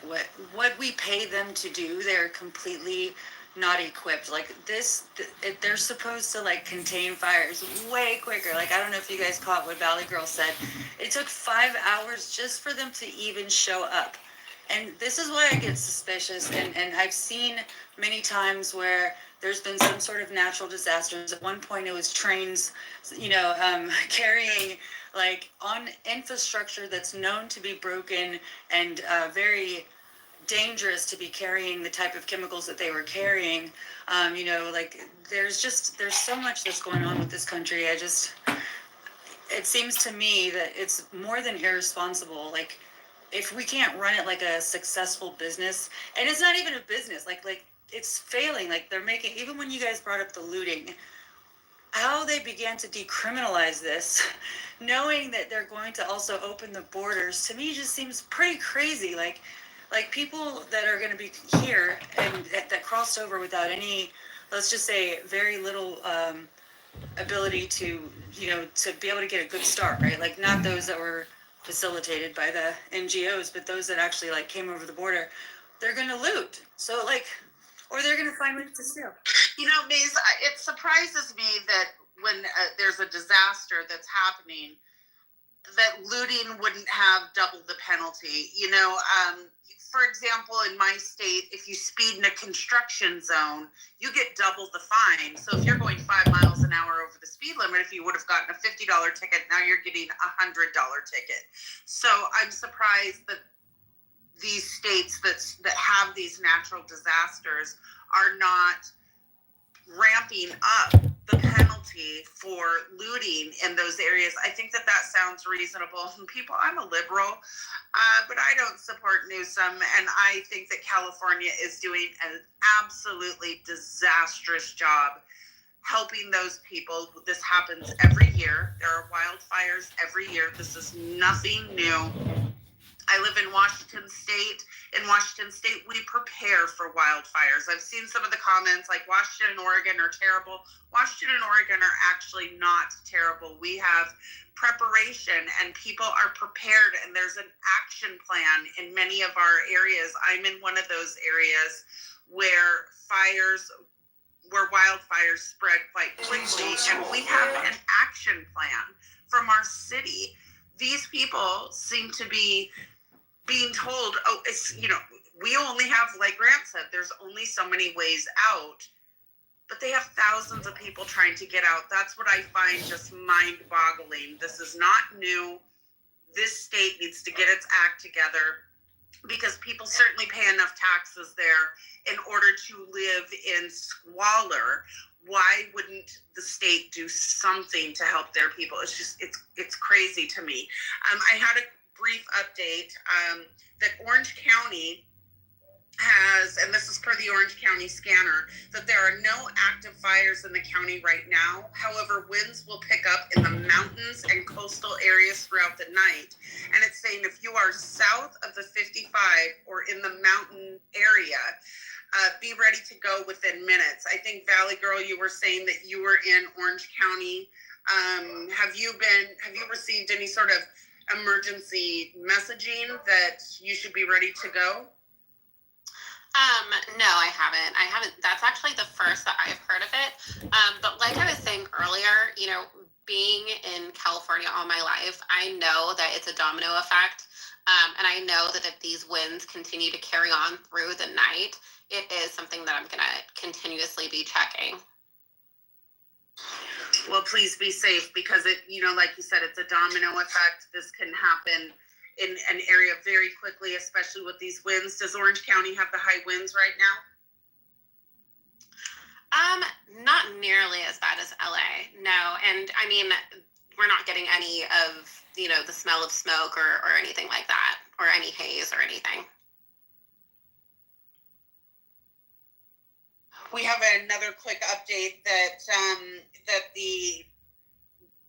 Speaker 3: what we pay them to do, they're completely not equipped. Like they're supposed to like contain fires way quicker. Like I don't know if you guys caught what Valley Girl said. It took 5 hours just for them to even show up. And this is why I get suspicious. And I've seen many times where there's been some sort of natural disasters. At one point it was trains, carrying like on infrastructure that's known to be broken and very dangerous to be carrying the type of chemicals that they were carrying. There's so much that's going on with this country. It seems to me that it's more than irresponsible. Like if we can't run it like a successful business, and it's not even a business, like it's failing. Like they're making, even when you guys brought up the looting, how they began to decriminalize this, knowing that they're going to also open the borders, to me just seems pretty crazy. Like people that are going to be here and that crossed over without any, let's just say, very little ability to be able to get a good start, right? Like not those that were facilitated by the NGOs, but those that actually like came over the border, they're going to loot. So or they're going to find ways to steal.
Speaker 25: Maze, it surprises me that when there's a disaster that's happening, that looting wouldn't have double the penalty. For example, in my state, if you speed in a construction zone, you get double the fine. So if you're going 5 miles an hour over the speed limit, if you would have gotten a $50 ticket, now you're getting a $100 ticket. So I'm surprised that these states that have these natural disasters are not ramping up the penalty for looting in those areas. I think that sounds reasonable. And people, I'm a liberal, but I don't support Newsom, and I think that California is doing an absolutely disastrous job helping those people. This happens every year. There are wildfires every year. This is nothing new. I live in Washington State. In Washington State, we prepare for wildfires. I've seen some of the comments like Washington and Oregon are terrible. Washington and Oregon are actually not terrible. We have preparation and people are prepared, and there's an action plan in many of our areas. I'm in one of those areas where wildfires spread quite quickly, and we have an action plan from our city. These people seem to be being told, we only have, like Grant said, there's only so many ways out, but they have thousands of people trying to get out. That's what I find just mind-boggling. This is not new. This state needs to get its act together, because people certainly pay enough taxes there in order to live in squalor. Why wouldn't the state do something to help their people? It's just, it's crazy to me. I had a brief update that Orange County has, and this is per the Orange County scanner, that there are no active fires in the county right now. However, winds will pick up in the mountains and coastal areas throughout the night. And it's saying if you are south of the 55 or in the mountain area, be ready to go within minutes. I think, Valley Girl, you were saying that you were in Orange County. Have you received any sort of emergency messaging that you should be ready to go?
Speaker 14: No, I haven't. That's actually the first that I've heard of it. But like I was saying earlier, being in California all my life, I know that it's a domino effect. And I know that if these winds continue to carry on through the night, it is something that I'm going to continuously be checking.
Speaker 25: Well, please be safe, because it, like you said, it's a domino effect. This can happen in an area very quickly, especially with these winds. Does Orange County have the high winds right now?
Speaker 14: Not nearly as bad as LA, no. And I mean, we're not getting any of, the smell of smoke or anything like that, or any haze or anything.
Speaker 25: We have another quick update that the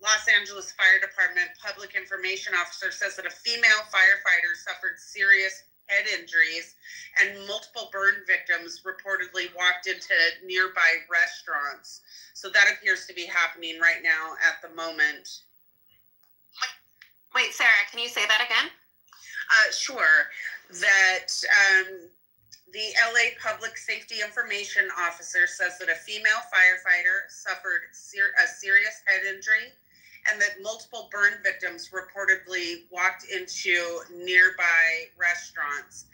Speaker 25: Los Angeles Fire Department public information officer says that a female firefighter suffered serious head injuries, and multiple burn victims reportedly walked into nearby restaurants. So that appears to be happening right now at the moment.
Speaker 14: Wait, Sarah, can you say that again?
Speaker 25: Sure. That the LA Public Safety Information Officer says that a female firefighter suffered a serious head injury, and that multiple burn victims reportedly walked into nearby restaurants.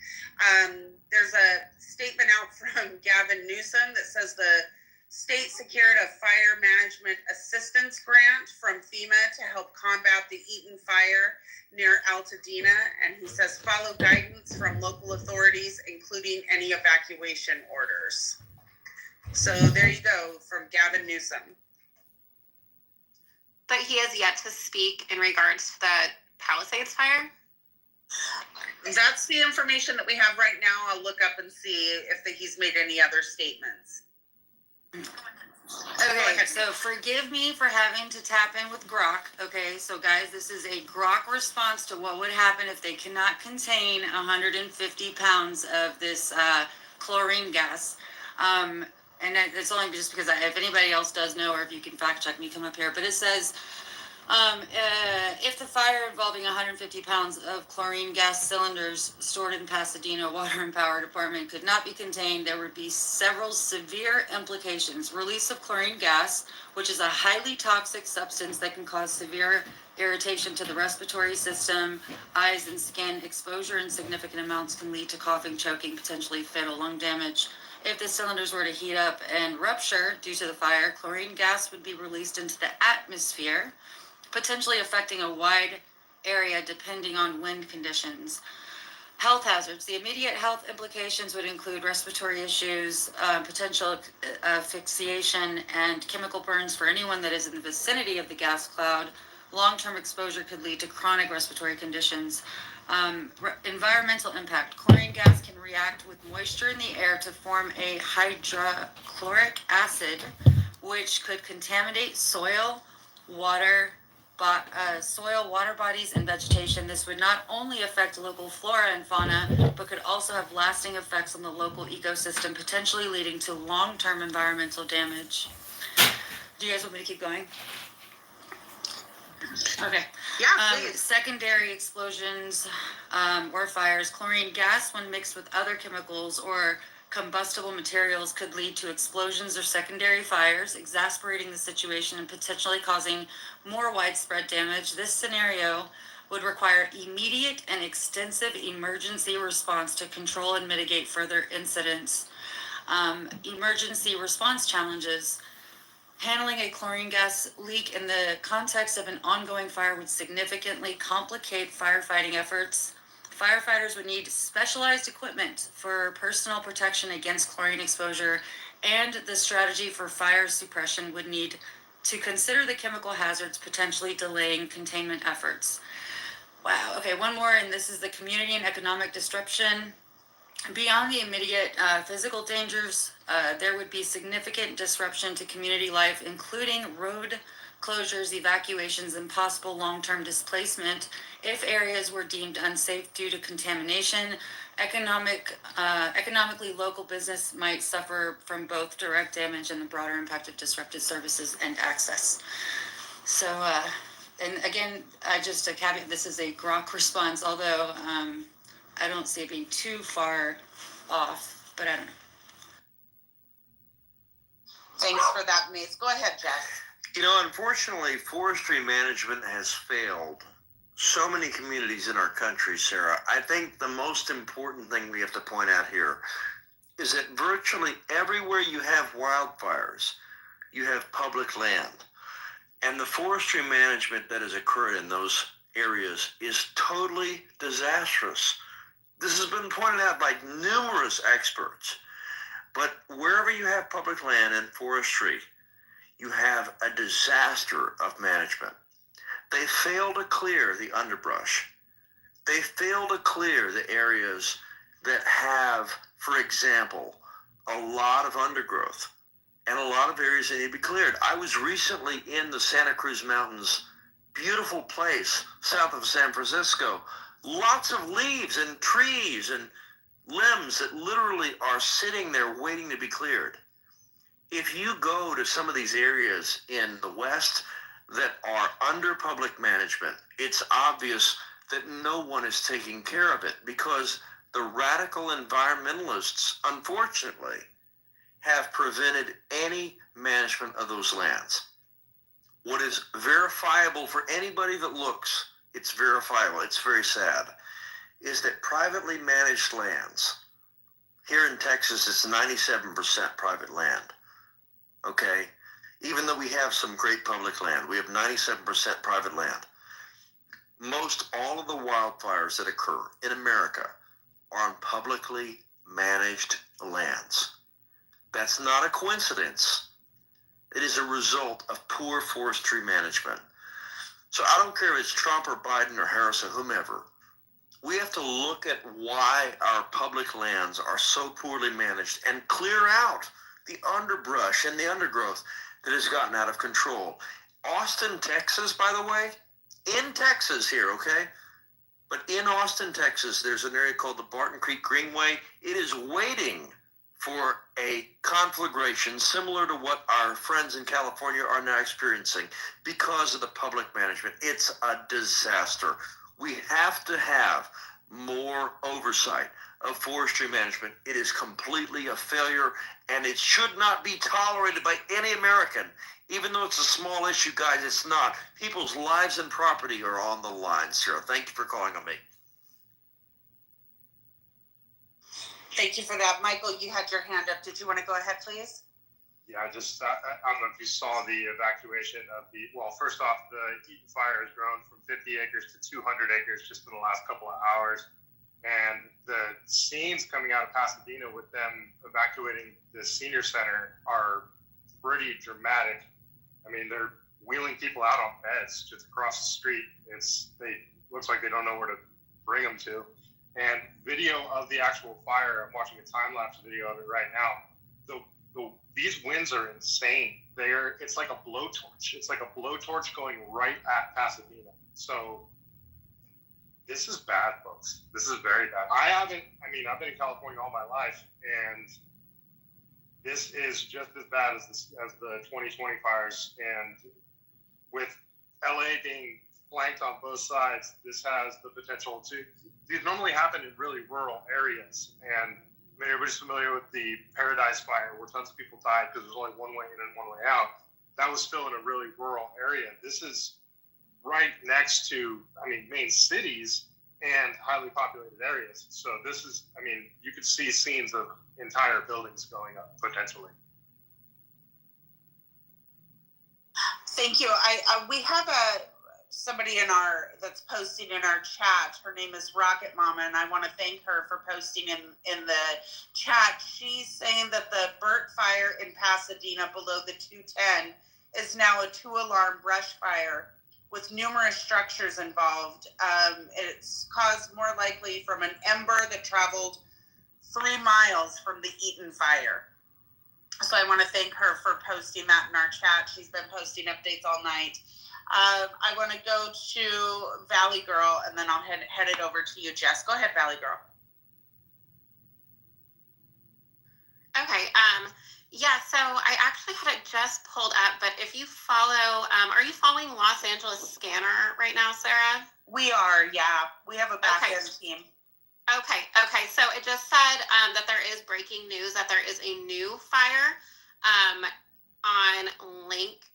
Speaker 25: There's a statement out from Gavin Newsom that says the state secured a fire management assistance grant from FEMA to help combat the Eaton fire near Altadena, and he says follow guidance from local authorities, including any evacuation orders. So there you go from Gavin Newsom.
Speaker 14: But he has yet to speak in regards to the Palisades fire?
Speaker 25: That's the information that we have right now. I'll look up and see if he's made any other statements.
Speaker 3: Okay, so forgive me for having to tap in with Grok. Okay, so guys, this is a Grok response to what would happen if they cannot contain 150 pounds of this chlorine gas. And it's only just because if anybody else does know, or if you can fact check me, come up here. But it says, if the fire involving 150 pounds of chlorine gas cylinders stored in Pasadena Water and Power Department could not be contained, there would be several severe implications. Release of chlorine gas, which is a highly toxic substance that can cause severe irritation to the respiratory system, eyes, and skin. Exposure in significant amounts can lead to coughing, choking, potentially fatal lung damage. If the cylinders were to heat up and rupture due to the fire, chlorine gas would be released into the atmosphere, potentially affecting a wide area depending on wind conditions. Health hazards. The immediate health implications would include respiratory issues, potential asphyxiation, and chemical burns for anyone that is in the vicinity of the gas cloud. Long-term exposure could lead to chronic respiratory conditions. Environmental impact. Chlorine gas can react with moisture in the air to form a hydrochloric acid, which could contaminate soil, water bodies, and vegetation. This would not only affect local flora and fauna, but could also have lasting effects on the local ecosystem, potentially leading to long-term environmental damage. Do you guys want me to keep going? Okay.
Speaker 25: Yeah, please.
Speaker 3: Secondary explosions or fires. Chlorine gas, when mixed with other chemicals or combustible materials, could lead to explosions or secondary fires, exasperating the situation and potentially causing more widespread damage. This scenario would require immediate and extensive emergency response to control and mitigate further incidents. Emergency response challenges. Handling a chlorine gas leak in the context of an ongoing fire would significantly complicate firefighting efforts. Firefighters would need specialized equipment for personal protection against chlorine exposure, and the strategy for fire suppression would need to consider the chemical hazards, potentially delaying containment efforts. Wow. Okay, one more, and this is the community and economic disruption. Beyond the immediate physical dangers, there would be significant disruption to community life, including road closures, evacuations, and possible long-term displacement if areas were deemed unsafe due to contamination. Economically, local business might suffer from both direct damage and the broader impact of disrupted services and access. So, and again, just a caveat, this is a Grok response, although I don't see it being too far off, but I don't know.
Speaker 25: Thanks for that, Mace. Go ahead, Jess.
Speaker 1: You know, unfortunately, forestry management has failed so many communities in our country, Sarah. I think the most important thing we have to point out here is that virtually everywhere you have wildfires, you have public land. And the forestry management that has occurred in those areas is totally disastrous. This has been pointed out by numerous experts. But wherever you have public land and forestry, you have a disaster of management. They fail to clear the underbrush. They fail to clear the areas that have, for example, a lot of undergrowth and a lot of areas that need to be cleared. I was recently in the Santa Cruz Mountains, beautiful place south of San Francisco, lots of leaves and trees and limbs that literally are sitting there waiting to be cleared. If you go to some of these areas in the West that are under public management, it's obvious that no one is taking care of it because the radical environmentalists, unfortunately, have prevented any management of those lands. What is verifiable for anybody that looks, it's verifiable, it's very sad, is that privately managed lands, here in Texas, it's 97% private land, okay? Even though we have some great public land, we have 97% private land. Most all of the wildfires that occur in America are on publicly managed lands. That's not a coincidence. It is a result of poor forestry management. So I don't care if it's Trump or Biden or Harris or whomever. We have to look at why our public lands are so poorly managed and clear out the underbrush and the undergrowth that has gotten out of control. Austin, Texas, by the way, in Texas here, okay? But in Austin, Texas, there's an area called the Barton Creek Greenway. It is waiting for a conflagration similar to what our friends in California are now experiencing because of the public management. It's a disaster. We have to have more oversight of forestry management. It is completely a failure, and it should not be tolerated by any American. Even though it's a small issue, guys, it's not. People's lives and property are on the line, Sarah. Thank you for calling on me.
Speaker 25: Thank you for that. Michael, you had your hand up. Did you want to go ahead, please?
Speaker 9: Yeah, I don't know if you saw the evacuation of first off, the Eaton fire has grown from 50 acres to 200 acres just in the last couple of hours. And the scenes coming out of Pasadena with them evacuating the senior center are pretty dramatic. I mean, they're wheeling people out on beds just across the street. Looks like they don't know where to bring them to. And video of the actual fire, I'm watching a time-lapse video of it right now. These winds are insane. It's like a blowtorch. It's like a blowtorch going right at Pasadena. So this is bad, folks. This is very bad. I've been in California all my life, and this is just as bad as the 2020 fires. And with LA being flanked on both sides, this has the potential to. These normally happen in really rural areas, and everybody's familiar with the Paradise Fire, where tons of people died because there's only one way in and one way out. That was still in a really rural area. This is right next to, main cities and highly populated areas. So this is, you could see scenes of entire buildings going up potentially.
Speaker 25: Thank you. We have somebody that's posting in our chat. Her name is Rocket Mama, and I want to thank her for posting in the chat. She's saying that the Burt fire in Pasadena below the 210 is now a 2-alarm brush fire with numerous structures involved. It's caused more likely from an ember that traveled 3 miles from the Eaton fire. So I want to thank her for posting that in our chat. She's been posting updates all night. I want to go to Valley Girl, and then I'll head it over to you, Jess. Go ahead, Valley Girl.
Speaker 14: Okay. Yeah, so I actually had it just pulled up, but if you follow, are you following Los Angeles Scanner right now, Sarah?
Speaker 25: We are, yeah. We have a back-end team.
Speaker 14: Okay. So it just said that there is breaking news that there is a new fire on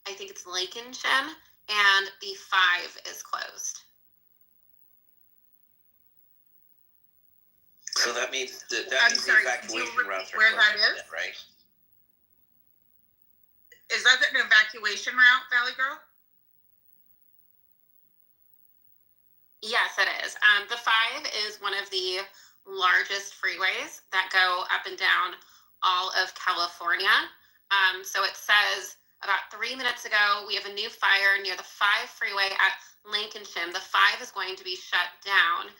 Speaker 14: I think it's Lincolnshire, and the 5 is closed.
Speaker 2: So that means the evacuation routes are
Speaker 25: where
Speaker 2: closed,
Speaker 25: that is?
Speaker 2: right?
Speaker 25: Is that an evacuation route, Valley Girl?
Speaker 14: Yes, it is. The 5 is one of the largest freeways that go up and down all of California. So it says about 3 minutes ago, we have a new fire near the 5 freeway at Lincolnshire. The 5 is going to be shut down,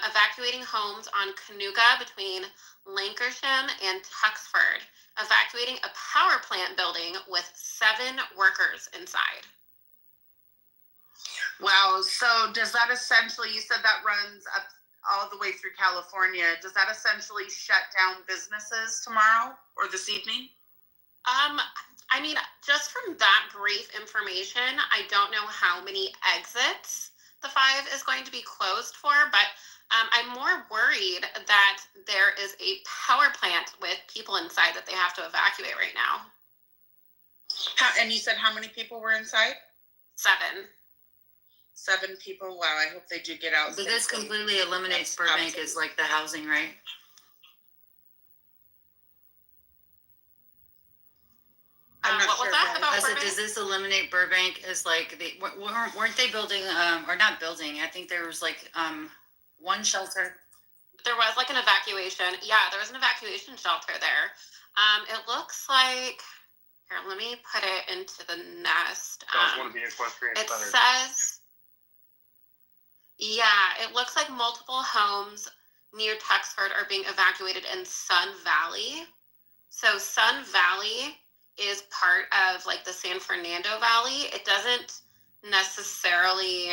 Speaker 14: evacuating homes on Cayuga between Lancashire and Tuxford, evacuating a power plant building with 7 workers inside.
Speaker 25: Wow. So does that essentially, you said that runs up all the way through California. Does that essentially shut down businesses tomorrow or this evening?
Speaker 14: I mean, just from that brief information, I don't know how many exits the 5 is going to be closed for, but I'm more worried that there is a power plant with people inside that they have to evacuate right now.
Speaker 25: And you said how many people were inside?
Speaker 14: 7.
Speaker 25: 7 people. Wow. I hope they do get out.
Speaker 3: But this completely eliminates Burbank as like the housing, right?
Speaker 25: What
Speaker 3: was that about? I said, does this eliminate Burbank as like the weren't they building or not building? I think there was like one shelter.
Speaker 14: There was like an evacuation. Yeah, there was an evacuation shelter there. It looks like here. Let me put it into the nest.
Speaker 9: That was one of the equestrian
Speaker 14: It
Speaker 9: centers.
Speaker 14: says, yeah, it looks like multiple homes near Tuxford are being evacuated in Sun Valley. So Sun Valley is part of like the San Fernando Valley. It doesn't necessarily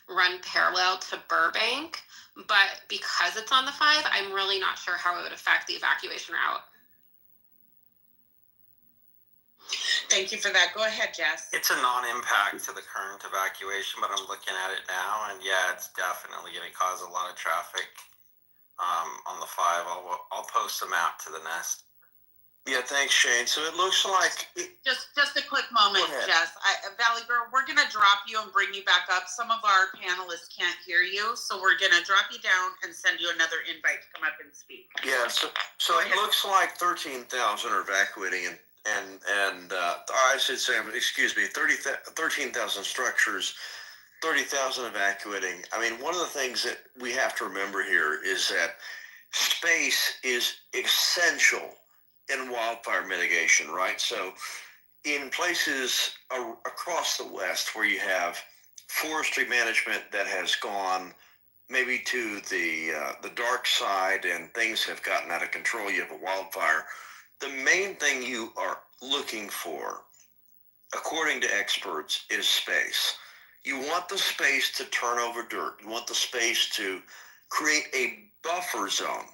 Speaker 14: run parallel to Burbank, but because it's on the 5, I'm really not sure how it would affect the evacuation route.
Speaker 25: Thank you for that. Go ahead, Jess.
Speaker 7: It's a non-impact to the current evacuation, but I'm looking at it now, and yeah, it's definitely going to cause a lot of traffic on the 5. I'll post a map to the nest.
Speaker 1: Yeah, thanks, Shane. So it looks like
Speaker 25: Just a quick moment, Jess. Valley Girl, we're gonna drop you and bring you back up. Some of our panelists can't hear you, so we're gonna drop you down and send you another invite to come up and speak.
Speaker 1: yeah. So it looks like 13,000 are evacuating, and I should say, excuse me, 13,000 structures, 30,000 evacuating. I mean, one of the things that we have to remember here is that space is essential in wildfire mitigation, right? So in places across the West where you have forestry management that has gone maybe to the dark side and things have gotten out of control, you have a wildfire, the main thing you are looking for, according to experts, is space. You want the space to turn over dirt. You want the space to create a buffer zone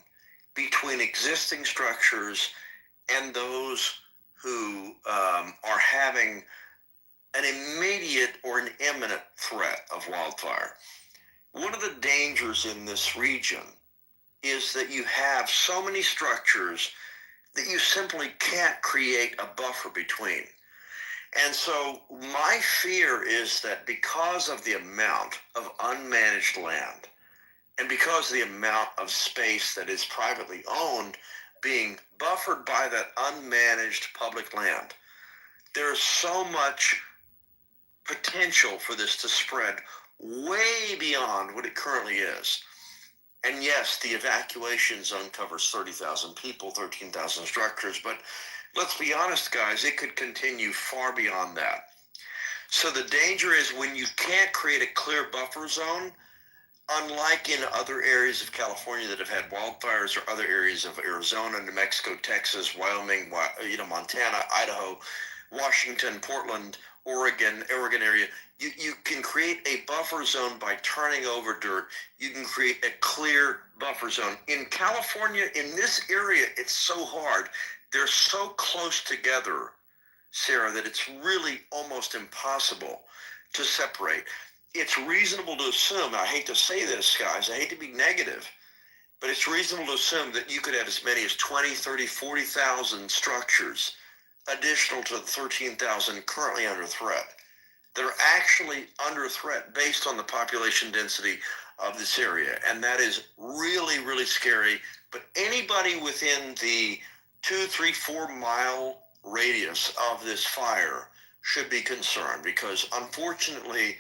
Speaker 1: between existing structures and those who are having an immediate or an imminent threat of wildfire. One of the dangers in this region is that you have so many structures that you simply can't create a buffer between. And so my fear is that because of the amount of unmanaged land and because of the amount of space that is privately owned being buffered by that unmanaged public land, there's so much potential for this to spread way beyond what it currently is. And yes, the evacuation zone covers 30,000 people, 13,000 structures, but let's be honest, guys, it could continue far beyond that. So the danger is when you can't create a clear buffer zone, unlike in other areas of California that have had wildfires or other areas of Arizona, New Mexico, Texas, Wyoming, Montana, Idaho, Washington, Portland, Oregon area, you can create a buffer zone by turning over dirt. You can create a clear buffer zone. In California, in this area, it's so hard. They're so close together, Sarah, that it's really almost impossible to separate. It's reasonable to assume, and I hate to say this, guys, I hate to be negative, but it's reasonable to assume that you could have as many as 20, 30, 40,000 structures additional to the 13,000 currently under threat that are actually under threat based on the population density of this area. And that is really, really scary. But anybody within the 2, 3, 4 mile radius of this fire should be concerned because unfortunately,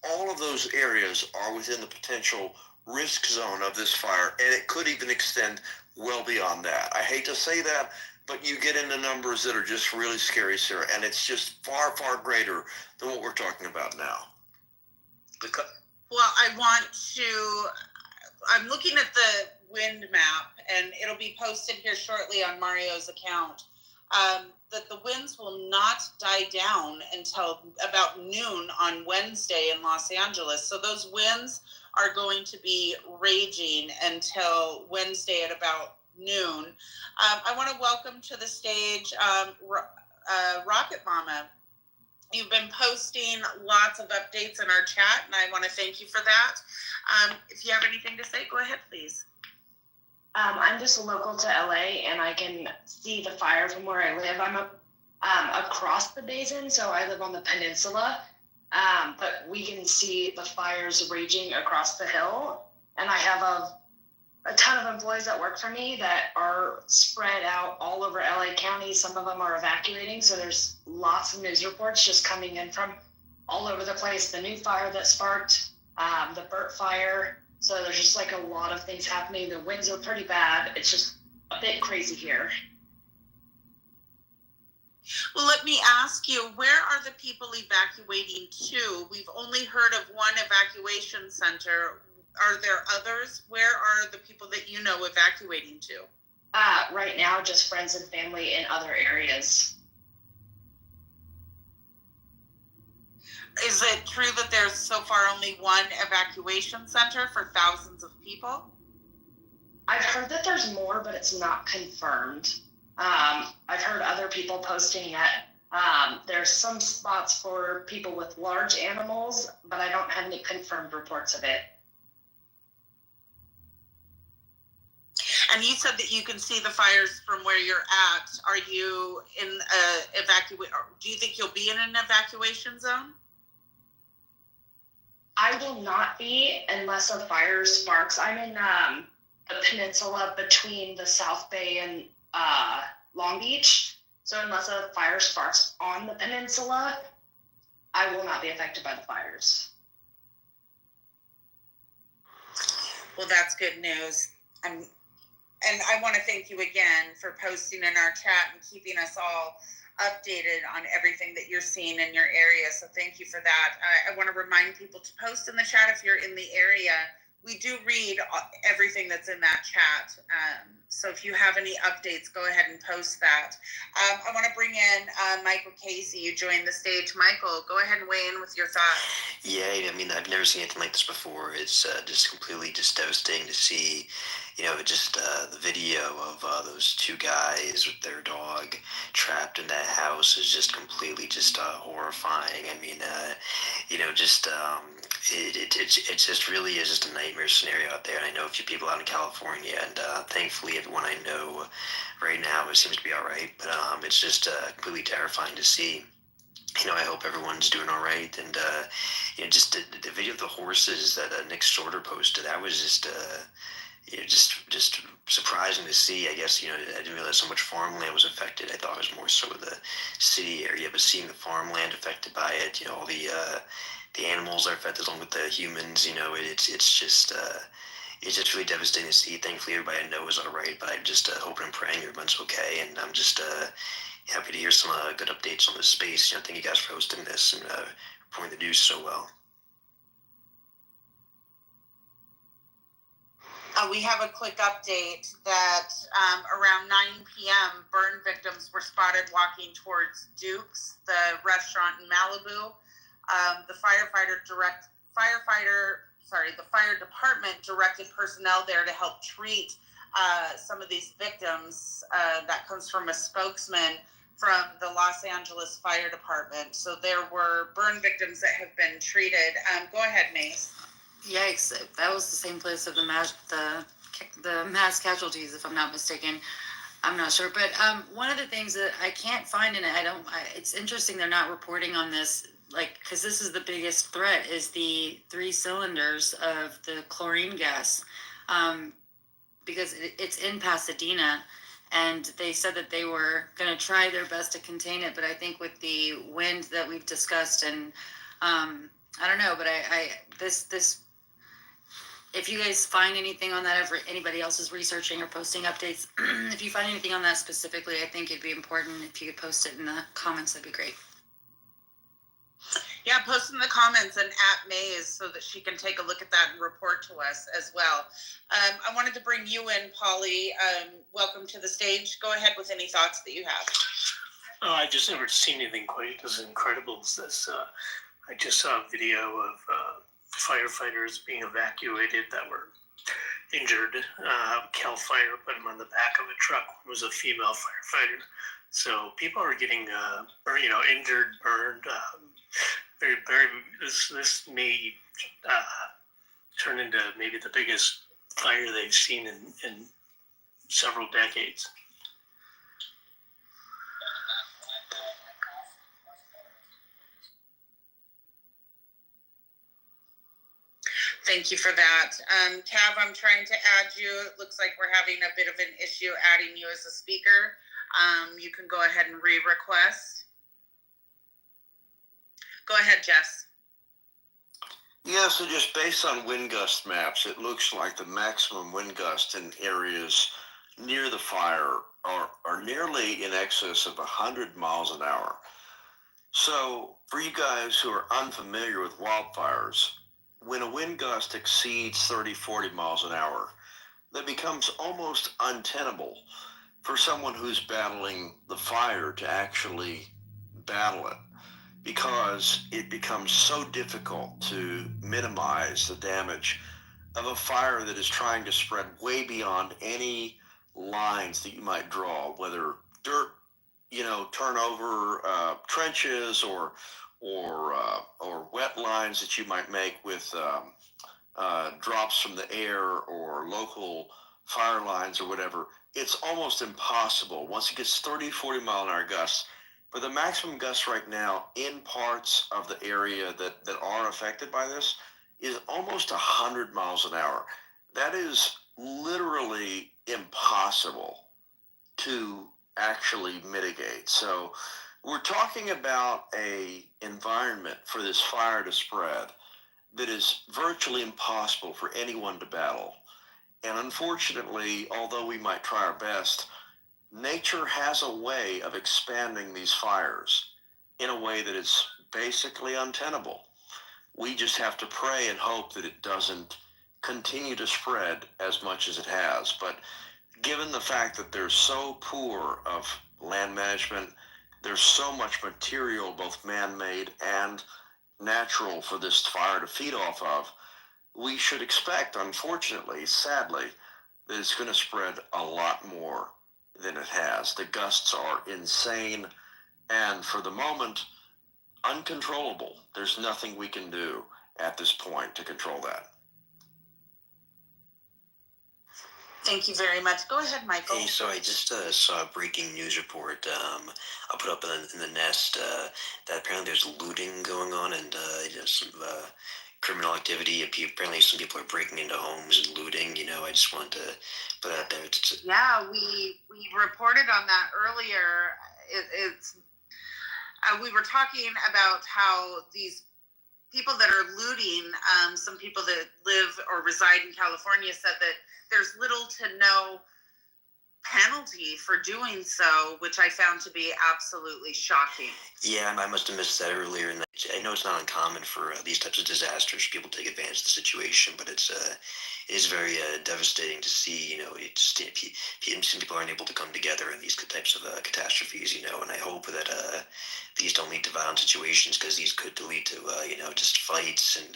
Speaker 1: all of those areas are within the potential risk zone of this fire, and it could even extend well beyond that. I hate to say that, but you get into numbers that are just really scary, Sarah, and it's just far, far greater than what we're talking about now.
Speaker 25: Well, I'm looking at the wind map, and it'll be posted here shortly on Mario's account. that the winds will not die down until about noon on Wednesday in Los Angeles. So those winds are going to be raging until Wednesday at about noon. I want to welcome to the stage Rocket Mama. You've been posting lots of updates in our chat, and I want to thank you for that. If you have anything to say, go ahead, please.
Speaker 6: I'm just local to LA, and I can see the fire from where I live. I'm across the basin, so I live on the peninsula, but we can see the fires raging across the hill. And I have a ton of employees that work for me that are spread out all over LA County. Some of them are evacuating, so there's lots of news reports just coming in from all over the place. The new fire that sparked, the Burt fire. So there's just like a lot of things happening. The winds are pretty bad. It's just a bit crazy here.
Speaker 25: Well, let me ask you, where are the people evacuating to? We've only heard of one evacuation center. Are there others? Where are the people that you know evacuating to?
Speaker 6: Right now, just friends and family in other areas.
Speaker 25: Is it true that there's so far only one evacuation center for thousands of people?
Speaker 6: I've heard that there's more, but it's not confirmed. I've heard other people posting that there's some spots for people with large animals, but I don't have any confirmed reports of it.
Speaker 25: And you said that you can see the fires from where you're at. Are you in do you think you'll be in an evacuation zone?
Speaker 6: I will not be unless a fire sparks. I'm in the peninsula between the South Bay and Long Beach. So unless a fire sparks on the peninsula, I will not be affected by the fires.
Speaker 25: Well, that's good news. And I want to thank you again for posting in our chat and keeping us all updated on everything that you're seeing in your area. So thank you for that. I want to remind people to post in the chat if you're in the area. We do read everything that's in that chat. So if you have any updates, go ahead and post that. I want to bring in Michael Casey. You joined the stage. Michael, go ahead and weigh in with your thoughts.
Speaker 18: Yeah, I mean, I've never seen anything like this before. It's just completely just devastating to see, just the video of those two guys with their dog trapped in that house is just completely just horrifying. I mean, it just really is just a nightmare scenario out there. And I know a few people out in California, and thankfully everyone I know right now, it seems to be all right. But it's just completely terrifying to see. I hope everyone's doing all right. And, just the video of the horses that Nick Shorter posted, that was just, just surprising to see. I guess, I didn't realize how much farmland was affected. I thought it was more so the city area, but seeing the farmland affected by it, all the animals are affected along with the humans, it's just really devastating to see. Thankfully, everybody I know is all right, but I'm just hoping and praying everyone's okay. And I'm just happy to hear some good updates on this space. Thank you guys for hosting this and reporting the news so well.
Speaker 25: We have a quick update that around 9 p.m., burn victims were spotted walking towards Duke's, the restaurant in Malibu. The fire department directed personnel there to help treat some of these victims. That comes from a spokesman from the Los Angeles Fire Department. So there were burn victims that have been treated. Go ahead, Mace.
Speaker 3: Yikes! That was the same place of the mass casualties, if I'm not mistaken. I'm not sure, but one of the things that I can't find, and it's interesting they're not reporting on this, because this is the biggest threat, is the 3 cylinders of the chlorine gas, because it's in Pasadena, and they said that they were going to try their best to contain it, but I think with the wind that we've discussed, and I don't know, but this. If you guys find anything on that, if anybody else is researching or posting updates, if you find anything on that specifically, I think it'd be important if you could post it in the comments. That'd be great.
Speaker 25: Yeah, post in the comments and at Maze so that she can take a look at that and report to us as well. I wanted to bring you in, Polly. Welcome to the stage. Go ahead with any thoughts that you have.
Speaker 12: Oh, I just never seen anything quite as incredible as this. I just saw a video of firefighters being evacuated that were injured. Cal Fire put them on the back of a truck. One was a female firefighter. So people are getting, injured, burned. This may turn into maybe the biggest fire they've seen in several decades.
Speaker 25: Thank you for that. Cav, I'm trying to add you. It looks like we're having a bit of an issue adding you as a speaker. You can go ahead and re-request. Go ahead, Jess.
Speaker 1: Yeah, so just based on wind gust maps, it looks like the maximum wind gust in areas near the fire are nearly in excess of 100 miles an hour. So for you guys who are unfamiliar with wildfires, when a wind gust exceeds 30, 40 miles an hour, that becomes almost untenable for someone who's battling the fire to actually battle it, because it becomes so difficult to minimize the damage of a fire that is trying to spread way beyond any lines that you might draw, whether dirt, turn over trenches or wet lines that you might make with drops from the air or local fire lines or whatever. It's almost impossible once it gets 30, 40 mile an hour gusts. But the maximum gusts right now in parts of the area that are affected by this is almost 100 miles an hour. That is literally impossible to actually mitigate. So we're talking about a environment for this fire to spread that is virtually impossible for anyone to battle. And unfortunately, although we might try our best, nature has a way of expanding these fires in a way that is basically untenable. We just have to pray and hope that it doesn't continue to spread as much as it has. But given the fact that they're so poor of land management, there's so much material, both man-made and natural, for this fire to feed off of, we should expect, unfortunately, sadly, that it's going to spread a lot more than it has. The gusts are insane and, for the moment, uncontrollable. There's nothing we can do at this point to control that.
Speaker 25: Thank you very much. Go ahead, Michael.
Speaker 18: Hey, so I just saw a breaking news report. I'll put up in the nest that apparently there's looting going on and some criminal activity. Apparently some people are breaking into homes and looting. I just wanted to put that out there.
Speaker 25: Yeah, we reported on that earlier. We were talking about how these people that are looting, some people that live or reside in California said that there's little to no penalty for doing so, which I found to be absolutely shocking.
Speaker 18: Yeah, I must have missed that earlier. And I know it's not uncommon for these types of disasters. People take advantage of the situation, but it is very devastating to see. Some people aren't able to come together in these types of catastrophes. And I hope that these don't lead to violent situations, because these could lead to just fights and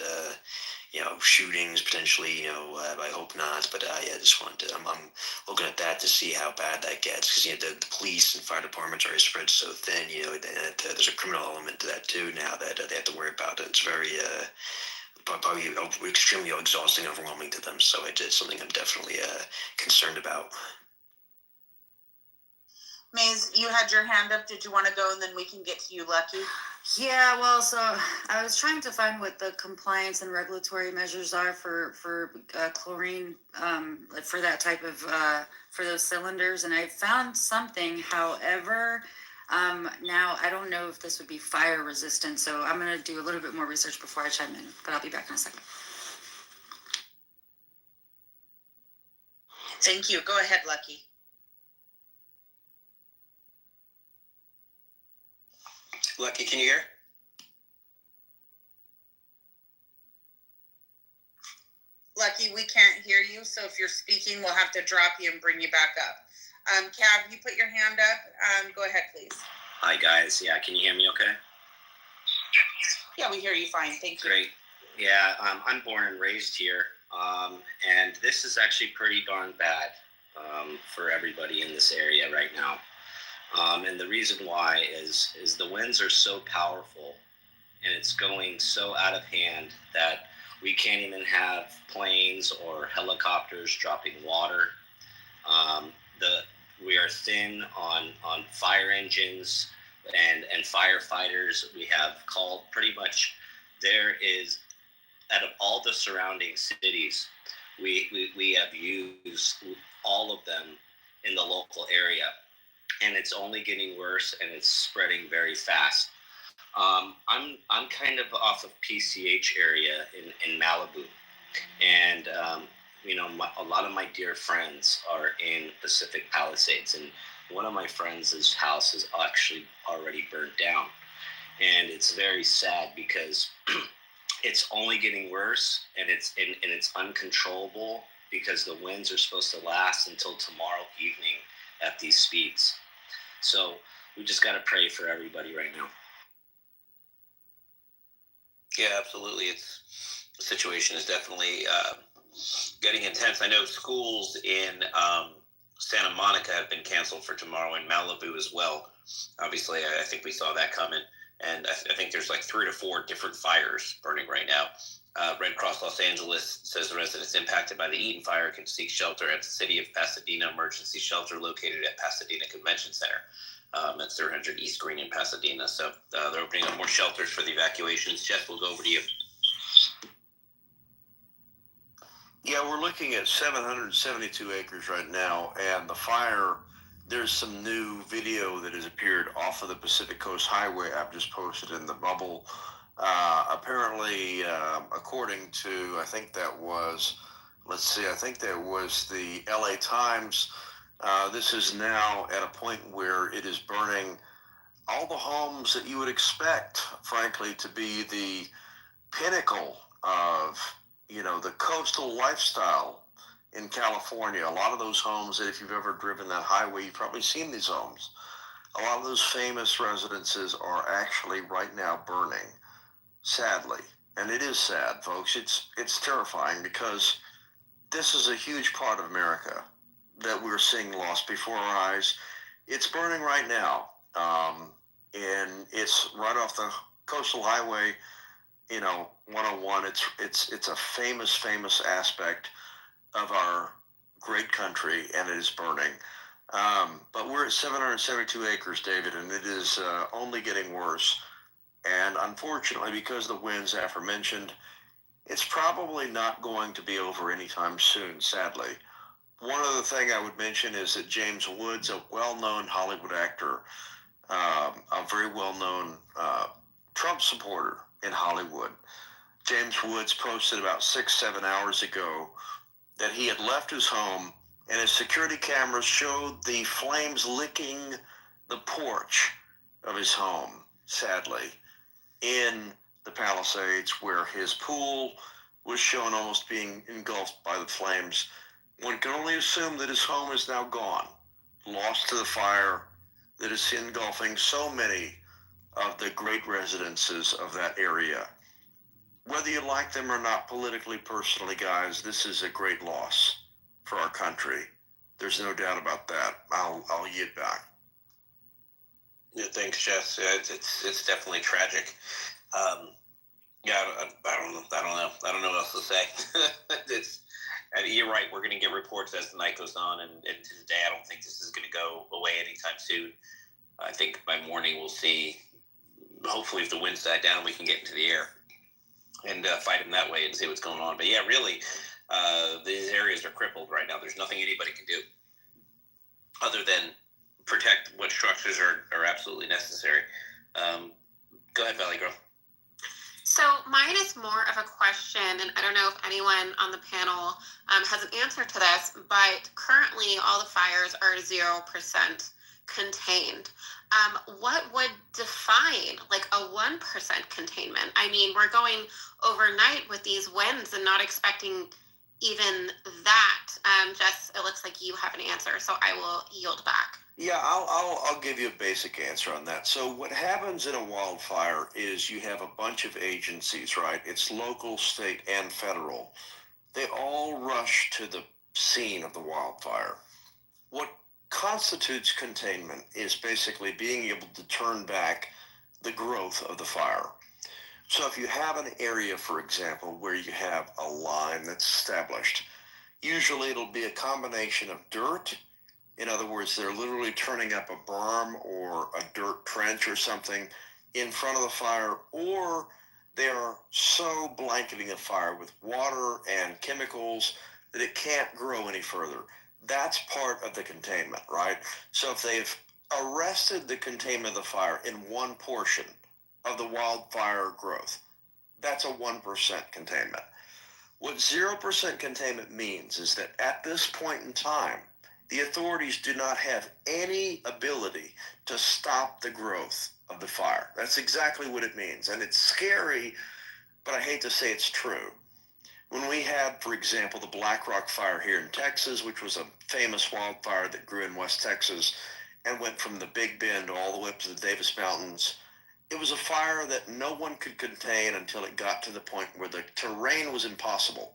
Speaker 18: shootings potentially. I hope not, but I just wanted to. I'm looking at that to see how bad that gets, because the police and fire departments are spread so thin. There's a criminal element to that too now that they have to worry about it. It's very probably extremely exhausting and overwhelming to them. So it's something I'm definitely concerned about.
Speaker 25: Maze, you had your hand up. Did you want to go, and then we can get to you, Lucky?
Speaker 3: Yeah, well, so I was trying to find what the compliance and regulatory measures are for chlorine, for that type of, for those cylinders, and I found something. However, now I don't know if this would be fire resistant, so I'm going to do a little bit more research before I chime in, but I'll be back in a second.
Speaker 25: Thank you. Go ahead, Lucky.
Speaker 18: Lucky, can you hear?
Speaker 25: Lucky, we can't hear you, so if you're speaking, we'll have to drop you and bring you back up. Cav, you put your hand up. Go ahead, please.
Speaker 2: Hi, guys. Yeah, can you hear me okay?
Speaker 25: Yeah, we hear you fine. Thank you.
Speaker 2: Great. Yeah, I'm born and raised here, and this is actually pretty darn bad for everybody in this area right now. And the reason why is the winds are so powerful, and it's going so out of hand that we can't even have planes or helicopters dropping water. We are thin on fire engines and firefighters. We have called pretty much, there is, out of all the surrounding cities, we have used all of them in the local area, and it's only getting worse, and it's spreading very fast. I'm kind of off of PCH area in Malibu, and a lot of my dear friends are in Pacific Palisades, and one of my friends' house is actually already burned down, and it's very sad because it's only getting worse, and it's uncontrollable because the winds are supposed to last until tomorrow evening at these speeds. So we just got to pray for everybody right now. Yeah, absolutely. The situation is definitely getting intense. I know schools in Santa Monica have been canceled for tomorrow, and Malibu as well. Obviously, I think we saw that coming. And I think there's like 3 to 4 different fires burning right now. Red Cross Los Angeles says the residents impacted by the Eaton fire can seek shelter at the City of Pasadena Emergency Shelter located at Pasadena Convention Center. At 300 East Green in Pasadena. So they're opening up more shelters for the evacuations. Jeff, we'll go over to you.
Speaker 1: Yeah, we're looking at 772 acres right now, and the fire, there's some new video that has appeared off of the Pacific Coast Highway. I've just posted in the bubble. Apparently, according to, I think that was the LA Times, this is now at a point where it is burning all the homes that you would expect, frankly, to be the pinnacle of, the coastal lifestyle in California. A lot of those homes that, if you've ever driven that highway, you've probably seen these homes. A lot of those famous residences are actually right now burning, sadly. And it is sad, folks. It's terrifying because this is a huge part of America that we're seeing lost before our eyes. It's burning right now, and it's right off the coastal highway, 101. It's a famous aspect of our great country, and it is burning. But we're at 772 acres, David, and it is only getting worse. And unfortunately, because the winds aforementioned, it's probably not going to be over anytime soon, sadly. One other thing I would mention is that James Woods, a well-known Hollywood actor, a very well-known Trump supporter in Hollywood, James Woods posted about 6-7 hours ago that he had left his home, and his security cameras showed the flames licking the porch of his home, sadly, in the Palisades, where his pool was shown almost being engulfed by the flames. One can only assume that his home is now gone, lost to the fire that is engulfing so many of the great residences of that area. Whether you like them or not politically, personally, guys, this is a great loss for our country. There's no doubt about that. I'll yield back.
Speaker 2: Yeah, thanks, Jess. Yeah, it's definitely tragic. I don't know. I don't know what else to say. You're right. We're going to get reports as the night goes on, and today I don't think this is going to go away anytime soon. I think by morning we'll see. Hopefully, if the winds die down, we can get into the air and fight them that way and see what's going on. But yeah, really, these areas are crippled right now. There's nothing anybody can do other than protect what structures are absolutely necessary. Go ahead, Valley Girl.
Speaker 14: So mine is more of a question, and I don't know if anyone on the panel has an answer to this, but currently all the fires are 0% contained. What would define like a 1% containment? I mean, we're going overnight with these winds and not expecting even that. Jess, it looks like you have an answer, so I will yield back.
Speaker 1: Yeah, I'll give you a basic answer on that. So what happens in a wildfire is you have a bunch of agencies, right? It's local, state, and federal. They all rush to the scene of the wildfire. What constitutes containment is basically being able to turn back the growth of the fire. So if you have an area, for example, where you have a line that's established, usually it'll be a combination of dirt. In other words, they're literally turning up a berm or a dirt trench or something in front of the fire, or they are so blanketing the fire with water and chemicals that it can't grow any further. That's part of the containment, right? So if they've arrested the containment of the fire in one portion of the wildfire growth, that's a 1% containment. What 0% containment means is that at this point in time, the authorities do not have any ability to stop the growth of the fire. That's exactly what it means. And it's scary, but I hate to say it's true. When we had, for example, the Black Rock fire here in Texas, which was a famous wildfire that grew in West Texas and went from the Big Bend all the way up to the Davis Mountains, it was a fire that no one could contain until it got to the point where the terrain was impossible.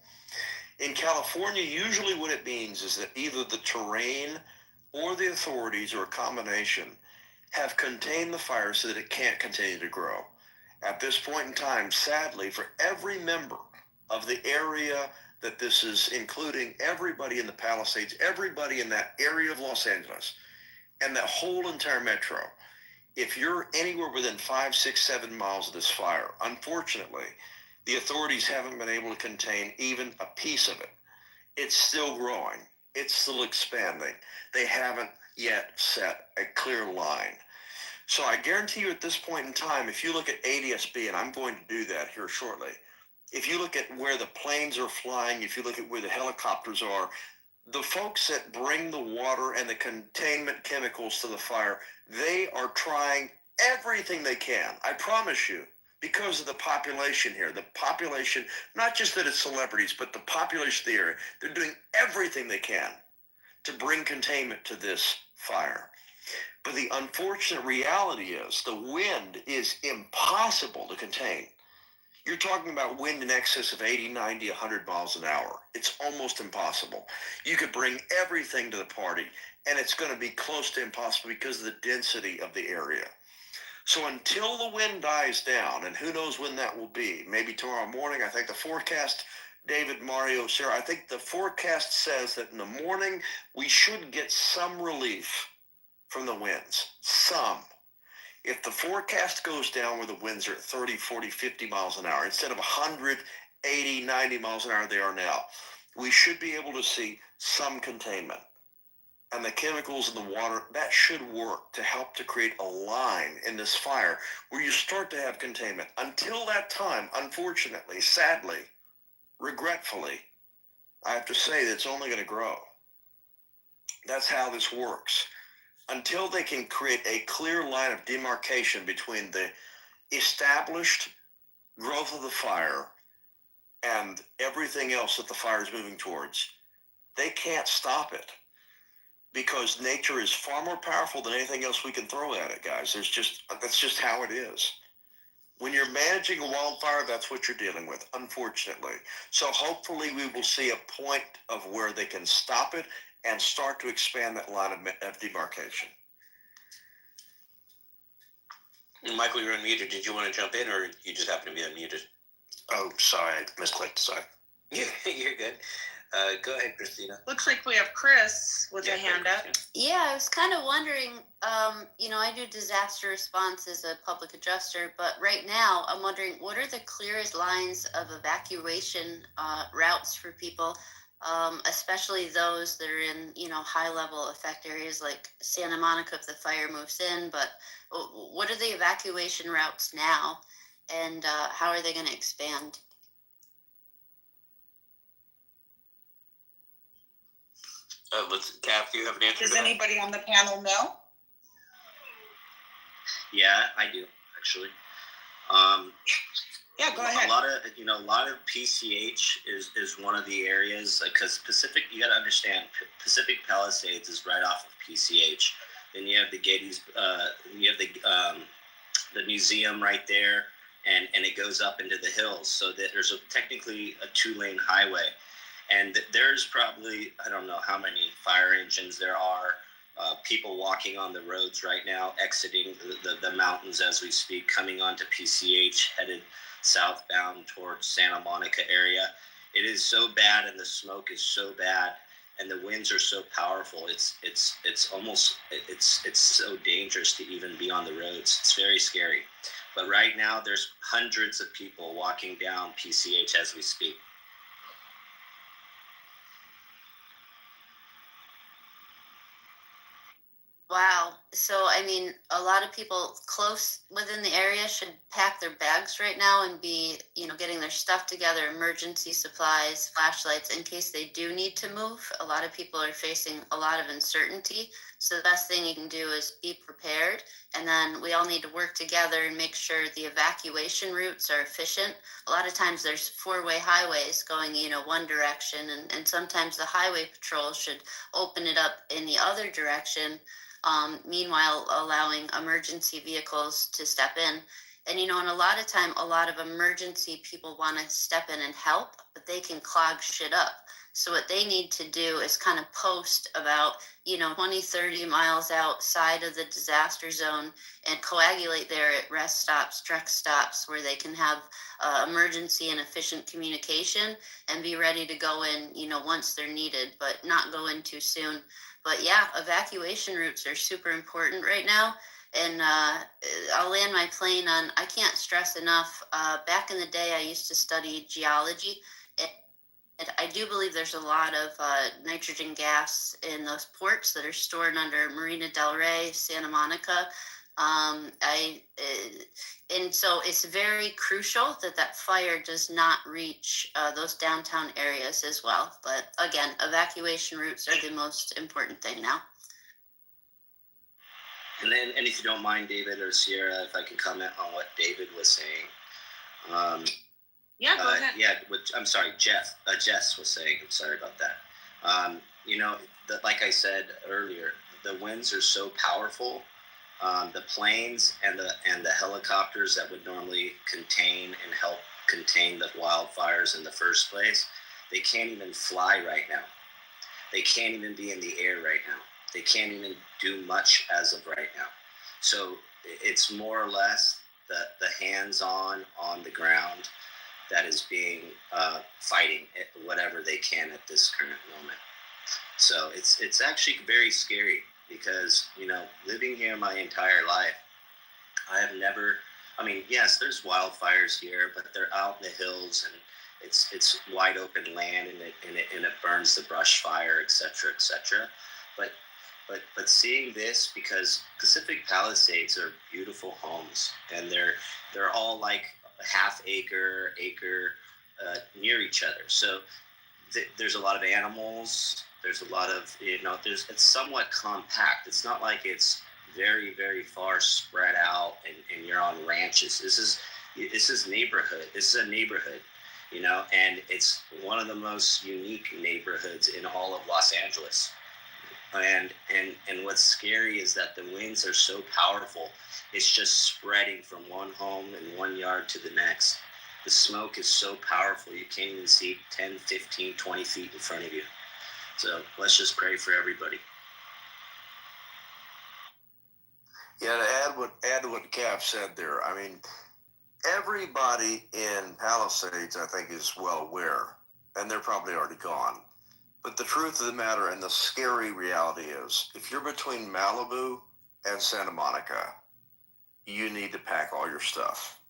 Speaker 1: In California, usually what it means is that either the terrain or the authorities, or a combination, have contained the fire so that it can't continue to grow. At this point in time, sadly, for every member of the area that this is, including everybody in the Palisades, everybody in that area of Los Angeles, and that whole entire metro, if you're anywhere within 5, 6, 7 miles of this fire, unfortunately, the authorities haven't been able to contain even a piece of it. It's still growing. It's still expanding. They haven't yet set a clear line. So I guarantee you at this point in time, if you look at ADSB, and I'm going to do that here shortly, if you look at where the planes are flying, if you look at where the helicopters are, the folks that bring the water and the containment chemicals to the fire, they are trying everything they can. I promise you, because of the population here, the population, not just that it's celebrities, but the population of the area, they're doing everything they can to bring containment to this fire. But the unfortunate reality is the wind is impossible to contain. You're talking about wind in excess of 80, 90, 100 miles an hour. It's almost impossible. You could bring everything to the party, and it's going to be close to impossible because of the density of the area. So until the wind dies down, and who knows when that will be, maybe tomorrow morning, I think the forecast, David, Mario, Sarah, I think the forecast says that in the morning we should get some relief from the winds. Some. If the forecast goes down where the winds are at 30, 40, 50 miles an hour, instead of 100, 80, 90 miles an hour they are now, we should be able to see some containment. And the chemicals in the water, that should work to help to create a line in this fire where you start to have containment. Until that time, unfortunately, sadly, regretfully, I have to say that it's only going to grow. That's how this works. Until they can create a clear line of demarcation between the established growth of the fire and everything else that the fire is moving towards, they can't stop it. Because nature is far more powerful than anything else we can throw at it, guys. That's just how it is. When you're managing a wildfire, that's what you're dealing with, unfortunately. So hopefully we will see a point of where they can stop it and start to expand that line of demarcation.
Speaker 2: Michael, you're unmuted. Did you want to jump in, or you just happen to be unmuted?
Speaker 18: Oh, sorry, I misclicked. Sorry.
Speaker 2: You're good. Go ahead, Christina.
Speaker 25: Looks like we have Chris with a hand up.
Speaker 19: Yeah, I was kind of wondering, I do disaster response as a public adjuster, but right now I'm wondering what are the clearest lines of evacuation routes for people, especially those that are in, high level effect areas like Santa Monica if the fire moves in, but what are the evacuation routes now and how are they going to expand?
Speaker 2: Kath, do you have an answer?
Speaker 25: Does anybody on the panel know?
Speaker 5: Yeah, I do actually.
Speaker 25: Yeah, go ahead.
Speaker 5: A lot of PCH is one of the areas because you got to understand Pacific Palisades is right off of PCH.
Speaker 2: Then you have the Getty's, you have the museum right there, and it goes up into the hills. So that there's technically a 2-lane highway, and there's probably, I don't know how many fire engines there are. People walking on the roads right now, exiting the mountains as we speak, coming onto PCH, headed southbound towards Santa Monica area. It is so bad, and the smoke is so bad, and the winds are so powerful. It's almost so dangerous to even be on the roads. It's very scary. But right now, there's hundreds of people walking down PCH as we speak.
Speaker 19: Wow. So, I mean, a lot of people close within the area should pack their bags right now and be, getting their stuff together, emergency supplies, flashlights, in case they do need to move. A lot of people are facing a lot of uncertainty. So the best thing you can do is be prepared. And then we all need to work together and make sure the evacuation routes are efficient. A lot of times there's 4-way highways going, one direction, and sometimes the highway patrol should open it up in the other direction. Meanwhile, allowing emergency vehicles to step in. And, and a lot of time, a lot of emergency people want to step in and help, but they can clog shit up. So what they need to do is kind of post about, 20, 30 miles outside of the disaster zone and coagulate there at rest stops, truck stops, where they can have emergency and efficient communication and be ready to go in, once they're needed, but not go in too soon. But yeah, evacuation routes are super important right now. And I'll land my plane on, I can't stress enough, back in the day, I used to study geology. And I do believe there's a lot of nitrogen gas in those ports that are stored under Marina del Rey, Santa Monica. And so it's very crucial that fire does not reach those downtown areas as well. But again, evacuation routes are the most important thing now.
Speaker 2: And then, and if you don't mind, David or Sierra, if I can comment on what David was saying.
Speaker 25: Yeah, go ahead.
Speaker 2: I'm sorry, Jess was saying. I'm sorry about that. Like I said earlier, the winds are so powerful. The planes and the helicopters that would normally contain and help contain the wildfires in the first place, they can't even fly right now. They can't even be in the air right now. They can't even do much as of right now. So it's more or less the hands-on the ground that is being fighting whatever they can at this current moment. So it's actually very scary because, living here my entire life, I have never, yes, there's wildfires here, but they're out in the hills and it's wide open land and it burns the brush fire, et cetera, et cetera. But seeing this, because Pacific Palisades are beautiful homes and they're all like half acre near each other. So there's a lot of animals. There's a lot of, it's somewhat compact. It's not like it's very, very far spread out and you're on ranches. This is neighborhood. This is a neighborhood, and it's one of the most unique neighborhoods in all of Los Angeles. And what's scary is that the winds are so powerful. It's just spreading from one home and one yard to the next. The smoke is so powerful, you can't even see 10, 15, 20 feet in front of you. So let's just pray for everybody.
Speaker 15: Yeah, to add to what Cap said there, everybody in Palisades, I think, is well aware, and they're probably already gone. But the truth of the matter and the scary reality is, if you're between Malibu and Santa Monica, you need to pack all your stuff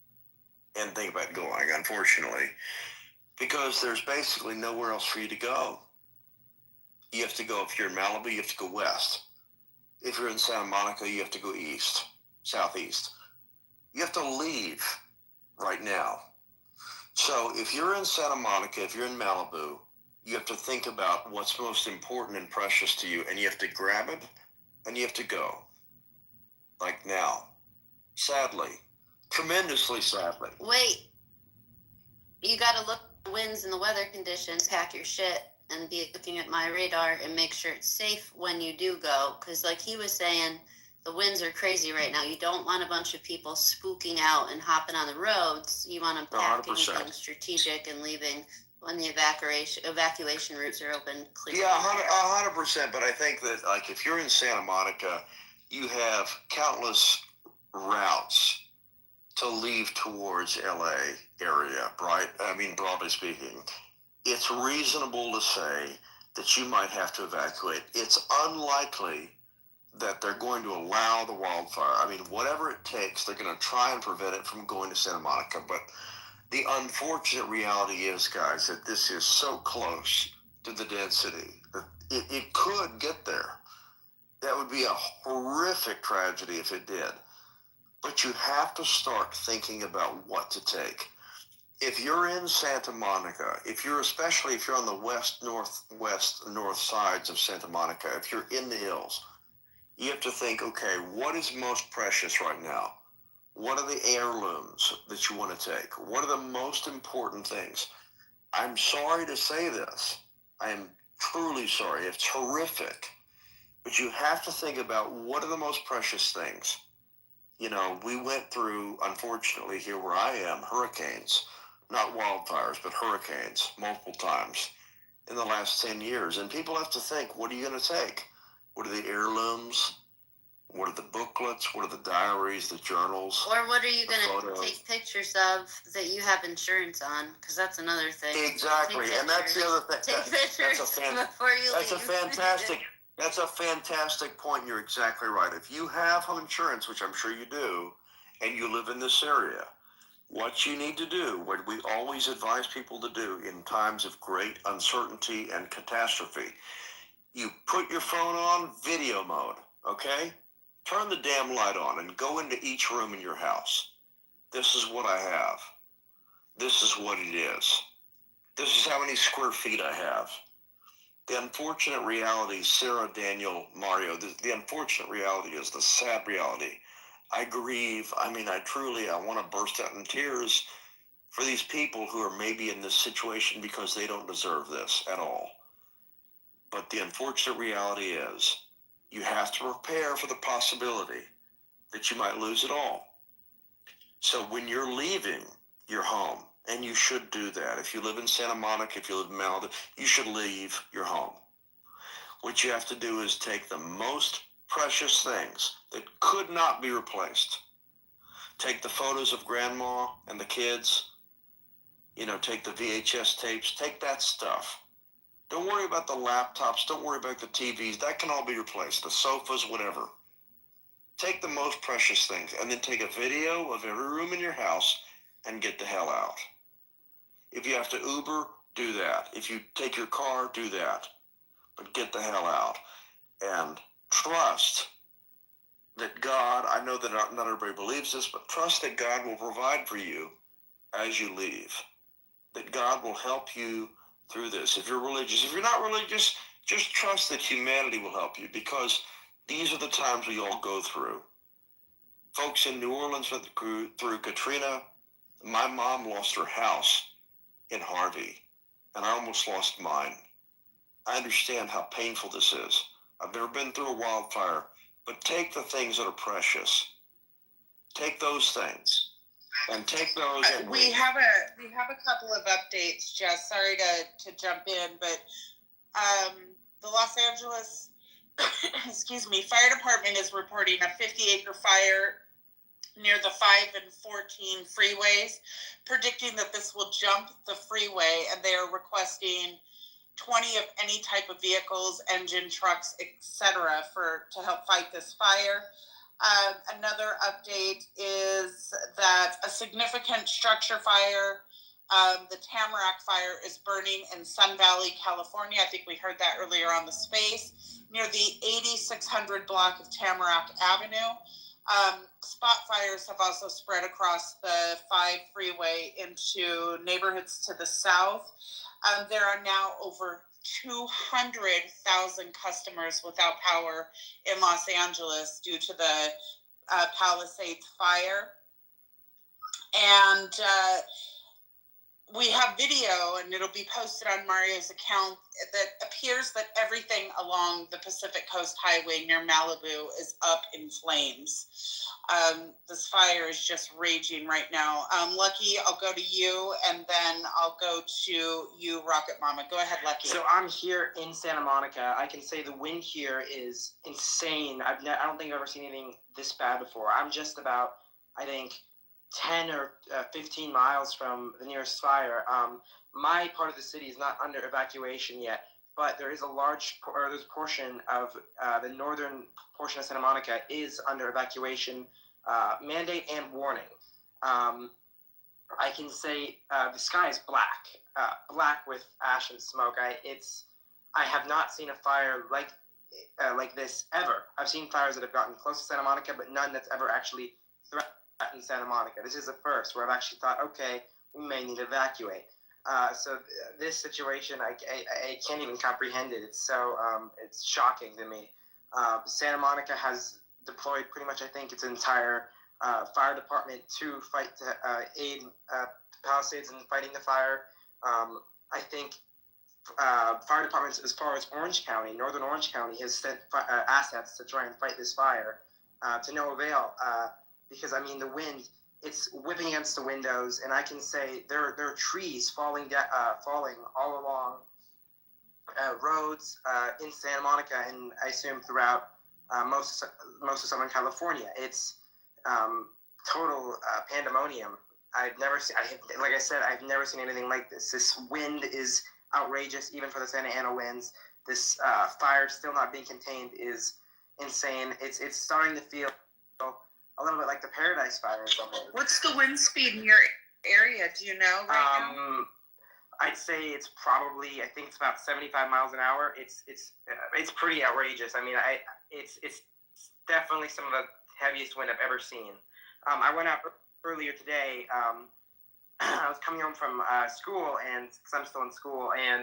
Speaker 15: and think about going, unfortunately, because there's basically nowhere else for you to go. You have to go, if you're in Malibu, you have to go west. If you're in Santa Monica, you have to go east, southeast. You have to leave right now. So if you're in Santa Monica, if you're in Malibu, you have to think about what's most important and precious to you, and you have to grab it, and you have to go. Like now. Sadly. Tremendously sadly.
Speaker 19: Wait. You got to look at the winds and the weather conditions, pack your shit. and be looking at my radar and make sure it's safe when you do go. Because like he was saying, the winds are crazy right now. You don't want a bunch of people spooking out and hopping on the roads. You want them packing
Speaker 15: 100%.
Speaker 19: things strategic and leaving when the evacuation routes are open. Clear.
Speaker 15: Yeah, 100%. But I think that, like, if you're in Santa Monica, you have countless routes to leave towards LA area, right? I mean, broadly speaking, it's reasonable to say that you might have to evacuate. It's unlikely that they're going to allow the wildfire. I mean, whatever it takes, they're going to try and prevent it from going to Santa Monica. But the unfortunate reality is, guys, that this is so close to the density that it could get there. That would be a horrific tragedy if it did. But you have to start thinking about what to take. If you're in Santa Monica, especially if you're on the west, north sides of Santa Monica, if you're in the hills, you have to think, okay, what is most precious right now? What are the heirlooms that you want to take? What are the most important things? I'm sorry to say this. I am truly sorry. It's horrific. But you have to think about what are the most precious things. You know, we went through, unfortunately, here where I am, hurricanes, not wildfires, but hurricanes multiple times in the last 10 years. And people have to think, what are you going to take? What are the heirlooms? What are the booklets? What are the diaries, the journals?
Speaker 19: Or what are you going to take pictures of that you have insurance on? Because that's another thing.
Speaker 15: Exactly. And that's the other thing.
Speaker 19: Take pictures before you leave.
Speaker 15: That's a fantastic point. You're exactly right. If you have home insurance, which I'm sure you do, and you live in this area, what you need to do, what we always advise people to do in times of great uncertainty and catastrophe, you put your phone on video mode, okay? Turn the damn light on and go into each room in your house. This is what I have. This is what it is. This is how many square feet I have. The unfortunate reality, Sarah, Daniel, Mario, the unfortunate reality is the sad reality. I grieve. I mean, I want to burst out in tears for these people who are maybe in this situation because they don't deserve this at all. But the unfortunate reality is you have to prepare for the possibility that you might lose it all. So when you're leaving your home, and you should do that. If you live in Santa Monica, if you live in Malibu, you should leave your home. What you have to do is take the most precious things that could not be replaced. Take the photos of grandma and the kids, take the VHS tapes, take that stuff. Don't worry about the laptops, don't worry about the TVs, that can all be replaced, the sofas, whatever. Take the most precious things and then take a video of every room in your house and get the hell out. If you have to Uber, do that. If you take your car, do that. But get the hell out. And trust that God, I know that not everybody believes this, but trust that God will provide for you as you leave. That God will help you through this. If you're religious, if you're not religious, just trust that humanity will help you, because these are the times we all go through. Folks in New Orleans went through Katrina. My mom lost her house in Harvey, and I almost lost mine. I understand how painful this is. I've never been through a wildfire, but take the things that are precious. Take those things, and take those.
Speaker 25: We have a couple of updates, Jess. Sorry to jump in, but the Los Angeles, fire department is reporting a 50-acre fire near the 5 and 14 freeways, predicting that this will jump the freeway, and they are requesting 20 of any type of vehicles, engine, trucks, etc., to help fight this fire. Another update is that a significant structure fire, the Tamarack fire, is burning in Sun Valley, California. I think we heard that earlier on the space, near the 8600 block of Tamarack Avenue. Spot fires have also spread across the 5 freeway into neighborhoods to the south. There are now over 200,000 customers without power in Los Angeles due to the Palisades fire. And we have video, and it'll be posted on Mario's account, that appears that everything along the Pacific Coast Highway near Malibu is up in flames. This fire is just raging right now. Lucky, I'll go to you, and then I'll go to you, Rocket Mama. Go ahead, Lucky.
Speaker 20: So I'm here in Santa Monica. I can say the wind here is insane. I don't think I've ever seen anything this bad before. I'm just about, I think, 10 or 15 miles from the nearest fire. My part of the city is not under evacuation yet, but there is a large portion of the northern portion of Santa Monica is under evacuation mandate and warning. I can say the sky is black with ash and smoke. I have not seen a fire like this ever. I've seen fires that have gotten close to Santa Monica, but none that's ever actually threatened Santa Monica. This is the first where I've actually thought, okay, we may need to evacuate. So this situation, I can't even comprehend it. It's so it's shocking to me. Santa Monica has deployed pretty much, I think, its entire fire department to fight to aid Palisades in fighting the fire. I think fire departments as far as Orange County, northern Orange County, has sent assets to try and fight this fire to no avail. Because I mean, the wind, it's whipping against the windows, and I can say there are trees falling all along roads in Santa Monica, and I assume throughout most of Southern California. It's total pandemonium. I've never seen anything like this. This wind is outrageous, even for the Santa Ana winds. This fire still not being contained is insane. It's starting to feel a little bit like the Paradise Fire.
Speaker 25: What's the wind speed in your area? Do you know right now?
Speaker 20: I'd say it's probably, I think it's about 75 miles an hour. It's pretty outrageous. I mean, it's definitely some of the heaviest wind I've ever seen. I went out earlier today. I was coming home from school, and because I'm still in school, and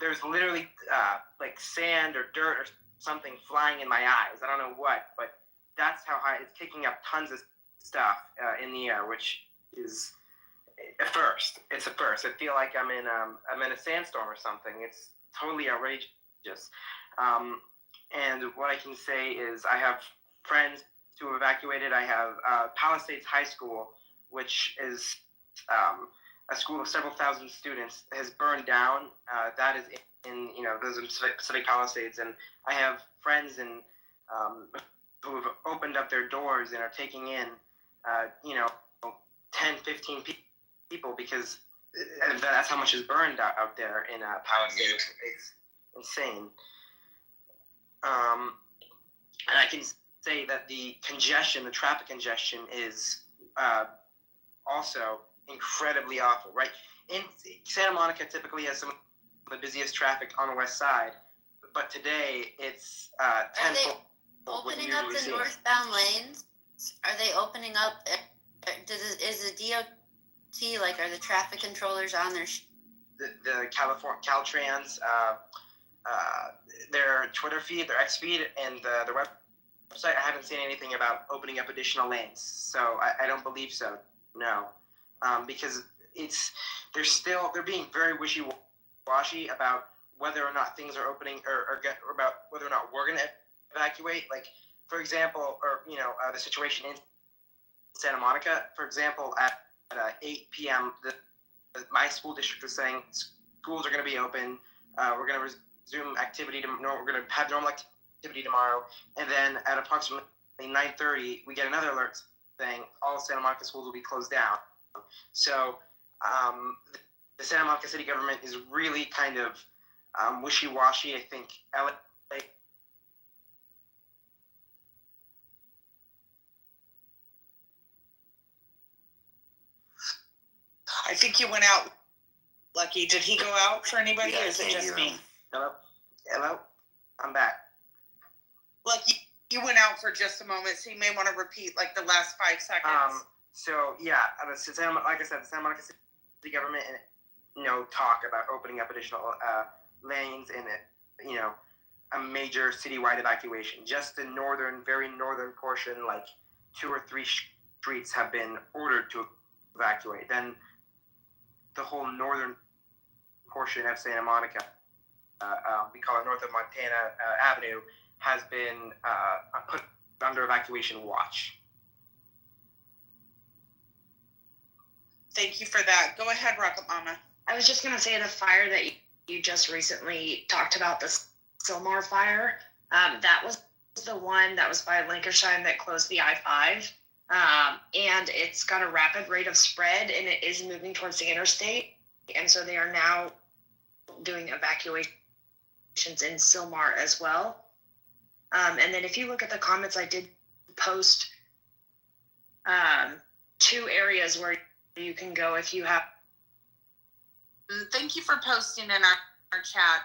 Speaker 20: there's literally like sand or dirt or something flying in my eyes. I don't know what, but that's how high it's kicking up tons of stuff in the air, which is a first. It's a first. I feel like I'm in a sandstorm or something. It's totally outrageous. And what I can say is I have friends who have evacuated. I have Palisades High School, which is a school of several thousand students, has burned down. That is in those in Pacific Palisades, and I have friends who have opened up their doors and are taking in 10, 15 people because that's how much is burned out there in Palisades. It's insane. And I can say that the traffic congestion is also incredibly awful, right? In Santa Monica typically has some of the busiest traffic on the west side, but today it's tenfold.
Speaker 19: Opening up the northbound lanes? Are they opening up? Is the DOT, like, are the traffic controllers on their?
Speaker 20: The Caltrans, their Twitter feed, their X feed, and their website. I haven't seen anything about opening up additional lanes, so I don't believe so. No, because they're being very wishy-washy about whether or not things are opening or about whether or not we're going to evacuate. Like, for example, the situation in Santa Monica, for example, at 8 p.m., my school district was saying schools are going to be open. We're going to resume activity. We're going to have normal activity tomorrow. And then at approximately 9:30, we get another alert saying all Santa Monica schools will be closed down. So the Santa Monica city government is really kind of wishy-washy. I think LA.
Speaker 25: I think you went out, Lucky. Did he go out for anybody, or is it just me?
Speaker 20: Hello? I'm back.
Speaker 25: Lucky, you went out for just a moment, so you may want to repeat like the last 5 seconds.
Speaker 20: So yeah, like I said, the Santa Monica city government, talk about opening up additional lanes and a major citywide evacuation. Just the very northern portion, like 2 or 3 streets have been ordered to evacuate. Then the whole northern portion of Santa Monica. We call it north of Montana Avenue, has been put under evacuation watch.
Speaker 25: Thank you for that. Go ahead, Rocket Mama.
Speaker 6: I was just going to say the fire that you just recently talked about, the Silmar fire, that was the one that was by Lancashire that closed the I-5. And it's got a rapid rate of spread, and it is moving towards the interstate. And so they are now doing evacuations in Silmar as well. And then if you look at the comments, I did post 2 areas where you can go if you have.
Speaker 25: Thank you for posting in our chat.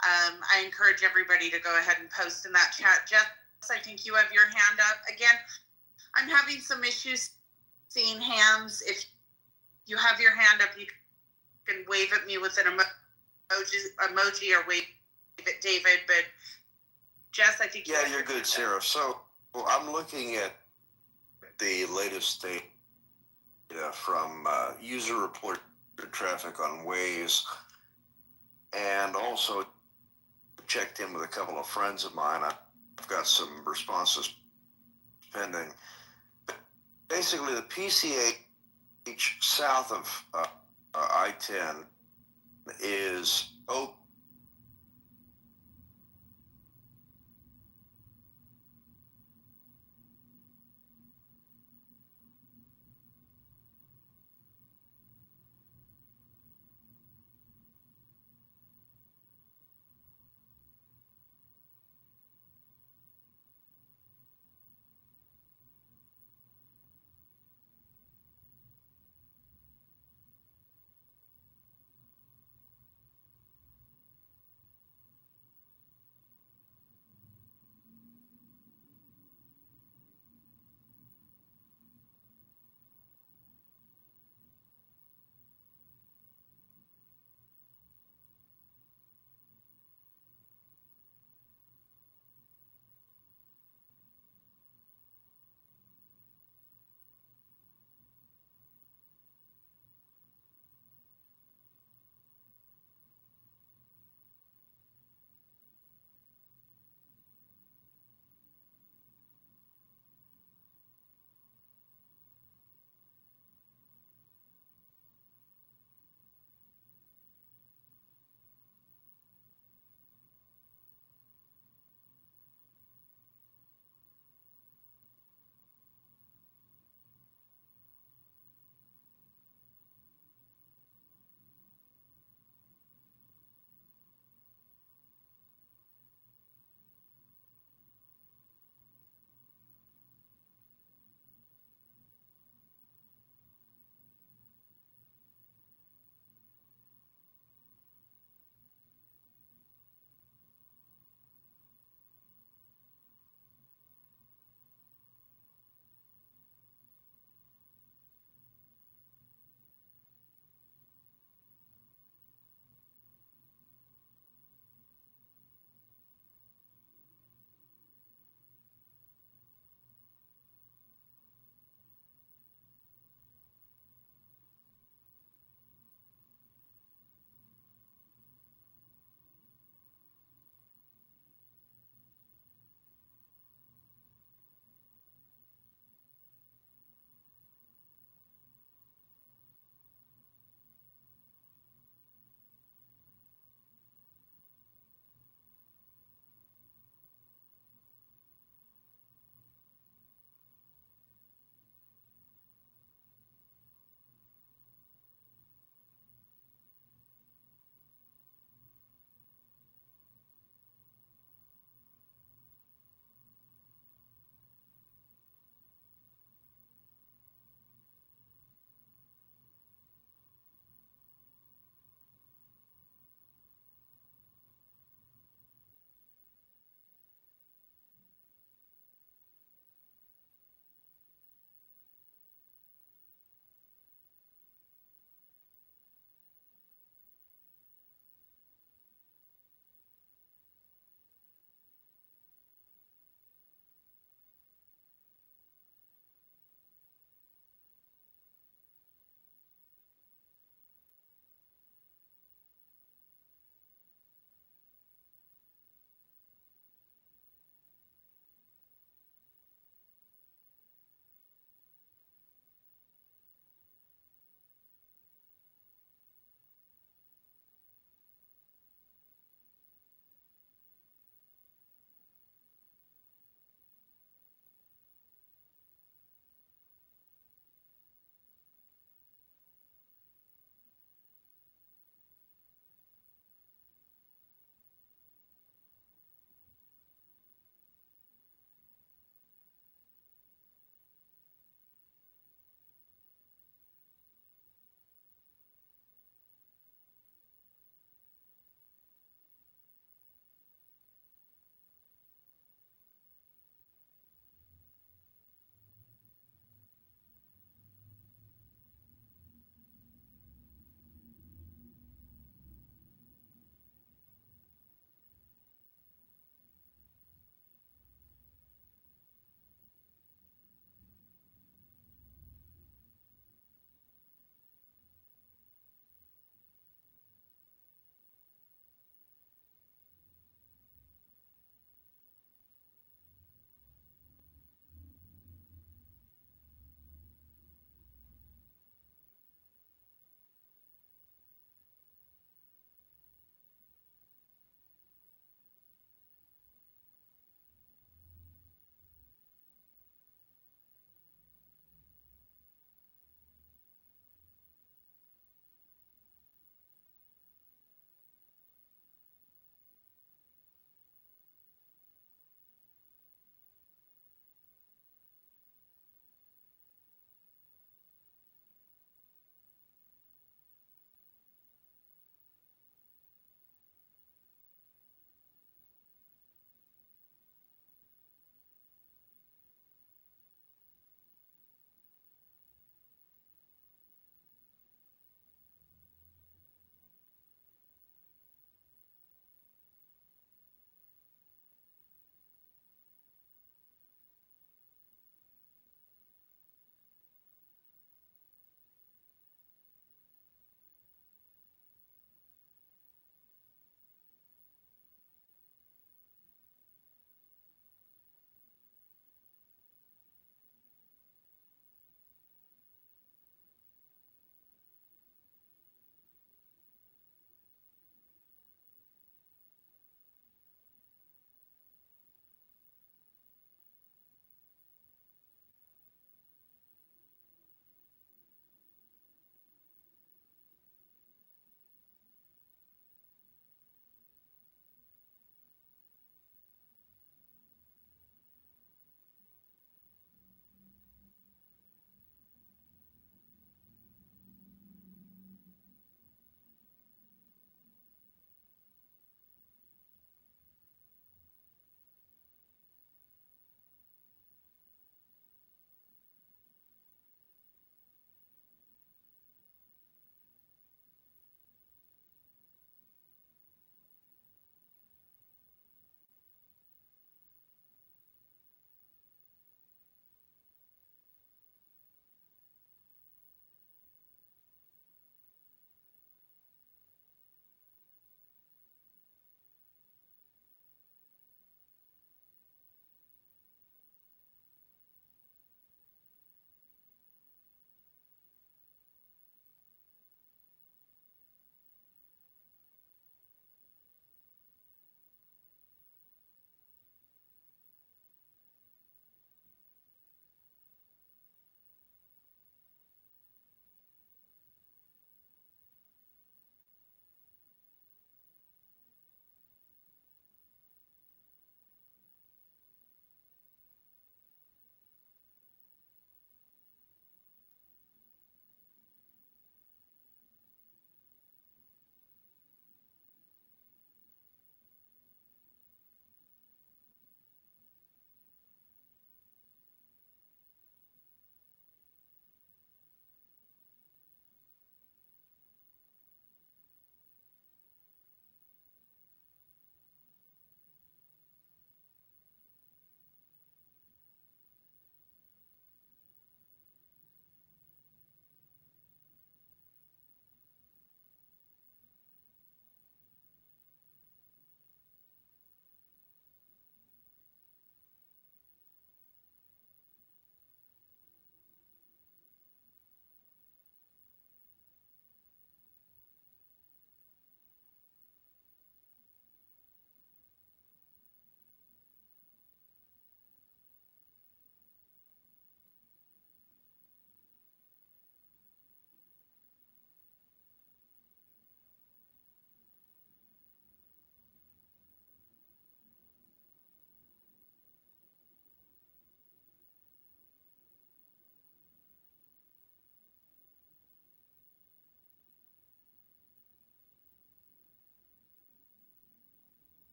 Speaker 25: I encourage everybody to go ahead and post in that chat. Jess, I think you have your hand up. Again, I'm having some issues seeing hands. If you have your hand up, you can wave at me with an emoji or wave at David. But Jess, I think
Speaker 15: yeah, you're good, Sarah. So I'm looking at the latest data from user reported traffic on Waze, and also checked in with a couple of friends of mine. I've got some responses pending. Basically, the PCH south of I-10 is open.